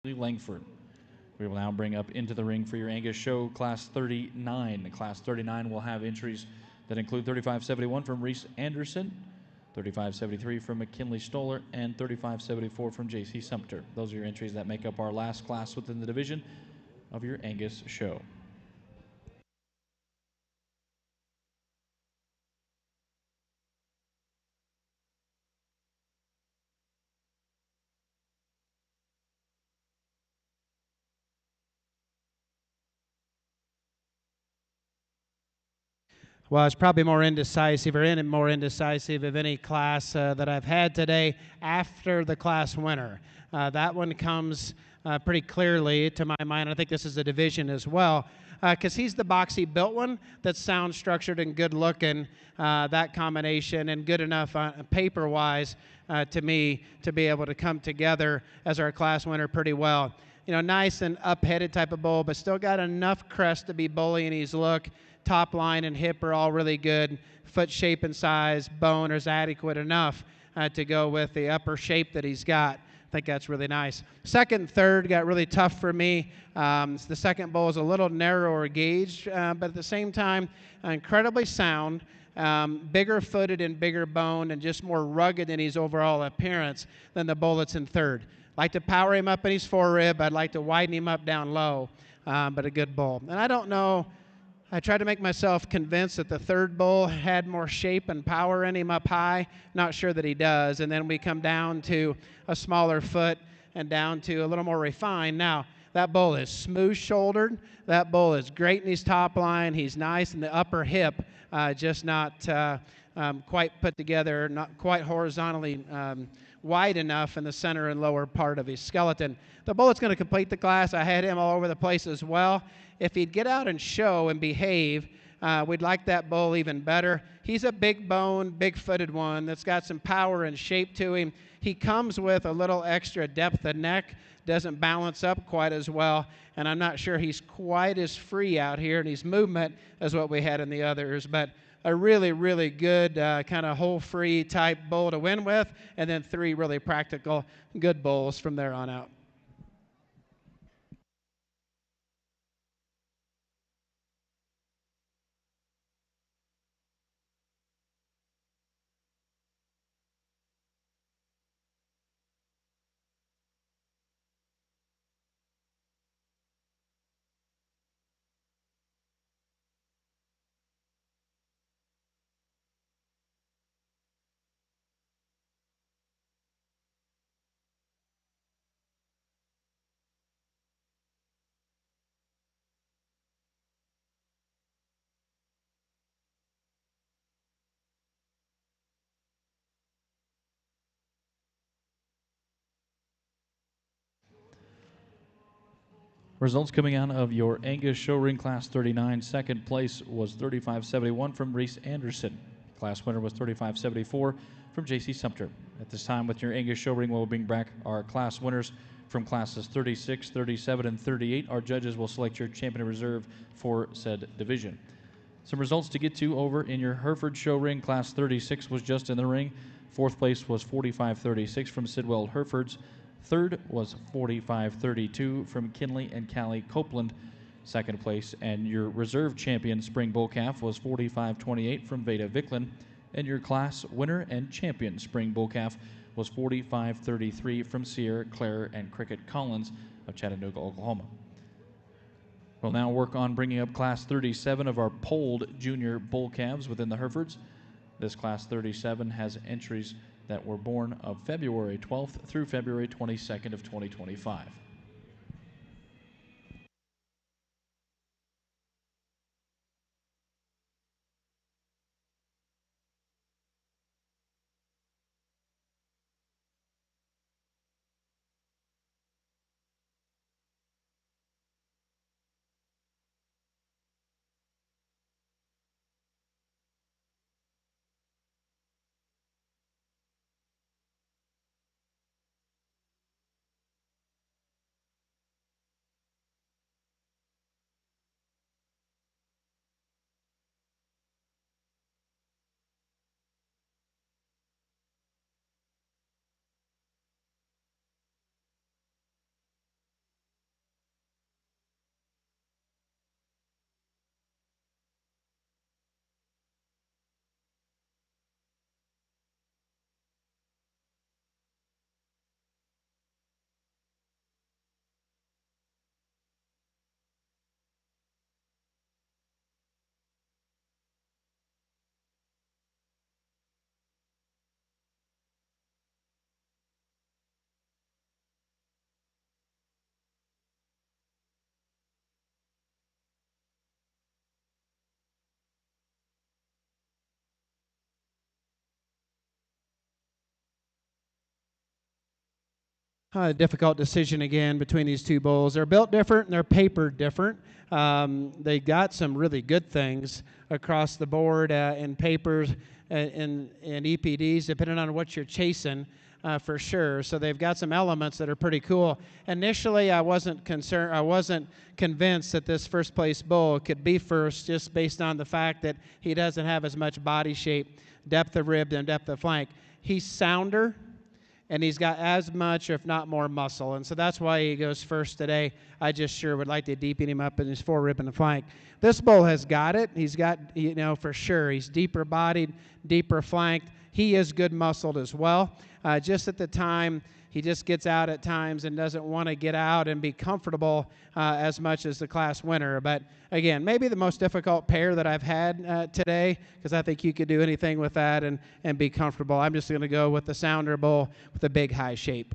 Langford. We will now bring up into the ring for your Angus show Class 39. Class 39 will have entries that include 3571 from Reese Anderson, 3573 from McKinley Stoller, and 3574 from J.C. Sumter. Those are your entries that make up our last class within the division of your Angus show. Well, it's probably more indecisive or more indecisive of any class that I've had today after the class winner. That one comes pretty clearly to my mind. I think this is a division as well because he's the boxy built one that's sound structured and good looking, that combination, and good enough paper-wise to me to be able to come together as our class winner pretty well. You know, nice and up-headed type of bull, but still got enough crest to be bullying his look. Top line and hip are all really good. Foot shape and size, bone is adequate enough to go with the upper shape that he's got. I think that's really nice. Second and third got really tough for me. The second bull is a little narrower gauge, but at the same time, incredibly sound, bigger footed and bigger boned, and just more rugged in his overall appearance than the bull that's in third. Like to power him up in his forerib. I'd like to widen him up down low, but a good bull. And I don't know. I tried to make myself convinced that the third bull had more shape and power in him up high. Not sure that he does. And then we come down to a smaller foot and down to a little more refined. Now, that bull is smooth-shouldered. That bull is great in his top line. He's nice in the upper hip, just not quite put together, not quite horizontally wide enough in the center and lower part of his skeleton. The bull that's going to complete the class, I had him all over the place as well. If he'd get out and show and behave, we'd like that bull even better. He's a big bone, big-footed one that's got some power and shape to him. He comes with a little extra depth of neck, doesn't balance up quite as well, and I'm not sure he's quite as free out here in his movement as what we had in the others, but a really, really good kind of hole-free type bull to win with, and then three really practical, good bulls from there on out. Results coming out of your Angus show ring Class 39. Second place was 3571 from Reese Anderson. Class winner was 3574 from J.C. Sumter. At this time, with your Angus show ring, we'll bring back our class winners from classes 36, 37, and 38. Our judges will select your champion in reserve for said division. Some results to get to over in your Hereford show ring. Class 36 was just in the ring. Fourth place was 4536 from Sidwell Herefords. Third was 4532 from Kinley and Callie Copeland. Second place and your reserve champion spring bull calf was 4528 from Veda Vicklin. And your class winner and champion spring bull calf was 4533 from Sierra Claire and Cricket Collins of Chattanooga, Oklahoma. We'll now work on bringing up Class 37 of our polled junior bull calves within the Herefords. This Class 37 has entries that were born of February 12th through February 22nd of 2025. difficult decision again between these two bulls. They're built different and they're papered different. They got some really good things across the board in papers and EPDs, depending on what you're chasing. For sure. So they've got some elements that are pretty cool. Initially, I wasn't convinced that this first place bull could be first, just based on the fact that he doesn't have as much body shape, depth of rib, and depth of flank. He's sounder, and he's got as much, if not more, muscle. And so that's why he goes first today. I just sure would like to deepen him up in his forerib and the flank. This bull has got it. He's got, for sure. He's deeper bodied, deeper flanked. He is good muscled as well. Just at the time, he just gets out at times and doesn't want to get out and be comfortable as much as the class winner. But again, maybe the most difficult pair that I've had today, because I think you could do anything with that and be comfortable. I'm just going to go with the sounder bull with a big high shape.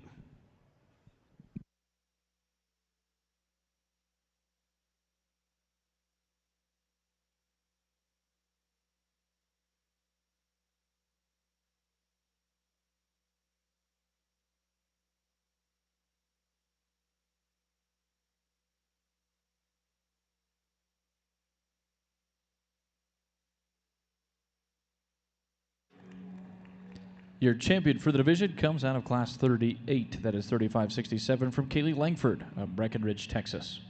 Your champion for the division comes out of Class 38. That is 3567 from Kaylee Langford of Breckenridge, Texas.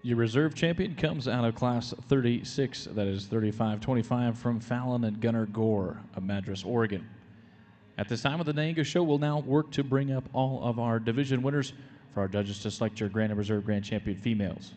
Your reserve champion comes out of Class 36, that is 35-25 from Fallon and Gunnar Gore of Madras, Oregon. At this time of the Angus Show, we'll now work to bring up all of our division winners for our judges to select your Grand and Reserve Grand Champion females.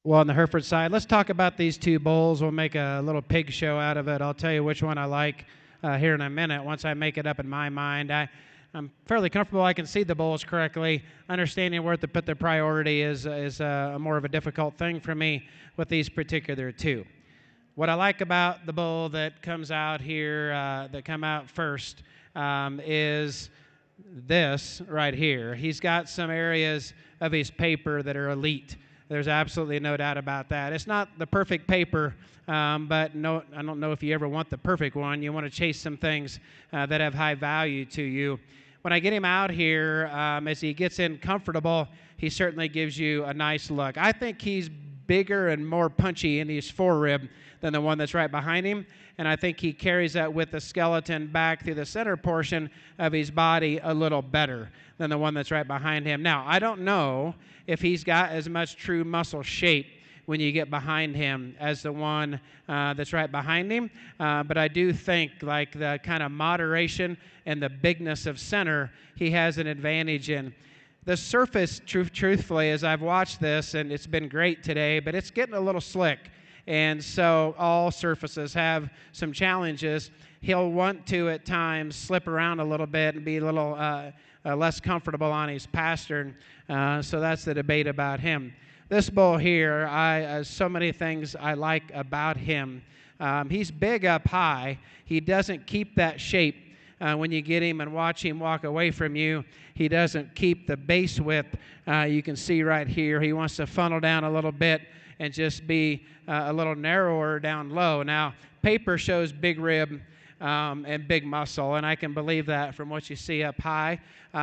Well, on the Hereford side, let's talk about these two bulls. We'll make a little pig show out of it. I'll tell you which one I like here in a minute once I make it up in my mind. I'm fairly comfortable I can see the bulls correctly. Understanding where to put the priority is more of a difficult thing for me with these particular two. What I like about the bull that comes out here, that come out first, is this right here. He's got some areas of his paper that are elite. There's absolutely no doubt about that. It's not the perfect paper, but no, I don't know if you ever want the perfect one. You want to chase some things that have high value to you. When I get him out here, as he gets in comfortable, he certainly gives you a nice look. I think he's bigger and more punchy in his forerib than the one that's right behind him, and I think he carries that with the skeleton back through the center portion of his body a little better than the one that's right behind him. Now, I don't know if he's got as much true muscle shape when you get behind him as the one that's right behind him, but I do think like the kind of moderation and the bigness of center he has an advantage in. The surface, truthfully, as I've watched this, and it's been great today, but it's getting a little slick. And so all surfaces have some challenges. He'll want to, at times, slip around a little bit and be a little less comfortable on his pastern. So that's the debate about him. This bull here, so many things I like about him. He's big up high. He doesn't keep that shape. When you get him and watch him walk away from you, he doesn't keep the base width. You can see right here, he wants to funnel down a little bit and just be a little narrower down low. Now, paper shows big rib and big muscle, and I can believe that from what you see up high.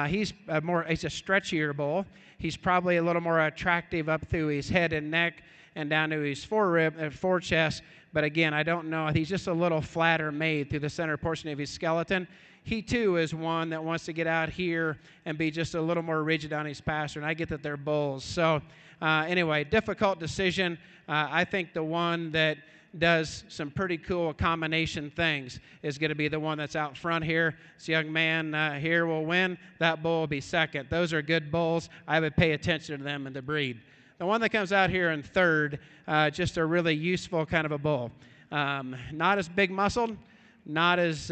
He's a stretchier bull. He's probably a little more attractive up through his head and neck and down to his forerib and forechest. But again, I don't know. He's just a little flatter made through the center portion of his skeleton. He, too, is one that wants to get out here and be just a little more rigid on his pastern. I get that they're bulls. So anyway, difficult decision. I think the one that does some pretty cool combination things is going to be the one that's out front here. This young man here will win. That bull will be second. Those are good bulls. I would pay attention to them in the breed. The one that comes out here in third, just a really useful kind of a bull. Not as big muscled, not as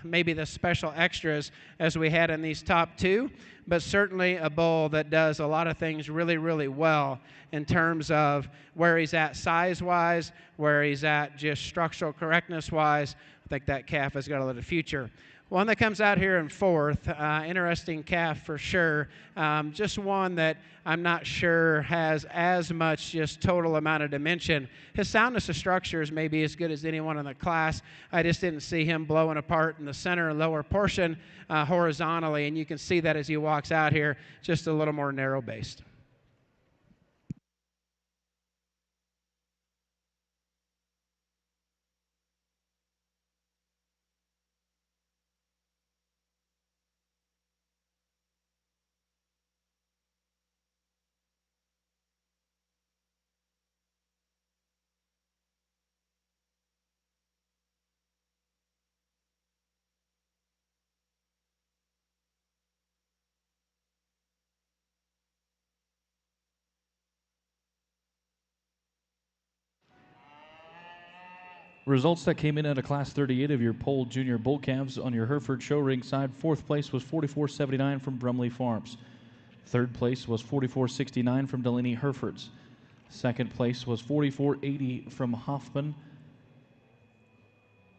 maybe the special extras as we had in these top two, but certainly a bull that does a lot of things really, really well in terms of where he's at size-wise, where he's at just structural correctness-wise. I think that calf has got a little future. One that comes out here in fourth, interesting calf for sure. Just one that I'm not sure has as much just total amount of dimension. His soundness of structure is maybe as good as anyone in the class. I just didn't see him blowing apart in the center and lower portion horizontally, and you can see that as he walks out here, just a little more narrow-based. Results that came in at a Class 38 of your polled junior bull calves on your Hereford show ring side. Fourth place was 44.79 from Brumley Farms. Third place was 44.69 from Delaney Herefords. Second place was 4480 from Hoffman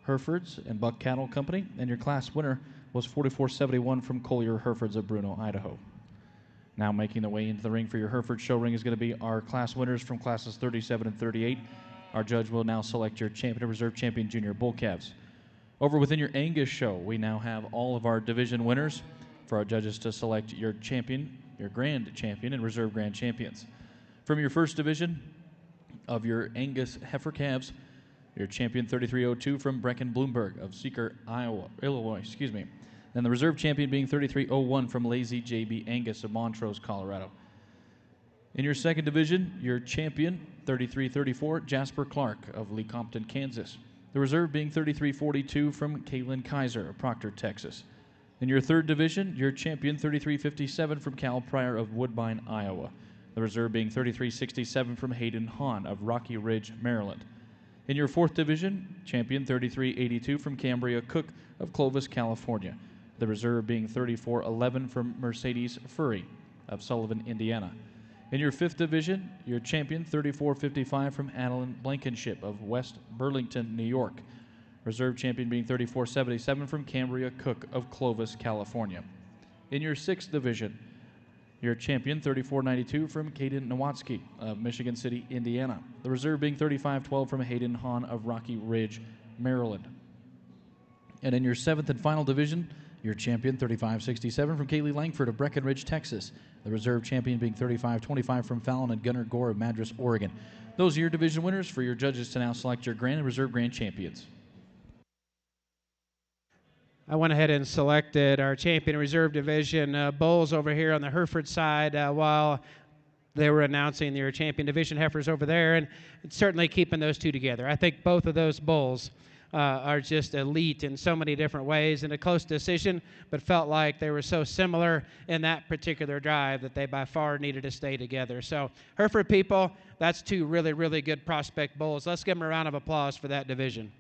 Herefords and Buck Cattle Company, and your class winner was 4471 from Collier Herefords of Bruno, Idaho. Now making the way into the ring for your Hereford show ring is going to be our class winners from classes 37 and 38. Our judge will now select your champion and reserve champion junior bull calves. Over within your Angus show, we now have all of our division winners for our judges to select your champion, your grand champion, and reserve grand champions. From your first division of your Angus heifer calves, your champion 3302 from Brecken Bloomberg of Seeker, Illinois. Then the reserve champion being 3301 from Lazy JB Angus of Montrose, Colorado. In your second division, your champion 3334 Jasper Clark of Lecompton, Kansas. The reserve being 3342 from Kaylin Kaiser of Proctor, Texas. In your third division, your champion 3357 from Cal Pryor of Woodbine, Iowa. The reserve being 3367 from Hayden Hahn of Rocky Ridge, Maryland. In your fourth division, champion 3382 from Cambria Cook of Clovis, California. The reserve being 3411 from Mercedes Furry of Sullivan, Indiana. In your fifth division, your champion 3455 from Adeline Blankenship of West Burlington, New York. Reserve champion being 3477 from Cambria Cook of Clovis, California. In your sixth division, your champion 3492 from Caden Nowatzki of Michigan City, Indiana. The reserve being 3512 from Hayden Hahn of Rocky Ridge, Maryland. And in your seventh and final division, your champion 3567 from Kaylee Langford of Breckenridge, Texas. The reserve champion being 3525 from Fallon and Gunnar Gore of Madras, Oregon. Those are your division winners. For your judges to now select your grand and reserve grand champions. I went ahead and selected our champion reserve division bulls over here on the Hereford side while they were announcing their champion division heifers over there, and certainly keeping those two together. I think both of those bulls are just elite in so many different ways, in a close decision, but felt like they were so similar in that particular drive that they by far needed to stay together. So Hereford people, that's two really, really good prospect bulls. Let's give them a round of applause for that division.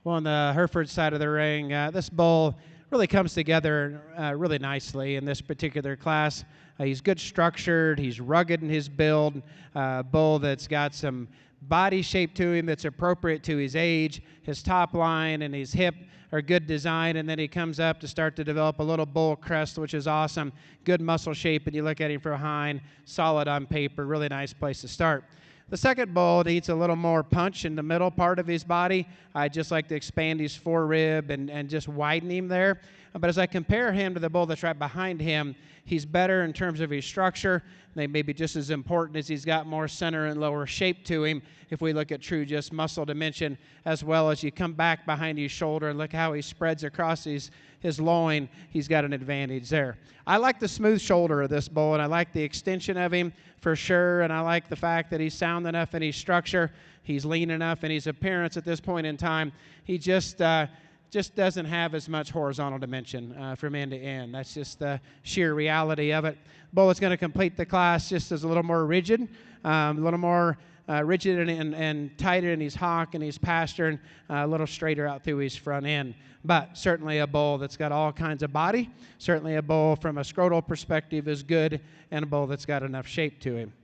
Well, on the Hereford side of the ring, this bull really comes together really nicely in this particular class. He's good structured. He's rugged in his build. Bull that's got some body shape to him that's appropriate to his age. His top line and his hip are good design, and then he comes up to start to develop a little bull crest, which is awesome. Good muscle shape, and you look at him from behind, solid on paper, really nice place to start. The second bull needs a little more punch in the middle part of his body. I just like to expand his forerib and just widen him there. But as I compare him to the bull that's right behind him, he's better in terms of his structure. They may be just as important as he's got more center and lower shape to him if we look at true just muscle dimension, as well as you come back behind his shoulder and look how he spreads across his loin. He's got an advantage there. I like the smooth shoulder of this bull, and I like the extension of him for sure, and I like the fact that he's sound enough in his structure. He's lean enough in his appearance at this point in time. He just doesn't have as much horizontal dimension from end to end. That's just the sheer reality of it. Bull is going to complete the class just as a little more rigid, a little more rigid and tighter in his hock and his pastern, a little straighter out through his front end. But certainly a bull that's got all kinds of body. Certainly a bull from a scrotal perspective is good, and a bull that's got enough shape to him.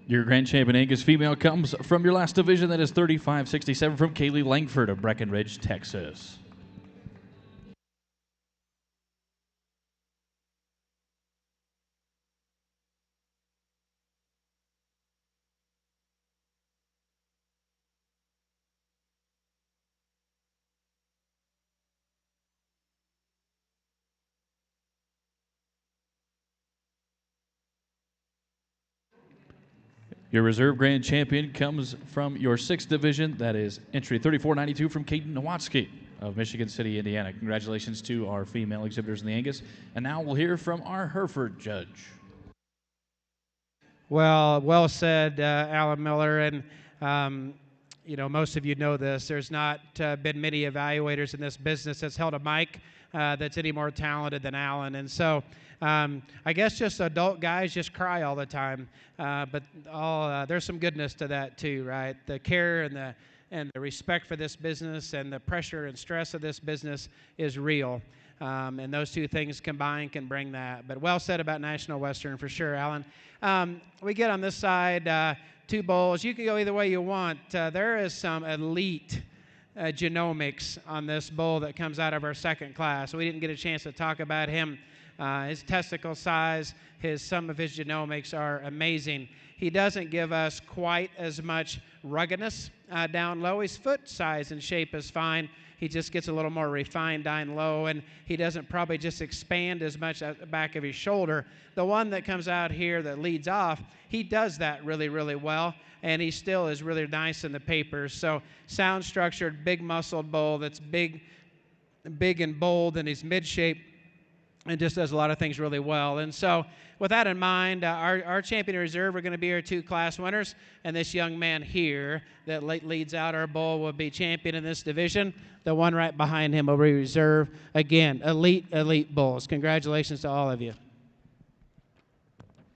Your grand champion Angus female comes from your last division, that is 35-67 from Kaylee Langford of Breckenridge, Texas. Your reserve grand champion comes from your 6th division. That is entry 3492 from Caden Nowatzki of Michigan City, Indiana. Congratulations to our female exhibitors in the Angus. And now we'll hear from our Hereford judge. Well said, Alan Miller. And, most of you know this. There's not been many evaluators in this business that's held a mic that's any more talented than Alan. And so I guess just adult guys just cry all the time. But there's some goodness to that too, right? The care and the respect for this business and the pressure and stress of this business is real. And those two things combined can bring that. But well said about National Western for sure, Alan. We get on this side 2 bulls. You can go either way you want. There is some elite genomics on this bull that comes out of our 2nd class. We didn't get a chance to talk about him. His testicle size, some of his genomics are amazing. He doesn't give us quite as much ruggedness down low. His foot size and shape is fine. He just gets a little more refined down low, and he doesn't probably just expand as much at the back of his shoulder. The one that comes out here that leads off, he does that really, really well, and he still is really nice in the papers. So sound structured, big muscled bull that's big and bold, and he's mid-shape and just does a lot of things really well. And so with that in mind, our champion reserve are going to be our 2 class winners, and this young man here that leads out our bull will be champion in this division. The one right behind him will be reserve. Again, elite bulls. Congratulations to all of you.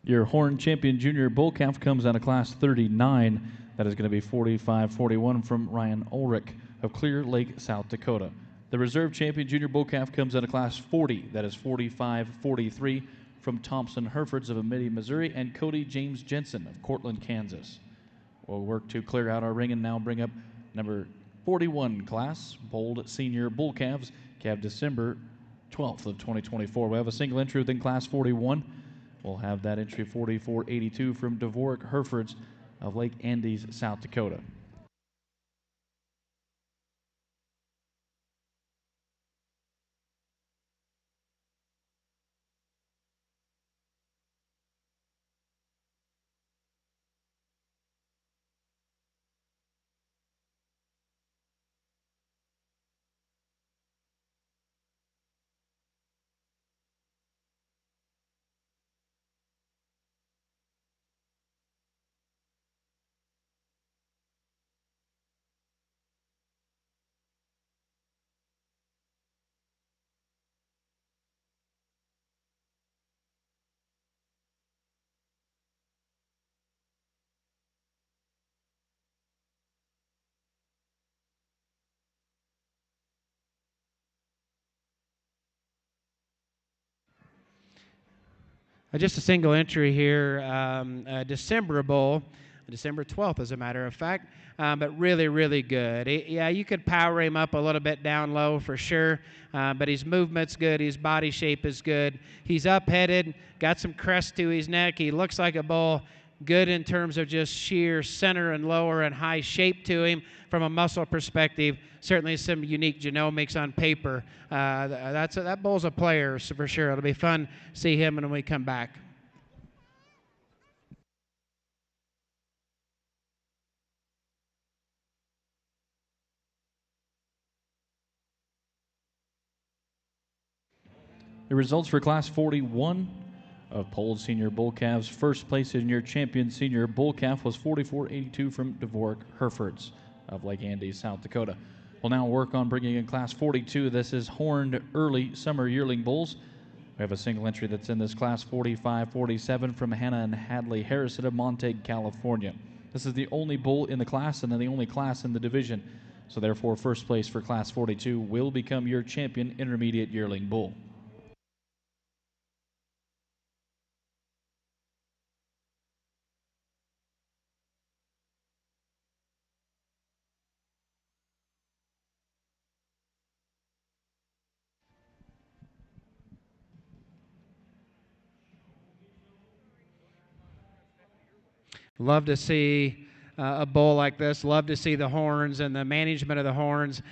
Your Horn champion junior bull calf comes out of class 39. That is going to be 45-41 from Ryan Ulrich of Clear Lake, South Dakota. The reserve champion junior bull calf comes out of class 40. That is 45-43 from Thompson Herefords of Amity, Missouri, and Cody James Jensen of Cortland, Kansas. We'll work to clear out our ring and now bring up number 41 class, Bold Senior Bull Calves, calved December 12th of 2024. We have a single entry within class 41. We'll have that entry 44-82 from Dvorak Herefords of Lake Andes, South Dakota. Just a single entry here, December bull, December 12th as a matter of fact, but really, really good. Yeah, you could power him up a little bit down low for sure, but his movement's good, his body shape is good. He's up-headed, got some crest to his neck. He looks like a bull, good in terms of just sheer center and lower and high shape to him from a muscle perspective. Certainly some unique genomics on paper. That bull's a player so for sure. It'll be fun to see him when we come back. The results for class 41 of Polled Senior Bull Calves. First place in your champion senior bull calf was 44-82 from Dvorak Herefords of Lake Andes, South Dakota. We'll now work on bringing in class 42. This is horned early summer yearling bulls. We have a single entry that's in this class, 45-47 from Hannah and Hadley Harrison of Montague, California. This is the only bull in the class and then the only class in the division. So therefore, first place for class 42 will become your champion intermediate yearling bull. Love to see a bull like this. Love to see the horns and the management of the horns.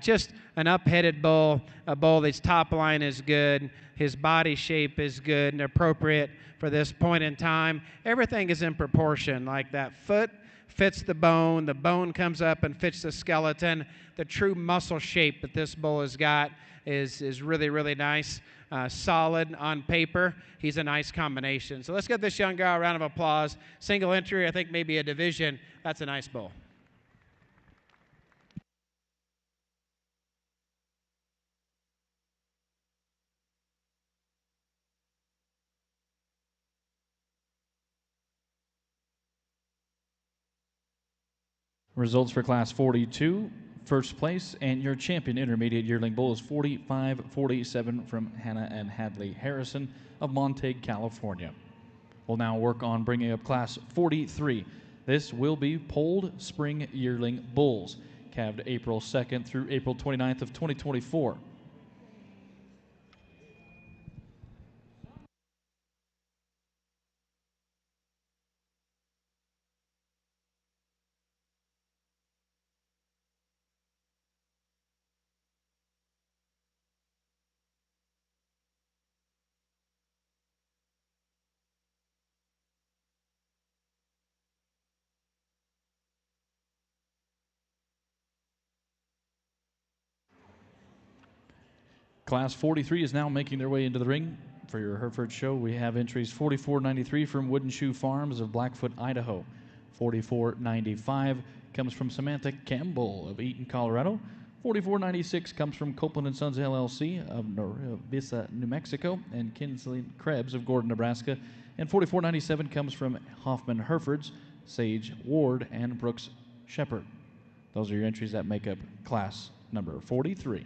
Just an up-headed bull, a bull that's top line is good, his body shape is good and appropriate for this point in time. Everything is in proportion, like that foot fits the bone comes up and fits the skeleton. The true muscle shape that this bull has got is really, really nice. Solid on paper. He's a nice combination. So let's give this young guy a round of applause. Single entry, I think maybe a division. That's a nice bull. Results for Class 42. First place and your champion intermediate yearling bull is 45-47 from Hannah and Hadley Harrison of Montague, California. We'll now work on bringing up Class 43. This will be polled spring yearling bulls, calved April 2nd through April 29th of 2024. Class 43 is now making their way into the ring. For your Hereford show, we have entries 44.93 from Wooden Shoe Farms of Blackfoot, Idaho. 44.95 comes from Samantha Campbell of Eaton, Colorado. 44.96 comes from Copeland & Sons LLC of Vista, New Mexico, and Kinsley Krebs of Gordon, Nebraska. And 44.97 comes from Hoffman Herefords, Sage Ward, and Brooks Shepard. Those are your entries that make up class number 43.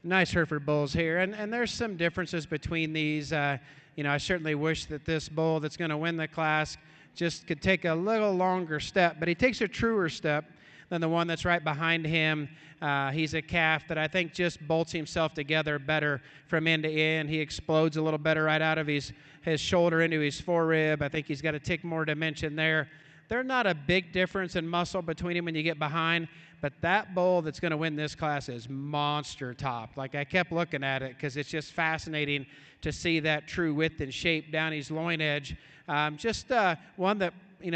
Nice Hereford bulls here, and there's some differences between these. I certainly wish that this bull that's going to win the class just could take a little longer step, but he takes a truer step than the one that's right behind him. He's a calf that I think just bolts himself together better from end to end. He explodes a little better right out of his shoulder into his forerib. I think he's got a tick more dimension there. They're not a big difference in muscle between him when you get behind, but that bull that's going to win this class is monster top. Like, I kept looking at it because it's just fascinating to see that true width and shape down his loin edge. One that,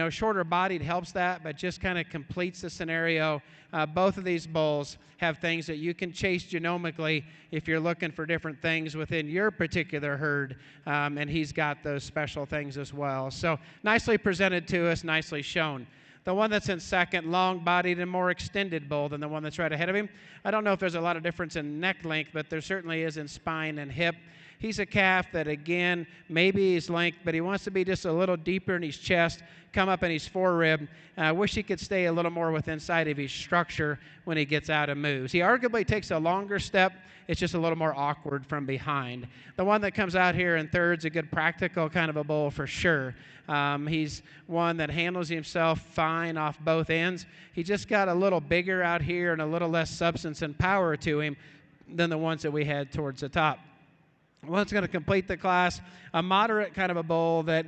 shorter bodied helps that, but just kind of completes the scenario. Both of these bulls have things that you can chase genomically if you're looking for different things within your particular herd, and he's got those special things as well. So nicely presented to us, nicely shown. The one that's in second, long-bodied and more extended bull than the one that's right ahead of him. I don't know if there's a lot of difference in neck length, but there certainly is in spine and hip. He's a calf that, again, maybe he's length, but he wants to be just a little deeper in his chest, come up in his forerib. I wish he could stay a little more with inside of his structure when he gets out and moves. He arguably takes a longer step. It's just a little more awkward from behind. The one that comes out here in third's a good practical kind of a bull for sure. He's one that handles himself fine off both ends. He just got a little bigger out here and a little less substance and power to him than the ones that we had towards the top. One's going to complete the class, a moderate kind of a bull that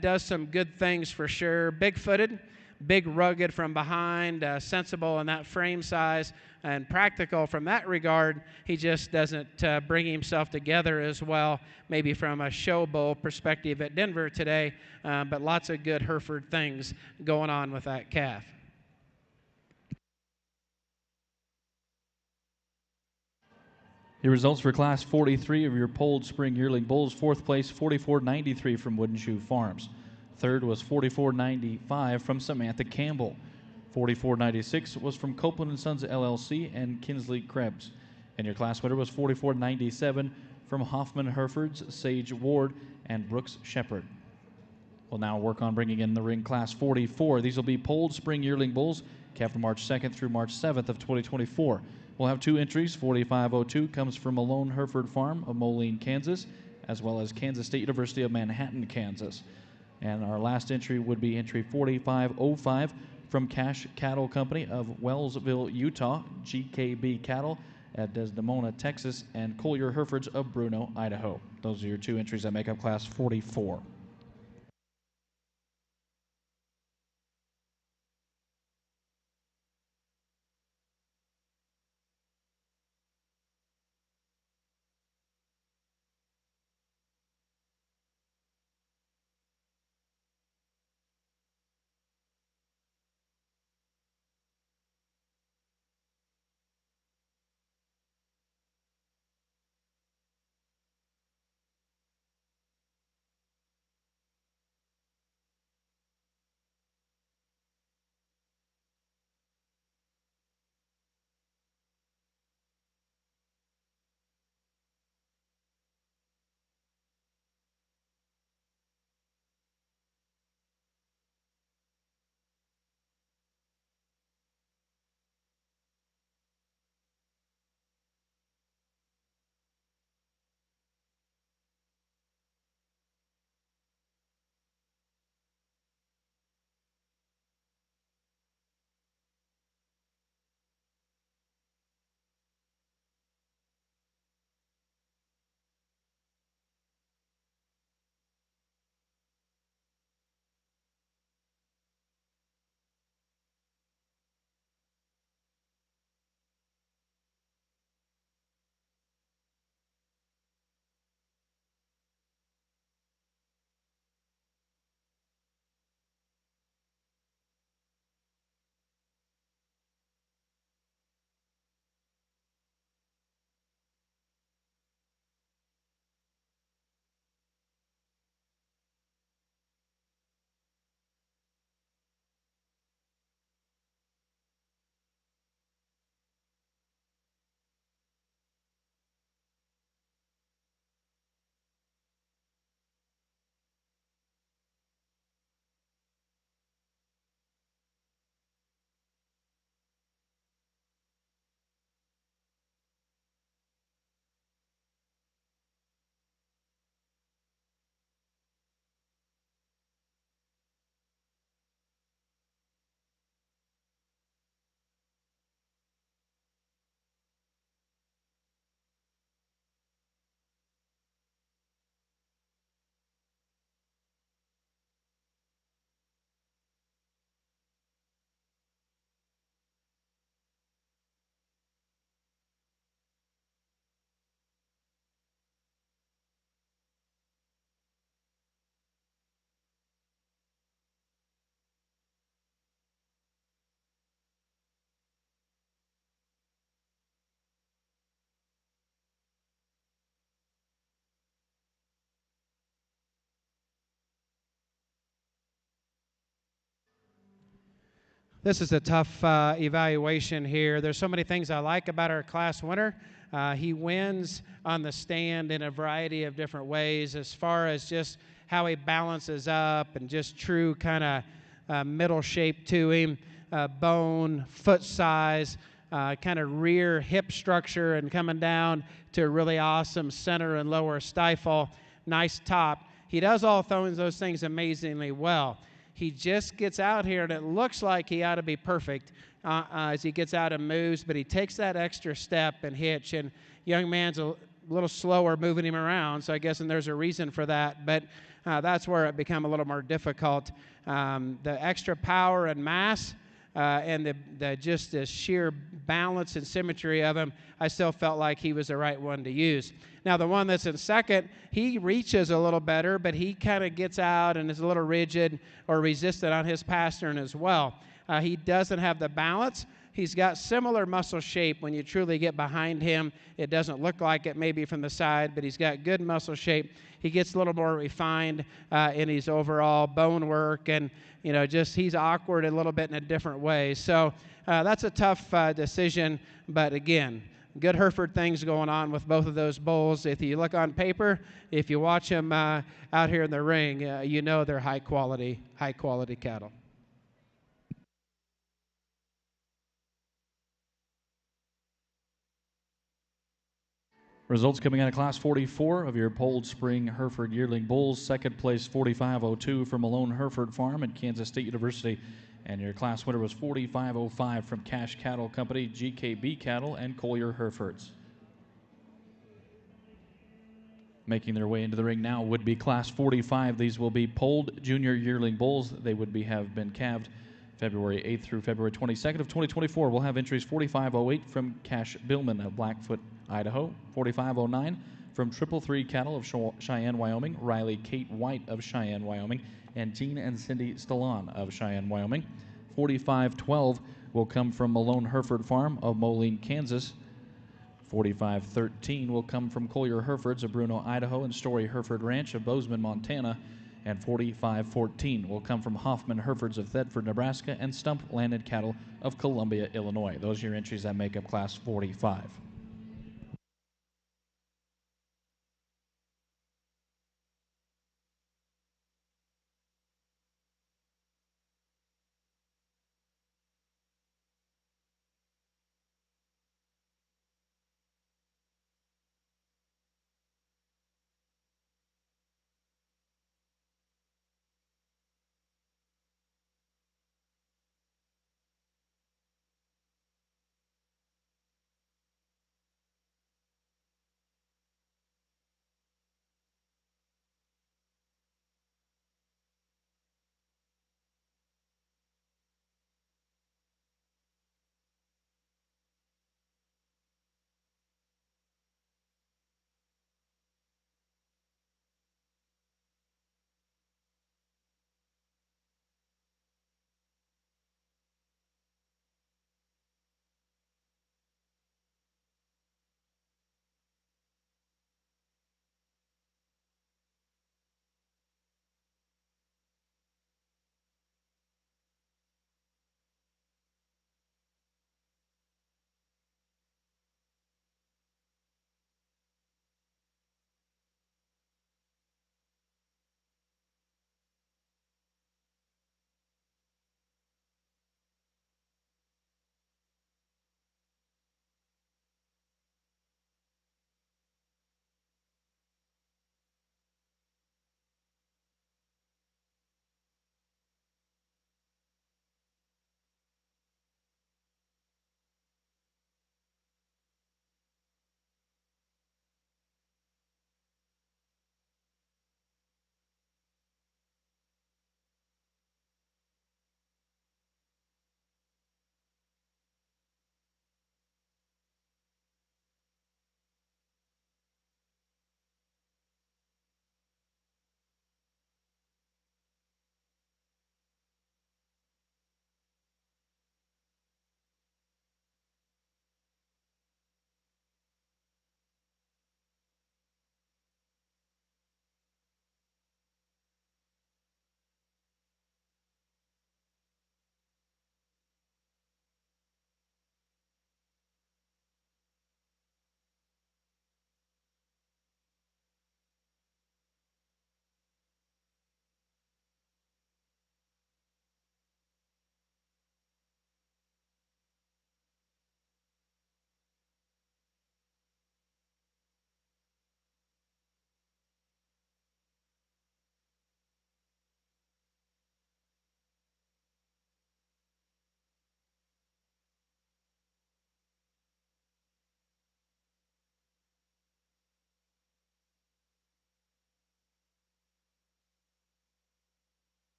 does some good things for sure. Big-footed, big rugged from behind, sensible in that frame size, and practical from that regard. He just doesn't bring himself together as well, maybe from a show bull perspective at Denver today, but lots of good Hereford things going on with that calf. Your results for Class 43 of your polled spring yearling bulls. Fourth place, 44.93 from Wooden Shoe Farms. Third was 44.95 from Samantha Campbell. 44.96 was from Copeland & Sons LLC and Kinsley Krebs. And your class winner was 44.97 from Hoffman Herefords, Sage Ward, and Brooks Shepard. We'll now work on bringing in the ring Class 44. These will be polled spring yearling bulls, kept from March 2nd through March 7th of 2024. We'll have two entries. 4502 comes from Malone Hereford Farm of Moline, Kansas, as well as Kansas State University of Manhattan, Kansas. And our last entry would be entry 4505 from Cash Cattle Company of Wellsville, Utah, GKB Cattle at Desdemona, Texas, and Collier Herefords of Bruno, Idaho. Those are your two entries that make up Class 44. This is a tough evaluation here. There's so many things I like about our class winner. He wins on the stand in a variety of different ways as far as just how he balances up and just true kind of middle shape to him, bone, foot size, kind of rear hip structure and coming down to a really awesome center and lower stifle, nice top. He does all those things amazingly well. He just gets out here, and it looks like he ought to be perfect as he gets out and moves, but he takes that extra step and hitch, and young man's a little slower moving him around, so I guess and there's a reason for that, but that's where it became a little more difficult. The extra power and mass and just the sheer balance and symmetry of him, I still felt like he was the right one to use. Now, the one that's in second, he reaches a little better, but he kind of gets out and is a little rigid or resistant on his pastern as well. He doesn't have the balance. He's got similar muscle shape when you truly get behind him. It doesn't look like it maybe from the side, but he's got good muscle shape. He gets a little more refined in his overall bone work, and just he's awkward a little bit in a different way. So that's a tough decision, but again, good Hereford things going on with both of those bulls. If you look on paper, if you watch them out here in the ring, you know they're high quality cattle. Results coming out of Class 44 of your Polled Spring Hereford yearling bulls. Second place, 4502 from Malone Hereford Farm at Kansas State University. And your class winner was 4505 from Cash Cattle Company, GKB Cattle, and Collier Herefords. Making their way into the ring now would be Class 45. These will be polled junior yearling bulls. They would have been calved February 8th through February 22nd of 2024. We'll have entries 4508 from Cash Billman of Blackfoot, Idaho, 4509 from Triple Three Cattle of Cheyenne, Wyoming, Riley Kate White of Cheyenne, Wyoming, and Gene and Cindy Stallon of Cheyenne, Wyoming. 4512 will come from Malone Hereford Farm of Moline, Kansas. 4513 will come from Collier Herefords of Bruno, Idaho, and Story Hereford Ranch of Bozeman, Montana. And 4514 will come from Hoffman Herefords of Thedford, Nebraska, and Stump Landed Cattle of Columbia, Illinois. Those are your entries that make up Class 45.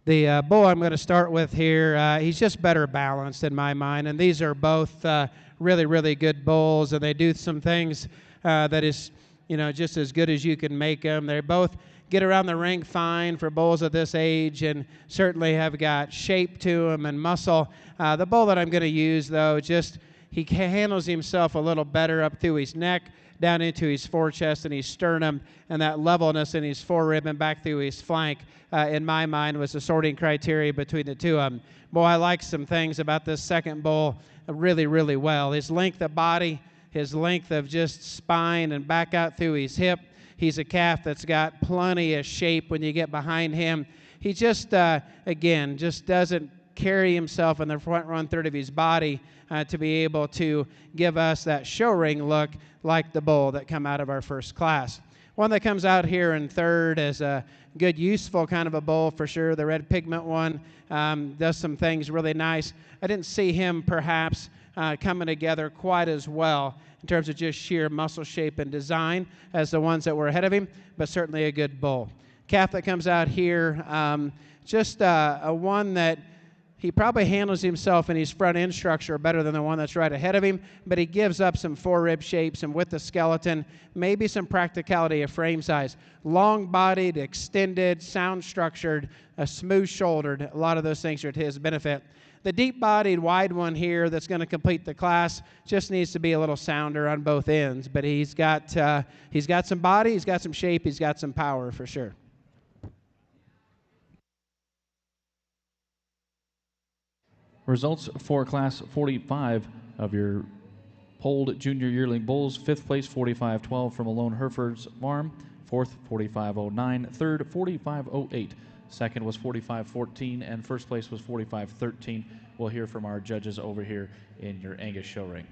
The bull I'm going to start with here, he's just better balanced in my mind, and these are both really, really good bulls, and they do some things that is, just as good as you can make them. They both get around the ring fine for bulls at this age, and certainly have got shape to them and muscle. The bull that I'm going to use, though, he handles himself a little better up through his neck, down into his forechest and his sternum, and that levelness in his forerib and back through his flank, in my mind, was the sorting criteria between the two of them. Boy, I like some things about this second bull really, really well. His length of body, his length of just spine and back out through his hip. He's a calf that's got plenty of shape when you get behind him. He just doesn't carry himself in the front run third of his body to be able to give us that show ring look like the bull that come out of our first class. One that comes out here in third is a good, useful kind of a bull for sure. The red pigment one does some things really nice. I didn't see him perhaps coming together quite as well in terms of just sheer muscle shape and design as the ones that were ahead of him, but certainly a good bull. Calf that comes out here, just a one that he probably handles himself in his front end structure better than the one that's right ahead of him, but he gives up some forerib shapes and with the skeleton, maybe some practicality of frame size. Long-bodied, extended, sound-structured, smooth-shouldered. A lot of those things are to his benefit. The deep-bodied, wide one here that's going to complete the class just needs to be a little sounder on both ends, but he's got some body, he's got some shape, he's got some power for sure. Results for Class 45 of your polled junior yearling bulls. Fifth place, 45-12 from Alone Hereford's farm. Fourth, 45-09. Third, 45-08. Second was 45-14. And first place was 45-13. We'll hear from our judges over here in your Angus show ring.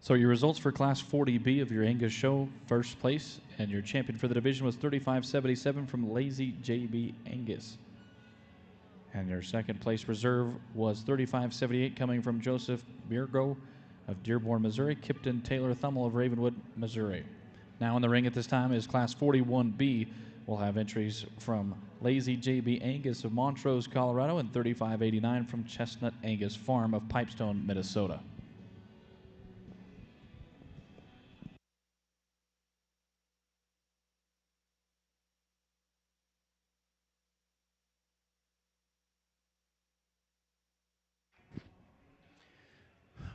So your results for Class 40B of your Angus show, first place, and your champion for the division was 35.77 from Lazy JB Angus. And your second place reserve was 35.78 coming from Joseph Birgo of Dearborn, Missouri, Kipton Taylor Thummel of Ravenwood, Missouri. Now in the ring at this time is Class 41B. We'll have entries from Lazy JB Angus of Montrose, Colorado, and 35.89 from Chestnut Angus Farm of Pipestone, Minnesota.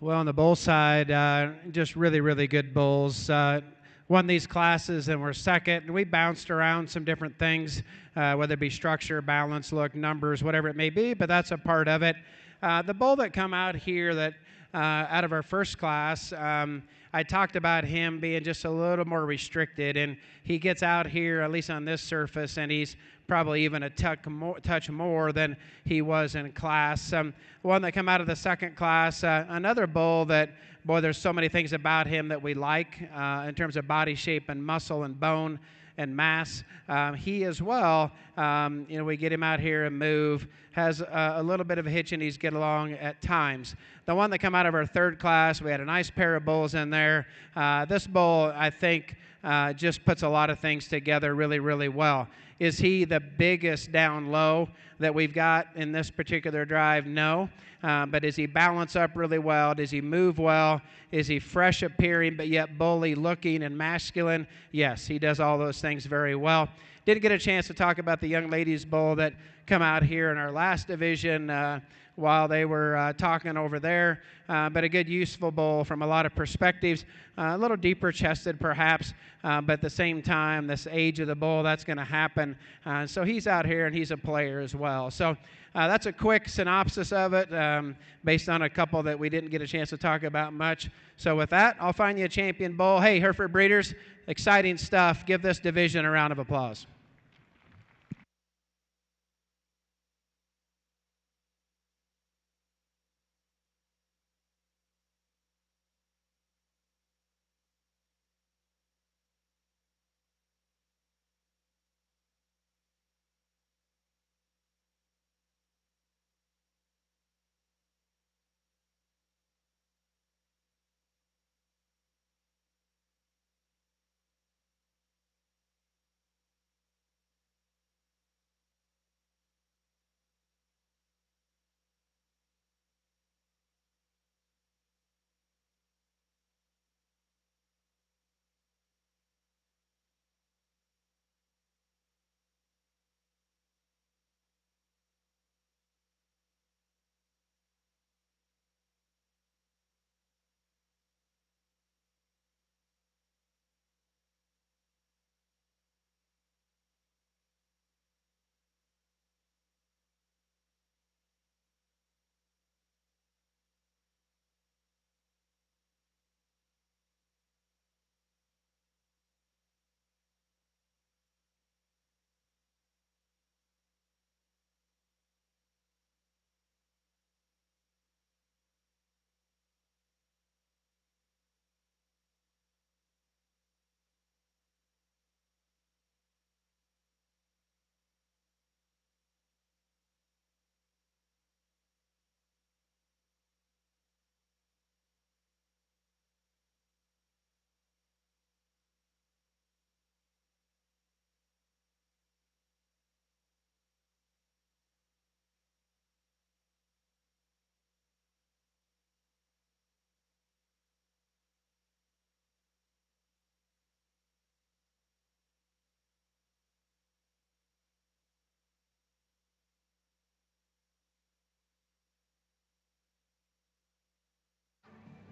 Well, on the bull side, just really, really good bulls. Won these classes and were second. And we bounced around some different things, whether it be structure, balance, look, numbers, whatever it may be, but that's a part of it. The bull that come out here that out of our first class, I talked about him being just a little more restricted, and he gets out here, at least on this surface, and he's probably even a touch more than he was in class. One that come out of the second class, another bull that, boy, there's so many things about him that we like in terms of body shape and muscle and bone and mass. He as well, we get him out here and move, has a little bit of a hitch and he's get along at times. The one that come out of our third class, we had a nice pair of bulls in there. This bull, I think, just puts a lot of things together really, really well. Is he the biggest down low that we've got in this particular drive? No. But does he balance up really well? Does he move well? Is he fresh appearing but yet bully looking and masculine? Yes, he does all those things very well. Didn't get a chance to talk about the young ladies bull that come out here in our last division while they were talking over there, but a good useful bull from a lot of perspectives, a little deeper chested perhaps, but at the same time, this age of the bull, that's going to happen. So he's out here and he's a player as well. So that's a quick synopsis of it based on a couple that we didn't get a chance to talk about much. So with that, I'll find you a champion bull. Hey, Hereford breeders, exciting stuff. Give this division a round of applause.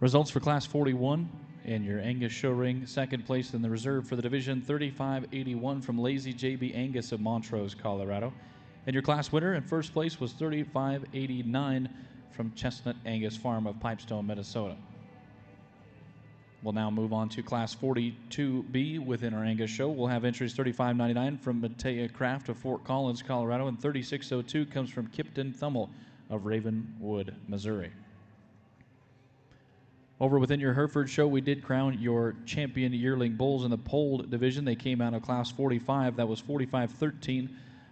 Results for Class 41 in your Angus show ring. Second place in the reserve for the division, 35.81 from Lazy JB Angus of Montrose, Colorado. And your class winner in first place was 35.89 from Chestnut Angus Farm of Pipestone, Minnesota. We'll now move on to Class 42B within our Angus show. We'll have entries 35.99 from Matea Craft of Fort Collins, Colorado, and 36.02 comes from Kipton Thummel of Ravenwood, Missouri. Over within your Hereford show, we did crown your champion yearling bulls in the polled division. They came out of class 45. That was 45-13,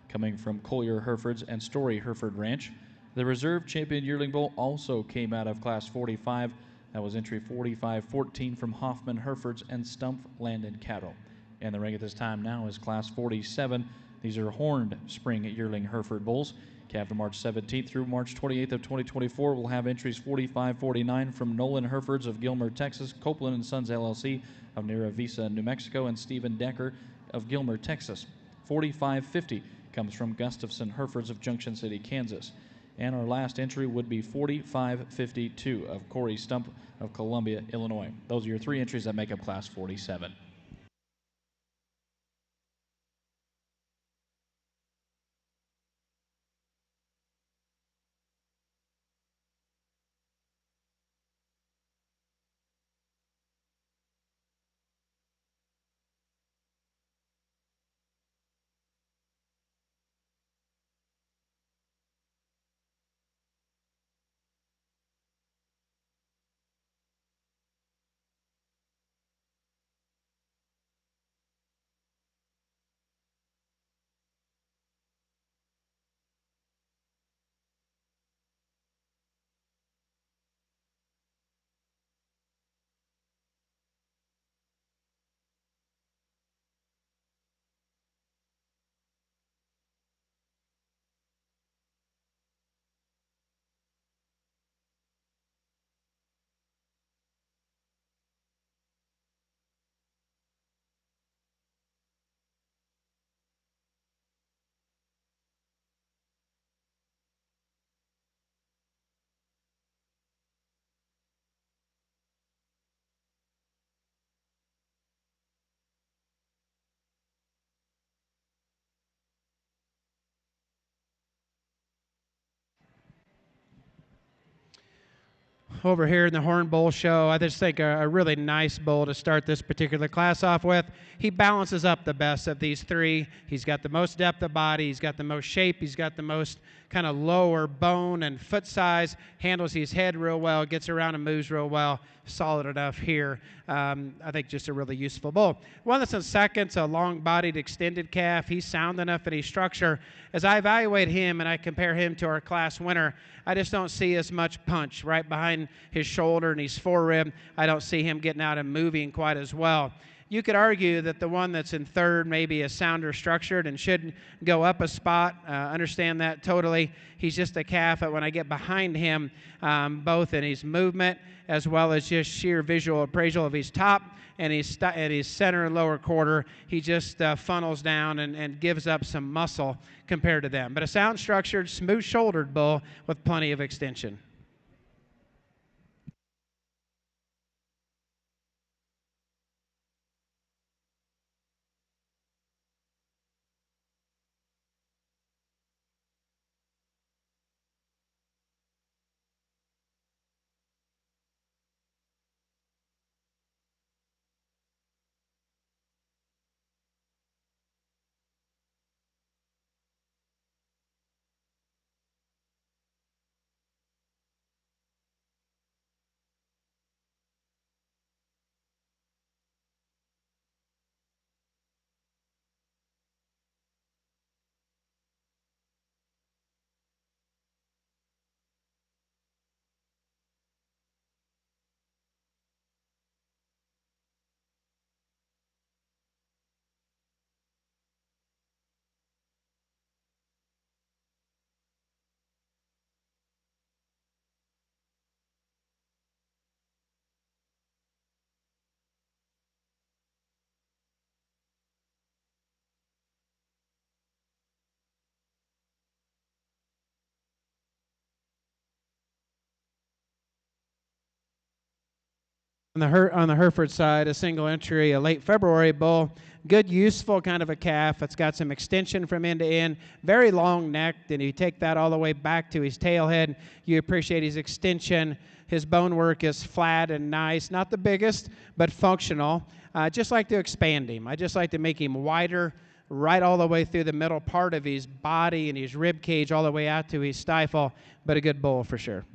coming from Collier Herefords and Story Hereford Ranch. The reserve champion yearling bull also came out of class 45. That was entry 45-14 from Hoffman Herefords and Stumpf Landon Cattle. And the ring at this time now is class 47. These are horned spring yearling Hereford bulls. Calved March 17th through March 28th of 2024. We'll have entries 45-49 from Nolan Herefords of Gilmer, Texas, Copeland & Sons LLC of Nera Vista, New Mexico, and Stephen Decker of Gilmer, Texas. 45-50 comes from Gustafson Herefords of Junction City, Kansas. And our last entry would be 45-52 of Corey Stump of Columbia, Illinois. Those are your three entries that make up class 47. Over here in the Horn Bull show, I just think a really nice bull to start this particular class off with. He balances up the best of these three. He's got the most depth of body, he's got the most shape, he's got the most kind of lower bone and foot size, handles his head real well, gets around and moves real well. Solid enough here. I think just a really useful bull. One that's in second's a long-bodied extended calf. He's sound enough in his structure. As I evaluate him and I compare him to our class winner, I just don't see as much punch right behind his shoulder and his forerib. I don't see him getting out and moving quite as well. You could argue that the one that's in third maybe is sounder structured and should go up a spot. Understand that totally. He's just a calf, but when I get behind him, both in his movement as well as just sheer visual appraisal of his top and his center and lower quarter, he just funnels down and gives up some muscle compared to them. But a sound structured, smooth shouldered bull with plenty of extension. On the Hereford side, a single entry, a late February bull. Good, useful kind of a calf. It's got some extension from end to end. Very long necked, and you take that all the way back to his tail head. You appreciate his extension. His bone work is flat and nice. Not the biggest, but functional. I just like to expand him. I just like to make him wider, right all the way through the middle part of his body and his rib cage all the way out to his stifle, but a good bull for sure.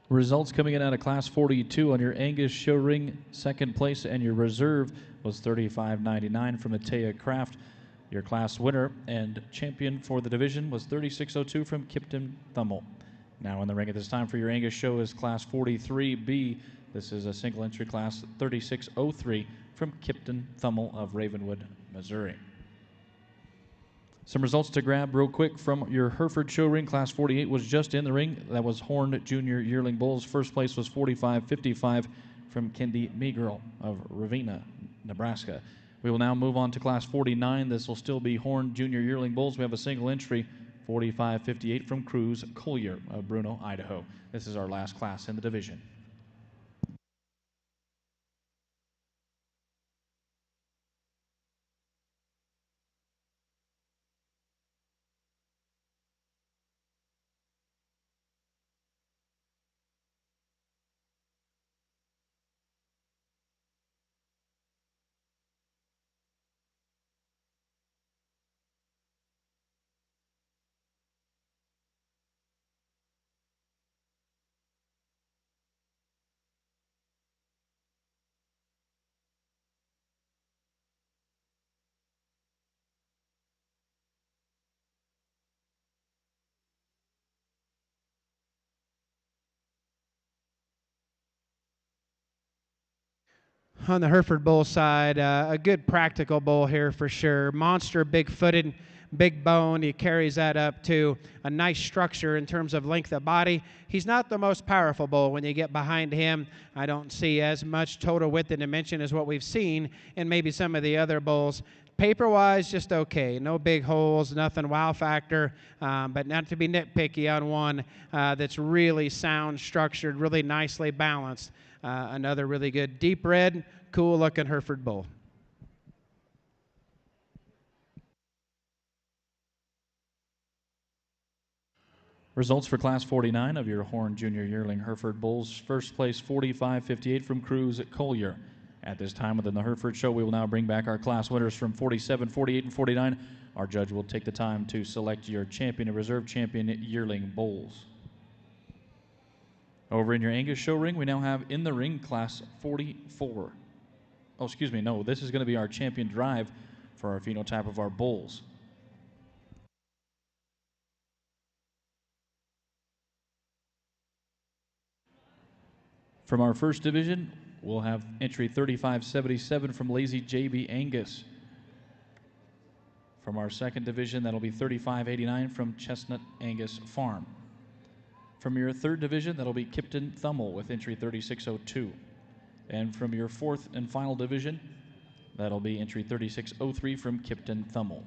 Results coming in out of Class 42 on your Angus show ring, second place, and your reserve was $35.99 from Matea Craft. Your class winner and champion for the division was $36.02 from Kipton Thummel. Now in the ring at this time for your Angus show is Class 43B. This is a single entry class, $36.03 from Kipton Thummel of Ravenwood, Missouri. Some results to grab real quick from your Hereford show ring. Class 48 was just in the ring. That was Horned Junior Yearling Bulls. First place was 45.55 from Kendi Meagerl of Ravenna, Nebraska. We will now move on to Class 49. This will still be Horned Junior Yearling Bulls. We have a single entry, 45.58 from Cruz Collier of Bruno, Idaho. This is our last class in the division. On the Hereford bull side, a good practical bull here for sure. Monster, big-footed, big bone. He carries that up to a nice structure in terms of length of body. He's not the most powerful bull. When you get behind him, I don't see as much total width and dimension as what we've seen in maybe some of the other bulls. Paper-wise, just okay. No big holes, nothing wow factor, but not to be nitpicky on one that's really sound structured, really nicely balanced. Another really good deep red, cool-looking Hereford bull. Results for Class 49 of your Horned Junior Yearling Hereford Bulls. First place, 45.58 from Cruz Collier. At this time within the Hereford show, we will now bring back our class winners from 47, 48, and 49. Our judge will take the time to select your champion and reserve champion yearling bulls. Over in your Angus show ring, we now have in the ring Class 44. Oh, excuse me, no, this is going to be our champion drive for our phenotype of our bulls. From our first division, we'll have entry 3577 from Lazy JB Angus. From our second division, that'll be 3589 from Chestnut Angus Farm. From your third division, that'll be Kipton Thummel with entry 3602. And from your fourth and final division, that'll be entry 3603 from Kipton Thummel.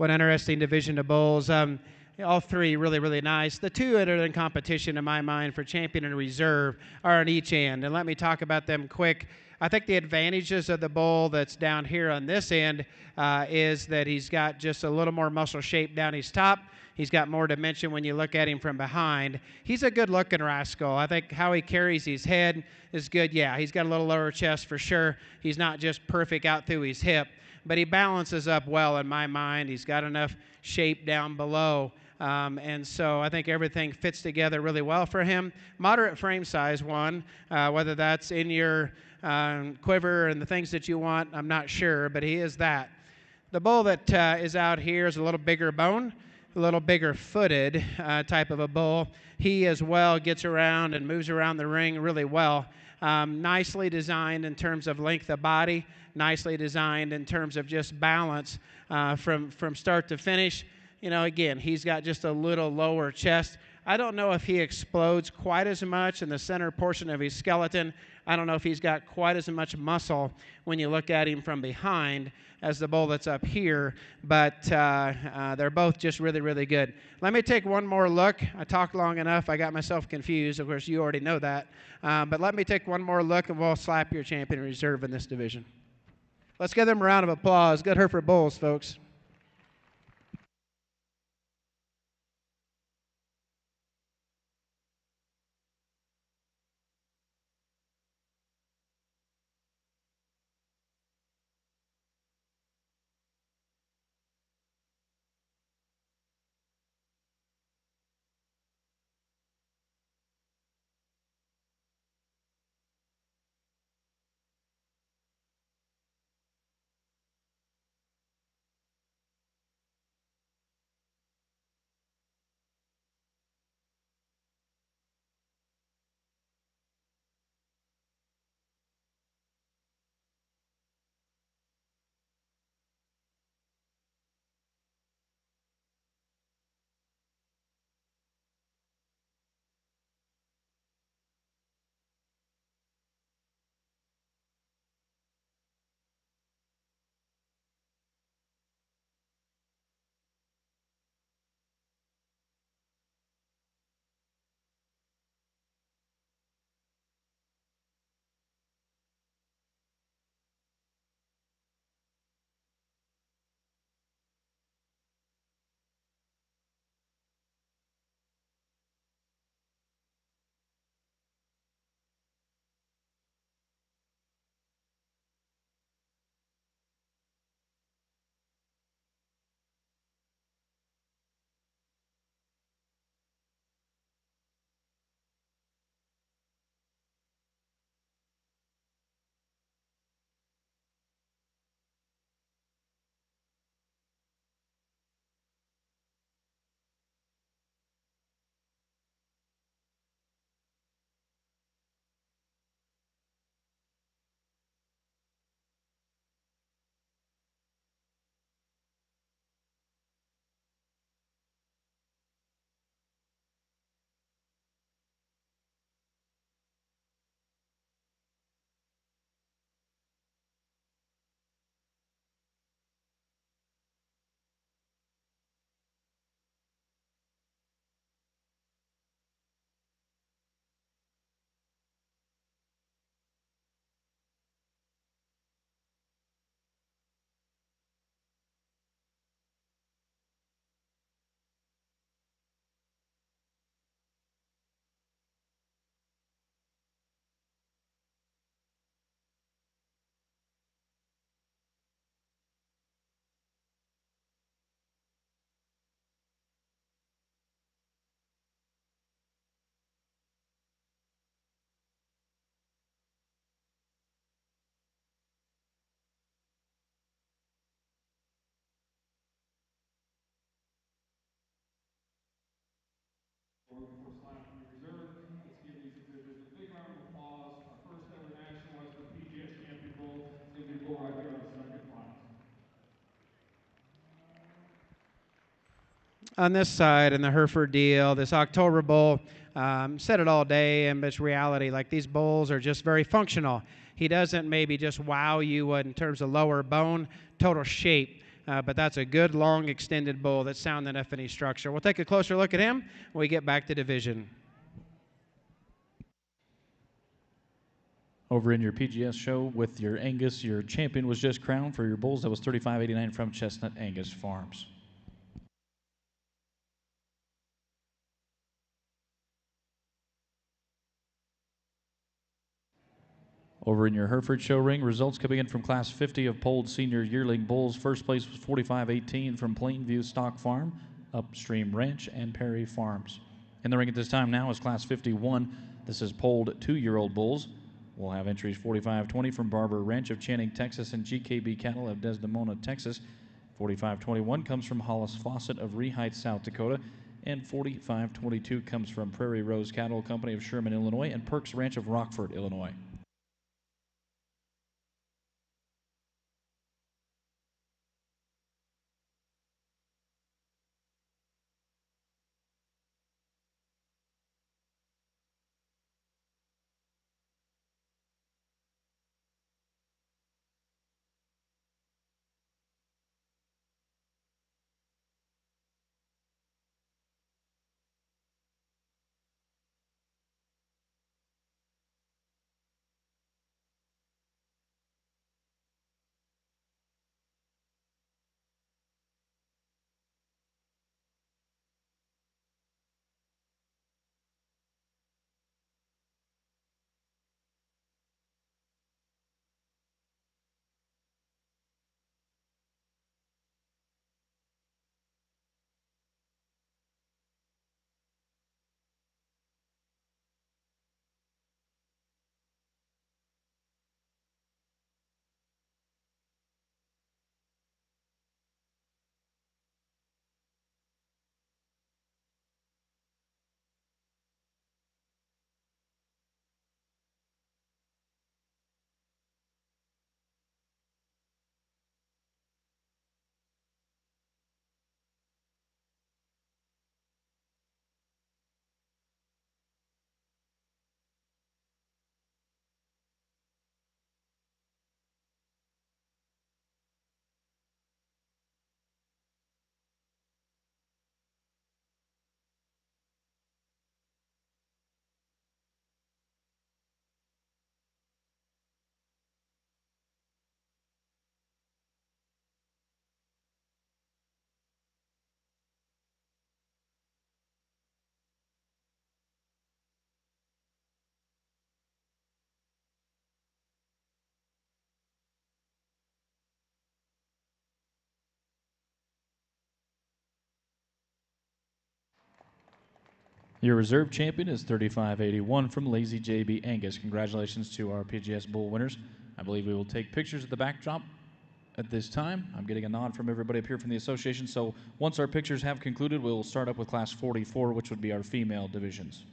What an interesting division of bulls. All three really, really nice. The two that are in competition, in my mind, for champion and reserve are on each end. And let me talk about them quick. I think the advantages of the bull that's down here on this end is that he's got just a little more muscle shape down his top. He's got more dimension when you look at him from behind. He's a good-looking rascal. I think how he carries his head is good. Yeah, he's got a little lower chest for sure. He's not just perfect out through his hip, but he balances up well in my mind. He's got enough shape down below. And so I think everything fits together really well for him. Moderate frame size one, whether that's in your quiver and the things that you want, I'm not sure, but he is that. The bull that is out here is a little bigger bone, a little bigger footed type of a bull. He as well gets around and moves around the ring really well. Nicely designed in terms of length of body, nicely designed in terms of just balance from start to finish. You know, again, he's got just a little lower chest. I don't know if he explodes quite as much in the center portion of his skeleton. I don't know if he's got quite as much muscle when you look at him from behind as the bull that's up here, but they're both just really, really good. Let me take one more look. I talked long enough. I got myself confused. Of course, you already know that. But let me take one more look, and we'll slap your champion reserve in this division. Let's give them a round of applause. Good Hereford bulls, folks. Before slapping your reserve, let's give these exhibitors a big round of applause. Our first ever National Western PGS champion bull is going to be the bull right here on the second class. On this side, in the Hereford deal, this October bull, said it all day, and it's reality. Like, these bulls are just very functional. He doesn't maybe just wow you in terms of lower bone, total shape. but that's a good, long, extended bull that's sound enough in his structure. We'll take a closer look at him when we get back to division. Over in your PGS show with your Angus, your champion was just crowned for your bulls. That was $35.89 from Chestnut Angus Farms. Over in your Hereford show ring, results coming in from Class 50 of polled senior yearling bulls. First place was $45.18 from Plainview Stock Farm, Upstream Ranch, and Perry Farms. In the ring at this time now is Class 51. This is polled 2-year-old bulls. We'll have entries $45.20 from Barber Ranch of Channing, Texas, and GKB Cattle of Desdemona, Texas. $45.21 comes from Hollis Fawcett of Reheight, South Dakota. And $45.22 comes from Prairie Rose Cattle Company of Sherman, Illinois, and Perks Ranch of Rockford, Illinois. Your reserve champion is $35.81 from Lazy JB Angus. Congratulations to our PGS Bull winners. I believe we will take pictures of the backdrop at this time. I'm getting a nod from everybody up here from the association. So once our pictures have concluded, we'll start up with Class 44, which would be our female divisions.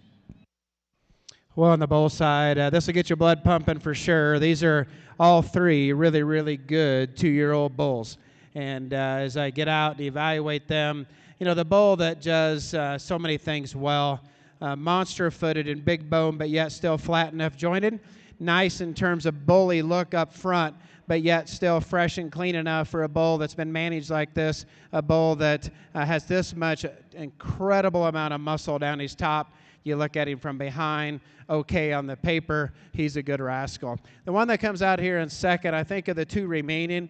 Well, on the bull side, this will get your blood pumping for sure. These are all three really, really good 2-year-old bulls. And as I get out and evaluate them, you know, the bull that does so many things well, monster-footed and big bone, but yet still flat enough jointed. Nice in terms of bully look up front, but yet still fresh and clean enough for a bull that's been managed like this, a bull that has this much incredible amount of muscle down his top. You look at him from behind, okay on the paper, he's a good rascal. The one that comes out here in second, I think of the two remaining,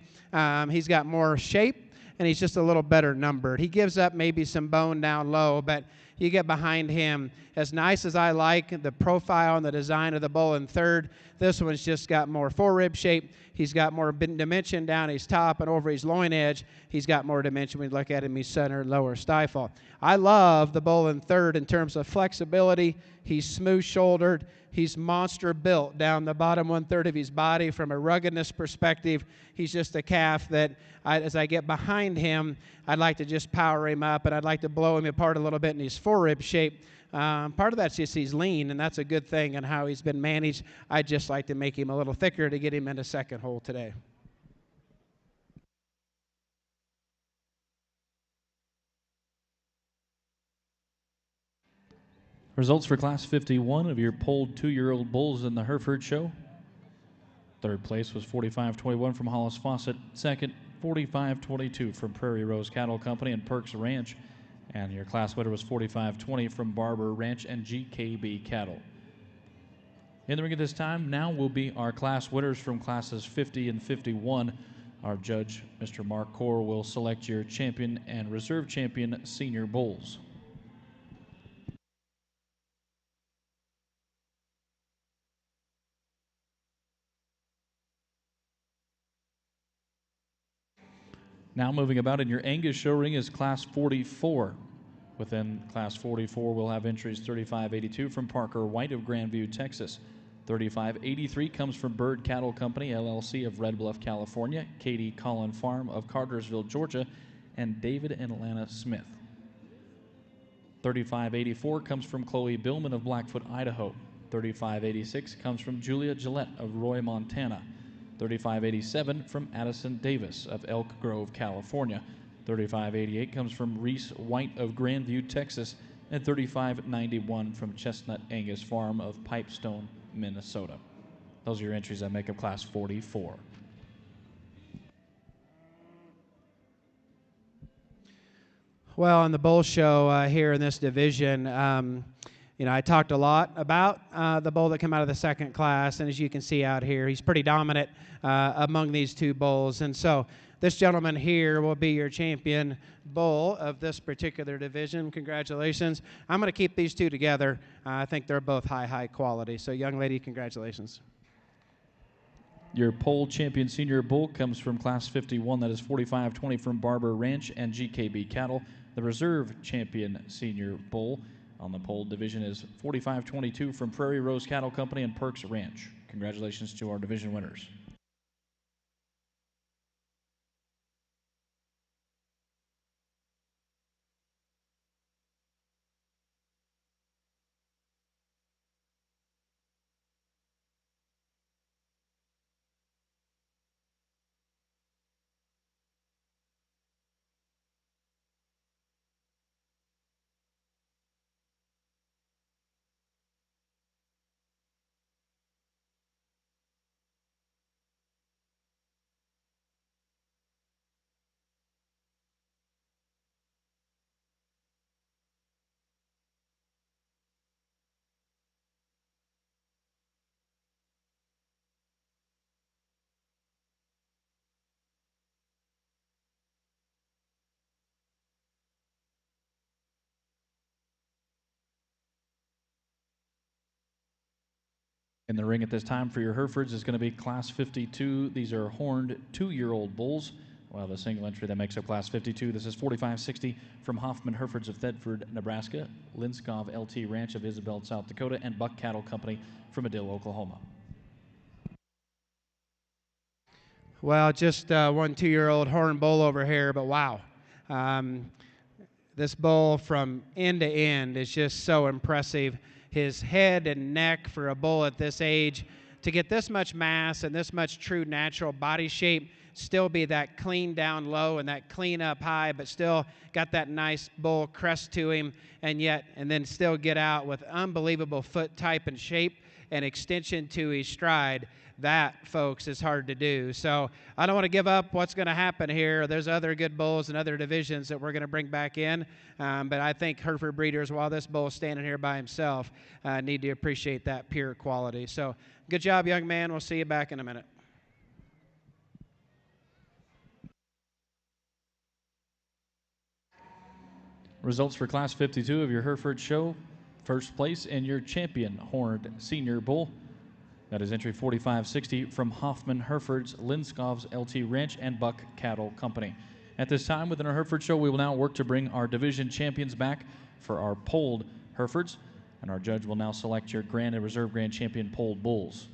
he's got more shape, and he's just a little better numbered. He gives up maybe some bone down low, but you get behind him. As nice as I like the profile and the design of the bull in third, this one's just got more forerib shape. He's got more dimension down his top and over his loin edge. He's got more dimension when you look at him, he's center and lower stifle. I love the bull in third in terms of flexibility. He's smooth-shouldered. He's monster built down the bottom 1/3 of his body. From a ruggedness perspective, he's just a calf that, as I get behind him, I'd like to just power him up, and I'd like to blow him apart a little bit in his forerib shape. Part of that's just he's lean, and that's a good thing and how he's been managed. I'd just like to make him a little thicker to get him into second hole today. Results for Class 51 of your polled 2-year-old bulls in the Hereford show. Third place was $45.21 from Hollis Fawcett. Second, 45-22 from Prairie Rose Cattle Company and Perks Ranch. And your class winner was 45-20 from Barber Ranch and GKB Cattle. In the ring at this time now will be our class winners from classes 50 and 51. Our judge, Mr. Mark Core, will select your champion and reserve champion senior bulls. Now moving about in your Angus show ring is class 44. Within class 44, we'll have entries 35-82 from Parker White of Grandview, Texas. 35-83 comes from Bird Cattle Company, LLC of Red Bluff, California, Katie Collin Farm of Cartersville, Georgia, and David and Alana Smith. 35-84 comes from Chloe Billman of Blackfoot, Idaho. 35-86 comes from Julia Gillette of Roy, Montana. 35-87 from Addison Davis of Elk Grove, California. 35-88 comes from Reese White of Grandview, Texas. And 35-91 from Chestnut Angus Farm of Pipestone, Minnesota. Those are your entries that make up class 44. Well, on the bull show here in this division, I talked a lot about the bull that came out of the second class, and as you can see out here, he's pretty dominant among these two bulls. And so this gentleman here will be your champion bull of this particular division. Congratulations. I'm going to keep these two together. I think they're both high quality. So, young lady, congratulations. Your pole champion senior bull comes from class 51. That is 45-20 from Barber Ranch and GKB Cattle. The reserve champion senior bull on the pole division is 45-22 from Prairie Rose Cattle Company and Perks Ranch. Congratulations to our division winners. In the ring at this time for your Herefords is going to be class 52. These are horned 2-year-old bulls. Well, the single entry that makes up class 52. This is 45-60 from Hoffman Herefords of Thedford, Nebraska, Linskov LT Ranch of Isabel, South Dakota, and Buck Cattle Company from Madill, Oklahoma. Well, just one 2-year-old horn bull over here, but wow. This bull from end to end is just so impressive. His head and neck for a bull at this age, to get this much mass and this much true natural body shape, still be that clean down low and that clean up high, but still got that nice bull crest to him, and then still get out with unbelievable foot type and shape and extension to his stride. That, folks, is hard to do. So I don't want to give up what's going to happen here. There's other good bulls in other divisions that we're going to bring back in. But I think Hereford breeders, while this bull is standing here by himself, need to appreciate that pure quality. So good job, young man. We'll see you back in a minute. Results for class 52 of your Hereford show. First place in your champion horned senior bull. That is entry 45-60 from Hoffman Herefords, Linskov's LT Ranch, and Buck Cattle Company. At this time, within our Hereford show, we will now work to bring our division champions back for our polled Herefords, and our judge will now select your grand and reserve grand champion polled bulls.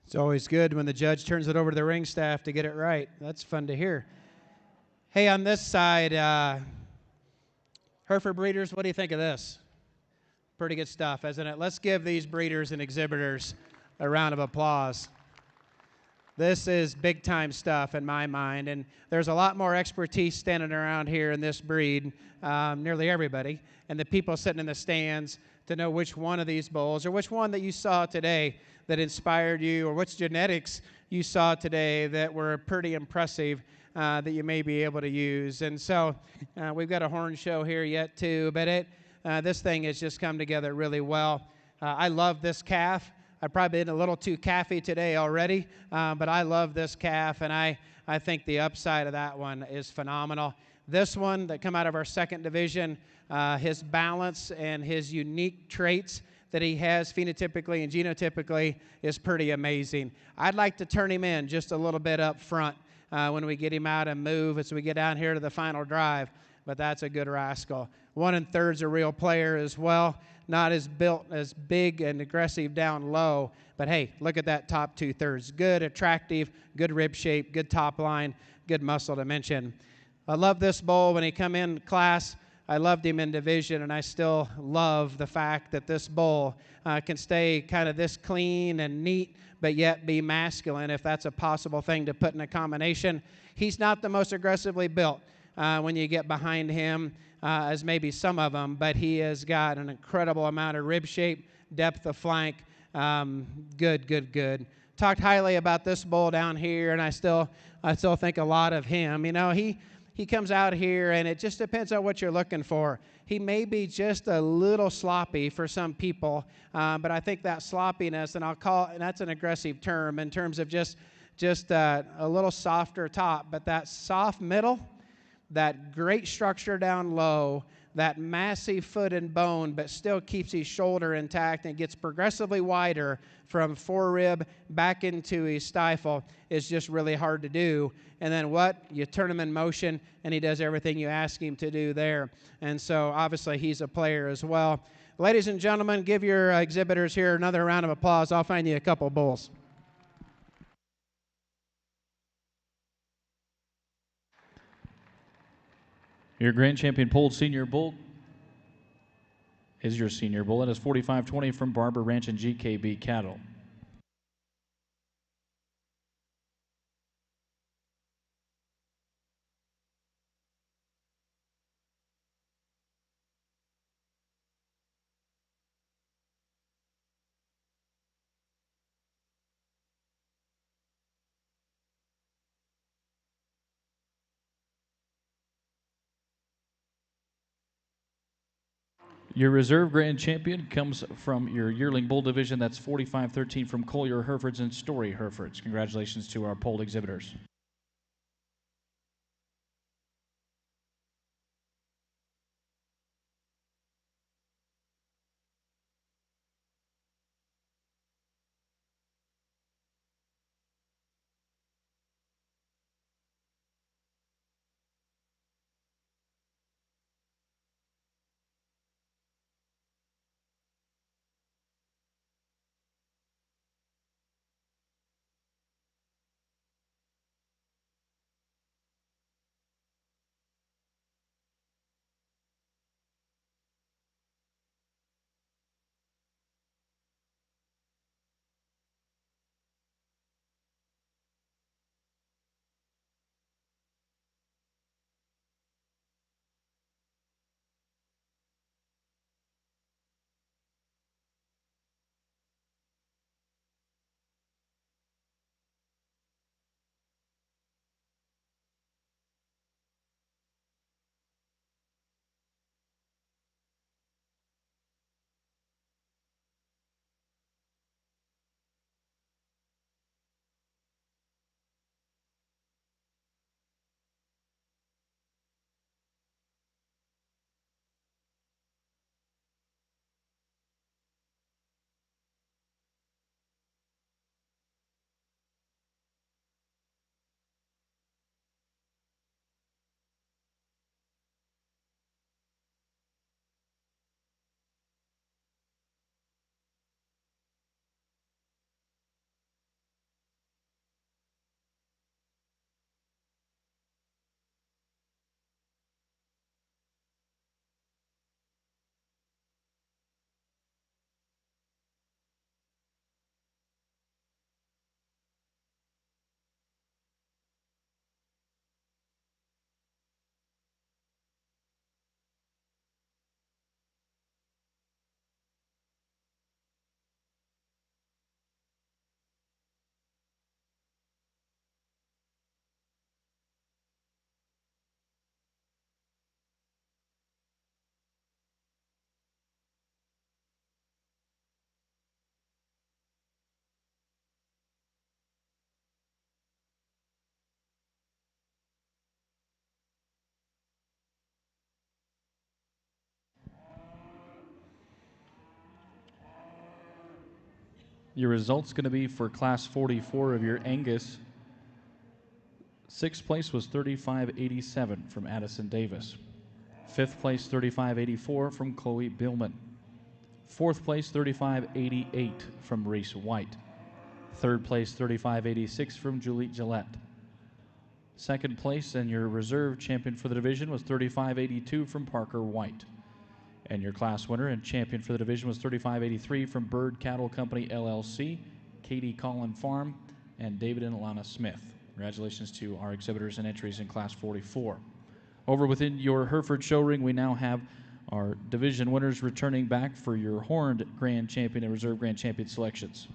It's always good when the judge turns it over to the ring staff to get it right. That's fun to hear. Hey, on this side, Hereford breeders, what do you think of this? Pretty good stuff, isn't it? Let's give these breeders and exhibitors a round of applause. This is big-time stuff in my mind, and there's a lot more expertise standing around here in this breed, nearly everybody, and the people sitting in the stands to know which one of these bulls or which one that you saw today that inspired you or which genetics you saw today that were pretty impressive that you may be able to use. And so we've got a horn show here yet too, but this thing has just come together really well. I love this calf. I've probably been a little too calfy today already, but I love this calf, and I think the upside of that one is phenomenal. This one that come out of our second division, his balance and his unique traits that he has phenotypically and genotypically is pretty amazing. I'd like to turn him in just a little bit up front when we get him out and move as we get down here to the final drive, but that's a good rascal. 1 1/3's a real player as well. Not as built as big and aggressive down low, but hey, look at that top 2/3. Good, attractive, good rib shape, good top line, good muscle dimension. I love this bull when he come in class. I loved him in division, and I still love the fact that this bull can stay kind of this clean and neat, but yet be masculine if that's a possible thing to put in a combination. He's not the most aggressively built when you get behind him, as maybe some of them, but he has got an incredible amount of rib shape, depth of flank, good. Talked highly about this bull down here, and I still think a lot of him. You know, he comes out here, and it just depends on what you're looking for. He may be just a little sloppy for some people, but I think that sloppiness, and that's an aggressive term in terms of just a little softer top, but that soft middle, that great structure down low, that massive foot and bone, but still keeps his shoulder intact and gets progressively wider from forerib back into his stifle is just really hard to do. And then you turn him in motion, and he does everything you ask him to do there. And so obviously he's a player as well. Ladies and gentlemen, give your exhibitors here another round of applause. I'll find you a couple bulls. Your grand champion polled senior bull is your senior bull. It is 45-20 from Barber Ranch and GKB Cattle. Your reserve grand champion comes from your yearling bull division. That's 45-13 from Collier Herefords and Story Herefords. Congratulations to our polled exhibitors. Your result's going to be for Class 44 of your Angus. Sixth place was 35.87 from Addison Davis. Fifth place, 35.84 from Chloe Billman. Fourth place, 35.88 from Reese White. Third place, 35.86 from Julie Gillette. Second place and your reserve champion for the division was 35.82 from Parker White. And your class winner and champion for the division was 35.83 from Bird Cattle Company, LLC, Katie Collin Farm, and David and Alana Smith. Congratulations to our exhibitors and entries in Class 44. Over within your Hereford show ring, we now have our division winners returning back for your Horned Grand Champion and Reserve Grand Champion selections.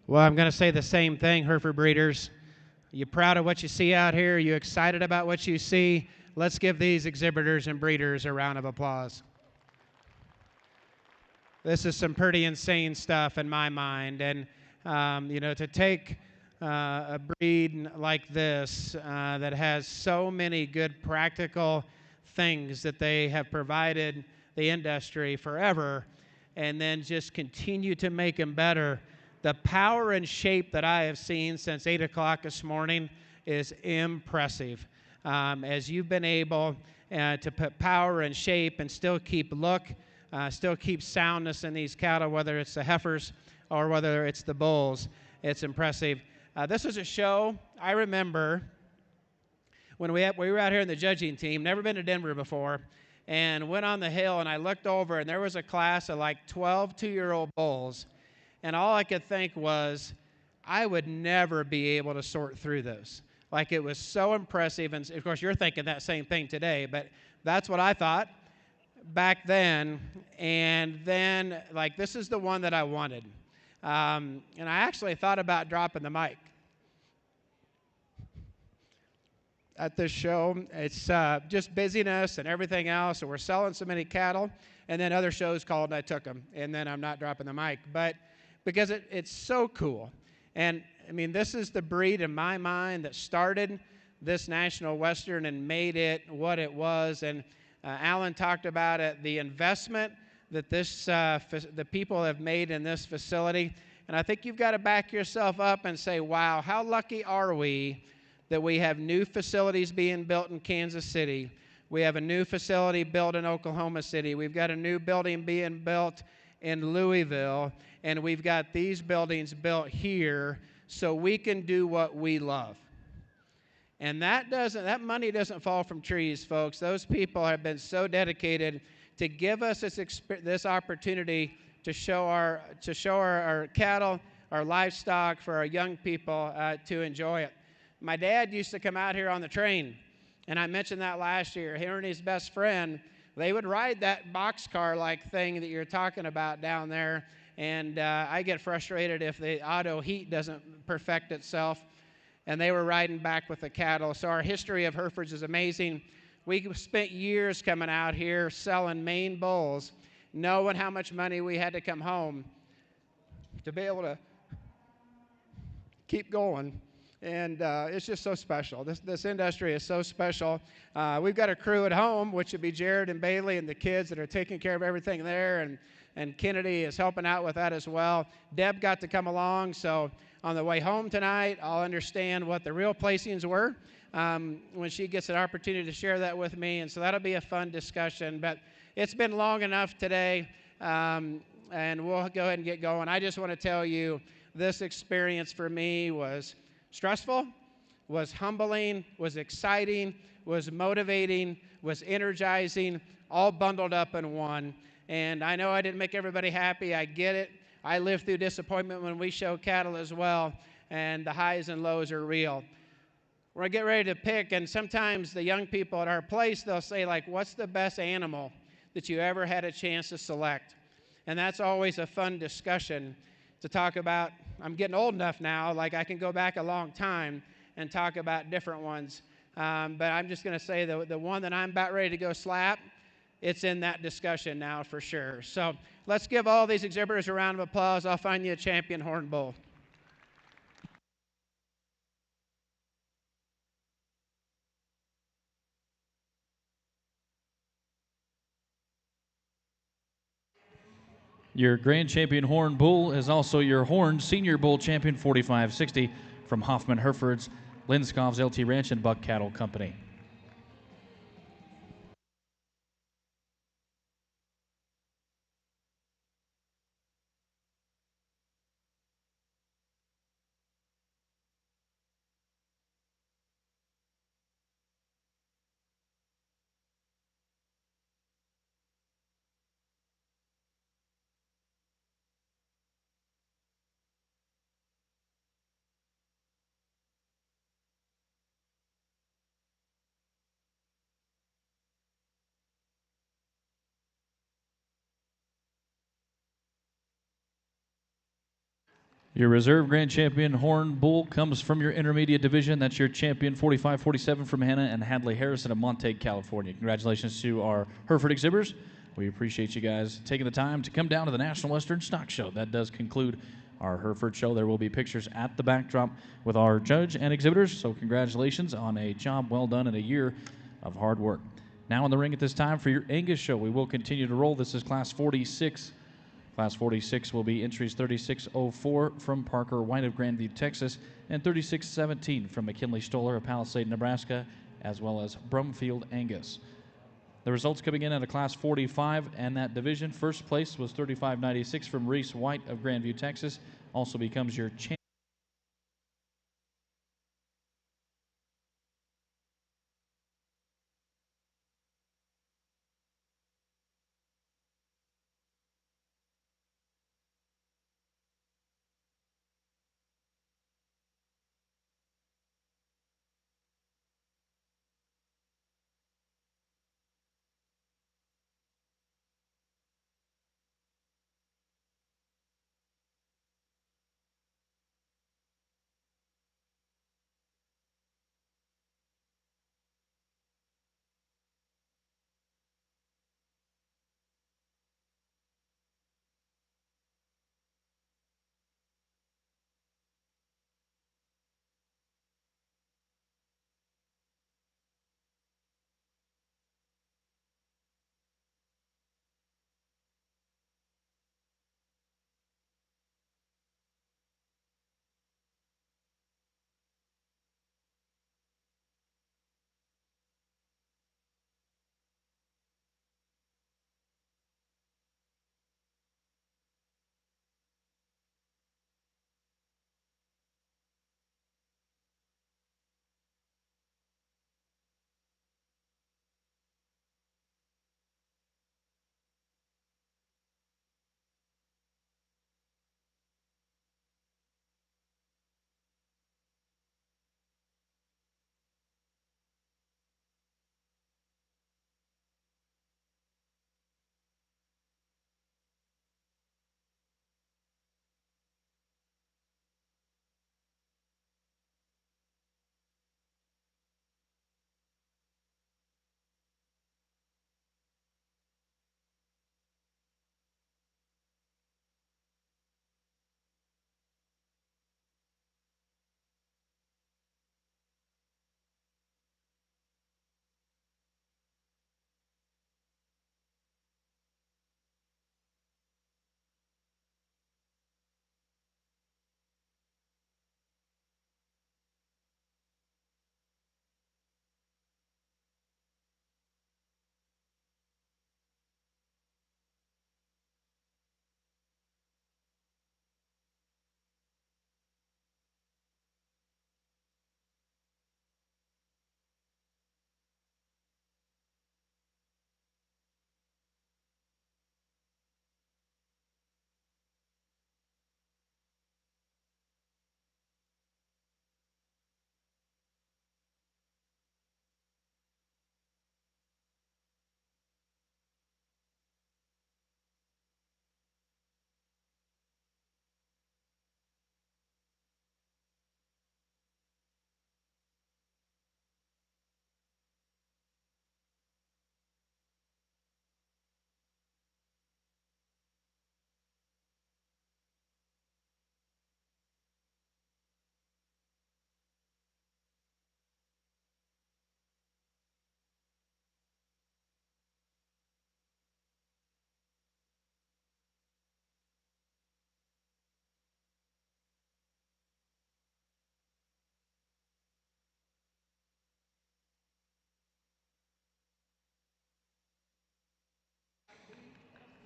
Well, I'm going to say the same thing, Hereford breeders. You proud of what you see out here? Are you excited about what you see? Let's give these exhibitors and breeders a round of applause. This is some pretty insane stuff in my mind. And, you know, to take a breed like this that has so many good practical things that they have provided the industry forever and then just continue to make them better. The power and shape that I have seen since 8 o'clock this morning is impressive. As you've been able to put power and shape and still keep look, still keep soundness in these cattle, whether it's the heifers or whether it's the bulls, it's impressive. This was a show I remember when we were out here in the judging team, never been to Denver before, and went on the hill, and I looked over, and there was a class of like 12 two-year-old bulls. And all I could think was, I would never be able to sort through those. Like, it was so impressive. And, of course, you're thinking that same thing today. But that's what I thought back then. And then, like, this is the one that I wanted. And I actually thought about dropping the mic at this show. It's just busyness and everything else. And we're selling so many cattle. And then other shows called, and I took them. And then I'm not dropping the mic. But because it's so cool. And, I mean, this is the breed in my mind that started this National Western and made it what it was. And Alan talked about it, the investment that the people have made in this facility. And I think you've got to back yourself up and say, wow, how lucky are we that we have new facilities being built in Kansas City. We have a new facility built in Oklahoma City. We've got a new building being built in Louisville, and we've got these buildings built here so we can do what we love. And that money doesn't fall from trees, folks. Those people have been so dedicated to give us this opportunity to show our cattle, our livestock, for our young people to enjoy it. My dad used to come out here on the train, and I mentioned that last year. He and his best friend, they would ride that boxcar-like thing that you're talking about down there, and I get frustrated if the auto heat doesn't perfect itself, and they were riding back with the cattle. So our history of Herefords is amazing. We spent years coming out here selling Maine bulls, knowing how much money we had to come home to be able to keep going. And it's just so special. This industry is so special. We've got a crew at home, which would be Jared and Bailey and the kids that are taking care of everything there, and Kennedy is helping out with that as well. Deb got to come along, so on the way home tonight, I'll understand what the real placings were when she gets an opportunity to share that with me, and so that'll be a fun discussion. But it's been long enough today, and we'll go ahead and get going. I just want to tell you, this experience for me was stressful, was humbling, was exciting, was motivating, was energizing, all bundled up in one. And I know I didn't make everybody happy. I get it. I live through disappointment when we show cattle as well, and the highs and lows are real. We're going to get ready to pick, and sometimes the young people at our place, they'll say, like, what's the best animal that you ever had a chance to select? And that's always a fun discussion to talk about. I'm getting old enough now, like I can go back a long time and talk about different ones. But I'm just going to say the one that I'm about ready to go slap, it's in that discussion now for sure. So let's give all these exhibitors a round of applause. I'll find you a champion horn bull. Your Grand Champion Horn Bull is also your Horn Senior Bull Champion 4560 from Hoffman Herefords, Linscoff's LT Ranch and Buck Cattle Company. Your reserve Grand Champion Horn Bull comes from your intermediate division. That's your champion 45-47 from Hannah and Hadley Harrison of Montague, California. Congratulations to our Hereford exhibitors. We appreciate you guys taking the time to come down to the National Western Stock Show. That does conclude our Hereford show. There will be pictures at the backdrop with our judge and exhibitors. So congratulations on a job well done and a year of hard work. Now in the ring at this time for your Angus show. We will continue to roll. This is Class 46. Class 46 will be entries 3604 from Parker White of Grandview, Texas, and 3617 from McKinley Stoller of Palisade, Nebraska, as well as Brumfield Angus. The results coming in at a Class 45 and that division. First place was 3596 from Reese White of Grandview, Texas. Also becomes your champion.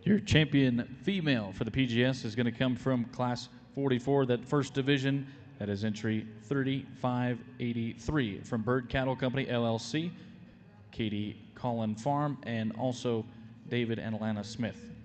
Your champion female for the PGS is going to come from Class 44, that first division. That is entry 3583 from Bird Cattle Company, LLC, Katie Collin Farm, and also David and Alana Smith.